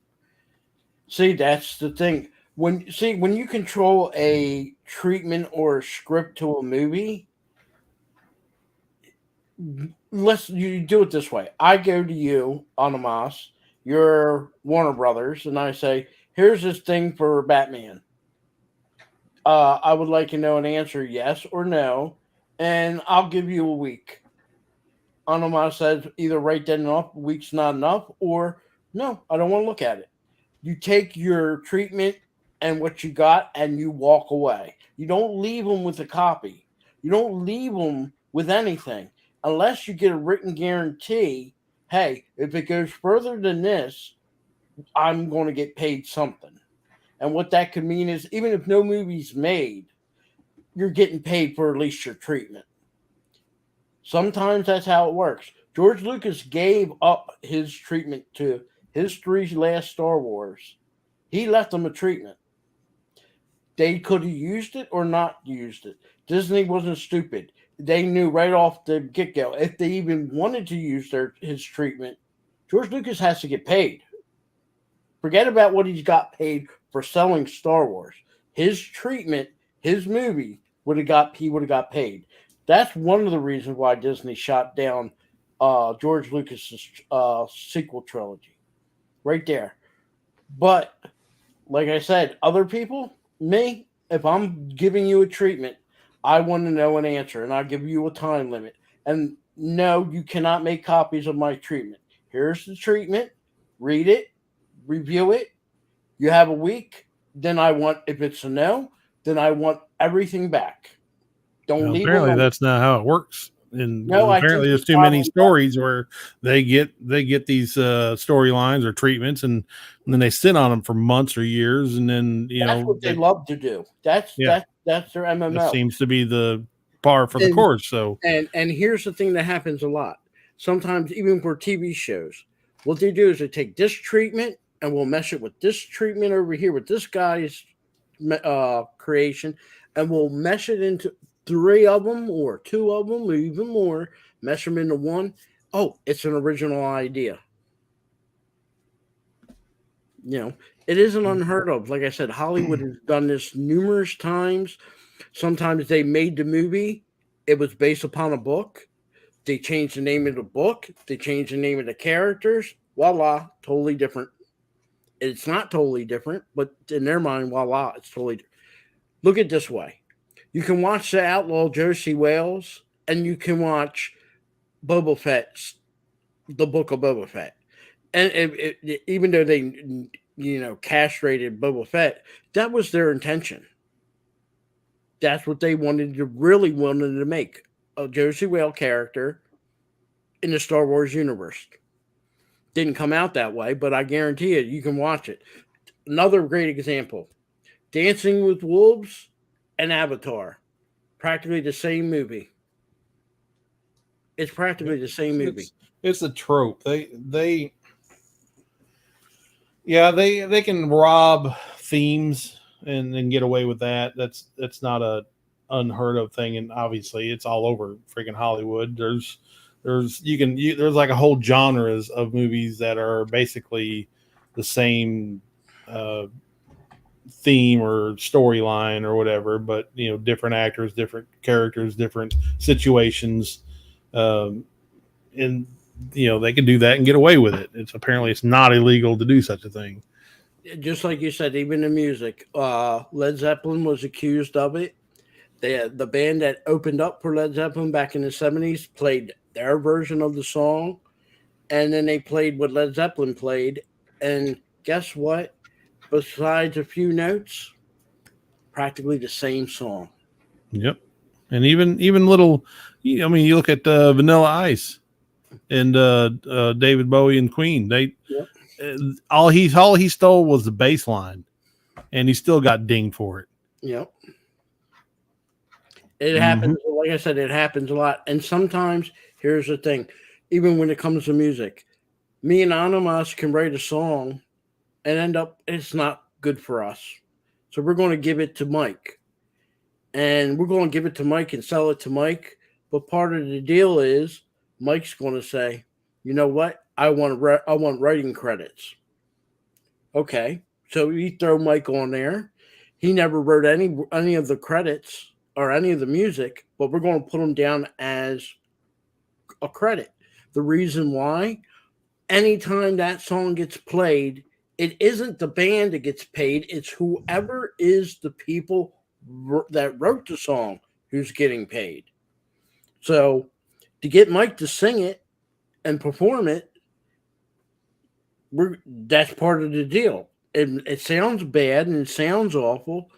See, that's the thing. When you control a treatment or a script to a movie, you do it this way. I go to you, Animas, you're Warner Brothers, and I say, here's this thing for Batman. I would like to know an answer, yes or no, and I'll give you a week. Anoma says either right then and off, a week's not enough, or no, I don't want to look at it. You take your treatment and what you got, and you walk away. You don't leave them with a copy. You don't leave them with anything unless you get a written guarantee. Hey, if it goes further than this, I'm going to get paid something. And what that could mean is even if no movie's made, you're getting paid for at least your treatment. Sometimes that's how it works. George Lucas gave up his treatment to his 3 last Star Wars. He left them a treatment. They could have used it or not used it. Disney wasn't stupid. They knew right off the get-go. If they even wanted to use his treatment, George Lucas has to get paid. Forget about what he's got paid for selling Star Wars. His treatment, his movie, he would have got paid. That's one of the reasons why Disney shot down George Lucas's sequel trilogy. Right there. But like I said, other people, me, if I'm giving you a treatment, I want to know an answer, and I'll give you a time limit. And no, you cannot make copies of my treatment. Here's the treatment. Read it. Review it. You have a week. Then if it's a no, then I want everything back. Don't leave. Apparently, that's not how it works. And no, apparently, there's too many stories where they get these storylines or treatments, and then they sit on them for months or years, and then that's what they love to do. That's their MMO. That seems to be the par for the course. So, and here's the thing that happens a lot. Sometimes, even for TV shows, what they do is they take this treatment and we'll mesh it with this treatment over here with this guy's creation, and we'll mesh it into 3 of them or 2 of them or even more, mesh them into one. Oh, it's an original idea. It isn't unheard of. Like I said, Hollywood has done this numerous times. Sometimes they made the movie. It was based upon a book. They changed the name of the book. They changed the name of the characters. Voila, totally different. It's not totally different, but in their mind, voila, it's totally different. Look at it this way. You can watch The Outlaw Josie Wales, and you can watch Boba Fett's The Book of Boba Fett. And even though they, castrated Boba Fett, that was their intention. That's what they wanted to make, a Josie Wales character in the Star Wars universe. Didn't come out that way, but I guarantee you can watch it. Another great example, Dancing with Wolves and Avatar, practically the same movie. It's practically the same movie. It's a trope. They can rob themes and get away with that. That's not a unheard of thing, and obviously it's all over freaking Hollywood. There's like a whole genres of movies that are basically the same theme or storyline or whatever, but different actors, different characters, different situations, and they can do that and get away with it. It's not illegal to do such a thing. Just like you said, even the music, Led Zeppelin was accused of it. The band that opened up for Led Zeppelin back in the 70s played their version of the song, and then they played what Led Zeppelin played, and guess what? Besides a few notes, practically the same song. Yep. And even little, you look at Vanilla Ice and David Bowie and Queen. All he stole was the bass line, and he still got dinged for it. Yep. It happens. Like I said, it happens a lot. And sometimes, here's the thing, even when it comes to music, me and Anonymous can write a song and end up, it's not good for us. So we're going to give it to Mike. And we're going to give it to Mike and sell it to Mike. But part of the deal is Mike's going to say, you know what? I want writing credits. Okay. So you throw Mike on there. He never wrote any of the credits or any of the music, but we're going to put him down as a credit. The reason why, anytime that song gets played, it isn't the band that gets paid. It's whoever is the people that wrote the song who's getting paid. So to get Mike to sing it and perform it, that's part of the deal. it sounds bad and it sounds awful,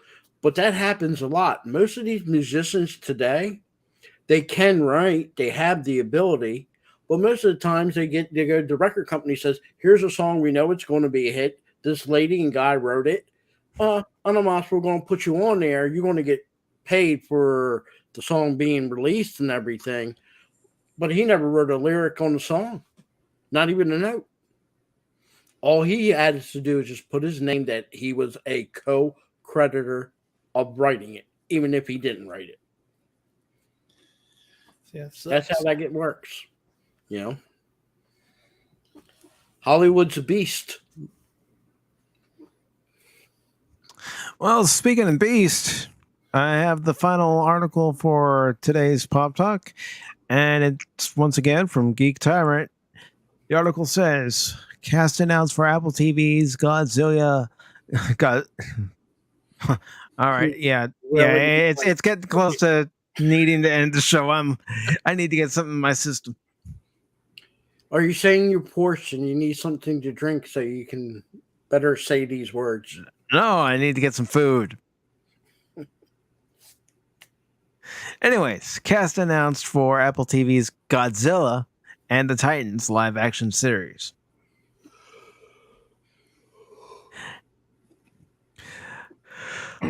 but that happens a lot. Most of these musicians today, they can write, they have the ability, but most of the times they go, the record company says, here's a song we know it's going to be a hit. This lady and guy wrote it. Anonymous, we're going to put you on there. You're going to get paid for the song being released and everything. But he never wrote a lyric on the song, not even a note. All he had to do is just put his name that he was a co-creditor of writing it, even if he didn't write it. Yeah, that's how that works. You know, Hollywood's a beast. Well, speaking of beast, I have the final article for today's Pop Talk, and it's once again from Geek Tyrant. The article says, cast announced for Apple TV's Godzilla. All right, yeah. It's getting close to needing to end the show. I need to get something in my system. Are you saying you're Porsche and you need something to drink so you can better say these words? No, I need to get some food. Anyways, cast announced for Apple TV's Godzilla and the Titans live action series.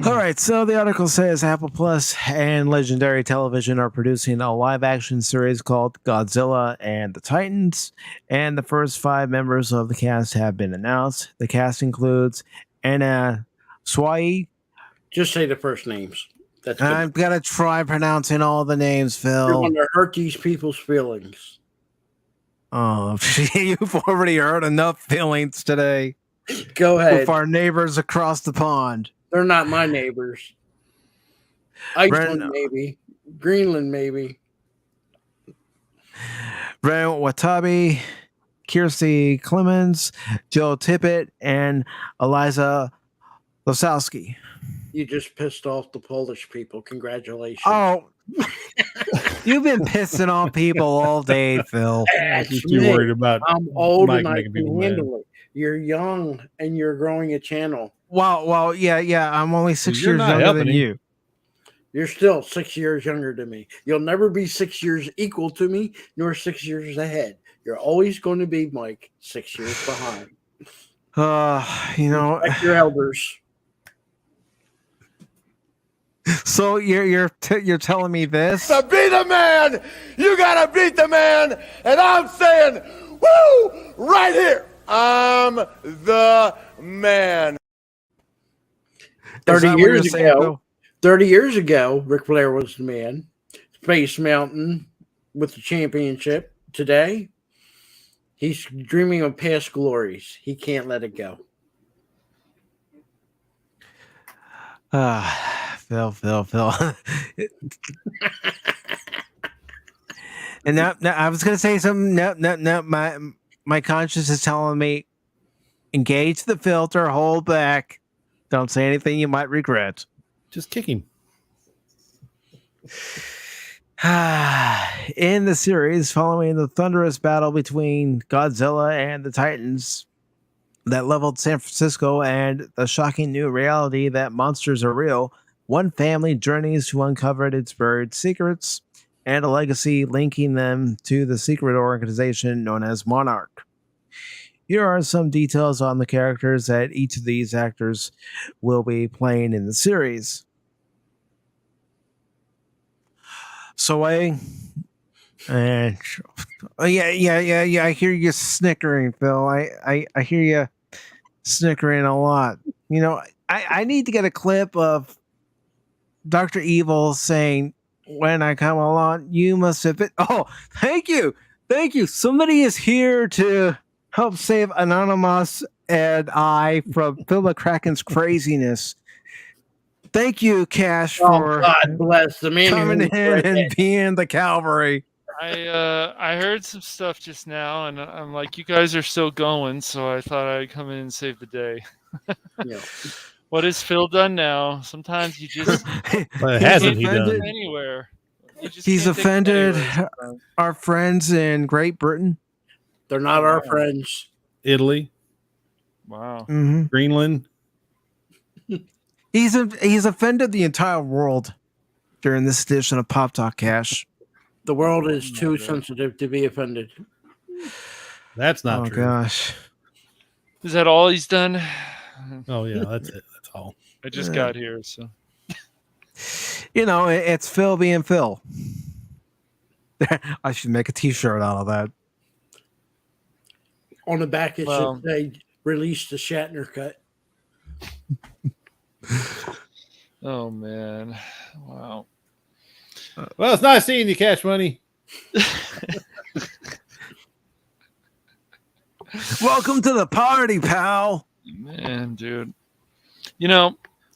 All right, so the article says Apple Plus and Legendary Television are producing a live action series called Godzilla and the Titans, and the first 5 members of the cast have been announced. The cast includes Anna Swai. Just say the first names. That's good. I've got to try pronouncing all the names, Phil. You're going to hurt these people's feelings. Oh, you've already hurt enough feelings today. Go ahead. With our neighbors across the pond. They're not my neighbors. Iceland, maybe. Greenland, maybe. Ren Watabe, Kirsty Clemens, Joe Tippett, and Eliza Losowski. You just pissed off the Polish people. Congratulations. Oh, you've been pissing on people all day, Phil. You're worried about. I'm old Mike and I making can people handle it. You're young and you're growing a channel. Well, yeah. I'm only 6 years younger than you. You're still 6 years younger than me. You'll never be 6 years equal to me, nor 6 years ahead. You're always going to be, Mike, 6 years behind. Respect your elders. So you're telling me this? To be the man, you gotta beat the man, and I'm saying, woo, right here, I'm the man. 30 years ago, Ric Flair was the man. Space Mountain with the championship. Today, he's dreaming of past glories. He can't let it go. Phil. And now I was gonna say something. No. My conscience is telling me, engage the filter, hold back, don't say anything you might regret. Just kick him. In the series, following the thunderous battle between Godzilla and the Titans that leveled San Francisco and the shocking new reality that monsters are real, one family journeys to uncover its buried secrets and a legacy linking them to the secret organization known as Monarch. Here are some details on the characters that each of these actors will be playing in the series. Soleil, and yeah. I hear you snickering, Phil. I hear you snickering a lot. You know, I need to get a clip of Dr. Evil saying, "When I come along, you must have it." Oh, thank you. Somebody is here to help save Anonymous and I from Phil McCracken's craziness. Thank you, Cash, for God bless the man coming in and being the cavalry. I heard some stuff just now, and I'm like, you guys are still going, so I thought I'd come in and save the day. Yeah. What has Phil done now? Sometimes you just What hasn't he done? Anywhere. He's offended our friends in Great Britain. They're not our friends. Italy. Wow. Mhm. Greenland. He's offended the entire world during this edition of Pop Talk Cash. The world is too sensitive to be offended. That's not true. Oh gosh. Is that all he's done? Oh yeah, that's it. That's all. I just got here, so It's Phil being Phil. I should make a T-shirt out of that. On the back, it Well- should say, release the Shatner cut. oh man. Wow. Well, it's nice seeing you, Cash Money. Welcome to the party, pal. Man, dude.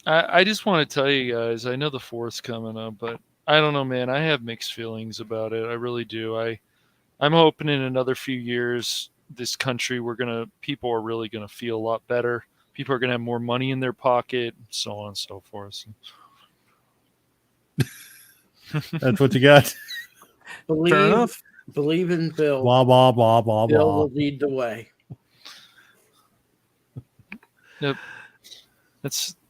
I just want to tell you guys, I know the 4th's coming up, but I don't know, man. I have mixed feelings about it. I really do. I'm hoping in another few years, this country, people are really gonna feel a lot better. People are gonna have more money in their pocket, so on and so forth. That's what you got. Fair enough. Believe in Phil. Blah blah blah blah Phil blah. will lead the way. Yep.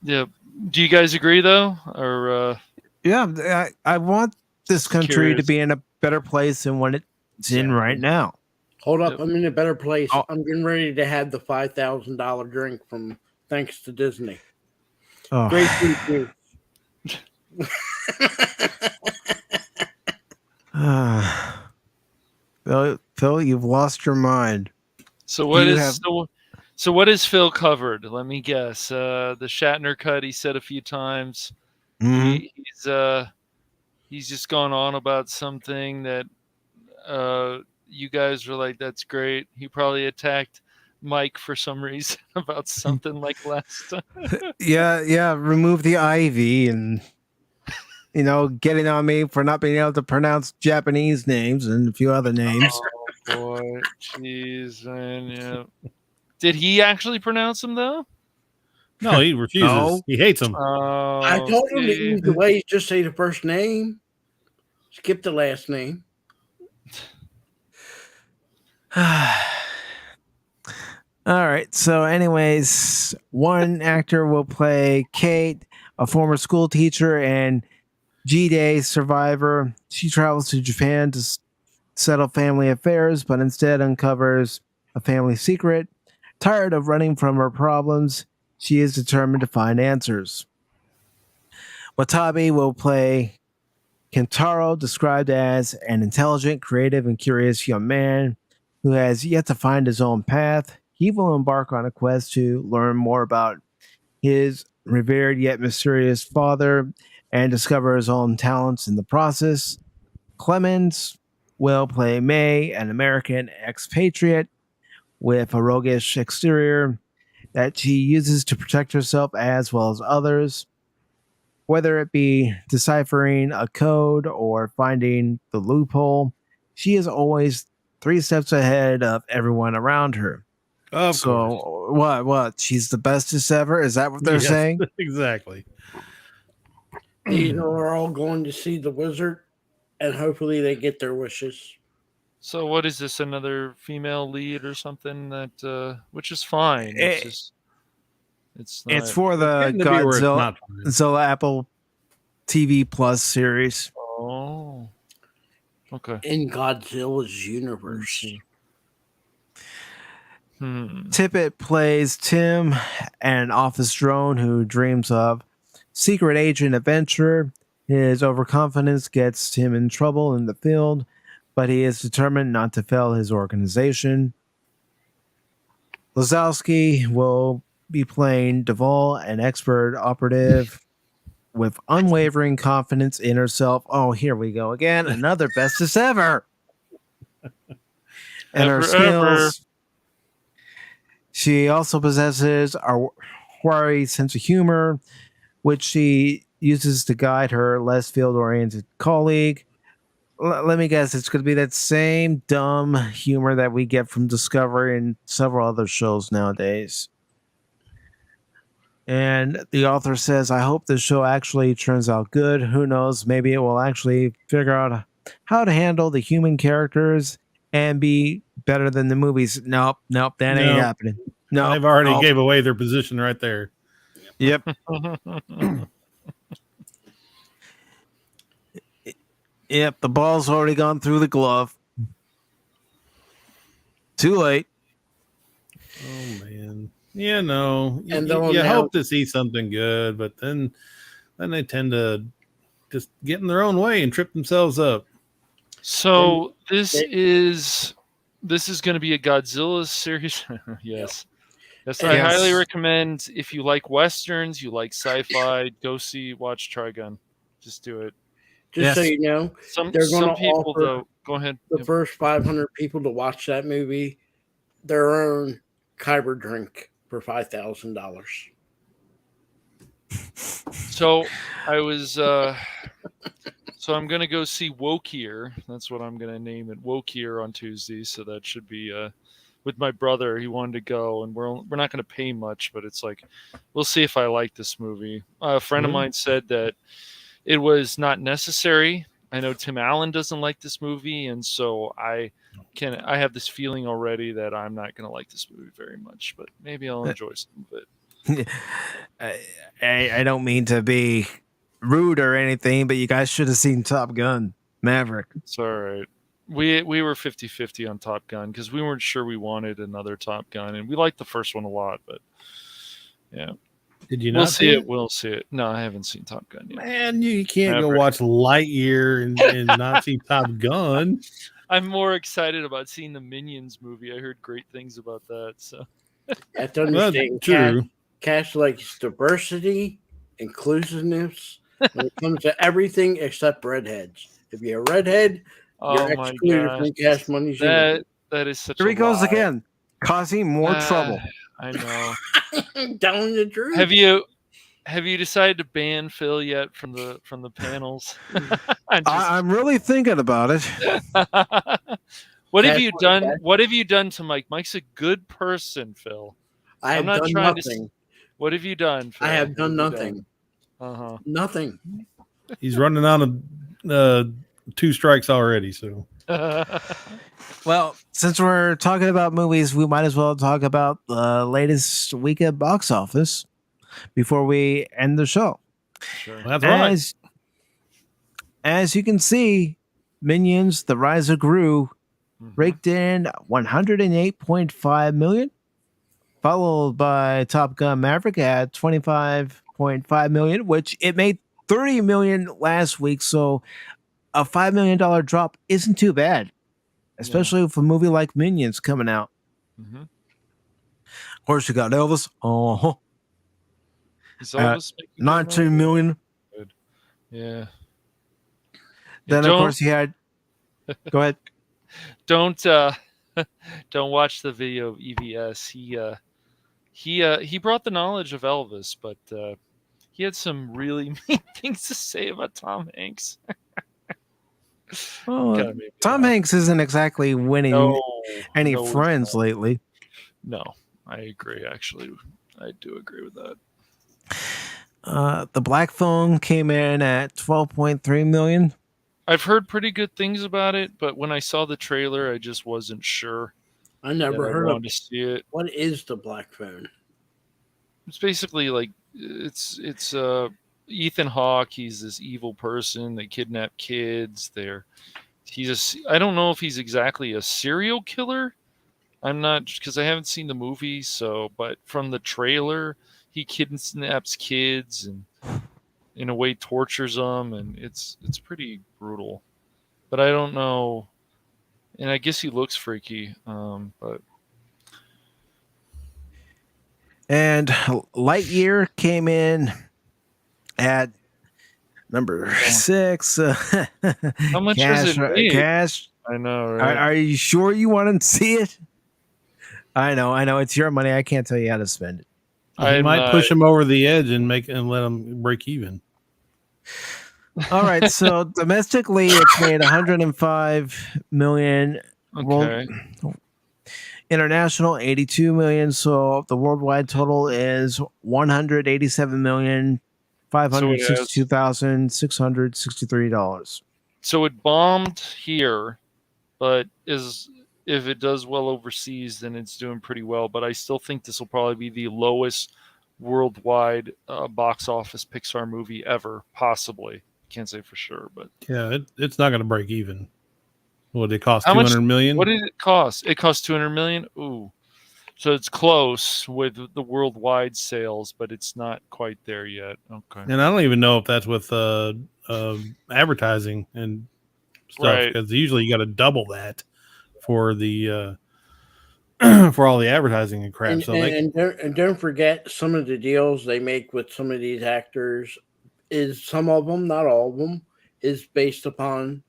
Yeah. Do you guys agree though? Or Yeah, I want this country to Curious. be in a better place than what it's in right now. Hold up, Yep. I'm in a better place. Oh. I'm getting ready to have the $5,000 drink from thanks to Disney. Oh. Great review. Phil, you've lost your mind. so what You is have- so what is Phil covered? Let me guess. The Shatner cut he said a few times. Mhm. He's just gone on about something that you guys were like, that's great. He probably attacked Mike for some reason about something like last time. Yeah. Remove the ivy and getting on me for not being able to pronounce Japanese names and a few other names. Oh boy, jeez, man. Yeah. Did he actually pronounce them though? No, he refuses. No. He hates them. Oh, I told him to see. ease the way, just say the first name. Skip the last name. All right. So, anyways, one actor will play Kate, a former school teacher and G-Day survivor. She travels to Japan to settle family affairs, but instead uncovers a family secret. Tired of running from her problems, she is determined to find answers. Watabe will play Kentaro, described as an intelligent, creative, and curious young man who has yet to find his own path. He will embark on a quest to learn more about his revered yet mysterious father and discover his own talents in the process. Clemens will play May, an American expatriate with a roguish exterior that she uses to protect herself as well as others. Whether it be deciphering a code or finding the loophole, she is always 3 steps ahead of everyone around her. Of course. What? She's the bestest ever? Is that what they're Yes, saying? Exactly. These are all going to see the wizard, and hopefully they get their wishes. So what is this? Another female lead or something that which is fine. It's just it's not, It's for the getting to be where it's Godzilla not fine. Zilla Apple TV Plus series. Oh. Okay. In Godzilla's universe. Tippett plays Tim, an office drone who dreams of secret agent adventure. His overconfidence gets him in trouble in the field, but he is determined not to fail his organization. Lazowski will be playing Duvall, an expert operative with unwavering confidence in herself. Oh, here we go again. Another bestest ever. And her Ever. skills. She also possesses a wary sense of humor, which she uses to guide her less field-oriented colleague. Let me guess, it's going to be that same dumb humor that we get from Discovery and several other shows nowadays. And the author says, I hope this show actually turns out good. Who knows? Maybe it will actually figure out how to handle the human characters and be better than the movies. Nope, that ain't No. happening. No, They've already gave away their position right there. Yep. Yep, the ball's already gone through the glove. Too late. Oh man. Yeah, no. And You hope to see something good, but then they tend to just get in their own way and trip themselves up. So this is going to be a Godzilla series. Yes. Yes, I highly recommend if you like westerns, you like sci-fi, watch Trigun. Just do it. Just so you know, they're going to people offer though. Go ahead. The first 500 people to watch that movie their own Kyber drink for $5,000. So I was so I'm gonna go see Wokier. That's what I'm gonna name it, Wokier, on Tuesday. So that should be with my brother. He wanted to go, and we're not gonna pay much, but it's like we'll see if I like this movie. A friend of mine said that it was not necessary. I know Tim Allen doesn't like this movie, and so I have this feeling already that I'm not gonna like this movie very much, but maybe I'll enjoy some of it. I don't mean to be rude or anything, but you guys should have seen Top Gun Maverick. It's all right. We were 50-50 on Top Gun because we weren't sure we wanted another Top Gun, and we liked the first one a lot, but yeah. Did you not see it? We'll see it. No, I haven't seen Top Gun yet. Man, you can't go watch Lightyear and not see Top Gun. I'm more excited about seeing the Minions movie. I heard great things about that. So I have to understand. True. Cash likes diversity, inclusiveness when it comes to everything except redheads. If you're a redhead, you're excluded from Cash Money's That is such Here a he goes lie. again, causing more trouble. I know. Telling the truth. Have you decided to ban Phil yet from the panels? I'm really thinking about it. What have you done? What have you done to Mike? Mike's a good person, Phil. I have done nothing. What have you done, Phil? I have done nothing. Nothing. He's running on 2 strikes already. So, well, since we're talking about movies, we might as well talk about the latest weekend box office before we end the show. Sure. That's right. As you can see, Minions: The Rise of Gru raked in $108.5 million, followed by Top Gun Maverick at $25.5 million, which it made $30 million last week. So a $5 million drop isn't too bad, especially with a movie like Minions coming out. Mm-hmm. Of course, you got Elvis. Is Elvis $19 million. Good. Yeah. Then of course you had. Go ahead. Don't watch the video of EVS. He brought the knowledge of Elvis, but he had some really mean things to say about Tom Hanks. Well, Tom Hanks isn't exactly winning any friends lately. No, I agree. Actually, I do agree with that. The Black Phone came in at $12.3 million. I've heard pretty good things about it, but when I saw the trailer, I just wasn't sure. I never heard of to see it. What is the Black Phone? It's basically like it's Ethan Hawke. He's this evil person. They kidnap kids. I don't know if he's exactly a serial killer. I'm not, because I haven't seen the movie. But from the trailer, he kidnaps kids and in a way tortures them, and it's pretty brutal. But I don't know, and I guess he looks freaky. But and Lightyear came in at number 6. How much does it make? Cash. I know, right? Are you sure you want to see it? I know. It's your money. I can't tell you how to spend it. I might push him over the edge and let him break even. All right. So domestically, it's made $105 million. Okay. International, $82 million. So the worldwide total is $187,562,663. So it bombed here, but is if it does well overseas, then it's doing pretty well. But I still think this will probably be the lowest worldwide box office Pixar movie ever, possibly. Can't say for sure, but Yeah, it's not going to break even. What did it cost? how much? 200 million? What did it cost? It cost 200 million. Ooh, so it's close with the worldwide sales, but it's not quite there yet. Okay, And I don't even know if that's with advertising and stuff, right? because usually you got to double that for the for all the advertising and crap. And don't forget some of the deals they make with some of these actors is some of them, not all of them, is based upon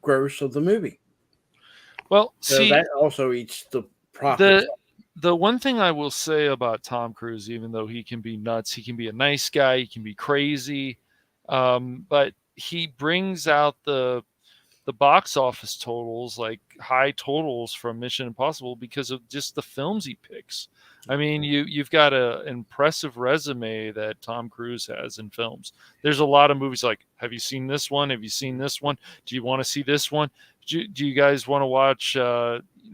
gross of the movie. Well, So see, that also eats the profit. The one thing I will say about Tom Cruise, even though he can be nuts, he can be a nice guy, he can be crazy, but he brings out the box office totals, like high totals from Mission Impossible, because of just the films he picks. I mean, you've got an impressive resume that Tom Cruise has in films. There's a lot of movies like, have you seen this one? Have you seen this one? Do you want to see this one? Do you guys want to watch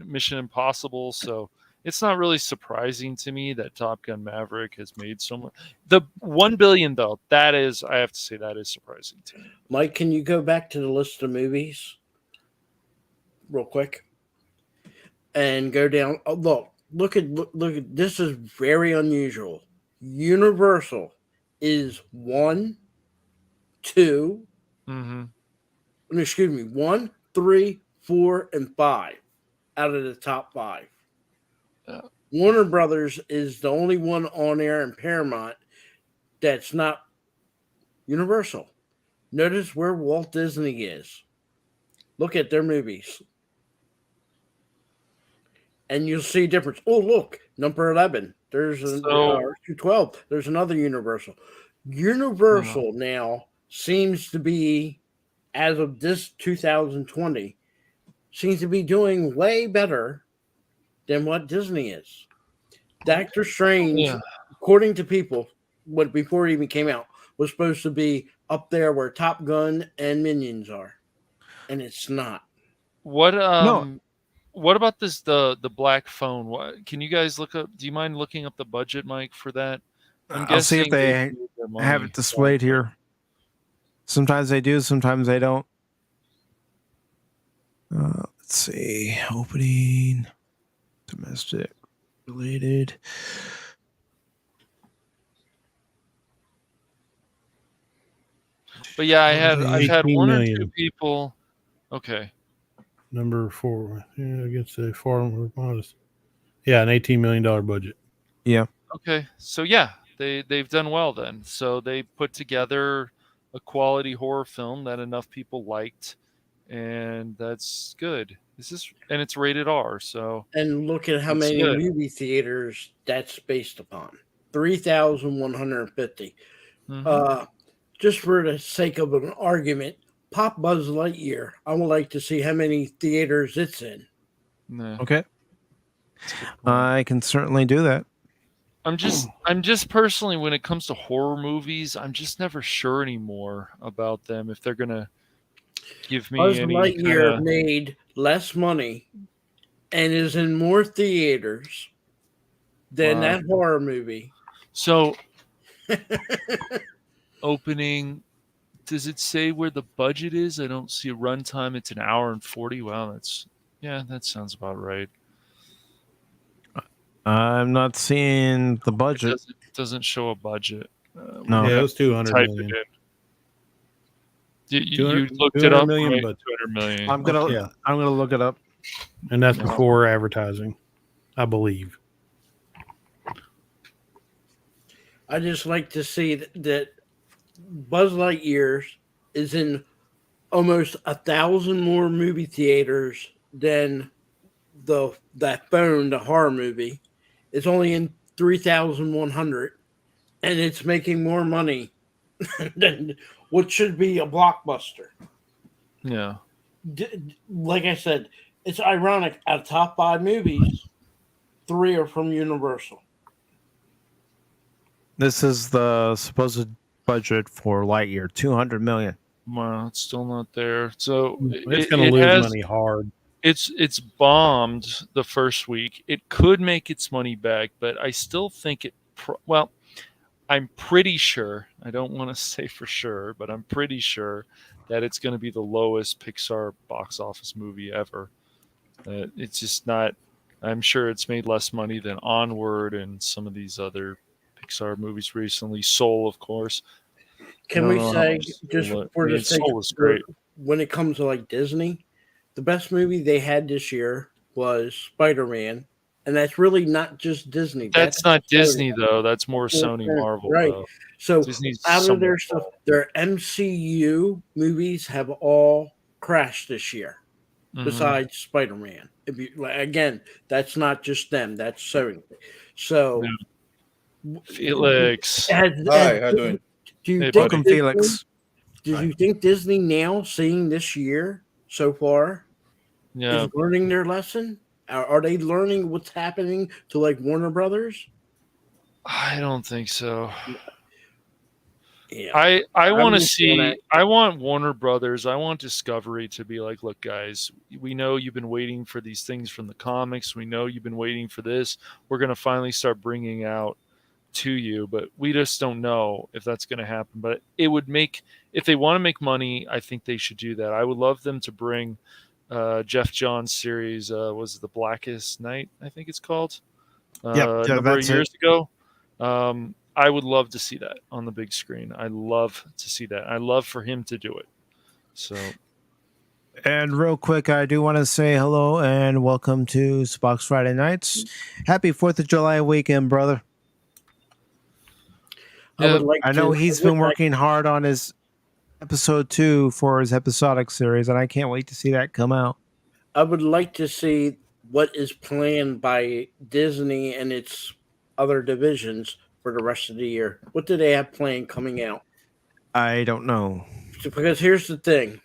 Mission Impossible? So it's not really surprising to me that Top Gun Maverick has made so much. The 1 billion, though, that is, I have to say, that is surprising to me. Mike, can you go back to the list of movies real quick and go down? Oh, look at this is very unusual. Universal is 1, 2, excuse me, 1, 3, 4, and 5 out of the top 5. Warner Brothers is the only one on air in Paramount that's not Universal. Notice where Walt Disney is. Look at their movies. And you'll see a difference. Oh, look, number 11. There's 12. There's another Universal. Universal now seems to be, as of this 2020, seems to be doing way better than what Disney is. Doctor Strange, according to people, before it even came out, was supposed to be up there where Top Gun and Minions are, and it's not. What about this the black phone? What can you guys look up? Do you mind looking up the budget, Mike, for that? I'll see if they have it displayed here. Sometimes they do, sometimes they don't. Let's see. Opening, domestic, related. But yeah, I've had 1 or 2 people. Okay. Number 4. Yeah, I guess a far more modest. Yeah, an $18 million budget. Yeah. Okay. So yeah, they've done well then. So they put together a quality horror film that enough people liked, and that's good. And it's rated R. So and look at how many movie theaters that's based upon. 3,150. Just for the sake of an argument, pop Buzz Lightyear. I would like to see how many theaters it's in. Okay. I can certainly do that. I'm just personally, when it comes to horror movies, I'm just never sure anymore about them, if they're gonna give me Buzz any Lightyear made less money and is in more theaters than that horror movie. So opening, does it say where the budget is? I don't see a runtime. It's an hour and 40. Wow, that sounds about right. I'm not seeing the budget. It doesn't show a budget. No, it was 200 million. You looked it up. Million, right? but 200 million. I'm gonna look it up, and that's before advertising, I believe. I just like to see that Buzz Lightyear is in almost 1,000 more movie theaters than that phone, the horror movie. It's only in 3,100, and it's making more money than what should be a blockbuster. Yeah. Like I said, it's ironic. Out of top 5 movies, 3 are from Universal. This is the supposed budget for Lightyear, $200 million. Wow, it's still not there. So it's going to lose money hard. It's bombed the first week. It could make its money back, but I still think it. Well, I'm pretty sure. I don't want to say for sure, but I'm pretty sure that it's going to be the lowest Pixar box office movie ever. It's just not. I'm sure it's made less money than Onward and some of these other Pixar movies recently. Soul, of course. Can we say, just for the sake Soul is great. When it comes to like Disney, the best movie they had this year was Spider-Man, and that's really not just Disney. That's not Disney though. That's more Sony Marvel, right? Though. So Disney's out of their stuff, their MCU movies have all crashed this year. Besides Spider-Man, again, that's not just them. That's Sony. So, Felix, hi, how you doing? Do you think welcome, Felix? Do you think Disney now, seeing this year so far, is learning their lesson? Are they learning what's happening to like Warner Brothers? I don't think so. Yeah. I want to see. I want Warner Brothers. I want Discovery to be like, look, guys, we know you've been waiting for these things from the comics. We know you've been waiting for this. We're going to finally start bringing out to you, but we just don't know if that's going to happen. But it would make, if they want to make money, I think they should do that. I would love them to bring Jeff Johns' series. Was it The Blackest Night? I think it's called. A number of years ago. I would love to see that on the big screen. I love to see that. I love for him to do it. So, and real quick, I do want to say hello and welcome to Spock's Friday Nights. Happy 4th of July weekend, brother. I know he's been working hard on his episode 2 for his episodic series, and I can't wait to see that come out. I would like to see what is planned by Disney and its other divisions for the rest of the year. What do they have planned coming out? I don't know. Because here's the thing.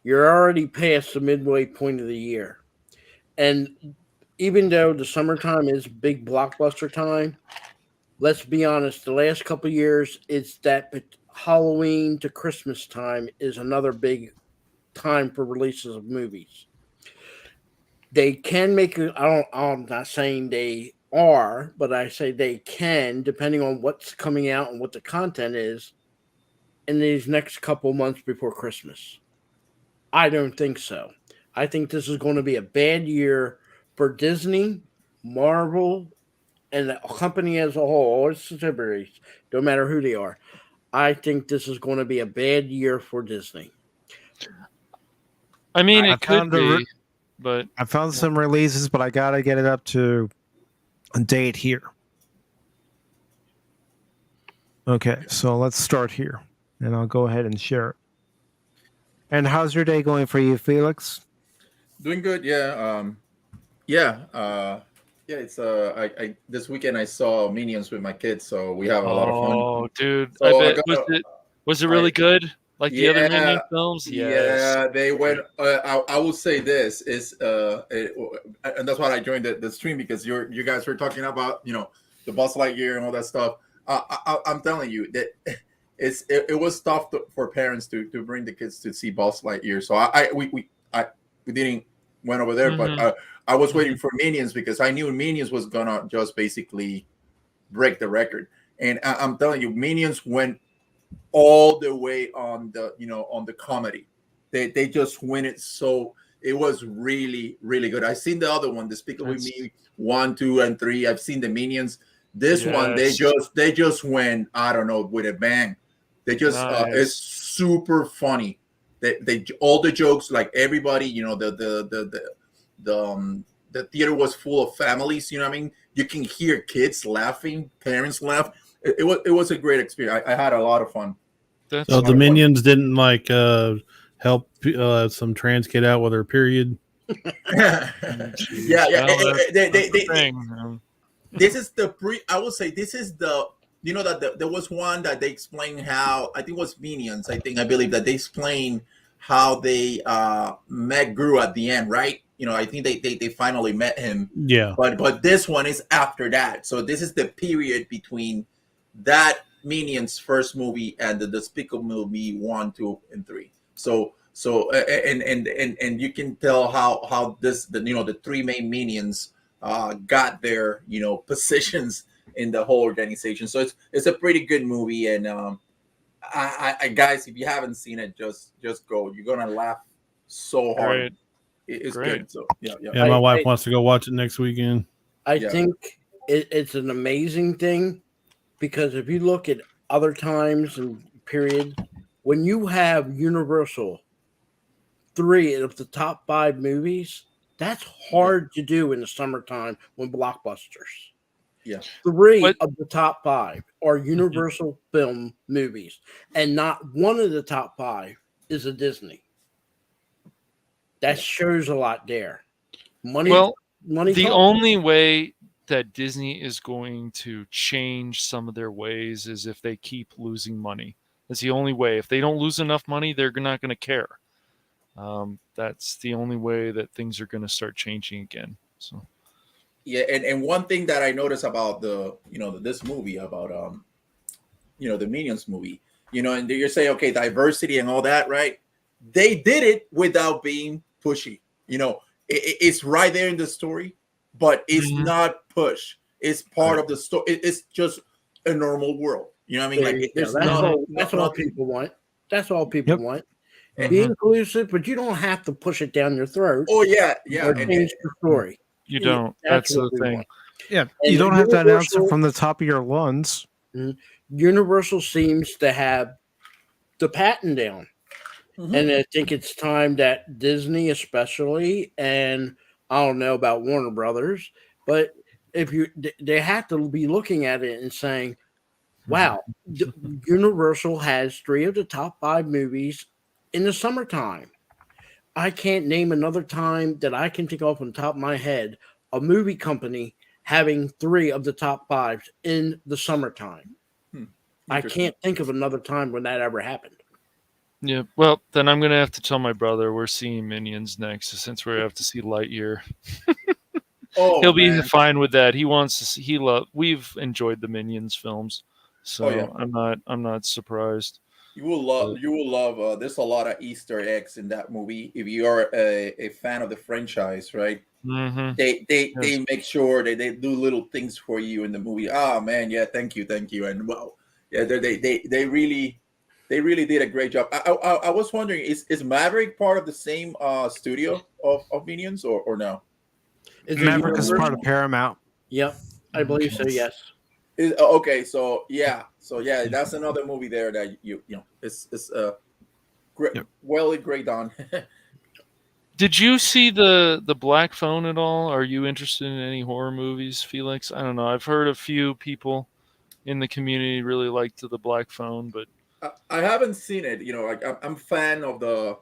You're already past the midway point of the year. And even though the summertime is big blockbuster time, let's be honest, the last couple of years, it's that Halloween to Christmas time is another big time for releases of movies. They can make it, I'm not saying they are, but I say they can, depending on what's coming out and what the content is in these next couple months before Christmas. I don't think so. I think this is going to be a bad year for Disney, Marvel, and the company as a whole, all its subsidiaries, no matter who they are. I think this is going to be a bad year for Disney. I mean, it could be, but I found some releases, but I got to get it up to a date here. Okay, so let's start here, and I'll go ahead and share it. And how's your day going for you, Felix? Doing good, yeah. It's I this weekend I saw Minions with my kids, so we have a lot of fun. Oh, dude, So I bet was it really good? Like the other Minion films? Yes. Yeah, they went. I will say this is, and that's why I joined the stream, because you guys were talking about the Buzz Lightyear and all that stuff. I'm telling you that it was tough for parents to bring the kids to see Buzz Lightyear. So we didn't went over there, but I was waiting for Minions because I knew Minions was gonna just basically break the record. And I'm telling you, Minions went all the way on the comedy. They just win it. So it was really, really good. I've seen the other one, Despicable Me 1, 2, and 3. I've seen the Minions. This one, they just went, I don't know, with a bang. They just it's super funny. They all the jokes, like everybody, the theater was full of families. You know what I mean? You can hear kids laughing, parents laugh. It was a great experience. I had a lot of fun. So the Minions didn't help some trans kid out with her period. This is I would say this is the that there was one that they explained how, I think it was Minions. I believe that they explained how they met Gru at the end, right? I think they finally met him. Yeah. But this one is after that. So this is the period between that Minions first movie and the Despicable Me 1, 2, and 3. So So and you can tell how the three main minions got their positions in the whole organization. So it's a pretty good movie, and I guys, if you haven't seen it, just go. You're gonna laugh so hard. Great. It's Great. good. So yeah. Yeah, my wife wants to go watch it next weekend. I think it's an amazing thing, because if you look at other times and periods, when you have Universal 3 of the top 5 movies, that's hard to do in the summertime when blockbusters. Yeah. 3 of the top 5 are Universal film movies, and not one of the top 5 is a Disney. That shows a lot there. Money. The only way that Disney is going to change some of their ways is if they keep losing money. That's the only way. If they don't lose enough money, they're not going to care. That's the only way that things are going to start changing again. So, yeah, and one thing that I noticed about this movie, about the Minions movie, and you're saying, okay, diversity and all that, right? They did it without being pushy. It's right there in the story, but it's not push. It's part of the story. It's just a normal world. You know what I mean? Like that's all people want. That's all people want. Be inclusive, but you don't have to push it down your throat. Oh yeah. Or change the story. You don't. That's the thing. Want. Yeah, you don't have to announce it from the top of your lungs. Universal seems to have the patent down. And I think it's time that Disney, especially, and I don't know about Warner Brothers, but they have to be looking at it and saying, wow, Universal has 3 of the top 5 movies in the summertime. I can't name another time that I can think of on the top of my head, a movie company having 3 of the top 5s in the summertime. I can't think of another time when that ever happened. Yeah, well, then I'm going to have to tell my brother we're seeing Minions next, since we have to see Lightyear. He'll be fine with that. He wants to see. We've enjoyed the Minions films, so I'm not surprised. You will love. There's a lot of Easter eggs in that movie. If you are a fan of the franchise, right? They make sure they do little things for you in the movie. Oh man, yeah, thank you, and wow, yeah, they really did a great job. I was wondering, is Maverick part of the same studio of Minions or no? Maverick is part of Paramount. Yep, I believe so. Yes. Okay, so that's another movie there that it's great, great on. Did you see the Black Phone at all? Are you interested in any horror movies, Felix? I don't know. I've heard a few people in the community really liked the Black Phone, but I haven't seen it. I'm a fan of the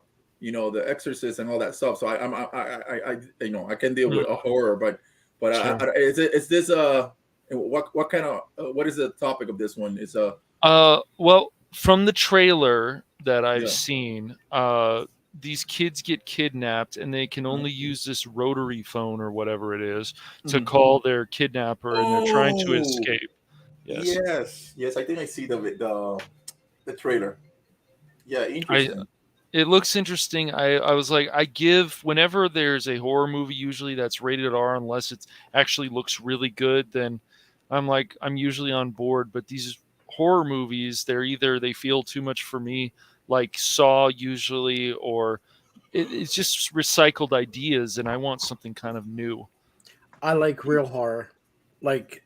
Exorcist and all that stuff. So I can deal with a horror, but sure. Is this what kind of what is the topic of this one? Is well, from the trailer that I've seen, these kids get kidnapped and they can only use this rotary phone or whatever it is to call their kidnapper, and they're trying to escape. Yes. I think I see the trailer. Yeah, interesting. It looks interesting. I was like, whenever there's a horror movie, usually that's rated R, unless it actually looks really good, then I'm usually on board. But these horror movies, they feel too much for me, like Saw usually, or it's just recycled ideas, and I want something kind of new. I like real horror, like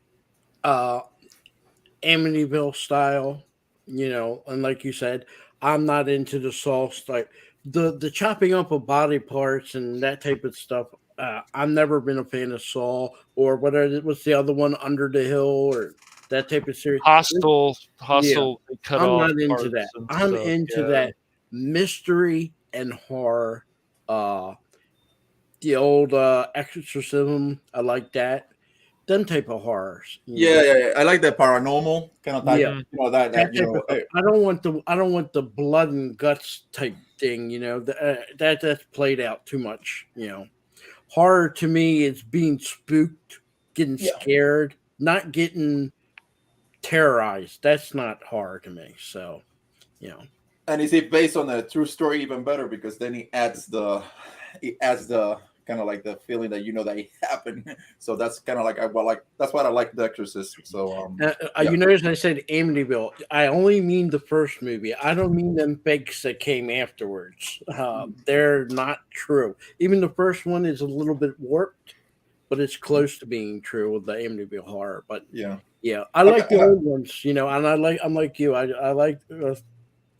Amityville style, and like you said, I'm not into the Saw type, the chopping up of body parts and that type of stuff. I've never been a fan of Saw, or what's the other one, Under the Hill, or that type of series. Hostel. Yeah. Cut I'm off not into that. I'm stuff. into that mystery and horror. The old Exorcism, I like that. Them type of horrors. Yeah. I like that paranormal kind of type. Yeah. I don't want the blood and guts type thing. That's played out too much. Horror to me is being spooked, getting scared, not getting terrorized. That's not horror to me. So, And is it based on a true story? Even better, because then he adds the kind of like the feeling that that it happened. So that's kind of like that's what I like The Exorcist. So yeah. You notice I said Amityville. I only mean the first movie. I don't mean them fakes that came afterwards. They're not true. Even the first one is a little bit warped, but it's close to being true with the Amityville horror. But yeah, I like the old ones, and I'm like you. I like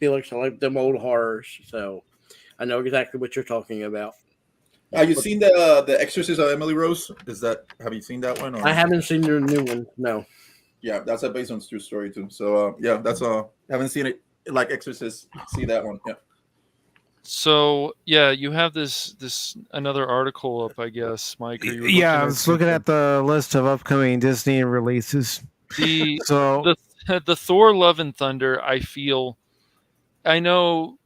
Felix. I like them old horrors, so I know exactly what you're talking about. Have you seen the Exorcist of Emily Rose? Have you seen that one? Or? I haven't seen the new one. No. Yeah, that's a based on true story too. So yeah, that's haven't seen it like Exorcist. See that one? Yeah. So yeah, you have this another article up, I guess, Mike. Or you were Yeah, I was looking at the list of upcoming Disney releases. The Thor: Love and Thunder. I know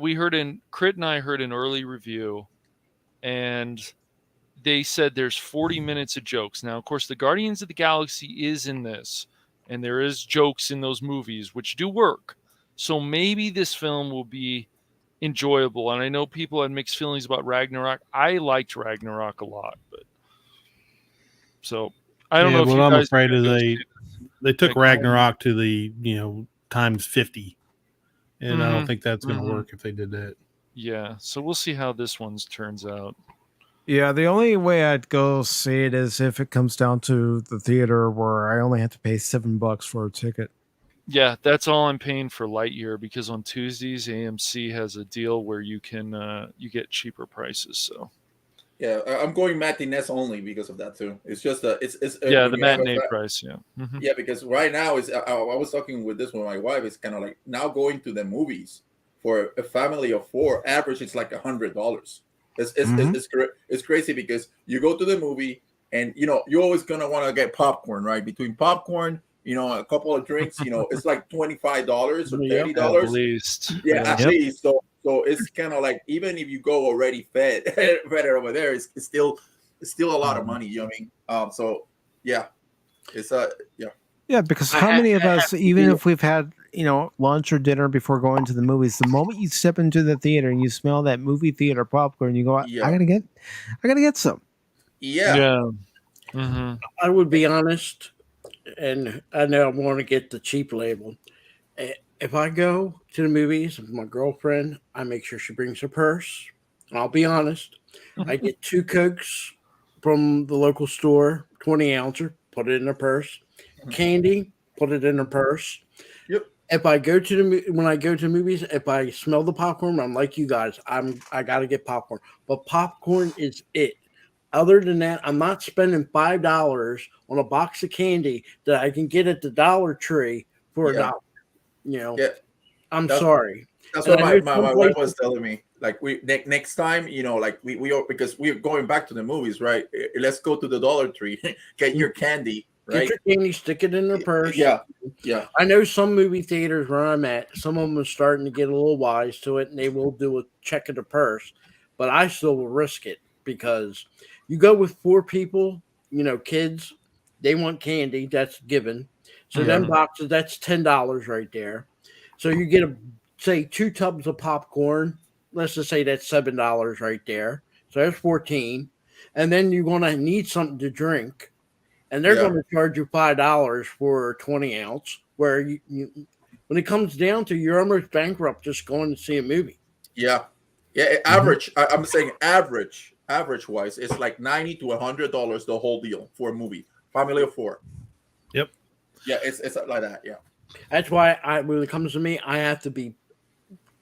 we heard Crit and I heard an early review, and they said there's 40 minutes of jokes. Now, of course, the Guardians of the Galaxy is in this, and there is jokes in those movies which do work. So maybe this film will be enjoyable. And I know people had mixed feelings about Ragnarok. I liked Ragnarok a lot, but so I don't know if what you I'm guys afraid is they took like, Ragnarok to the times 50, and I don't think that's going to Mhm. work if they did that. Yeah, so we'll see how this one turns out. Yeah, the only way I'd go see it is if it comes down to the theater where I only have to pay $7 for a ticket. Yeah, that's all I'm paying for Lightyear, because on Tuesdays AMC has a deal where you can you get cheaper prices. So Yeah, I'm going matinees only because of that too. It's just it's yeah, the matinee price. Yeah, yeah, because right now I was talking with this with my wife. It's kind of like now going to the movies for a family of four. Average, it's like $100. It's crazy because you go to the movie and you're always gonna want to get popcorn, right? Between popcorn, a couple of drinks, it's like $25 or $30 at least. Yeah, at least. So it's kind of like even if you go already fed over there, it's still a lot of money. You know what I mean? So yeah, it's yeah. Yeah, because how many of us, even if we've had lunch or dinner before going to the movies, the moment you step into the theater and you smell that movie theater popcorn, you go, I gotta get some. Yeah. I would be honest, and I know I want to get the cheap label. If I go to the movies with my girlfriend, I make sure she brings her purse. I'll be honest. I get 2 Cokes from the local store, 20 ouncer, put it in her purse. Candy, put it in her purse. Yep. If I go to when I go to movies, if I smell the popcorn, I'm like you guys. I gotta get popcorn. But popcorn is it. Other than that, I'm not spending $5 on a box of candy that I can get at the Dollar Tree for $1. Yeah. I'm sorry. That's And what I know my some wife places- was telling me. Like next time, like we are, because we're going back to the movies, right? Let's go to the Dollar Tree, get your candy, right? Get your candy, stick it in their purse. Yeah. I know some movie theaters where I'm at, some of them are starting to get a little wise to it, and they will do a check of the purse. But I still will risk it because you go with 4 people, kids, they want candy, that's given. So them boxes, that's $10 right there. So you get say 2 tubs of popcorn. Let's just say that's $7 right there. So that's 14. And then you're going to need something to drink. And they're going to charge you $5 for a 20 ounce, where you when it comes down to, you're almost bankrupt just going to see a movie. Yeah. Average. I'm saying average wise, it's like $90 to $100 the whole deal for a movie. Family of 4. Yep. Yeah, it's like that. Yeah. That's why when it comes to me, I have to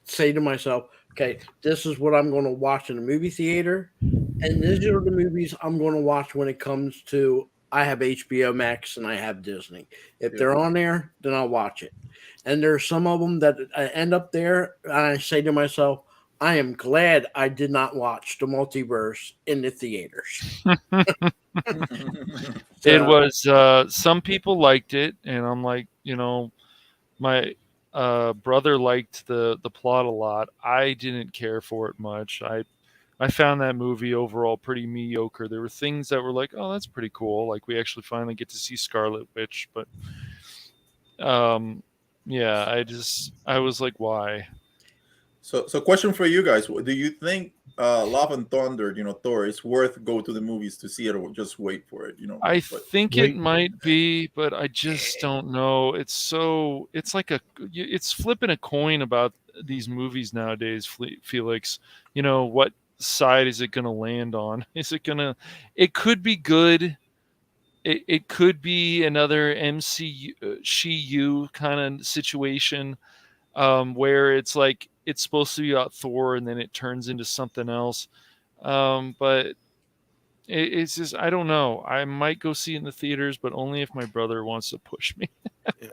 say to myself, okay, this is what I'm going to watch in the movie theater, and these are the movies I'm going to watch when it comes to, I have HBO Max and I have Disney. If they're on there, then I'll watch it. And there's some of them that I end up there, and I say to myself, I am glad I did not watch the multiverse in the theaters. It was some people liked it, and I'm like, my brother liked the plot a lot. I didn't care for it much. I found that movie overall pretty mediocre. There were things that were like, oh, that's pretty cool. Like we actually finally get to see Scarlet Witch, but yeah, I was like, why? So question for you guys: do you think Love and Thunder, Thor, is worth go to the movies to see it, or just wait for it? I think it might be, but I just don't know. It's flipping a coin about these movies nowadays, Felix. What side is it going to land on? It could be good. It could be another MCU kind of situation, where it's like it's supposed to be about Thor and then it turns into something else. But it's just, I don't know. I might go see it in the theaters, but only if my brother wants to push me.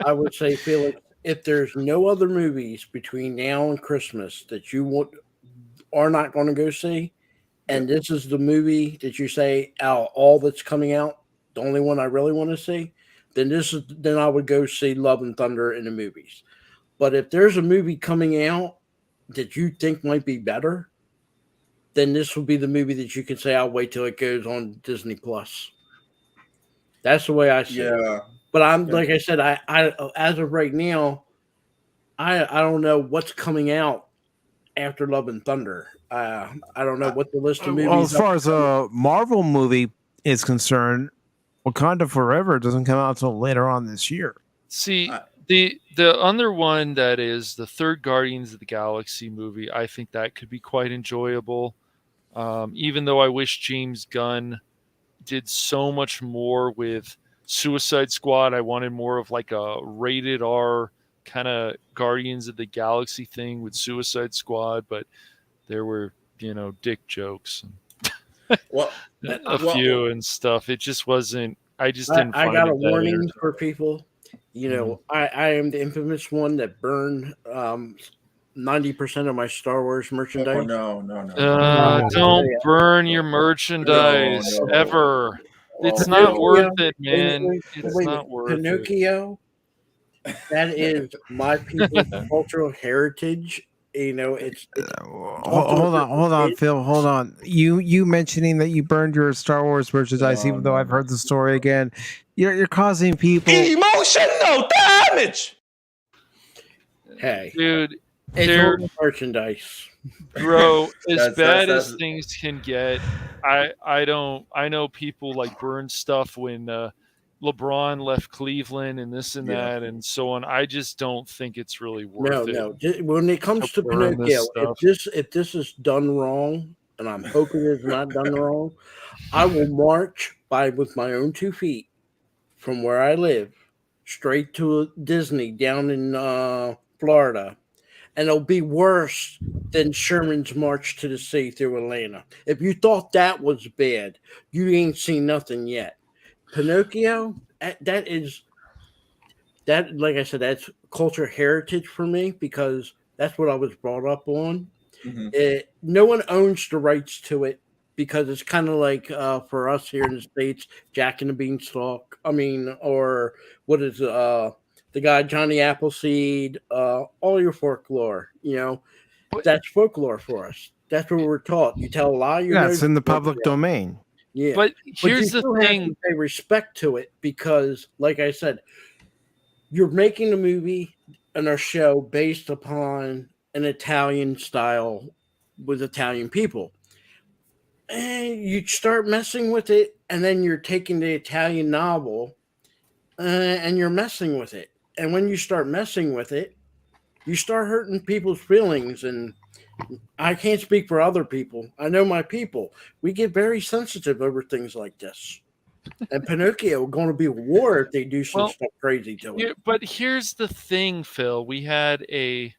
I would say, Felix, if there's no other movies between now and Christmas that you are not going to go see, and this is the movie that you say out all that's coming out, the only one I really want to see, then I would go see Love and Thunder in the movies. But if there's a movie coming out that you think might be better, then this will be the movie that you can say, I'll wait till it goes on Disney Plus. That's the way I see it. But like I said, I as of right now, I don't know what's coming out after Love and Thunder. I don't know what the list of movies. Well, as far as a Marvel movie is concerned, Wakanda Forever doesn't come out until later on this year. See, the other one that is the third Guardians of the Galaxy movie, I think that could be quite enjoyable. Even though I wish James Gunn did so much more with Suicide Squad, I wanted more of like a rated R kind of Guardians of the Galaxy thing with Suicide Squad, but there were, dick jokes and few and stuff. It just wasn't. I just didn't. I got a warning for people. I am the infamous one that burned 90% of my Star Wars merchandise. No. Don't burn your merchandise ever. It's not worth it, man. It's not worth it. Pinocchio, that is my people's cultural heritage. It's hold on, Phil. Hold on. You mentioning that you burned your Star Wars merchandise, even though I've heard the story again, you're causing people emotional damage. Hey, dude, it's merchandise, bro. As bad as things can get, I know people like burn stuff when LeBron left Cleveland and this and that and so on. I just don't think it's really worth it. No. When it comes to Pinocchio, if this is done wrong, and I'm hoping it's not done wrong, I will march with my own 2 feet from where I live straight to Disney down in Florida, and it'll be worse than Sherman's March to the Sea through Atlanta. If you thought that was bad, you ain't seen nothing yet. Pinocchio, like I said, that's culture heritage for me because that's what I was brought up on. No one owns the rights to it because it's kind of like for us here in the States, Jack and the Beanstalk. Or what is the guy Johnny Appleseed? All your folklore, that's folklore for us. That's what we're taught. You tell a lie, it's in the public domain. Yeah, but here's the thing: to pay respect to it because, like I said, you're making a movie and a show based upon an Italian style with Italian people, and you start messing with it, and then you're taking the Italian novel and you're messing with it. And when you start messing with it, you start hurting people's feelings. And I can't speak for other people. I know my people. We get very sensitive over things like this. And Pinocchio going to be a war if they do some stuff crazy to it. But here's the thing, Phil. We've had a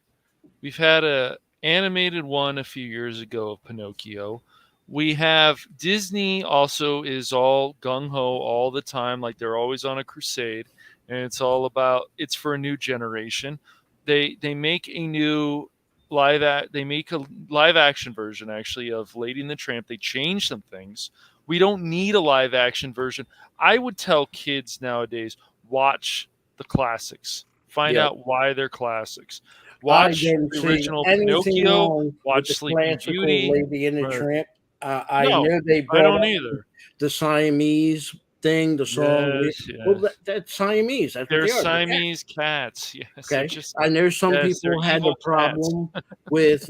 animated one a few years ago of Pinocchio. We have Disney also is all gung-ho all the time, like they're always on a crusade, and it's for a new generation. They make a new live action version actually of Lady and the Tramp. They change some things. We don't need a live action version. I would tell kids nowadays, watch the classics. Find out why they're classics. Watch the original Pinocchio. Watch Sleeping Beauty. Lady and the Tramp. I know they I don't either. The Siamese thing, the song. Yes, Well, yes. that's Siamese. That's what They're they are. They're Siamese cats. Yes, they're okay. just I know some yes, they're people had a evil cats. problem with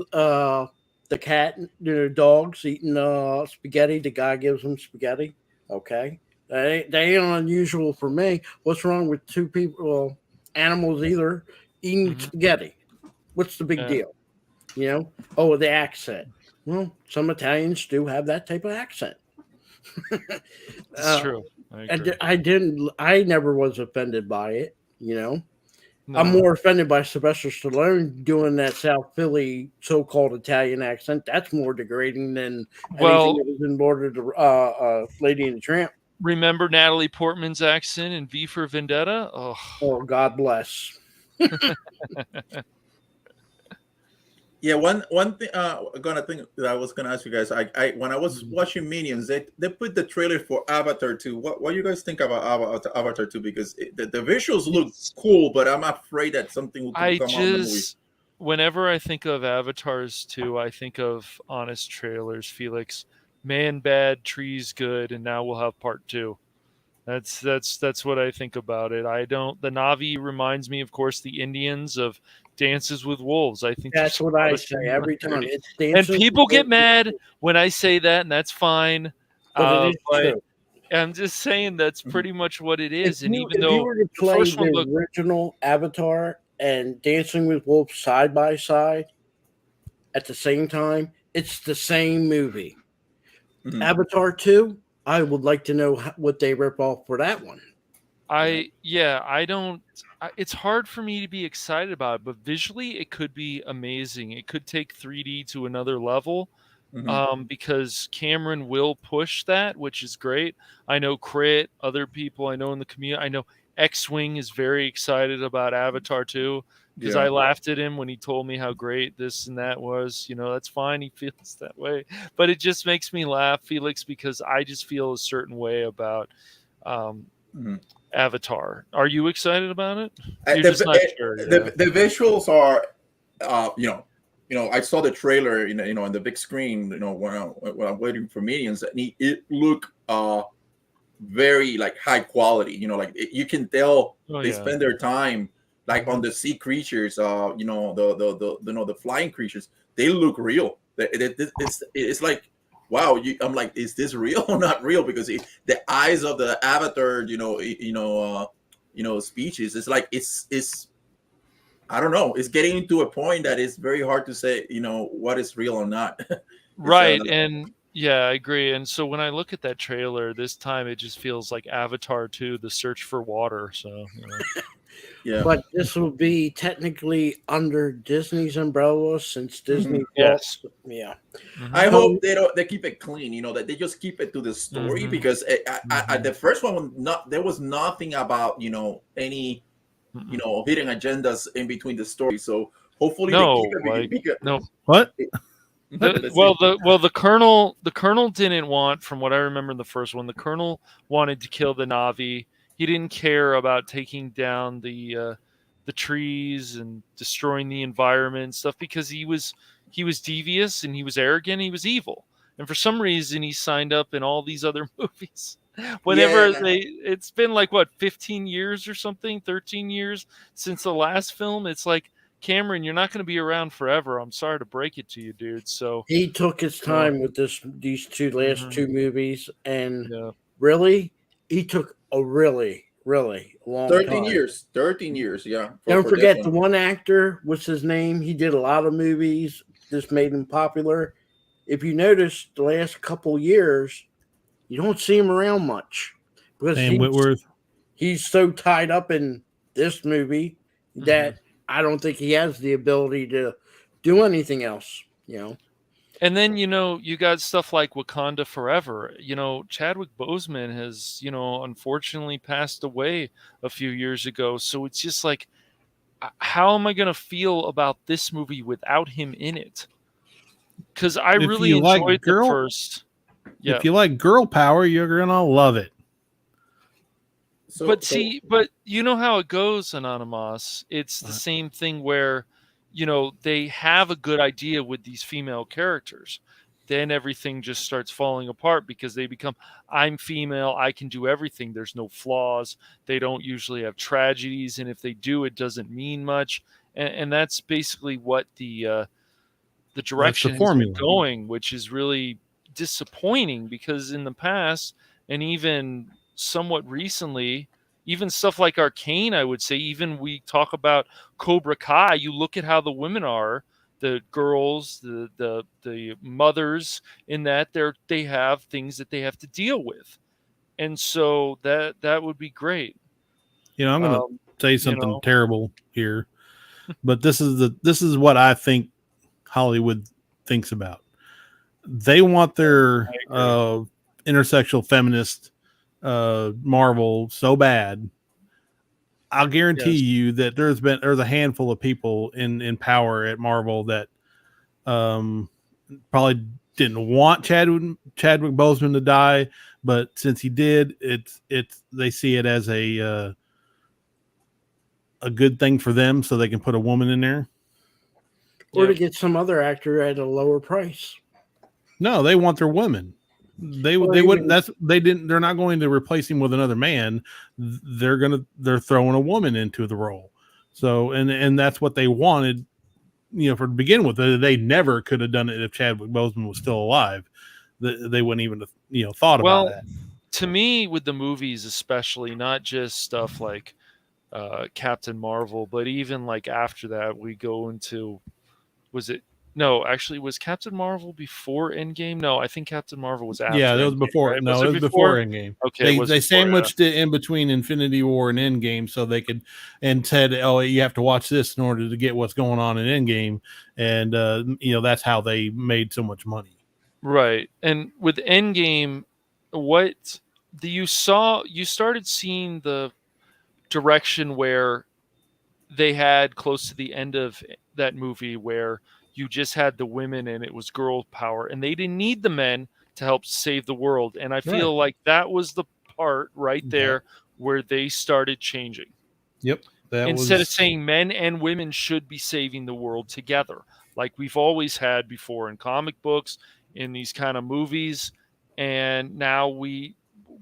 the cat, dogs eating spaghetti. The guy gives them spaghetti. Okay, they ain't unusual for me. What's wrong with two people, animals either eating spaghetti? What's the big Yeah. deal? You know? Oh, the accent. Well, some Italians do have that type of accent. It's true. I agree. I never was offended by it. You know, I'm No. more offended by Sylvester Stallone doing that South Philly so-called Italian accent. That's more degrading than Well- anything that was in Lord of the Lady and the Tramp. Remember Natalie Portman's accent in V for Vendetta? Oh, God bless. Yeah, one thing gonna think that I was gonna ask you guys. I when I was watching Minions, they put the trailer for Avatar 2. What do you guys think about Avatar 2? Because the visuals look cool, but I'm afraid that something will come out in the movie. Whenever I think of Avatars 2, I think of honest trailers, Felix. Man bad, trees good, and now we'll have part 2. That's what I think about it. The Na'vi reminds me, of course, the Indians of Dances with Wolves. I think that's what I say every time. It's and people get mad when I say that, and that's fine. But it is true. I'm just saying that's pretty much what it is. If And you, even if though you were to play the original Avatar and Dancing with Wolves side by side at the same time, it's the same movie. Avatar 2, I would like to know what they rip off for that one. It's hard for me to be excited about it, but visually it could be amazing. It could take 3D to another level. Because Cameron will push that, which is great. I know Crit, other people I know in the community. I know X-Wing is very excited about Avatar 2 because I laughed at him when he told me how great this and that was. You know, that's fine. He feels that way. But it just makes me laugh, Felix, because I just feel a certain way about Avatar. Are you excited about it? You're just not sure. The visuals are, I saw the trailer, on the big screen, when I'm waiting for Minions, and it looked very like high quality. You can tell they spend their time like on the sea creatures, the flying creatures. They look real. It's like, wow. I'm like, is this real or not real? Because the eyes of the Avatar, species. It's like it's. I don't know. It's getting into a point that it's very hard to say, what is real or not. Right. And yeah, I agree. And so when I look at that trailer this time, it just feels like Avatar 2, The Search for Water. So, yeah. But this will be technically under Disney's umbrella since Disney. Yes. Yeah. I hope they keep it clean, that they just keep it to the story because the first one, there was nothing about, any hidden agendas in between the stories. So hopefully they keep it. What? The colonel didn't want, from what I remember in the first one, the colonel wanted to kill the Na'vi. He didn't care about taking down the trees and destroying the environment and stuff because he was devious and he was arrogant. He was evil, and for some reason he signed up in all these other movies. It's been like 15 years or something, 13 years since the last film. It's like, Cameron, you're not going to be around forever. I'm sorry to break it to you, dude. So he took his time with these last two movies, and really, he took a really long 13 time. years. 13 years, yeah. Don't forget the one actor. What's his name? He did a lot of movies. This made him popular. If you notice, the last couple years, you don't see him around much because Whitworth. He's so tied up in this movie that I don't think he has the ability to do anything else, And then, you got stuff like Wakanda Forever. Chadwick Boseman has, unfortunately passed away a few years ago. So it's just like, how am I going to feel about this movie without him in it? Because I really enjoyed the first. Yeah. If you like girl power, you're going to love it. But you know how it goes, Anonymous. It's the same thing where, they have a good idea with these female characters. then everything just starts falling apart because they become, I'm female, I can do everything. There's no flaws. They don't usually have tragedies, and if they do, it doesn't mean much. And that's basically what the direction has been formula. going, which is really disappointing because in the past and even somewhat recently, even stuff like Arcane, I would say, even we talk about Cobra Kai, you look at how the women are, the girls, the mothers in that they have things that they have to deal with. And so that would be great. I'm going to say something know. terrible here, but this is what I think Hollywood thinks about. They want their intersexual feminist Marvel so bad. I'll guarantee you that there's a handful of people in power at Marvel that probably didn't want Chadwick Boseman to die, but since he did, they see it as a good thing for them, so they can put a woman in there, or to get some other actor at a lower price. No, they want their women. They wouldn't. They're not going to replace him with another man. They're throwing a woman into the role. So and that's what they wanted. For to begin with, they never could have done it if Chadwick Boseman was still alive. They wouldn't even have thought about that. To me, with the movies, especially, not just stuff like Captain Marvel, but even like after that, we go into was Captain Marvel before Endgame? No, I think Captain Marvel was after. Yeah, that was before. Right? No, it was before Endgame. Okay, they sandwiched it in between Infinity War and Endgame, so they could and said, "Oh, you have to watch this in order to get what's going on in Endgame," and that's how they made so much money. Right, and with Endgame, you started seeing the direction where they had close to the end of that movie where you just had the women and it was girl power and they didn't need the men to help save the world. And I feel like that was the part right there where they started changing. Yep. Instead of saying men and women should be saving the world together, like we've always had before in comic books, in these kind of movies. And now we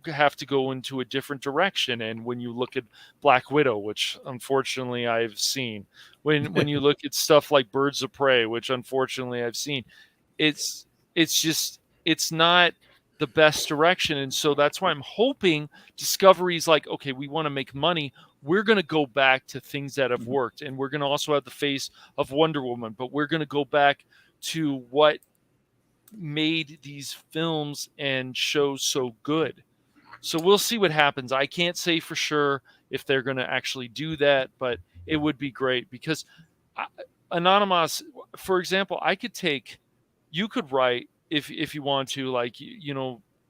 have to go into a different direction. And when you look at Black Widow, which unfortunately I've seen, when you look at stuff like Birds of Prey, which unfortunately I've seen, it's not the best direction. And so that's why I'm hoping Discovery's like, okay, we want to make money. We're going to go back to things that have worked. And we're going to also have the face of Wonder Woman, but we're going to go back to what made these films and shows so good. So we'll see what happens. I can't say for sure if they're going to actually do that, but it would be great because Anonymous, for example, you could write if you want to, like,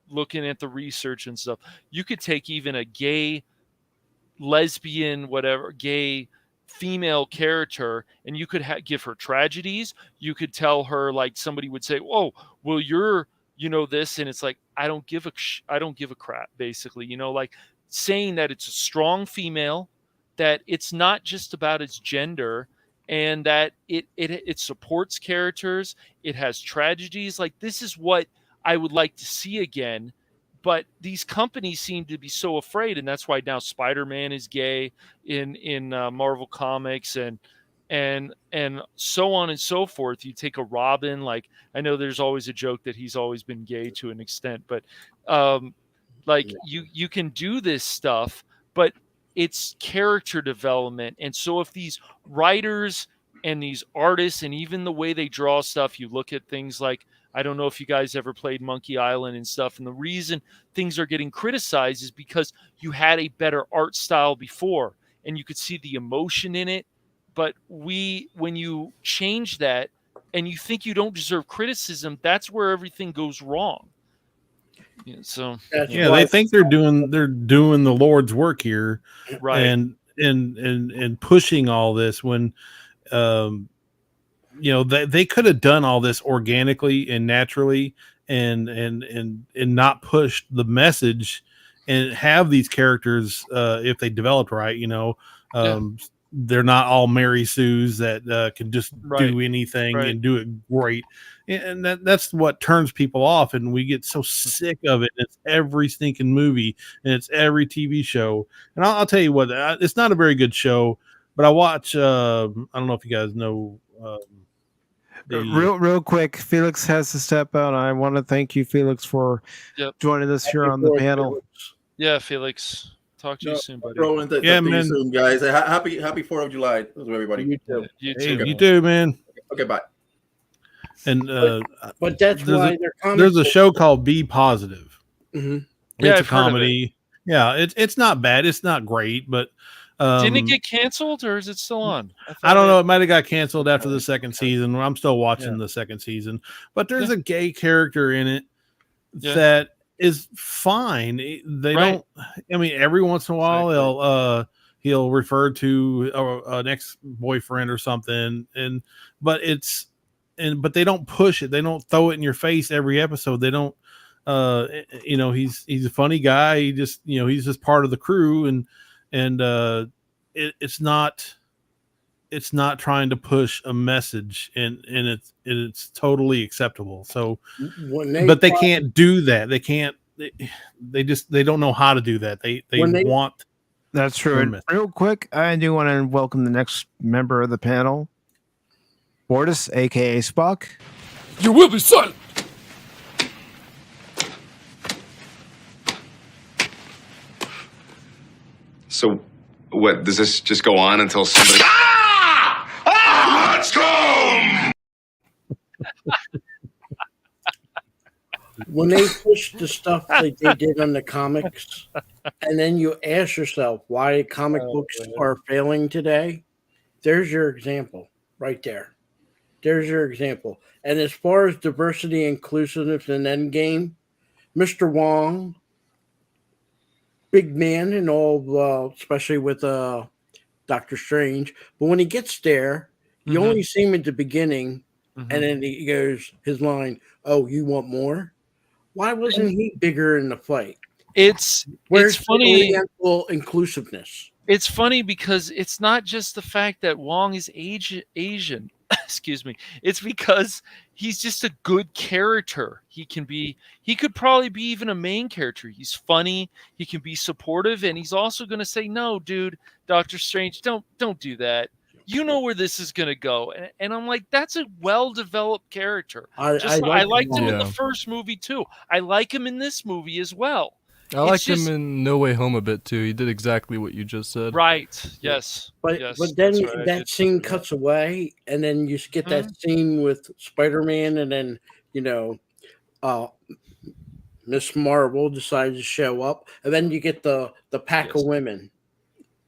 looking at the research and stuff, you could take even a gay, lesbian, whatever, gay female character and you could give her tragedies. You could tell her, like, somebody would say, "Oh, well, you're this," and it's like, I don't give a crap, basically, like saying that it's a strong female, that it's not just about its gender, and that it supports characters, it has tragedies. Like, this is what I would like to see again. But these companies seem to be so afraid, and that's why now Spider-Man is gay in Marvel Comics, and so on and so forth. You take a Robin, like, I know there's always a joke that he's always been gay to an extent, but you can do this stuff, but it's character development. And so if these writers and these artists and even the way they draw stuff, you look at things like, I don't know if you guys ever played Monkey Island and stuff, and the reason things are getting criticized is because you had a better art style before and you could see the emotion in it. But when you change that and you think you don't deserve criticism, that's where everything goes wrong. So they think they're doing the Lord's work here, right? And pushing all this when they could have done all this organically and naturally and not push the message and have these characters if they developed right. they're not all Mary Sue's that can just Right. do anything Right. and do it great. And that's what turns people off. And we get so sick of it. It's every stinking movie and it's every TV show. And I'll tell you what, it's not a very good show, but I watch, I don't know if you guys know, real quick, Felix has to step out. I want to thank you, Felix, for joining us here on the panel. Yeah, Felix. Talk to you soon, buddy. Yeah, man. Soon, guys. Happy 4th of July to everybody. You too. You too, man. Okay, bye. And but that's why there's a show called Be Positive. Mm-hmm. It's a comedy. Yeah, it's not bad. It's not great, but didn't it get canceled or is it still on? I don't know. It might have got canceled after the second season. I'm still watching the second season, but there's a gay character in it that is fine. They don't. I mean, every once in a while he'll refer to an ex-boyfriend or something, but they don't push it. They don't throw it in your face every episode. They don't. He's a funny guy. He just he's just part of the crew, and it's not trying to push a message, and it's totally acceptable. So, but they can't do that. They can't. They don't know how to do that. They want. That's true. And real quick, I do want to welcome the next member of the panel, Bortus, aka Spock. You will be silent. So, what does this just go on until somebody? Let's go! When they push the stuff like they did on the comics, and then you ask yourself why comic books are failing today, there's your example right there. There's your example. And as far as diversity, inclusiveness, and Endgame, Mr. Wong, big man and all, especially with Doctor Strange. But when he gets there, you only see him at the beginning, and then he goes, his line, "Oh, you want more?" Why wasn't he bigger in the fight? It's funny. Inclusiveness. It's funny because it's not just the fact that Wong is Asian. Excuse me. It's because he's just a good character. He could probably be even a main character. He's funny. He can be supportive, and he's also going to say, "No, dude, Doctor Strange, don't do that. You know where this is going to go." And I'm like, that's a well-developed character. I liked him in the first movie too. I like him in this movie as well. I liked him in No Way Home a bit too. He did exactly what you just said. Right. Yes. But then that scene cuts away, and then you get that scene with Spider-Man, and then Miss Marvel decides to show up, and then you get the pack of women.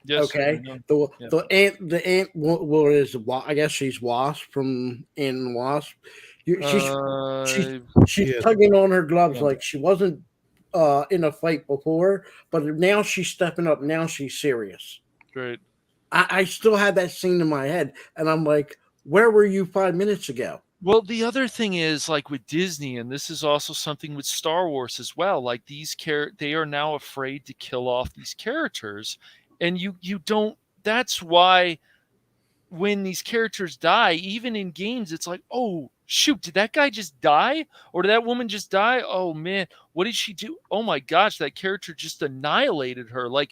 Yes, okay. The ant. What is it? I guess she's Wasp from Ant and Wasp. She's tugging on her gloves like she wasn't in a fight before, but now she's stepping up. Now she's serious. Great. I still have that scene in my head, and I'm like, where were you 5 minutes ago? Well, the other thing is, like with Disney, and this is also something with Star Wars as well. Like they are now afraid to kill off these characters. And you don't. That's why when these characters die, even in games, it's like, oh shoot, did that guy just die, or did that woman just die? Oh man, what did she do? Oh my gosh, that character just annihilated her. Like,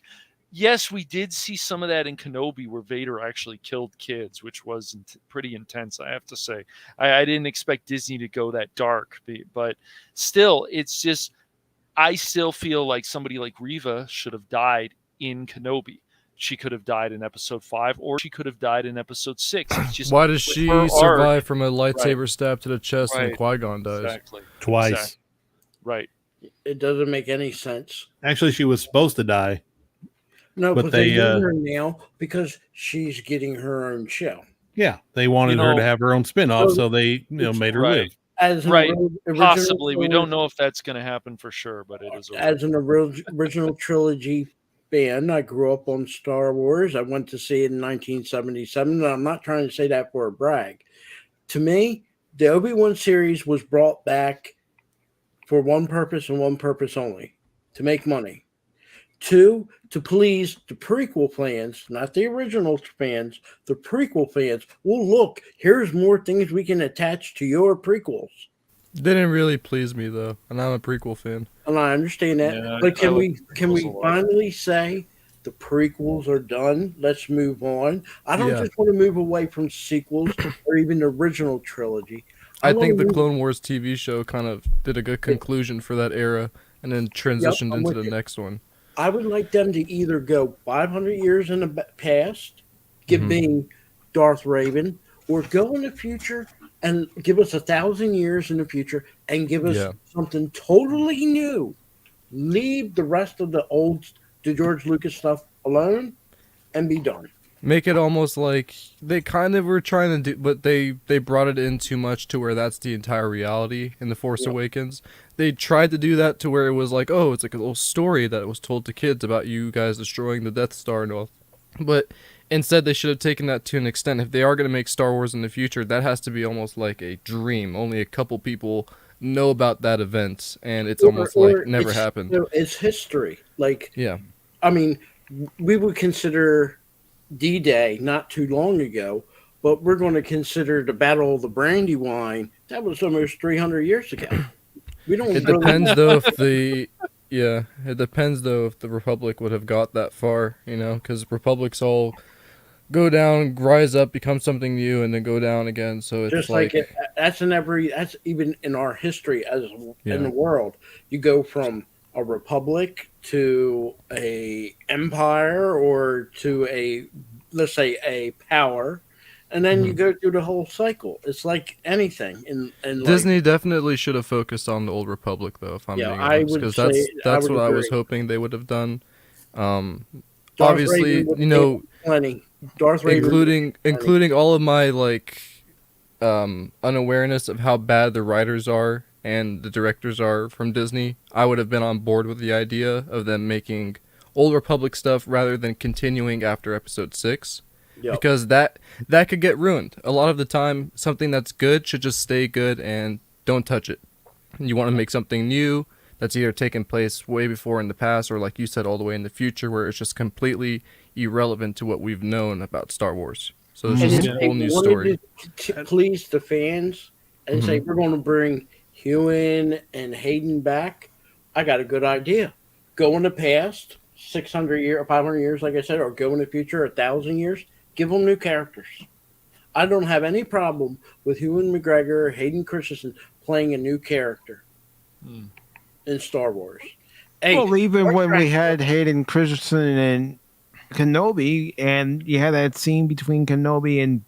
yes, we did see some of that in Kenobi, where Vader actually killed kids, which was pretty intense, I have to say. I didn't expect Disney to go that dark, but still, it's just, I still feel like somebody like Reva should have died in Kenobi. She could have died in episode 5, or she could have died in episode 6. It's just, why does she survive from a lightsaber stab to the chest and Qui-Gon dies? Exactly. Twice. Exactly. Right. It doesn't make any sense. Actually, she was supposed to die. No, but they need her now because she's getting her own show. Yeah, they wanted her to have her own spin-off, so they made her live. Possibly. We don't know if that's going to happen for sure, but it is. As an original trilogy fan, I grew up on Star Wars. I went to see it in 1977, and I'm not trying to say that for a brag. To me, the Obi-Wan series was brought back for one purpose and one purpose only: to make money. Two, to please the prequel fans, not the original fans, the prequel fans. Well, look, here's more things we can attach to your prequels. Didn't really please me though, and I'm a prequel fan. And I understand that, Yeah, but I like can prequels we a lot. finally say the prequels are done? Let's move on. I don't Yeah. just want to move away from sequels or even the original trilogy. I wanna think the move- Clone Wars TV show kind of did a good conclusion for that era, and then transitioned I'm into with the you. next one. I would like them to either go 500 years in the past, give Mhm. me Darth Raven, or go in the future and give us 1,000 years in the future and give us Yeah. something totally new. Leave the rest of the George Lucas stuff alone and be done. Make it almost like they kind of were trying to do, but they brought it in too much to where that's the entire reality in The Force Yep. Awakens. They tried to do that to where it was like, oh, it's like a little story that was told to kids about you guys destroying the Death Star and all. But instead, they should have taken that to an extent. If they are going to make Star Wars in the future, that has to be almost like a dream. Only a couple people know about that event, and it's almost like never happened. It's history. Like, Yeah. I mean, we would consider D-Day not too long ago, but we're going to consider the Battle of the Brandywine. That was almost 300 years ago. We don't. It depends though if the it depends though if the Republic would have got that far, you know, because Republics all go down, rise up, become something new, and then go down again. So it's Just like that's even in our history as Yeah. in the world. You go from a republic to a empire or to a, let's say, a power, and then you go through the whole cycle. It's like anything in Disney definitely should have focused on the Old Republic though, if I'm Yeah, being I honest, would because say- I that's would what I was agree. hoping they would have done. Darth Obviously, Raven would you know, plenty. Darth Raven including all of my like unawareness of how bad the writers are and the directors are from Disney, I would have been on board with the idea of them making Old Republic stuff rather than continuing after Episode 6. Yep. Because that could get ruined. A lot of the time, something that's good should just stay good and don't touch it. You want to make something new that's either taken place way before in the past or, like you said, all the way in the future, where it's just completely irrelevant to what we've known about Star Wars. So it's just a whole new story. To please the fans and say we're going to bring Ewan and Hayden back. I got a good idea. Go in the past, 600 years, 500 years, like I said, or go in the future, 1,000 years. Give them new characters. I don't have any problem with Ewan McGregor or Hayden Christensen playing a new character in Star Wars. Hey, well, even when we Trek- had Hayden Christensen and Kenobi, and you had that scene between Kenobi and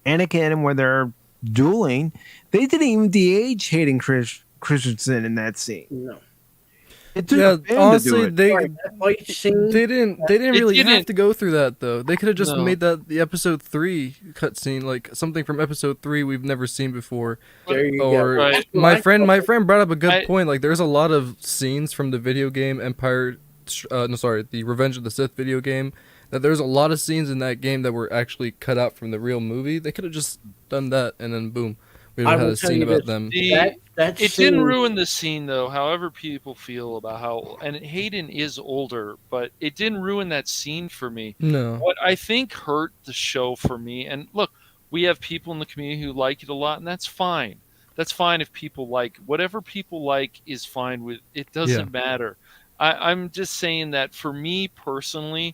Anakin where they're dueling, they didn't even de-age Hayden Christensen in that scene. No. It took Yeah, a fan honestly, to do it. they didn't really have didn't- to go through that though. They could have just No. made that the Episode 3 cutscene, like something from Episode 3 we've never seen before. There you go. Or Right. my friend brought up a good I- point. Like there's a lot of scenes from the video game the Revenge of the Sith video game. That there's a lot of scenes in that game that were actually cut out from the real movie. They could have just done that, and then boom, we would I have had will a tell scene you about this. them. That It scene- didn't ruin the scene though, however people feel about how, and Hayden is older, but it didn't ruin that scene for me. No. What I think hurt the show for me, and look, we have people in the community who like it a lot, and that's fine. That's fine if people like whatever people like is fine with it. Doesn't matter. I'm just saying that for me personally,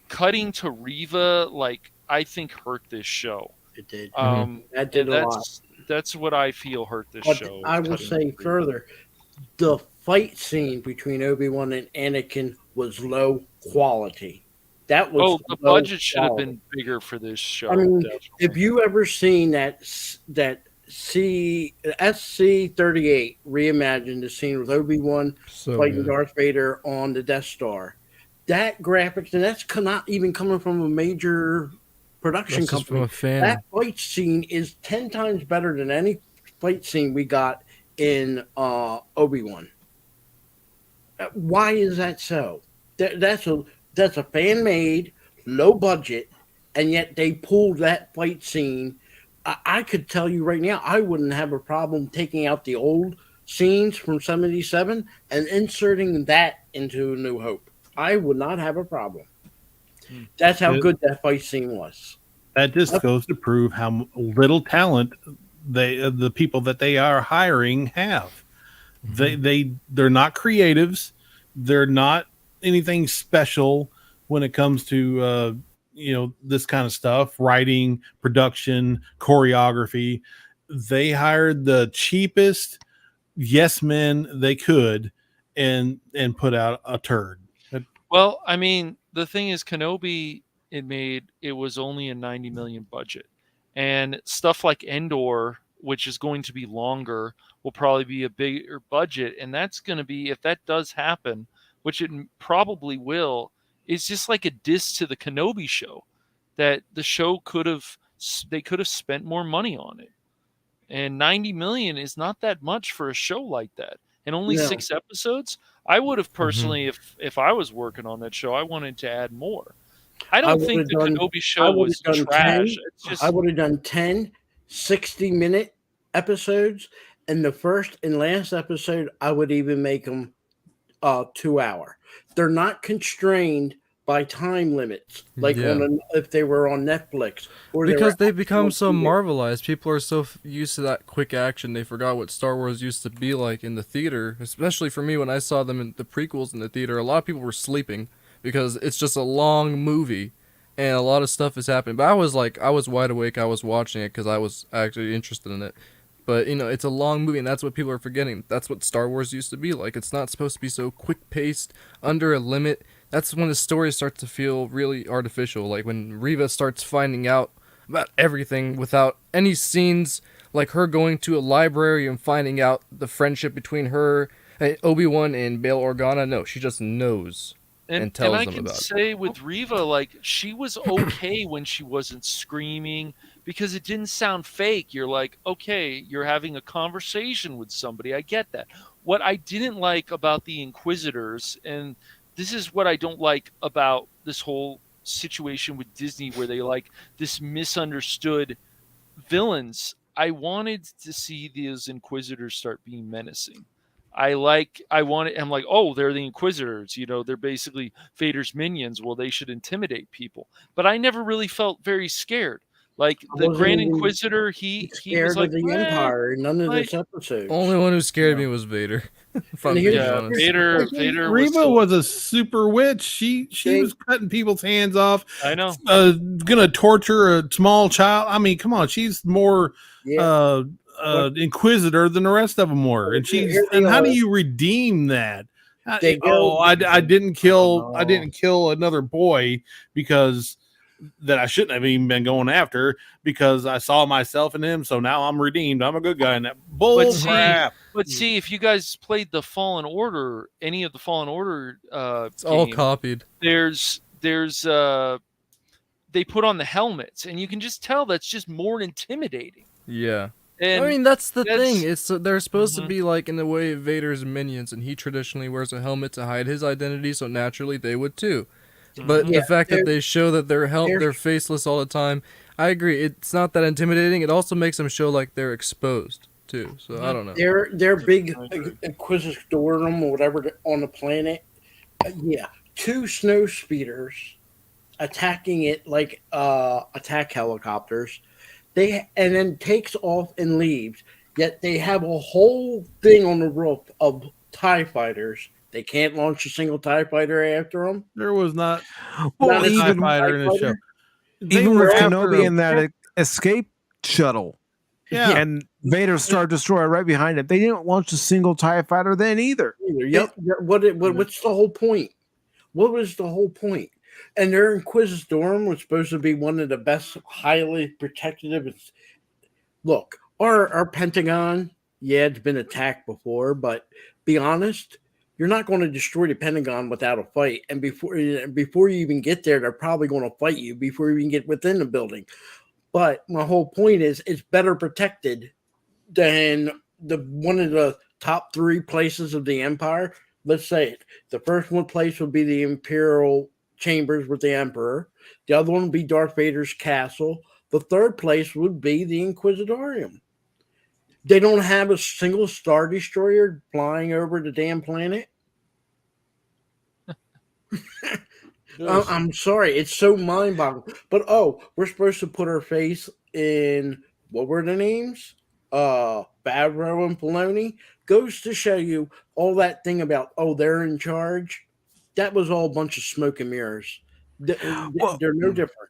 cutting to Riva, like I think hurt this show. It did. That did a lot. That's what I feel hurt this But show. I will cutting say to Riva. further, the fight scene between Obi-Wan and Anakin was low quality. That was the low budget should have quality. been bigger for this show. I mean, definitely. if you ever seen that SC-38 reimagined the scene with Obi-Wan So fighting good. Darth Vader on the Death Star, that graphics, and that's not even coming from a major production That's just company. from a fan. That fight scene is 10 times better than any fight scene we got in Obi-Wan. Why is that so? That's a fan-made, low budget, and yet they pulled that fight scene. I could tell you right now, I wouldn't have a problem taking out the old scenes from 77 and inserting that into New Hope. I would not have a problem. That's how good that fight scene was. That just goes to prove how little talent the people that they are hiring have. They're not creatives. They're not anything special when it comes to this kind of stuff, writing, production, choreography. They hired the cheapest yes men they could and put out a turd. Well, I mean, the thing is, Kenobi, it was only a 90 million budget, and stuff like Endor, which is going to be longer, will probably be a bigger budget, and that's going to be, if that does happen, which it probably will, it's just like a diss to the Kenobi show, that the show they could have spent more money on it, and 90 million is not that much for a show like that, and only 6 episodes. I would have personally, if I was working on that show, I wanted to add more. I don't think the Kenobi show was trash. I would have done 10 60-minute episodes, and the first and last episode, I would even make them 2 hour. They're not constrained by time limits, like if they were on Netflix. Or because they become so marvelized. People are so used to that quick action, they forgot what Star Wars used to be like in the theater. Especially for me, when I saw them in the prequels in the theater, a lot of people were sleeping because it's just a long movie and a lot of stuff is happening. But I was wide awake. I was watching it because I was actually interested in it. But, it's a long movie, and that's what people are forgetting. That's what Star Wars used to be like. It's not supposed to be so quick-paced, under a limit. That's when the story starts to feel really artificial. Like when Reva starts finding out about everything without any scenes, like her going to a library and finding out the friendship between her and Obi-Wan and Bail Organa. No, she just knows and tells them about it. And I can say with Reva, like, she was okay when she wasn't screaming, because it didn't sound fake. You're like, okay, you're having a conversation with somebody. I get that. What I didn't like about the Inquisitors, and this is what I don't like about this whole situation with Disney, where they like this misunderstood villains. I wanted to see these Inquisitors start being menacing. I'm like, oh, they're the Inquisitors. They're basically Vader's minions. Well, they should intimidate people. But I never really felt very scared. Like the Grand Inquisitor, he was like the Empire in none of this episode. Only one who scared me was Vader. Vader. Reva was a super witch. She was cutting people's hands off. I know. Gonna torture a small child. I mean, come on. She's more Inquisitor than the rest of them were. And how do you redeem that? I didn't kill another boy because that I shouldn't have even been going after, because I saw myself in him. So now I'm redeemed. I'm a good guy. And that bull crap. But see, if you guys played the Fallen Order, any of the Fallen Order, it's all copied. There's they put on the helmets, and you can just tell that's just more intimidating. Yeah. And I mean, that's the thing. They're supposed to be like in the way of Vader's minions, and he traditionally wears a helmet to hide his identity, so naturally they would too. But the fact that they show that they're faceless all the time, I agree. It's not that intimidating. It also makes them show like they're exposed too. So I don't know. They're big Inquisitorum or whatever on the planet. 2 snow speeders attacking it like attack helicopters. And then takes off and leaves. Yet they have a whole thing on the roof of TIE fighters. They can't launch a single TIE fighter after them. There was not well, even fighter in the show. Even with Kenobi in that escape shuttle, and Vader Star Destroyer right behind it, they didn't launch a single TIE fighter then either. Yep. What's the whole point? What was the whole point? And their Inquisitorum was supposed to be one of the best, highly protective. Look, our Pentagon, it's been attacked before, but be honest, you're not going to destroy the Pentagon without a fight. And before you even get there, they're probably going to fight you before you even get within the building. But my whole point is, it's better protected than one of the top 3 places of the Empire. Let's say it. The first place would be the Imperial Chambers with the Emperor. The other one would be Darth Vader's castle. The third place would be the Inquisitorium. They don't have a single Star Destroyer flying over the damn planet. I'm sorry, it's so mind-boggling. But we're supposed to put our face in what were the names? Favreau and Filoni. Goes to show you all that thing about they're in charge. That was all a bunch of smoke and mirrors. They're no different.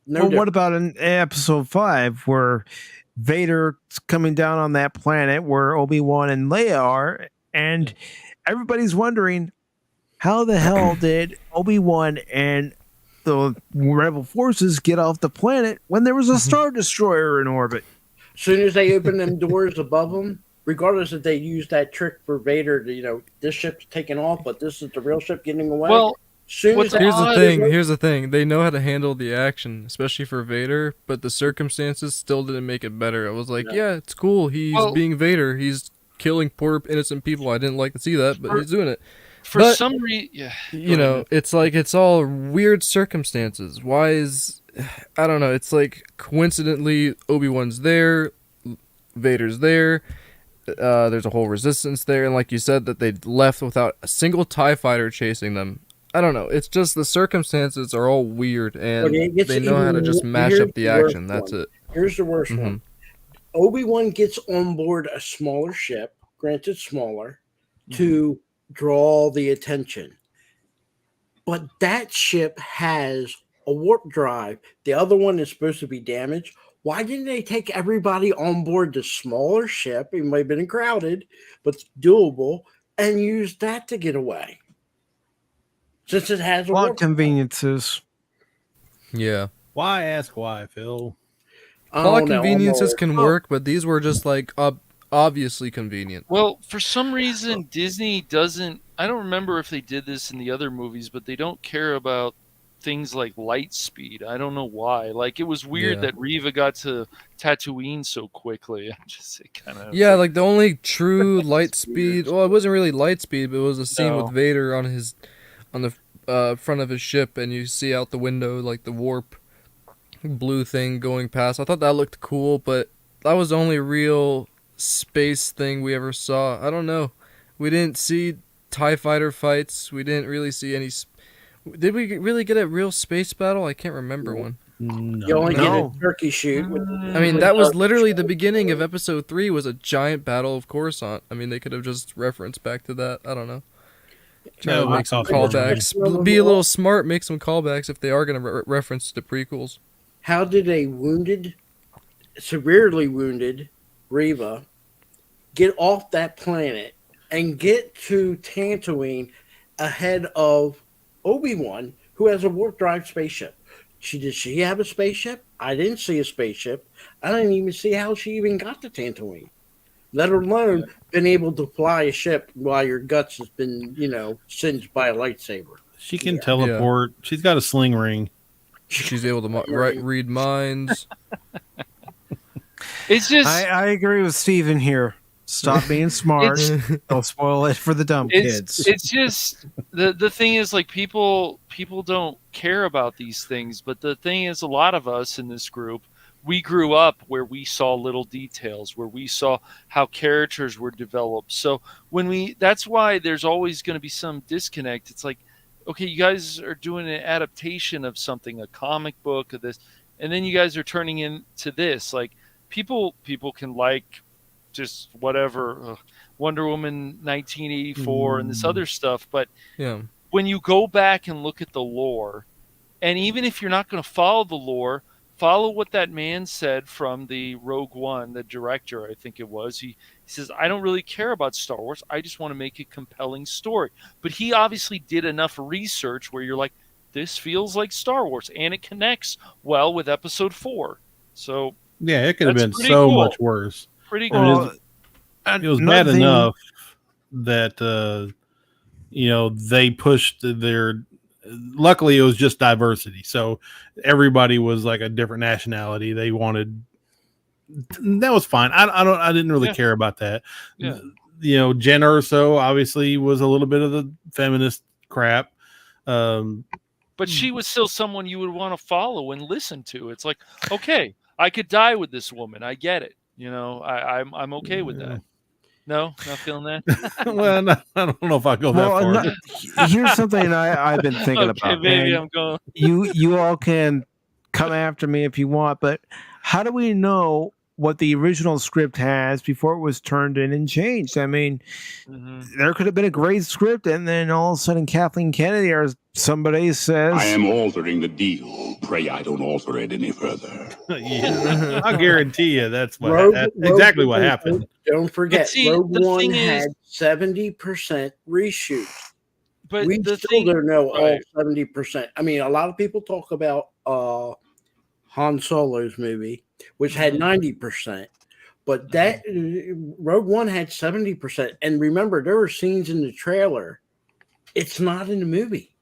What about in episode 5 where Vader's coming down on that planet where Obi-Wan and Leia are, and everybody's wondering how the hell did Obi-Wan and the rebel forces get off the planet when there was a Star Destroyer in orbit? As soon as they open them doors above them, regardless if they use that trick for Vader to, this ship's taking off, but this is the real ship getting away. Well, here's the thing. They know how to handle the action, especially for Vader, but the circumstances still didn't make it better. I was like, yeah, it's cool. He's being Vader. He's killing poor innocent people. I didn't like to see that, but he's doing it. For some reason, yeah. It's like it's all weird circumstances. Why is I don't know. It's like coincidentally Obi-Wan's there, Vader's there. There's a whole resistance there, and like you said, that they left without a single TIE fighter chasing them. I don't know. It's just the circumstances are all weird, and they know how to just mash up the action. That's it. Here's the worst one. Obi-Wan gets on board a smaller ship, granted smaller, to draw the attention. But that ship has a warp drive. The other one is supposed to be damaged. Why didn't they take everybody on board the smaller ship? It might have been crowded, but doable, and use that to get away. Since it has a lot warp of conveniences. Yeah. Why ask why, Phil? A lot of conveniences can work, but these were just like obviously convenient. Well, for some reason, Disney doesn't. I don't remember if they did this in the other movies, but they don't care about things like light speed. I don't know why. Like, it was weird that Reva got to Tatooine so quickly. Like the only true light speed. Well, it wasn't really light speed, but it was a scene with Vader on the front of his ship, and you see out the window like the warp blue thing going past. I thought that looked cool, but that was the only real space thing we ever saw. I don't know. We didn't see TIE fighter fights. We didn't really see any. Did we really get a real space battle? I can't remember one. No. You only get a turkey shoot. I mean, that was literally the beginning of episode 3 was a giant battle of Coruscant. I mean, they could have just referenced back to that. I don't know. Try to make some callbacks. Be a little smart, make some callbacks if they are going to reference the prequels. How did a severely wounded Reva get off that planet and get to Tatooine ahead of Obi-Wan, who has a warp drive spaceship? Did she have a spaceship? I didn't see a spaceship. I didn't even see how she even got to Tatooine, let alone been able to fly a ship while your guts has been, singed by a lightsaber. She can teleport. Yeah. She's got a sling ring. She's able to read minds. It's just I agree with Steven here. Stop being smart. Don't spoil it for the dumb kids. It's just the thing is, like, people don't care about these things, but the thing is, a lot of us in this group, we grew up where we saw little details, where we saw how characters were developed. So that's why there's always going to be some disconnect. It's like, okay, you guys are doing an adaptation of something, a comic book of this, and then you guys are turning into this. Like, people can like just whatever, Wonder Woman 1984 and this other stuff, but when you go back and look at the lore, and even if you're not going to follow the lore, follow what that man said from the Rogue One, the director, I think it was. He says, I don't really care about Star Wars. I just want to make a compelling story. But he obviously did enough research where you're like, this feels like Star Wars, and it connects well with Episode 4. So yeah, it could have been so much worse. Pretty cool. It was bad enough that they pushed their. Luckily, it was just diversity, so everybody was like a different nationality. They wanted that was fine. I didn't really care about that. Yeah. Jen Erso obviously was a little bit of the feminist crap. But she was still someone you would want to follow and listen to. It's like, okay, I could die with this woman. I get it. I'm okay with that. No, not feeling that. Well, no, I don't know if I go that far. Here's something I've been thinking Okay, about. maybe and I'm going. You all can come after me if you want, but how do we know what the original script has before it was turned in and changed? I mean, there could have been a great script, and then all of a sudden Kathleen Kennedy or somebody says, I am altering the deal. Pray I don't alter it any further. Yeah, I guarantee you that's Rogue exactly what One, happened. Don't forget, see, Rogue the One thing is- had 70% reshoots. But We the still thing, don't know all right. 70%. I mean, a lot of people talk about Han Solo's movie, which had 90%. But that Rogue One had 70%. And remember, there were scenes in the trailer. It's not in the movie.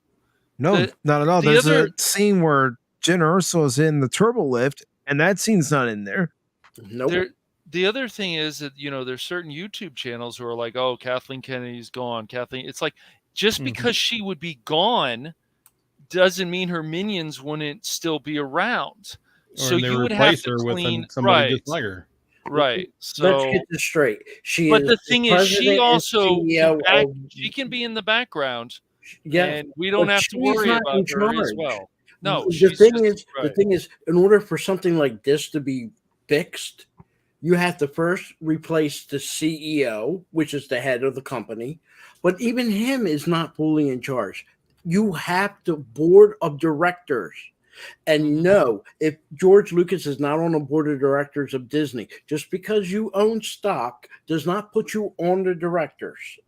no, not at all. the There's other- a scene where Jen Erso's in the turbo lift, and that scene's not in there. Nope. The other thing is that, there's certain YouTube channels who are like, oh, Kathleen Kennedy's gone. Kathleen, it's like, just because she would be gone doesn't mean her minions wouldn't still be around. So they you would have replace to her with clean, somebody right? just like her. Right. Let's So, get this straight. but the is thing is, she president and also CEO of- she can be in the background, Yeah, and we don't but have to she's worry not about in her as charge. well. No, the she's thing just- is, the thing is, in order for something like this to be fixed, you have to first replace the CEO, which is the head of the company. But even him is not fully in charge. You have the board of directors. And no, if George Lucas is not on the board of directors of Disney, just because you own stock does not put you on the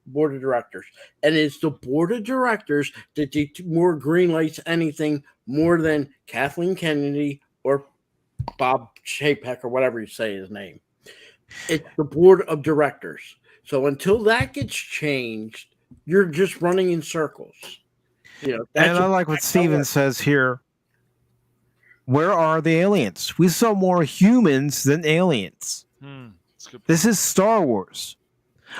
board of directors. And it's the board of directors that more greenlights anything more than Kathleen Kennedy or Bob Chapek or whatever you say his name. It's the board of directors. So until that gets changed, you're just running in circles. And I like what Steven says here. Where are the aliens? We saw more humans than aliens. This is Star Wars.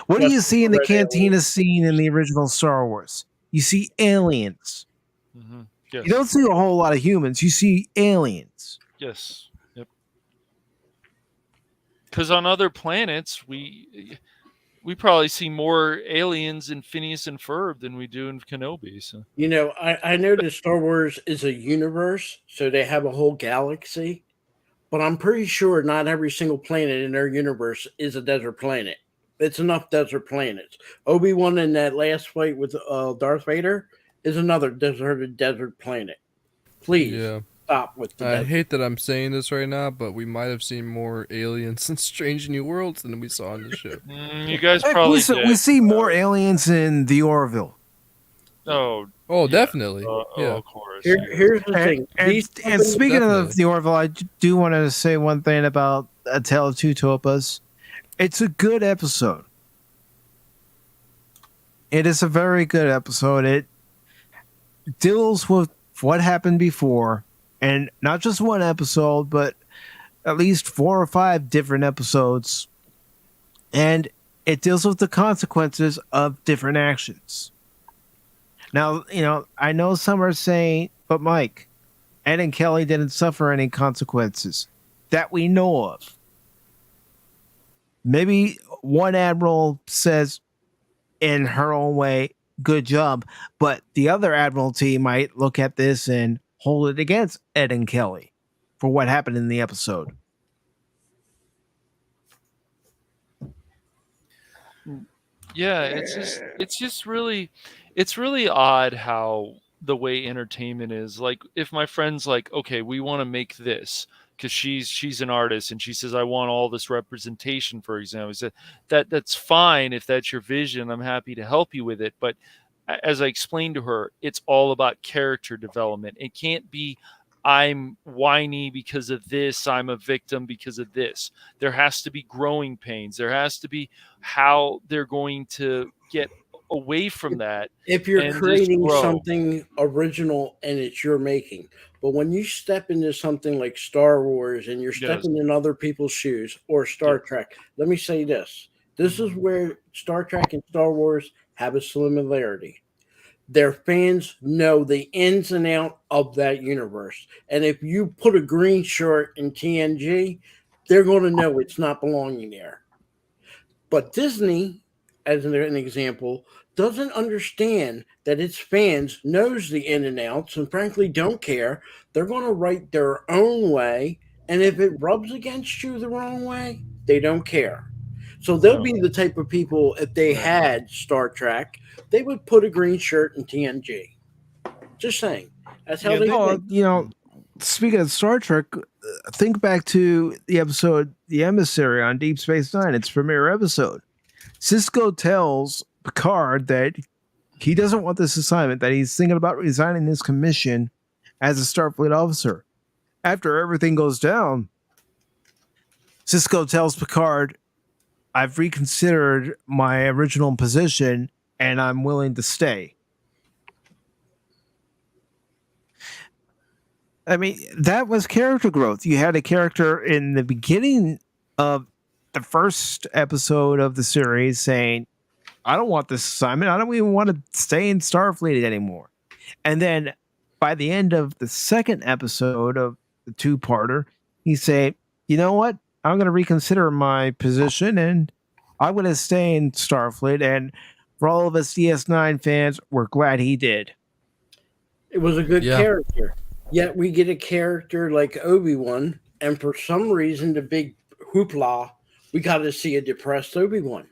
What do you see in the cantina scene in the original Star Wars? You see aliens. Yes. You don't see a whole lot of humans. You see aliens. Yes. Yep. Because on other planets, we probably see more aliens in Phineas and Ferb than we do in Kenobi. So. I know that Star Wars is a universe, so they have a whole galaxy, but I'm pretty sure not every single planet in their universe is a desert planet. It's enough desert planets. Obi-Wan in that last fight with Darth Vader is another desert planet. Please stop with the I desert. hate that I'm saying this right now, but we might have seen more aliens in Strange New Worlds than we saw on the ship. You guys Heck, probably we see more aliens in the Orville. Oh, definitely. Yeah. of course. Here's the thing. And speaking of the Orville, I do want to say one thing about A Tale of Two Topas. It's a good episode. It is a very good episode. It deals with what happened before, and not just one episode, but at least 4 or 5 different episodes. And it deals with the consequences of different actions. Now, I know some are saying, but Mike, Ed and Kelly didn't suffer any consequences that we know of. Maybe one admiral says in her own way, good job, but the other admiralty might look at this and hold it against Ed and Kelly for what happened in the episode. Yeah, it's just really odd how the way entertainment is. Like, if my friend's like, okay, we want to make this because she's an artist and she says, I want all this representation, for example. He said that's fine if that's your vision. I'm happy to help you with it. But as I explained to her, it's all about character development. It can't be I'm whiny because of this, I'm a victim because of this. There has to be growing pains. There has to be how they're going to get away from that. If you're and just creating grow. something original and it's your making, but when you step into something like Star Wars and you're stepping in other people's shoes, or Star Trek, let me say this. This is where Star Trek and Star Wars have a similarity. Their fans know the ins and out of that universe. And if you put a green shirt in TNG, they're going to know it's not belonging there. But Disney, as an example, doesn't understand that its fans knows the in and outs and frankly don't care. They're going to write their own way. And if it rubs against you the wrong way, they don't care. So they'll be the type of people, if they had Star Trek, they would put a green shirt in TNG. Just saying. That's how they think. You know, speaking of Star Trek, think back to the episode The Emissary on Deep Space Nine, its premiere episode. Cisco tells Picard that he doesn't want this assignment, that he's thinking about resigning his commission as a Starfleet officer. After everything goes down, Cisco tells Picard, I've reconsidered my original position and I'm willing to stay. I mean, that was character growth. You had a character in the beginning of the first episode of the series saying, I don't want this assignment. I don't even want to stay in Starfleet anymore. And then by the end of the second episode of the two-parter, he say, you know what? I'm going to reconsider my position and I'm going to stay in Starfleet. And for all of us DS9 fans, we're glad he did. It was a good character. Yet we get a character like Obi-Wan, and for some reason, the big hoopla, we got to see a depressed Obi-Wan.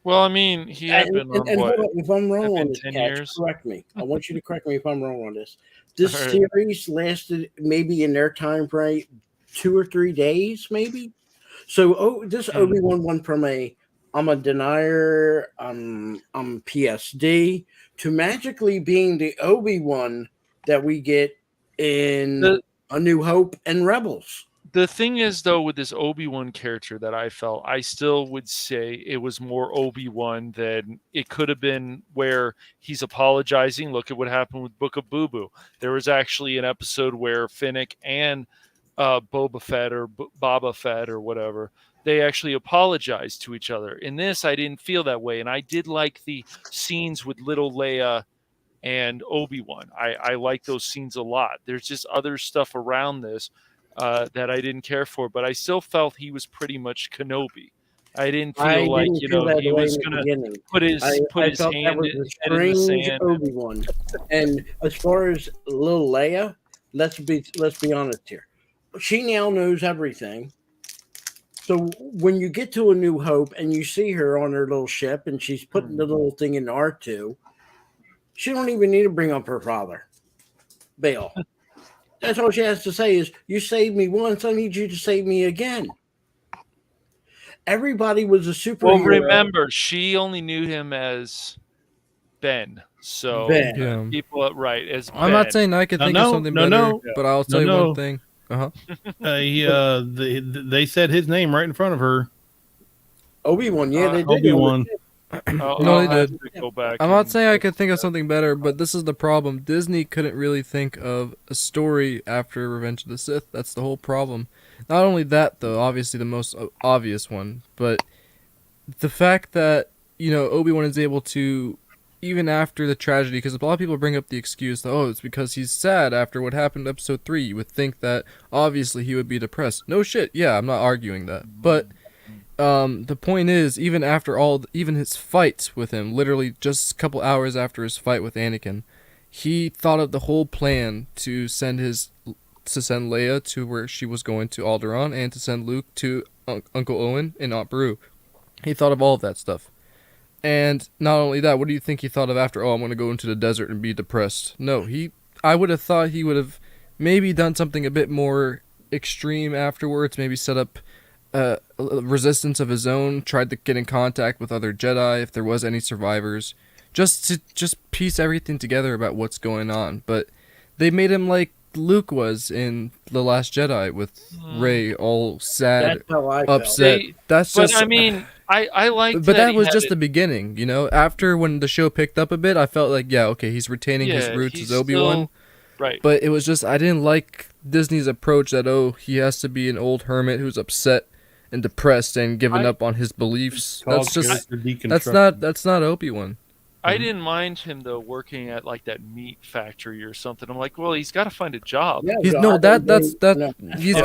Well, I mean, he had been on what? If I'm wrong on this, 10 Catch, years? correct me. I want you to correct me if I'm wrong on this. This All right. series lasted maybe in their time frame 2 or 3 days, maybe. So this Obi-Wan went from I'm a denier, I'm PSD, to magically being the Obi-Wan that we get in A New Hope and Rebels. The thing is, though, with this Obi-Wan character that I felt, I still would say it was more Obi-Wan than it could have been where he's apologizing. Look at what happened with Book of Boo Boo. There was actually an episode where Finnick and Boba Fett or Boba Fett or whatever, they actually apologized to each other. In this, I didn't feel that way. And I did like the scenes with little Leia and Obi-Wan. I like those scenes a lot. There's just other stuff around this that I didn't care for, but I still felt he was pretty much Kenobi. I didn't feel like he was going to put his hand in the sand. Obi-Wan. And as far as little Leia, let's be honest here. She now knows everything. So when you get to A New Hope and you see her on her little ship and she's putting the little thing in R2, she don't even need to bring up her father, Bail. That's all she has to say is, you saved me once, I need you to save me again. Everybody was a superhero. Well, remember, she only knew him as Ben. So people, right, as Ben. I'm not saying I could think of something better, but I'll tell you one thing. They said his name right in front of her. Obi-Wan, yeah, they did. Obi-Wan. No, they did. I'm not saying I could think of something better, but this is the problem. Disney couldn't really think of a story after Revenge of the Sith. That's the whole problem. Not only that, though, obviously the most obvious one, but the fact that, Obi-Wan is able to, even after the tragedy, because a lot of people bring up the excuse that, it's because he's sad after what happened in episode 3. You would think that, obviously, he would be depressed. No shit, yeah, I'm not arguing that. But the point is, even after even his fights with him, literally just a couple hours after his fight with Anakin, he thought of the whole plan to send Leia to where she was going, to Alderaan, and to send Luke to Uncle Owen and Aunt Beru. He thought of all of that stuff. And not only that, what do you think he thought of after, I'm going to go into the desert and be depressed? No, I would have thought he would have maybe done something a bit more extreme afterwards, maybe set up a resistance of his own, tried to get in contact with other Jedi if there was any survivors, just to piece everything together about what's going on. But they made him like Luke was in The Last Jedi, with Rey all sad, That's how I upset. But I mean, I liked but that was just the beginning, After when the show picked up a bit, I felt like, he's retaining his roots as Obi-Wan. Right. But it was just, I didn't like Disney's approach that, he has to be an old hermit who's upset and depressed and given up on his beliefs. That's not Obi-Wan. I didn't mind him though working at like that meat factory or something. I'm like, well, he's got to find a job. Yeah, he's got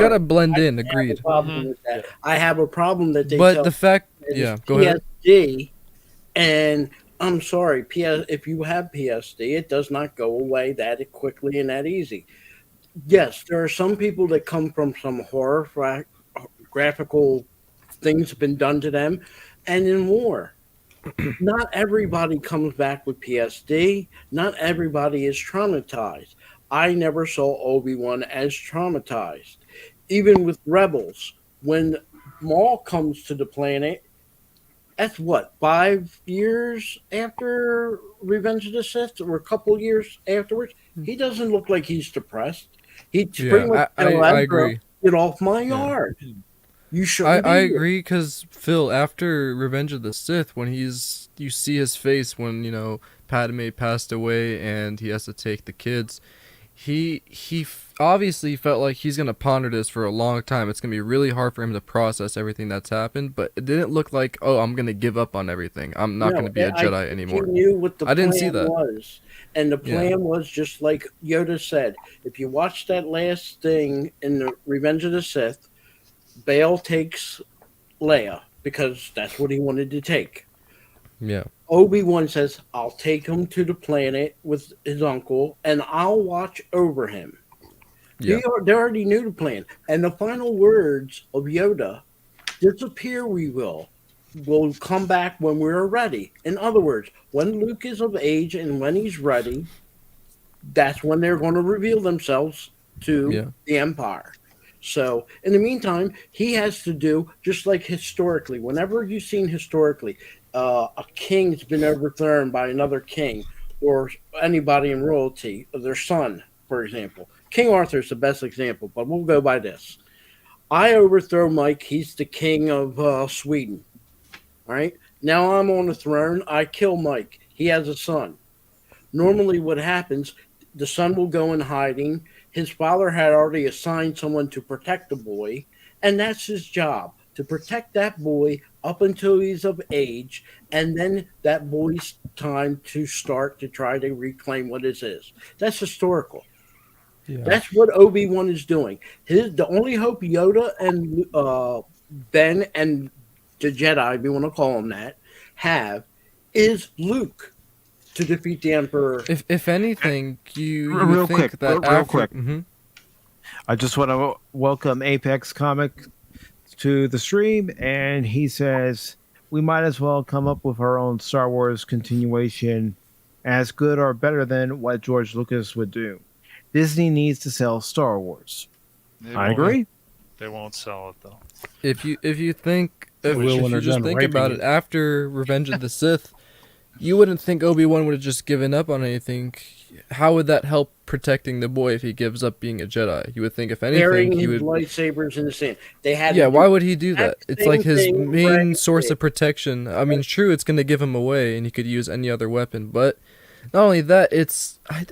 to blend in. Agreed. I have a problem that they. But the fact Yeah, go ahead. PSD, and I'm sorry, if you have PSD, it does not go away that quickly and that easy. Yes, there are some people that come from some horror graphical things have been done to them, and in war. Not everybody comes back with PSD. Not everybody is traumatized. I never saw Obi-Wan as traumatized. Even with Rebels, when Maul comes to the planet, that's what, 5 years after Revenge of the Sith, or a couple years afterwards. He doesn't look like he's depressed. He's pretty much I tell Ezra, agree. get off my Yeah. yard. You shouldn't be I here. agree because Phil, after Revenge of the Sith, when you see his face when Padme passed away and he has to take the kids, he obviously felt like he's gonna ponder this for a long time. It's gonna be really hard for him to process everything that's happened. But it didn't look like, oh, I'm gonna give up on everything. I'm not gonna be a Jedi anymore. He knew what the I didn't see plan that. was. And the plan was just like Yoda said. If you watch that last thing in the Revenge of the Sith, Bail takes Leia because that's what he wanted to take. Yeah. Obi-Wan says, I'll take him to the planet with his uncle and I'll watch over him. Yeah. They already knew the plan. And the final words of Yoda, disappear we will. We'll come back when we're ready. In other words, when Luke is of age and when he's ready, that's when they're going to reveal themselves to the Empire. So, in the meantime, he has to do, just like historically, whenever you've seen historically, a king's been overthrown by another king or anybody in royalty, or their son, for example. King Arthur's the best example, but we'll go by this. I overthrow Mike. He's the king of Sweden. All right. Now I'm on the throne. I kill Mike. He has a son. Normally, what happens, the son will go in hiding. His father had already assigned someone to protect the boy, and that's his job, to protect that boy up until he's of age, and then that boy's time to start to try to reclaim what is his. That's historical. Yeah. That's what Obi-Wan is doing. The only hope Yoda and Ben and the Jedi, if you want to call them that, have is Luke to defeat the Emperor. If anything, you real would think quick, that real after, quick. Mhm. I just want to welcome Apex Comic to the stream, and he says we might as well come up with our own Star Wars continuation, as good or better than what George Lucas would do. Disney needs to sell Star Wars. I agree. They won't sell it though. If you think, They will when if they're you just done think raping about it. it, after Revenge of the Sith, you wouldn't think Obi-Wan would have just given up on anything. How would that help protecting the boy if he gives up being a Jedi? You would think, if anything, Burying he his would. lightsabers in the sand. They had. Yeah, to why do would he do that? the It's like same his thing main Dragon source did. of protection. I mean, true, it's going to give him away, and he could use any other weapon. But not only that,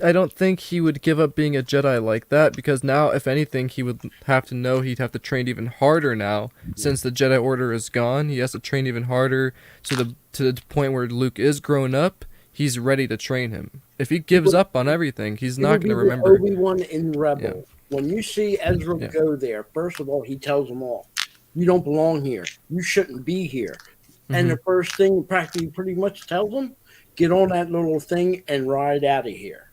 I don't think he would give up being a Jedi like that, because now, if anything, he would have to know he'd have to train even harder now, since the Jedi Order is gone. He has to train even harder to the point where Luke is grown up. He's ready to train him. If he gives up on everything, he's not going to remember. Obi-Wan in Rebel. When you see Ezra go there, first of all, he tells them all, "You don't belong here. You shouldn't be here." And the first thing, practically, pretty much tells them, "Get on that little thing and ride out of here."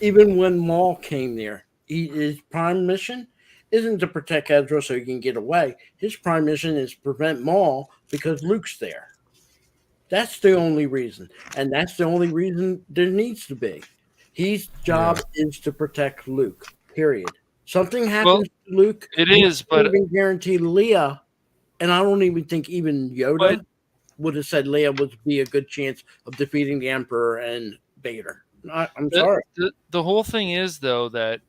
Even when Maul came there, his prime mission isn't to protect Ezra so he can get away. His prime mission is to prevent Maul because Luke's there. That's the only reason. And that's the only reason there needs to be. His job is to protect Luke, period. Something happens to Luke. It you is, can't but even guarantee Leia, and I don't even think even Yoda would have said Leia would be a good chance of defeating the Emperor and Vader. I'm sorry. The whole thing is, though, that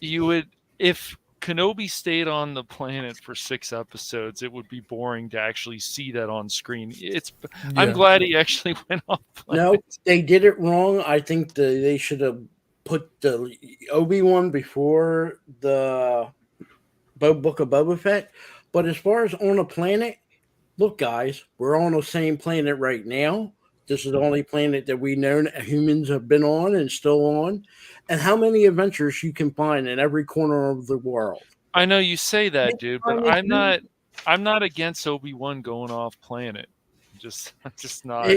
you would, if Kenobi stayed on the planet for 6 episodes, it would be boring to actually see that on screen. I'm glad he actually went off planet. No, they did it wrong. I think they should have put the Obi-Wan before the Book of Boba Fett. But as far as on a planet, look, guys, we're on the same planet right now. This is the only planet that we know humans have been on and still on. And how many adventures you can find in every corner of the world. I know you say that, dude, but I'm not I'm not against Obi-Wan going off planet. I'm just not.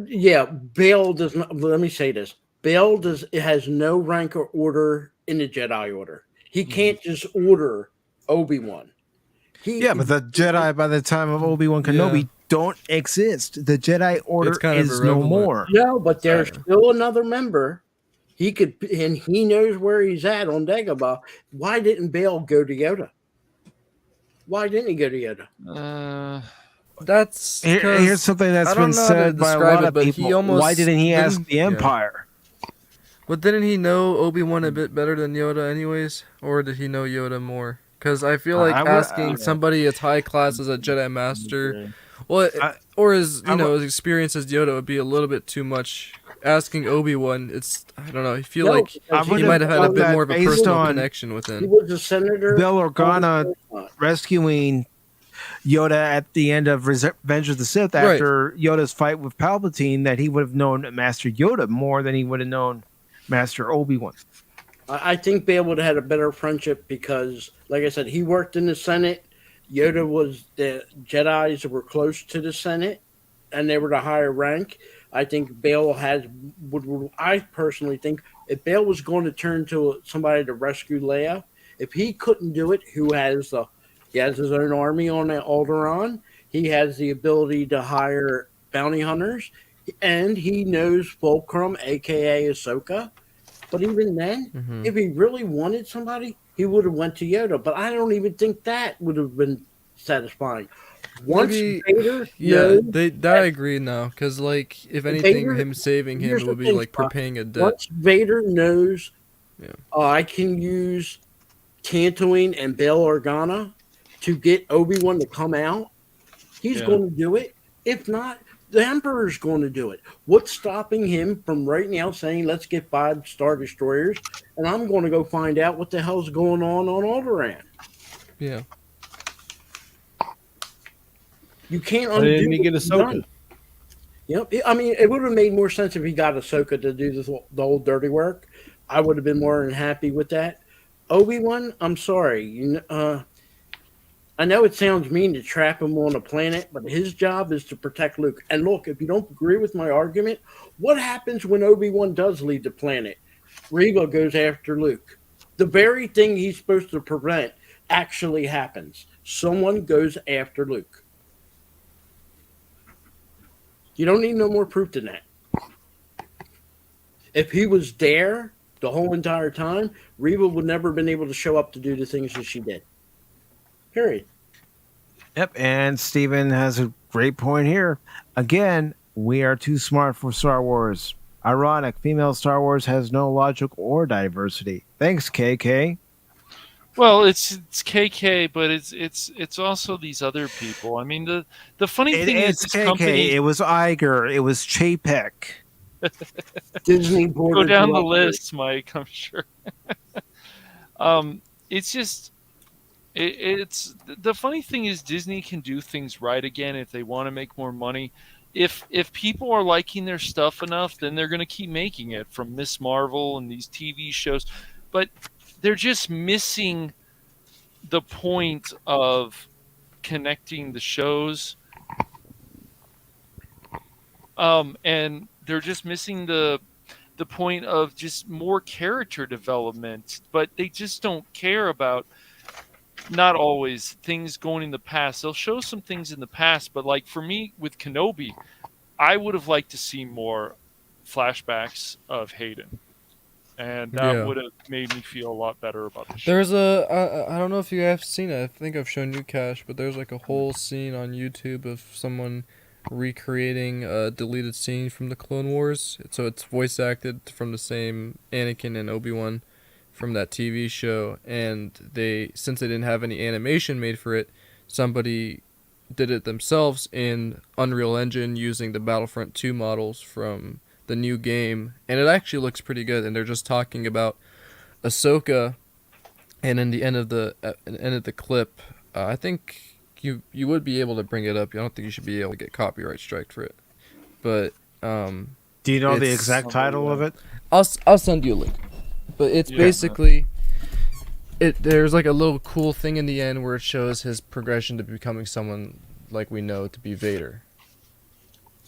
Yeah, Bail does not. Let me say this: Bail has no rank or order in the Jedi Order. He can't just order Obi-Wan. Yeah, but the Jedi by the time of Obi-Wan Kenobi don't exist. The Jedi Order kind of is no irrelevant. more. No, but there's still another member. He could, and he knows where he's at on Dagobah. Why didn't Bail go to Yoda? Why didn't he go to Yoda? That's Here's something that's been said by a lot of people. Why didn't he ask the Empire? But didn't he know Obi-Wan a bit better than Yoda anyways? Or did he know Yoda more? Because I feel like asking somebody as high class as a Jedi Master, or as his experience as Yoda would be a little bit too much. Asking Obi-Wan, I don't know. I feel like he might have had a bit more of a personal connection with him. He was a senator. Bail Organa rescuing Yoda at the end of Revenge of the Sith after Yoda's fight with Palpatine, that he would have known Master Yoda more than he would have known Master Obi-Wan. I think Bail would have had a better friendship because, like I said, he worked in the Senate. Yoda was the Jedis were close to the Senate, and they were the higher rank. I think Bail I personally think if Bail was going to turn to somebody to rescue Leia, if he couldn't do it, he has his own army on Alderaan. He has the ability to hire bounty hunters, and he knows Fulcrum, a.k.a. Ahsoka. But even then, if he really wanted somebody, he would have went to Yoda. But I don't even think that would have been satisfying. Once Vader, I agree now. Because if anything, him saving him would be like repaying a debt. Once Vader knows, I can use Tatooine and Bail Organa to get Obi-Wan to come out. He's going to do it. If not, the Emperor's going to do it. What's stopping him from right now saying, let's get 5 Star Destroyers, and I'm going to go find out what the hell's going on Alderaan? Yeah. You can't Why didn't he get Ahsoka? Yep. I mean, it would have made more sense if he got Ahsoka to do the whole dirty work. I would have been more than happy with that. Obi-Wan, I'm sorry. I know it sounds mean to trap him on a planet, but his job is to protect Luke. And look, if you don't agree with my argument, what happens when Obi-Wan does leave the planet? Reva goes after Luke. The very thing he's supposed to prevent actually happens. Someone goes after Luke. You don't need no more proof than that. If he was there the whole entire time, Reva would never have been able to show up to do the things that she did. Period. Yep, and Steven has a great point here. Again, we are too smart for Star Wars. Ironic, female Star Wars has no logic or diversity. Thanks, KK. Well, it's KK, but it's also these other people. I mean, the funny thing is, it's KK. It was Iger. It was Chapek. Disney go down the list, Mike. I'm sure. It's just. It's the funny thing is Disney can do things right again if they want to make more money. If people are liking their stuff enough, then they're going to keep making it, from Miss Marvel and these TV shows. But they're just missing the point of connecting the shows. And they're just missing the point of just more character development. But they just don't care about, not always, things going in the past. They'll show some things in the past, but like for me with Kenobi, I would have liked to see more flashbacks of Hayden, and that would have made me feel a lot better about the show. There's I don't know if you have seen it. I think I've shown you, Cash, but there's like a whole scene on YouTube of someone recreating a deleted scene from the Clone Wars. So it's voice acted from the same Anakin and Obi-Wan from that TV show, and since they didn't have any animation made for it, somebody did it themselves in Unreal Engine using the Battlefront 2 models from the new game, and it actually looks pretty good. And they're just talking about Ahsoka, and in the end of the clip, I think you would be able to bring it up. I don't think you should be able to get copyright strike for it, but do you know the exact title of it? I'll send you a link. But it's basically there's like a little cool thing in the end where it shows his progression to becoming someone like we know to be Vader.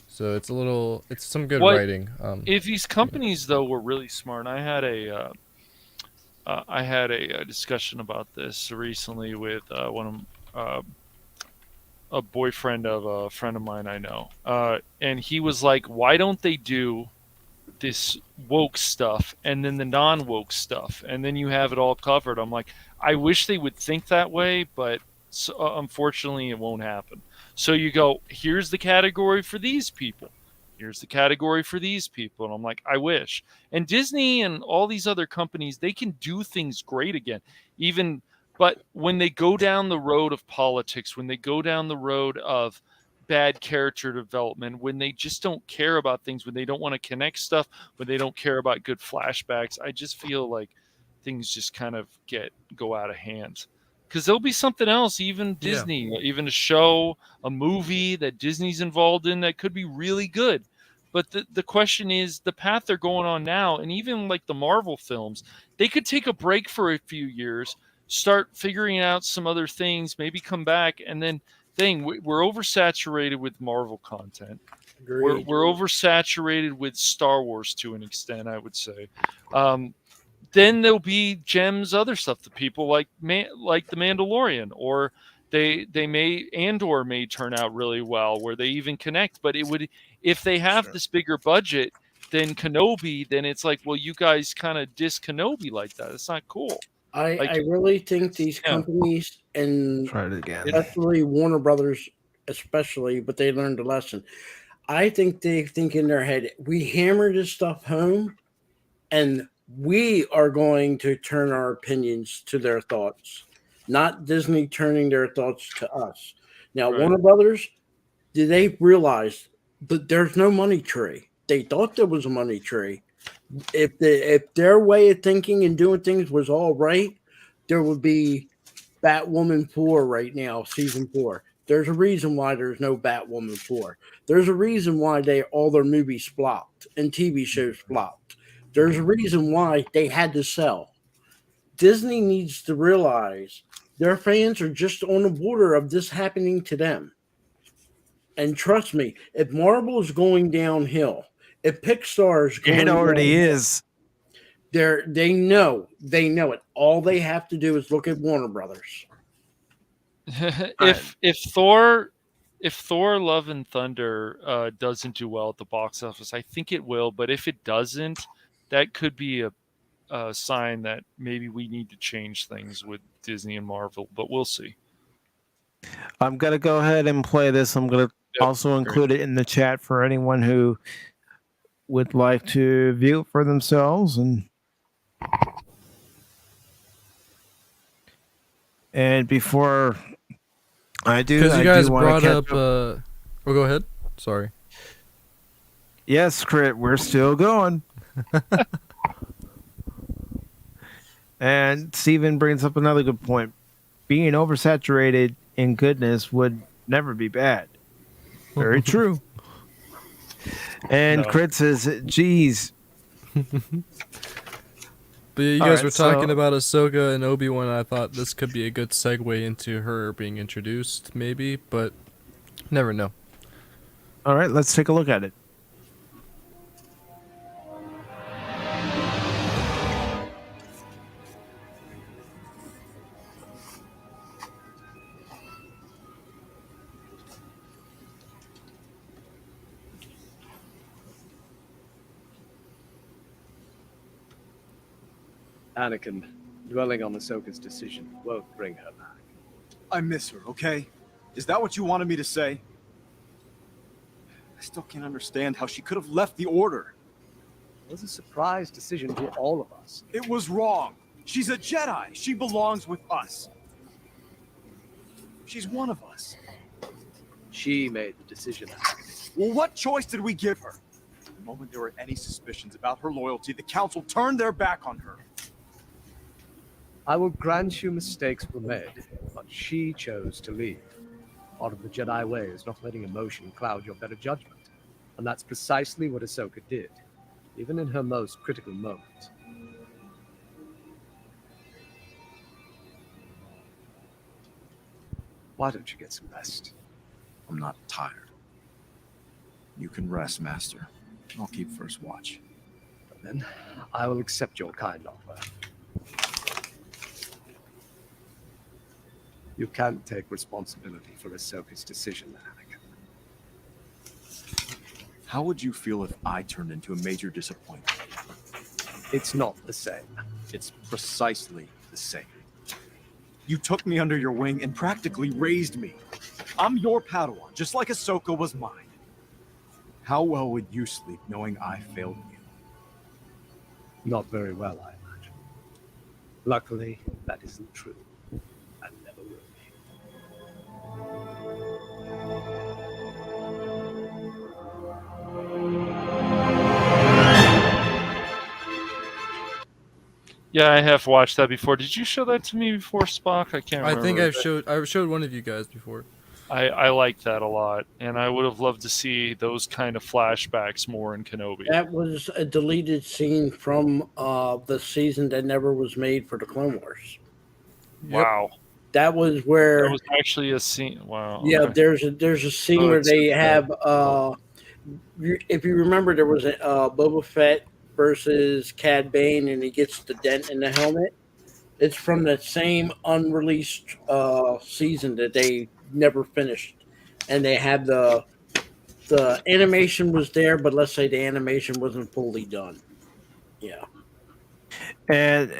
So it's some good writing. If these companies though were really smart, and I had a discussion about this recently with a boyfriend of a friend of mine I know, and he was like, "Why don't they do this woke stuff and then the non-woke stuff, and then you have it all covered?" I'm like, I wish they would think that way, but unfortunately, it won't happen. So you go, here's the category for these people. Here's the category for these people. And I'm like, I wish. And Disney and all these other companies, they can do things great again. But when they go down the road of politics, when they go down the road of bad character development, when they just don't care about things, when they don't want to connect stuff, when they don't care about good flashbacks, I just feel like things just kind of go out of hand. Because there'll be something else, even Disney, even a show, a movie that Disney's involved in that could be really good. But the question is the path they're going on now, and even like the Marvel films, they could take a break for a few years, start figuring out some other things, maybe come back, and then we're oversaturated with Marvel content. We're oversaturated with Star Wars to an extent, I would say. Then there'll be gems, other stuff that people like the Mandalorian, or Andor may turn out really well, where they even connect. But it would, if they have this bigger budget than Kenobi, then it's like, well, you guys kind of diss Kenobi like that. It's not cool. I really think these companies, and try it again, especially Warner Brothers, especially, but they learned a lesson. I think they think in their head, we hammer this stuff home, and we are going to turn our opinions to their thoughts, not Disney turning their thoughts to us. Now, Warner Brothers, did they realize that there's no money tree? They thought there was a money tree. If their way of thinking and doing things was all right, there would be Batwoman 4 right now, season 4. There's a reason why there's no Batwoman 4. There's a reason why all their movies flopped and TV shows flopped. There's a reason why they had to sell. Disney needs to realize their fans are just on the border of this happening to them. And trust me, if Marvel is going downhill, if Pixar is going it already downhill, is. They know it. All they have to do is look at Warner Brothers. If Thor Love and Thunder doesn't do well at the box office, I think it will. But if it doesn't, that could be a sign that maybe we need to change things with Disney and Marvel. But we'll see. I'm going to go ahead and play this. I'm going to also include it in the chat for anyone who would like to view it for themselves. And before I do, because you guys brought up. Oh, go ahead. Sorry. Yes, Crit, we're still going. And Steven brings up another good point. Being oversaturated in goodness would never be bad. Very true. And Crit says, geez. But you guys were talking about Ahsoka and Obi-Wan. I thought this could be a good segue into her being introduced, maybe, but never know. All right, let's take a look at it. Anakin, dwelling on Ahsoka's decision won't bring her back. I miss her, okay? Is that what you wanted me to say? I still can't understand how she could have left the Order. It was a surprise decision to all of us. It was wrong. She's a Jedi. She belongs with us. She's one of us. She made the decision. Well, what choice did we give her? The moment there were any suspicions about her loyalty, the Council turned their back on her. I will grant you mistakes were made, but she chose to leave. Part of the Jedi way is not letting emotion cloud your better judgment. And that's precisely what Ahsoka did, even in her most critical moments. Why don't you get some rest? I'm not tired. You can rest, Master. I'll keep first watch. Then I will accept your kind offer. You can't take responsibility for Ahsoka's decision, Anakin. How would you feel if I turned into a major disappointment? It's not the same. It's precisely the same. You took me under your wing and practically raised me. I'm your Padawan, just like Ahsoka was mine. How well would you sleep knowing I failed you? Not very well, I imagine. Luckily, that isn't true. And never will Yeah, I have watched that before. Did you show that to me before, Spock? I can't remember. I think I showed one of you guys before. I like that a lot, and I would have loved to see those kind of flashbacks more in Kenobi. That was a deleted scene from the season that never was made for the Clone Wars. Wow. That was where That was actually a scene. Wow. Yeah, okay. there's a scene where they have if you remember, there was a Boba Fett versus Cad Bane, and he gets the dent in the helmet. It's from that same unreleased season that they never finished, and they had the animation was there, but let's say the animation wasn't fully done. Yeah. And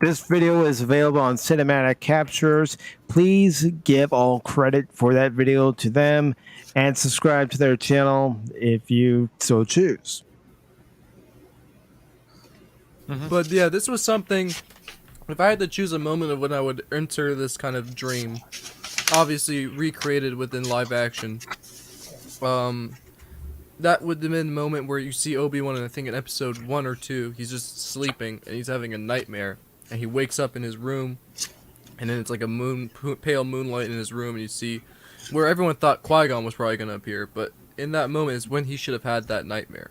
this video is available on Cinematic Captures. Please give all credit for that video to them and subscribe to their channel if you so choose. But yeah, this was something. If I had to choose a moment of when I would enter this kind of dream, obviously recreated within live action, that would have been the moment where you see Obi-Wan, and I think in episode 1 or 2, he's just sleeping and he's having a nightmare, and he wakes up in his room, and then it's like a pale moonlight in his room, and you see where everyone thought Qui-Gon was probably going to appear, but in that moment is when he should have had that nightmare,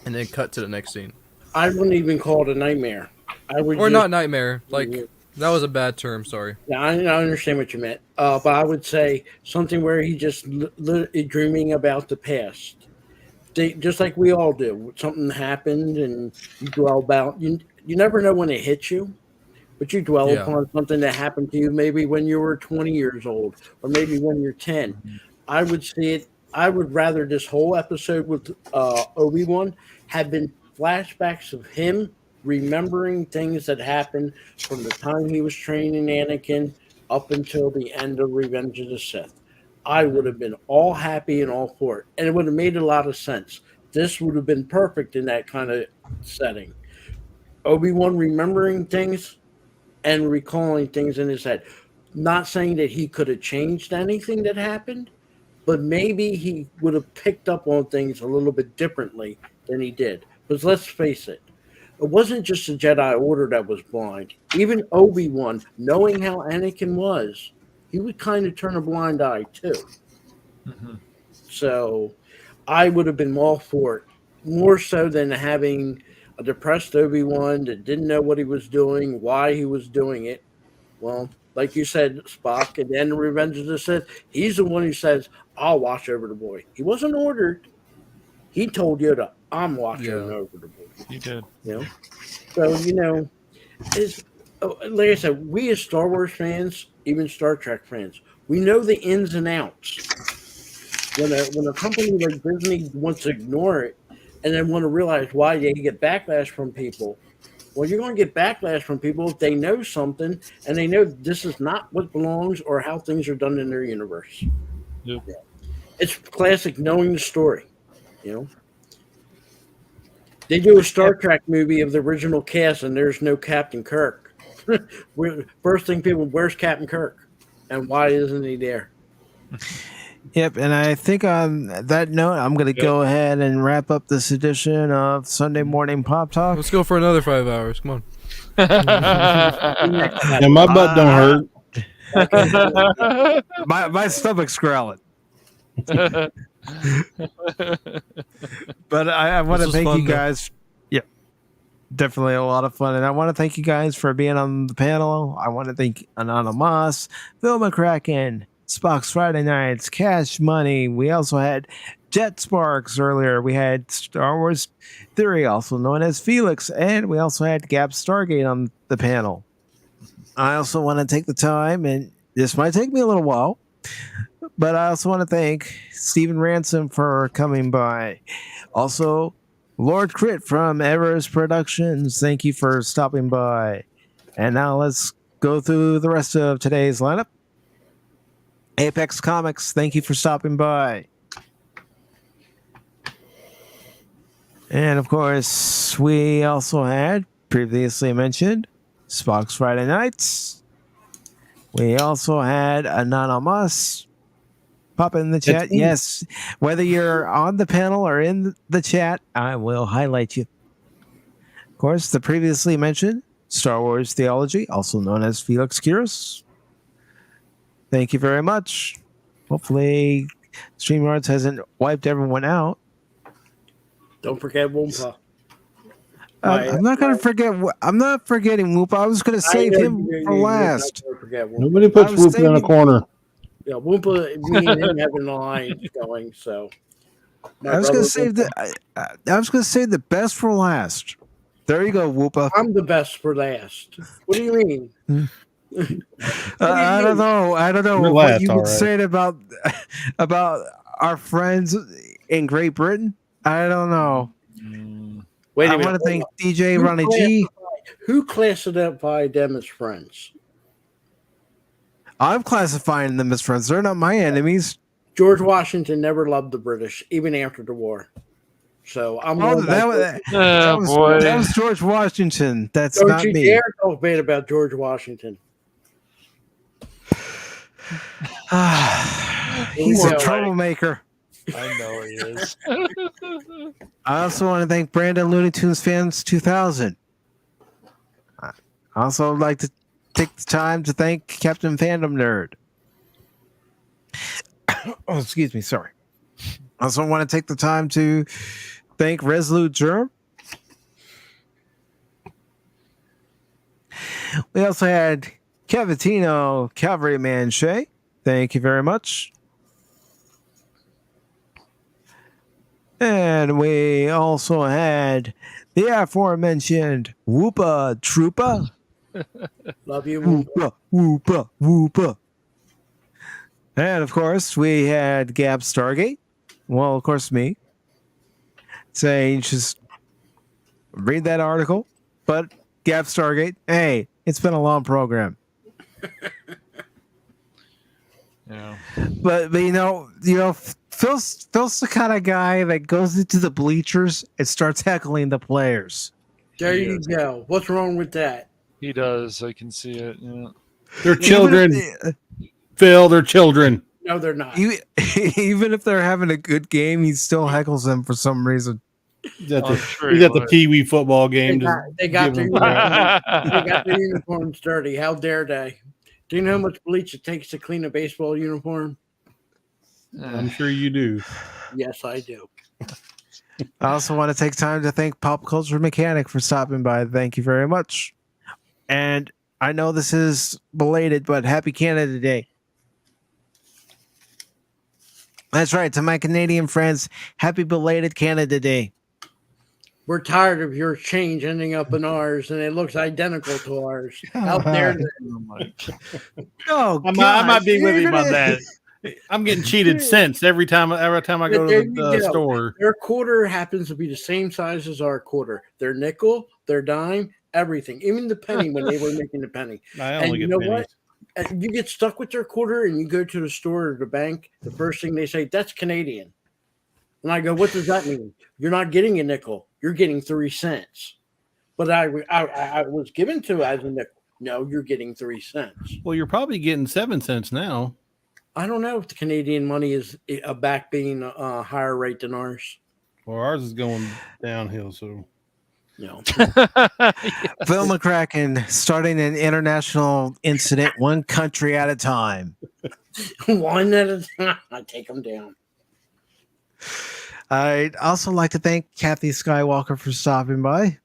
and then cut to the next scene. I wouldn't even call it a nightmare. Not nightmare. Like, that was a bad term, sorry. Yeah, I understand what you meant. But I would say something where he just dreaming about the past. Just like we all do. Something happened and you dwell about. You never know when it hits you, but you dwell upon something that happened to you maybe when you were 20 years old or maybe when you're 10. I would see it. I would rather this whole episode with Obi-Wan had been flashbacks of him remembering things that happened from the time he was training Anakin up until the end of Revenge of the Sith. I would have been all happy and all for it. And it would have made a lot of sense. This would have been perfect in that kind of setting. Obi-Wan remembering things and recalling things in his head. Not saying that he could have changed anything that happened, but maybe he would have picked up on things a little bit differently than he did. Because let's face it, it wasn't just the Jedi Order that was blind. Even Obi-Wan, knowing how Anakin was, he would kind of turn a blind eye too. Mm-hmm. So I would have been all for it, more so than having a depressed Obi-Wan that didn't know what he was doing, why he was doing it. Well, like you said, Spock, at the end of Revenge of the Sith, he's the one who says, I'll watch over the boy. He wasn't ordered. He told Yoda, I'm watching over the boy. He did. You know? So, like I said, we as Star Wars fans, even Star Trek fans, we know the ins and outs. When a company like Disney wants to ignore it and then want to realize why they get backlash from people, well, you're going to get backlash from people if they know something and they know this is not what belongs or how things are done in their universe. Yep. Yeah. It's classic knowing the story, They do a Star Trek movie of the original cast, and there's no Captain Kirk. First thing people, where's Captain Kirk? And why isn't he there? Yep, and I think on that note, I'm going to go ahead and wrap up this edition of Sunday Morning Pop Talk. Let's go for another 5 hours. Come on. Yeah, my butt don't hurt. my stomach's growling. But I want to thank you guys. Yeah. definitely a lot of fun. And I want to thank you guys for being on the panel. I want to thank Anonymous, Phil McCracken, Spock's Friday Nights, Cash Money. We also had Jet Sparks earlier. We had Star Wars Theory, also known as Felix. And we also had Gap Stargate on the panel. I also want to take the time, and this might take me a little while, but I also want to thank Stephen Ransom for coming by. Also, Lord Crit from Everest Productions, thank you for stopping by. And now let's go through the rest of today's lineup. Apex Comics, thank you for stopping by. And of course, we also had previously mentioned Spock's Friday Nights. We also had Anonymous. Pop in the chat. Yes. Whether you're on the panel or in the chat, I will highlight you. Of course, the previously mentioned Star Wars Theology, also known as Felix Kiros. Thank you very much. Hopefully, StreamYards hasn't wiped everyone out. Don't forget Wumpa. I'm not going to forget. I'm not forgetting Whoop. I was going to save him for last. Nobody puts Whoopi in a corner. Yeah, Wumpa, me and him have an alliance going. So I was going to save I was going to save the best for last. There you go, Whoopa. I'm the best for last. What do you mean? I don't know. I don't know You're what last, you all would right. say about our friends in Great Britain. I don't know. Wait a I minute. want to thank DJ Who Ronnie G. Who classified them as friends? I'm classifying them as friends. They're not my enemies. George Washington never loved the British, even after the war. So I'm Oh, going by that was George Washington. That's Don't not you me. dare talk bad about George Washington. He's a troublemaker. I know he is. I also want to thank Brandon Looney Tunes Fans 2000. I also would like to take the time to thank Captain Fandom Nerd. Oh, excuse me. Sorry. I also want to take the time to thank Resolute Germ. We also had Cavatino Cavalryman Shay. Thank you very much. And we also had the aforementioned Whoopa Troopa. Love you, Whoopa, Whoopa, Whoopa. And of course, we had Gab Stargate. Well, of course, me. Saying just read that article. But Gab Stargate, hey, it's been a long program. Yeah. But you know, Phil's the kind of guy that goes into the bleachers and starts heckling the players. There you go. What's wrong with that? He does. I can see it. Yeah. They're children. Phil, they're children. No, they're not. Even if they're having a good game, he still heckles them for some reason. He's at the Pee Wee football game. They got their uniforms dirty. How dare they? Do you know how much bleach it takes to clean a baseball uniform? I'm sure you do. Yes, I do. I also want to take time to thank Pop Culture Mechanic for stopping by. Thank you very much. And I know this is belated, but happy Canada Day. That's right. To my Canadian friends, happy belated Canada Day. We're tired of your change ending up in ours, and it looks identical to ours. How dare they? Oh, I might be with him on that. I'm getting cheated cents every time I go to the store. Their quarter happens to be the same size as our quarter. Their nickel, their dime, everything, even the penny when they were making the penny. I And only you get know pennies. what? And you get stuck with their quarter, and you go to the store or the bank. The first thing they say, "That's Canadian," and I go, "What does that mean? You're not getting a nickel. You're getting 3 cents." But I was given to as a nickel. No, you're getting 3 cents. Well, you're probably getting 7 cents now. I don't know if the Canadian money is back being a higher rate than ours. Well, ours is going downhill, so. No. Phil McCracken starting an international incident one country at a time. One at a time. I take them down. I'd also like to thank Kathy Skywalker for stopping by.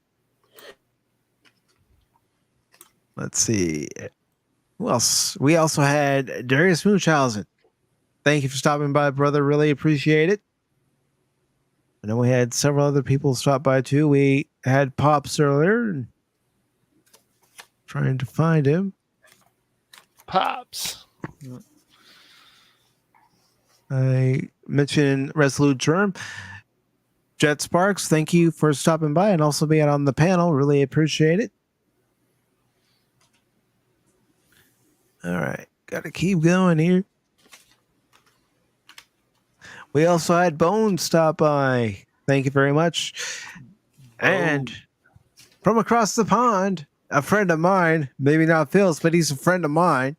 Let's see. Who else? We also had Darius Munchausen. Thank you for stopping by, brother. Really appreciate it. And then we had several other people stop by too. We had Pops earlier. Trying to find him. Pops. I mentioned Resolute Germ. Jet Sparks, thank you for stopping by and also being on the panel. Really appreciate it. All right. Got to keep going here. We also had Bones stop by. Thank you very much. And from across the pond, a friend of mine, maybe not Phil's, but he's a friend of mine,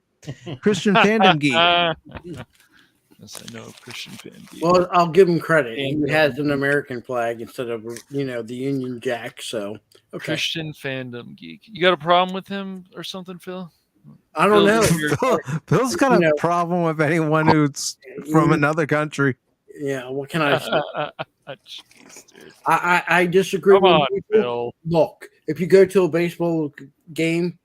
Christian Fandom Geek. Yes, I know Christian Fan Geek. Well, I'll give him credit. He Fandom. has an American flag instead of, the Union Jack. So, okay. Christian Fandom Geek. You got a problem with him or something, Phil? I don't know. Phil's got a problem with anyone who's from another country. Yeah, what can I say? Jeez, dude. I disagree Come with on, people. Phil. Look, if you go to a baseball game,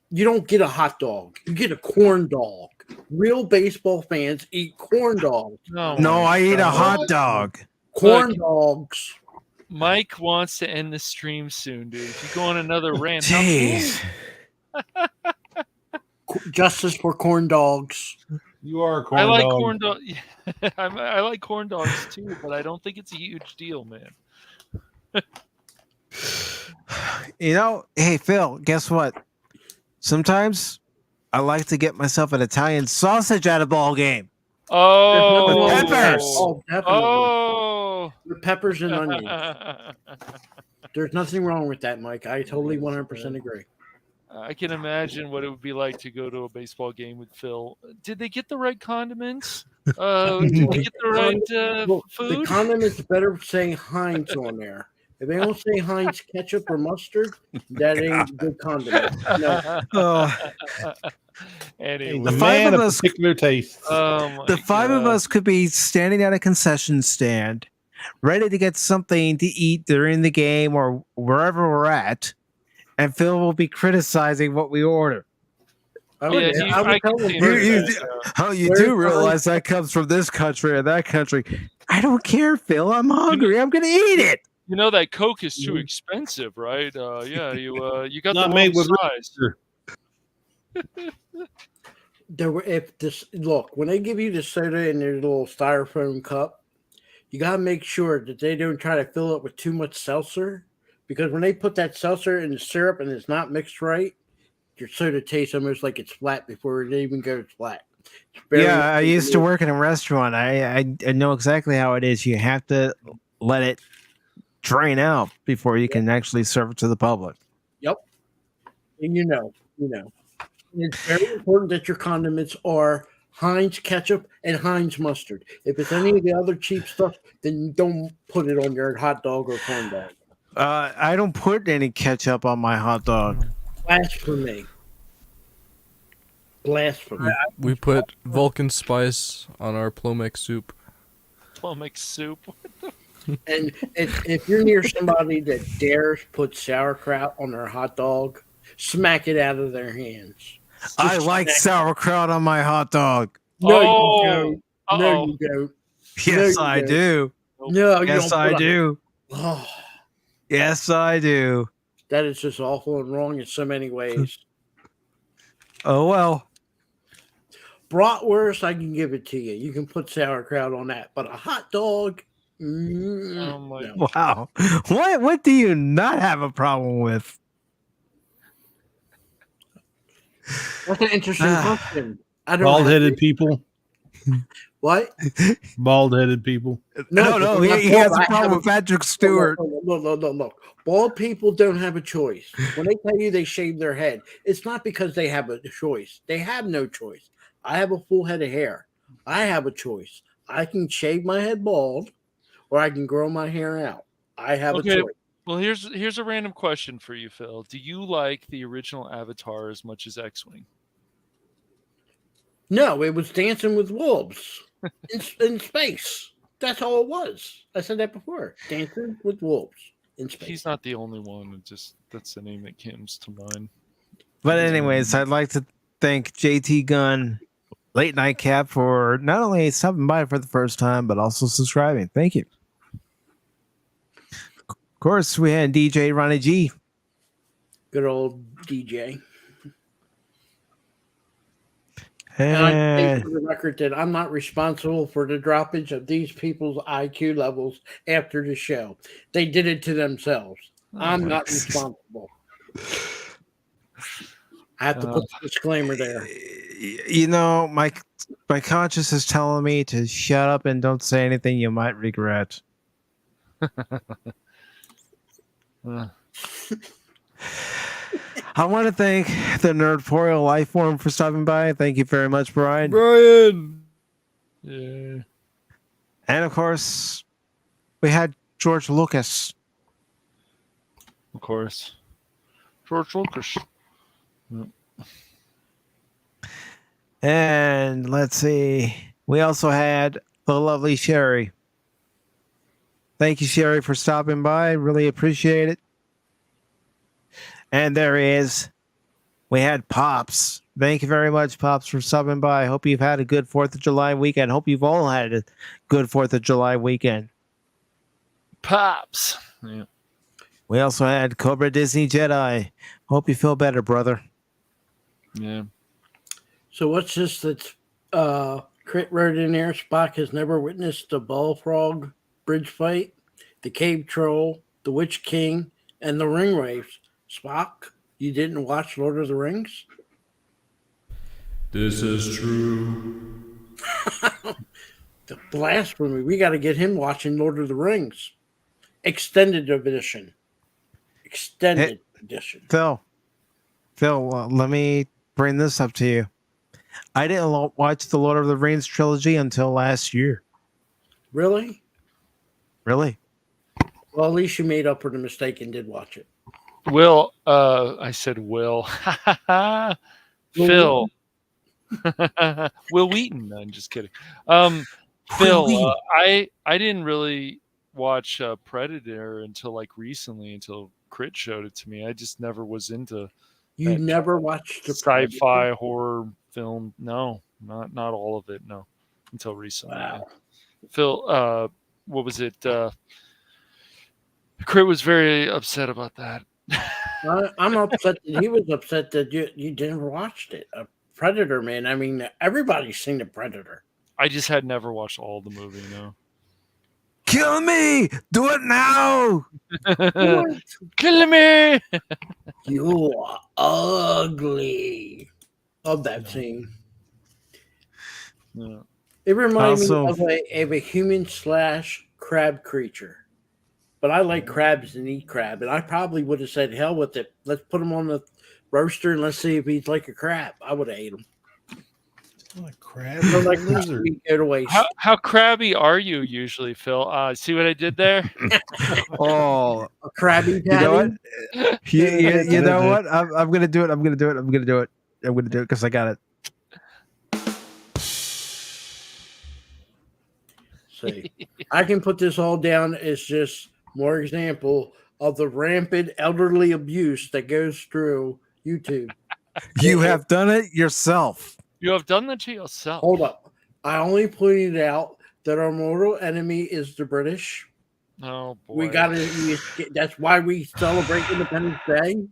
you don't get a hot dog. You get a corn dog. Real baseball fans eat corn dogs. No, I eat a hot dog. Corn dogs. Mike wants to end the stream soon, dude. If you go on another rant, Jeez. Justice for corn dogs. You are a corn I like dog. corn dogs. I like corn dogs too, but I don't think it's a huge deal, man. Hey, Phil, guess what? Sometimes I like to get myself an Italian sausage at a ball game. Oh, with peppers. Oh, definitely. Oh, with peppers and onions. There's nothing wrong with that, Mike. I totally 100% agree. I can imagine what it would be like to go to a baseball game with Phil. Did they get the right condiments? Did they get the right food? The condiments better say Heinz on there. If they don't say Heinz ketchup or mustard, that ain't good condiment. No. Anyway, The five of us, particular taste. the five of us could be standing at a concession stand, ready to get something to eat during the game or wherever we're at, and Phil will be criticizing what we order. You do realize that comes from this country or that country. I don't care, Phil. I'm hungry. I'm going to eat it. You know that Coke is too expensive, right? Yeah, you got Not the made wrong with size. Look, when they give you the soda in their little styrofoam cup, you gotta make sure that they don't try to fill it with too much seltzer, because when they put that seltzer in the syrup and it's not mixed right, your soda tastes almost like it's flat before it even goes flat. Yeah, I used to work in a restaurant. I know exactly how it is. You have to let it drain out before you can actually serve it to the public. Yep. And you know. It's very important that your condiments are Heinz ketchup and Heinz mustard. If it's any of the other cheap stuff, then don't put it on your hot dog or corn dog. I don't put any ketchup on my hot dog. Blasphemy. We put Vulcan spice on our Plomex soup. Plomex soup. And if you're near somebody that dares put sauerkraut on their hot dog, smack it out of their hands. I like sauerkraut on my hot dog. No, you don't. No, you don't. Yes, I do. No, you yes, don't. I do. Oh, yes, I do. that is just awful and wrong in so many ways. Oh, well. Bratwurst, I can give it to you. You can put sauerkraut on that. But a hot dog, Wow. What do you not have a problem with? That's an interesting question. I don't Bald-headed people. What? Bald-headed people. No, he has a problem with Patrick Stewart. Look. Bald people don't have a choice. When they tell you they shave their head, it's not because they have a choice. They have no choice. I have a full head of hair. I have a choice. I can shave my head bald, or I can grow my hair out. I have a choice. Well, here's a random question for you, Phil. Do you like the original Avatar as much as X-Wing? No, it was Dancing with Wolves in space. That's all it was. I said that before. Dancing with Wolves in space. He's not the only one. That's the name that comes to mind. But anyways, I'd like to thank JT Gunn, Late Night Cap, for not only stopping by for the first time, but also subscribing. Thank you. Of course, we had DJ Ronnie G. Good old DJ. And I say for the record that I'm not responsible for the droppage of these people's IQ levels after the show. They did it to themselves. I'm not responsible. I have to put the disclaimer there. You know, my conscience is telling me to shut up and don't say anything you might regret. I want to thank the Nerdporial Life Form for stopping by. Thank you very much, Brian. Brian! Yeah. And of course, we had George Lucas. Of course. George Lucas. Yep. And let's see. We also had the lovely Sherry. Thank you, Sherry, for stopping by. Really appreciate it. And there is. We had Pops. Thank you very much, Pops, for stopping by. Hope you've had a good 4th of July weekend. Hope you've all had a good 4th of July weekend. Pops. Yeah. We also had Cobra Disney Jedi. Hope you feel better, brother. Yeah. So what's this that's Crit wrote in there? Spock has never witnessed the Bullfrog bridge fight, the Cave Troll, the Witch King, and the Ring Wraiths. Spock, you didn't watch Lord of the Rings? This is true. The blasphemy. We got to get him watching Lord of the Rings. Extended edition. Extended edition. Phil, let me bring this up to you. I didn't watch the Lord of the Rings trilogy until last year. Really? Really? Well, at least you made up for the mistake and did watch it. Will, I said Will. Phil. Will Wheaton. No, I'm just kidding. Phil, I didn't really watch Predator until like recently, until Crit showed it to me. I just never was into. You never watched the sci-fi horror film? No, not all of it. No, until recently. Wow. Phil, what was it? Crit was very upset about that. I'm upset that he was upset that you didn't watch it. Predator, man. I mean, everybody's seen the Predator. I just had never watched all the movie. No. Kill me! Do it now! Kill me! You are ugly. Love that scene. Yeah. It reminds Also- me of a human / crab creature. But I like crabs and eat crab. And I probably would have said, hell with it. Let's put him on the roaster and let's see if he's like a crab. I would have ate him. Like crab. Don't like lizard. go to waste. How crabby are you usually, Phil? See what I did there? Oh, A crabby you know what? patty? You know what? I'm gonna do it. I'm gonna do it because I got it. See, I can put this all down as just more example of the rampant elderly abuse that goes through YouTube. You have done it yourself. You have done that to yourself. Hold up. I only pointed out that our mortal enemy is the British. Oh boy. We got to. That's why we celebrate Independence Day.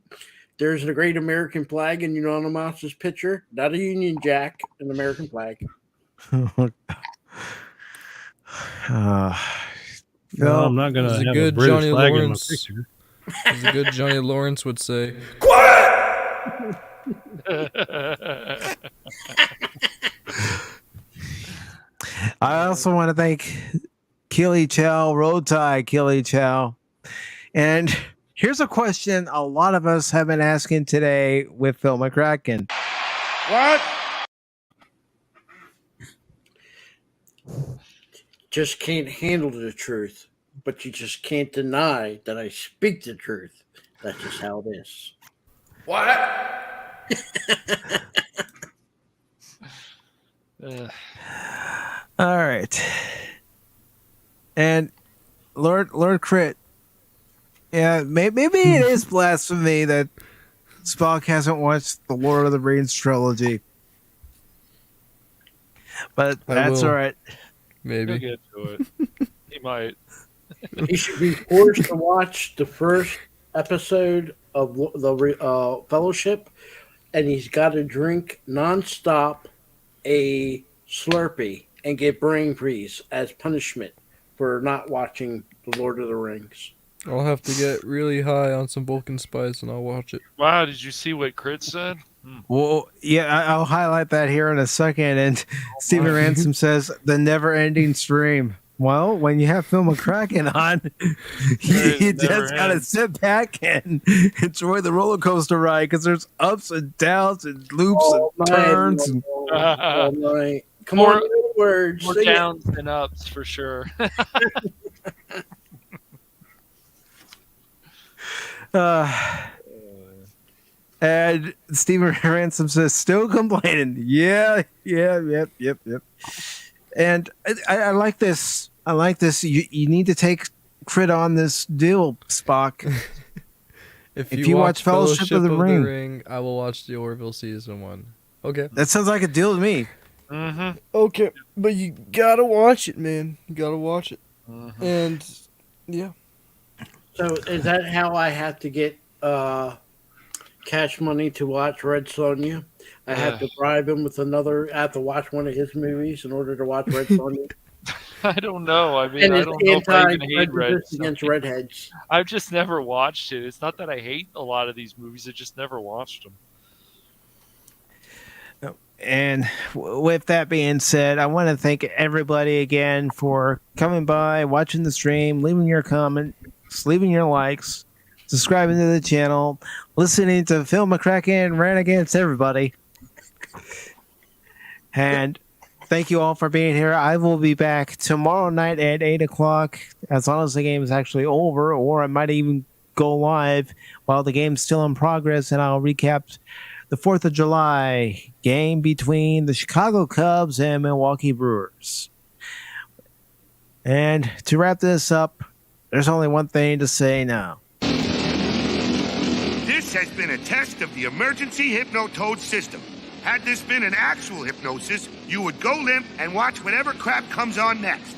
There's a great American flag in Unanimous's picture, not a Union Jack, an American flag. No, I'm not gonna As a have good a British Johnny flag Lawrence, in my picture. as a good Johnny Lawrence would say, I also want to thank Keely Chow, Road Tie Keely Chow. And here's a question a lot of us have been asking today with Phil McCracken. What? Just can't handle the truth, but you just can't deny that I speak the truth. That's just how it is. What? All right. And Lord Crit, yeah, maybe it is blasphemy that Spock hasn't watched the Lord of the Rings trilogy. But that's all right. He'll Maybe. get to it. He might. He should be forced to watch the first episode of the Fellowship, and he's got to drink nonstop a Slurpee and get brain freeze as punishment for not watching The Lord of the Rings. I'll have to get really high on some Vulcan Spice and I'll watch it. Wow, did you see what Crit said? Well, yeah, I'll highlight that here in a second. And Stephen Ransom says the never-ending stream. Well, when you have Phil McCracken on, you just gotta sit back and enjoy the roller coaster ride because there's ups and downs and loops and turns. Come on, words. More downs than ups for sure. And Stephen Ransom says, still complaining. Yep. And I like this. I like this. You need to take Crit on this deal, Spock. If you watch Fellowship of the Ring, I will watch the Orville season 1. Okay. That sounds like a deal to me. Mm-hmm. Okay, but you gotta watch it, man. You gotta watch it. Mm-hmm. And yeah. So is that how I have to get cash money to watch Red Sonja? I have to bribe him with another. I have to watch one of his movies in order to watch Red Sonja. I don't know. I mean, And I it's don't know if I even hate anti-prejudice against redheads. I've just never watched it. It's not that I hate a lot of these movies. I just never watched them. And with that being said, I want to thank everybody again for coming by, watching the stream, leaving your comments, leaving your likes, subscribing to the channel, listening to Phil McCracken rant against everybody. And thank you all for being here. I will be back tomorrow night at 8 o'clock, as long as the game is actually over, or I might even go live while the game's still in progress, and I'll recap the 4th of July game between the Chicago Cubs and Milwaukee Brewers. And to wrap this up, there's only one thing to say now. This has been a test of the emergency Hypnotoad system. Had this been an actual hypnosis, you would go limp and watch whatever crap comes on next.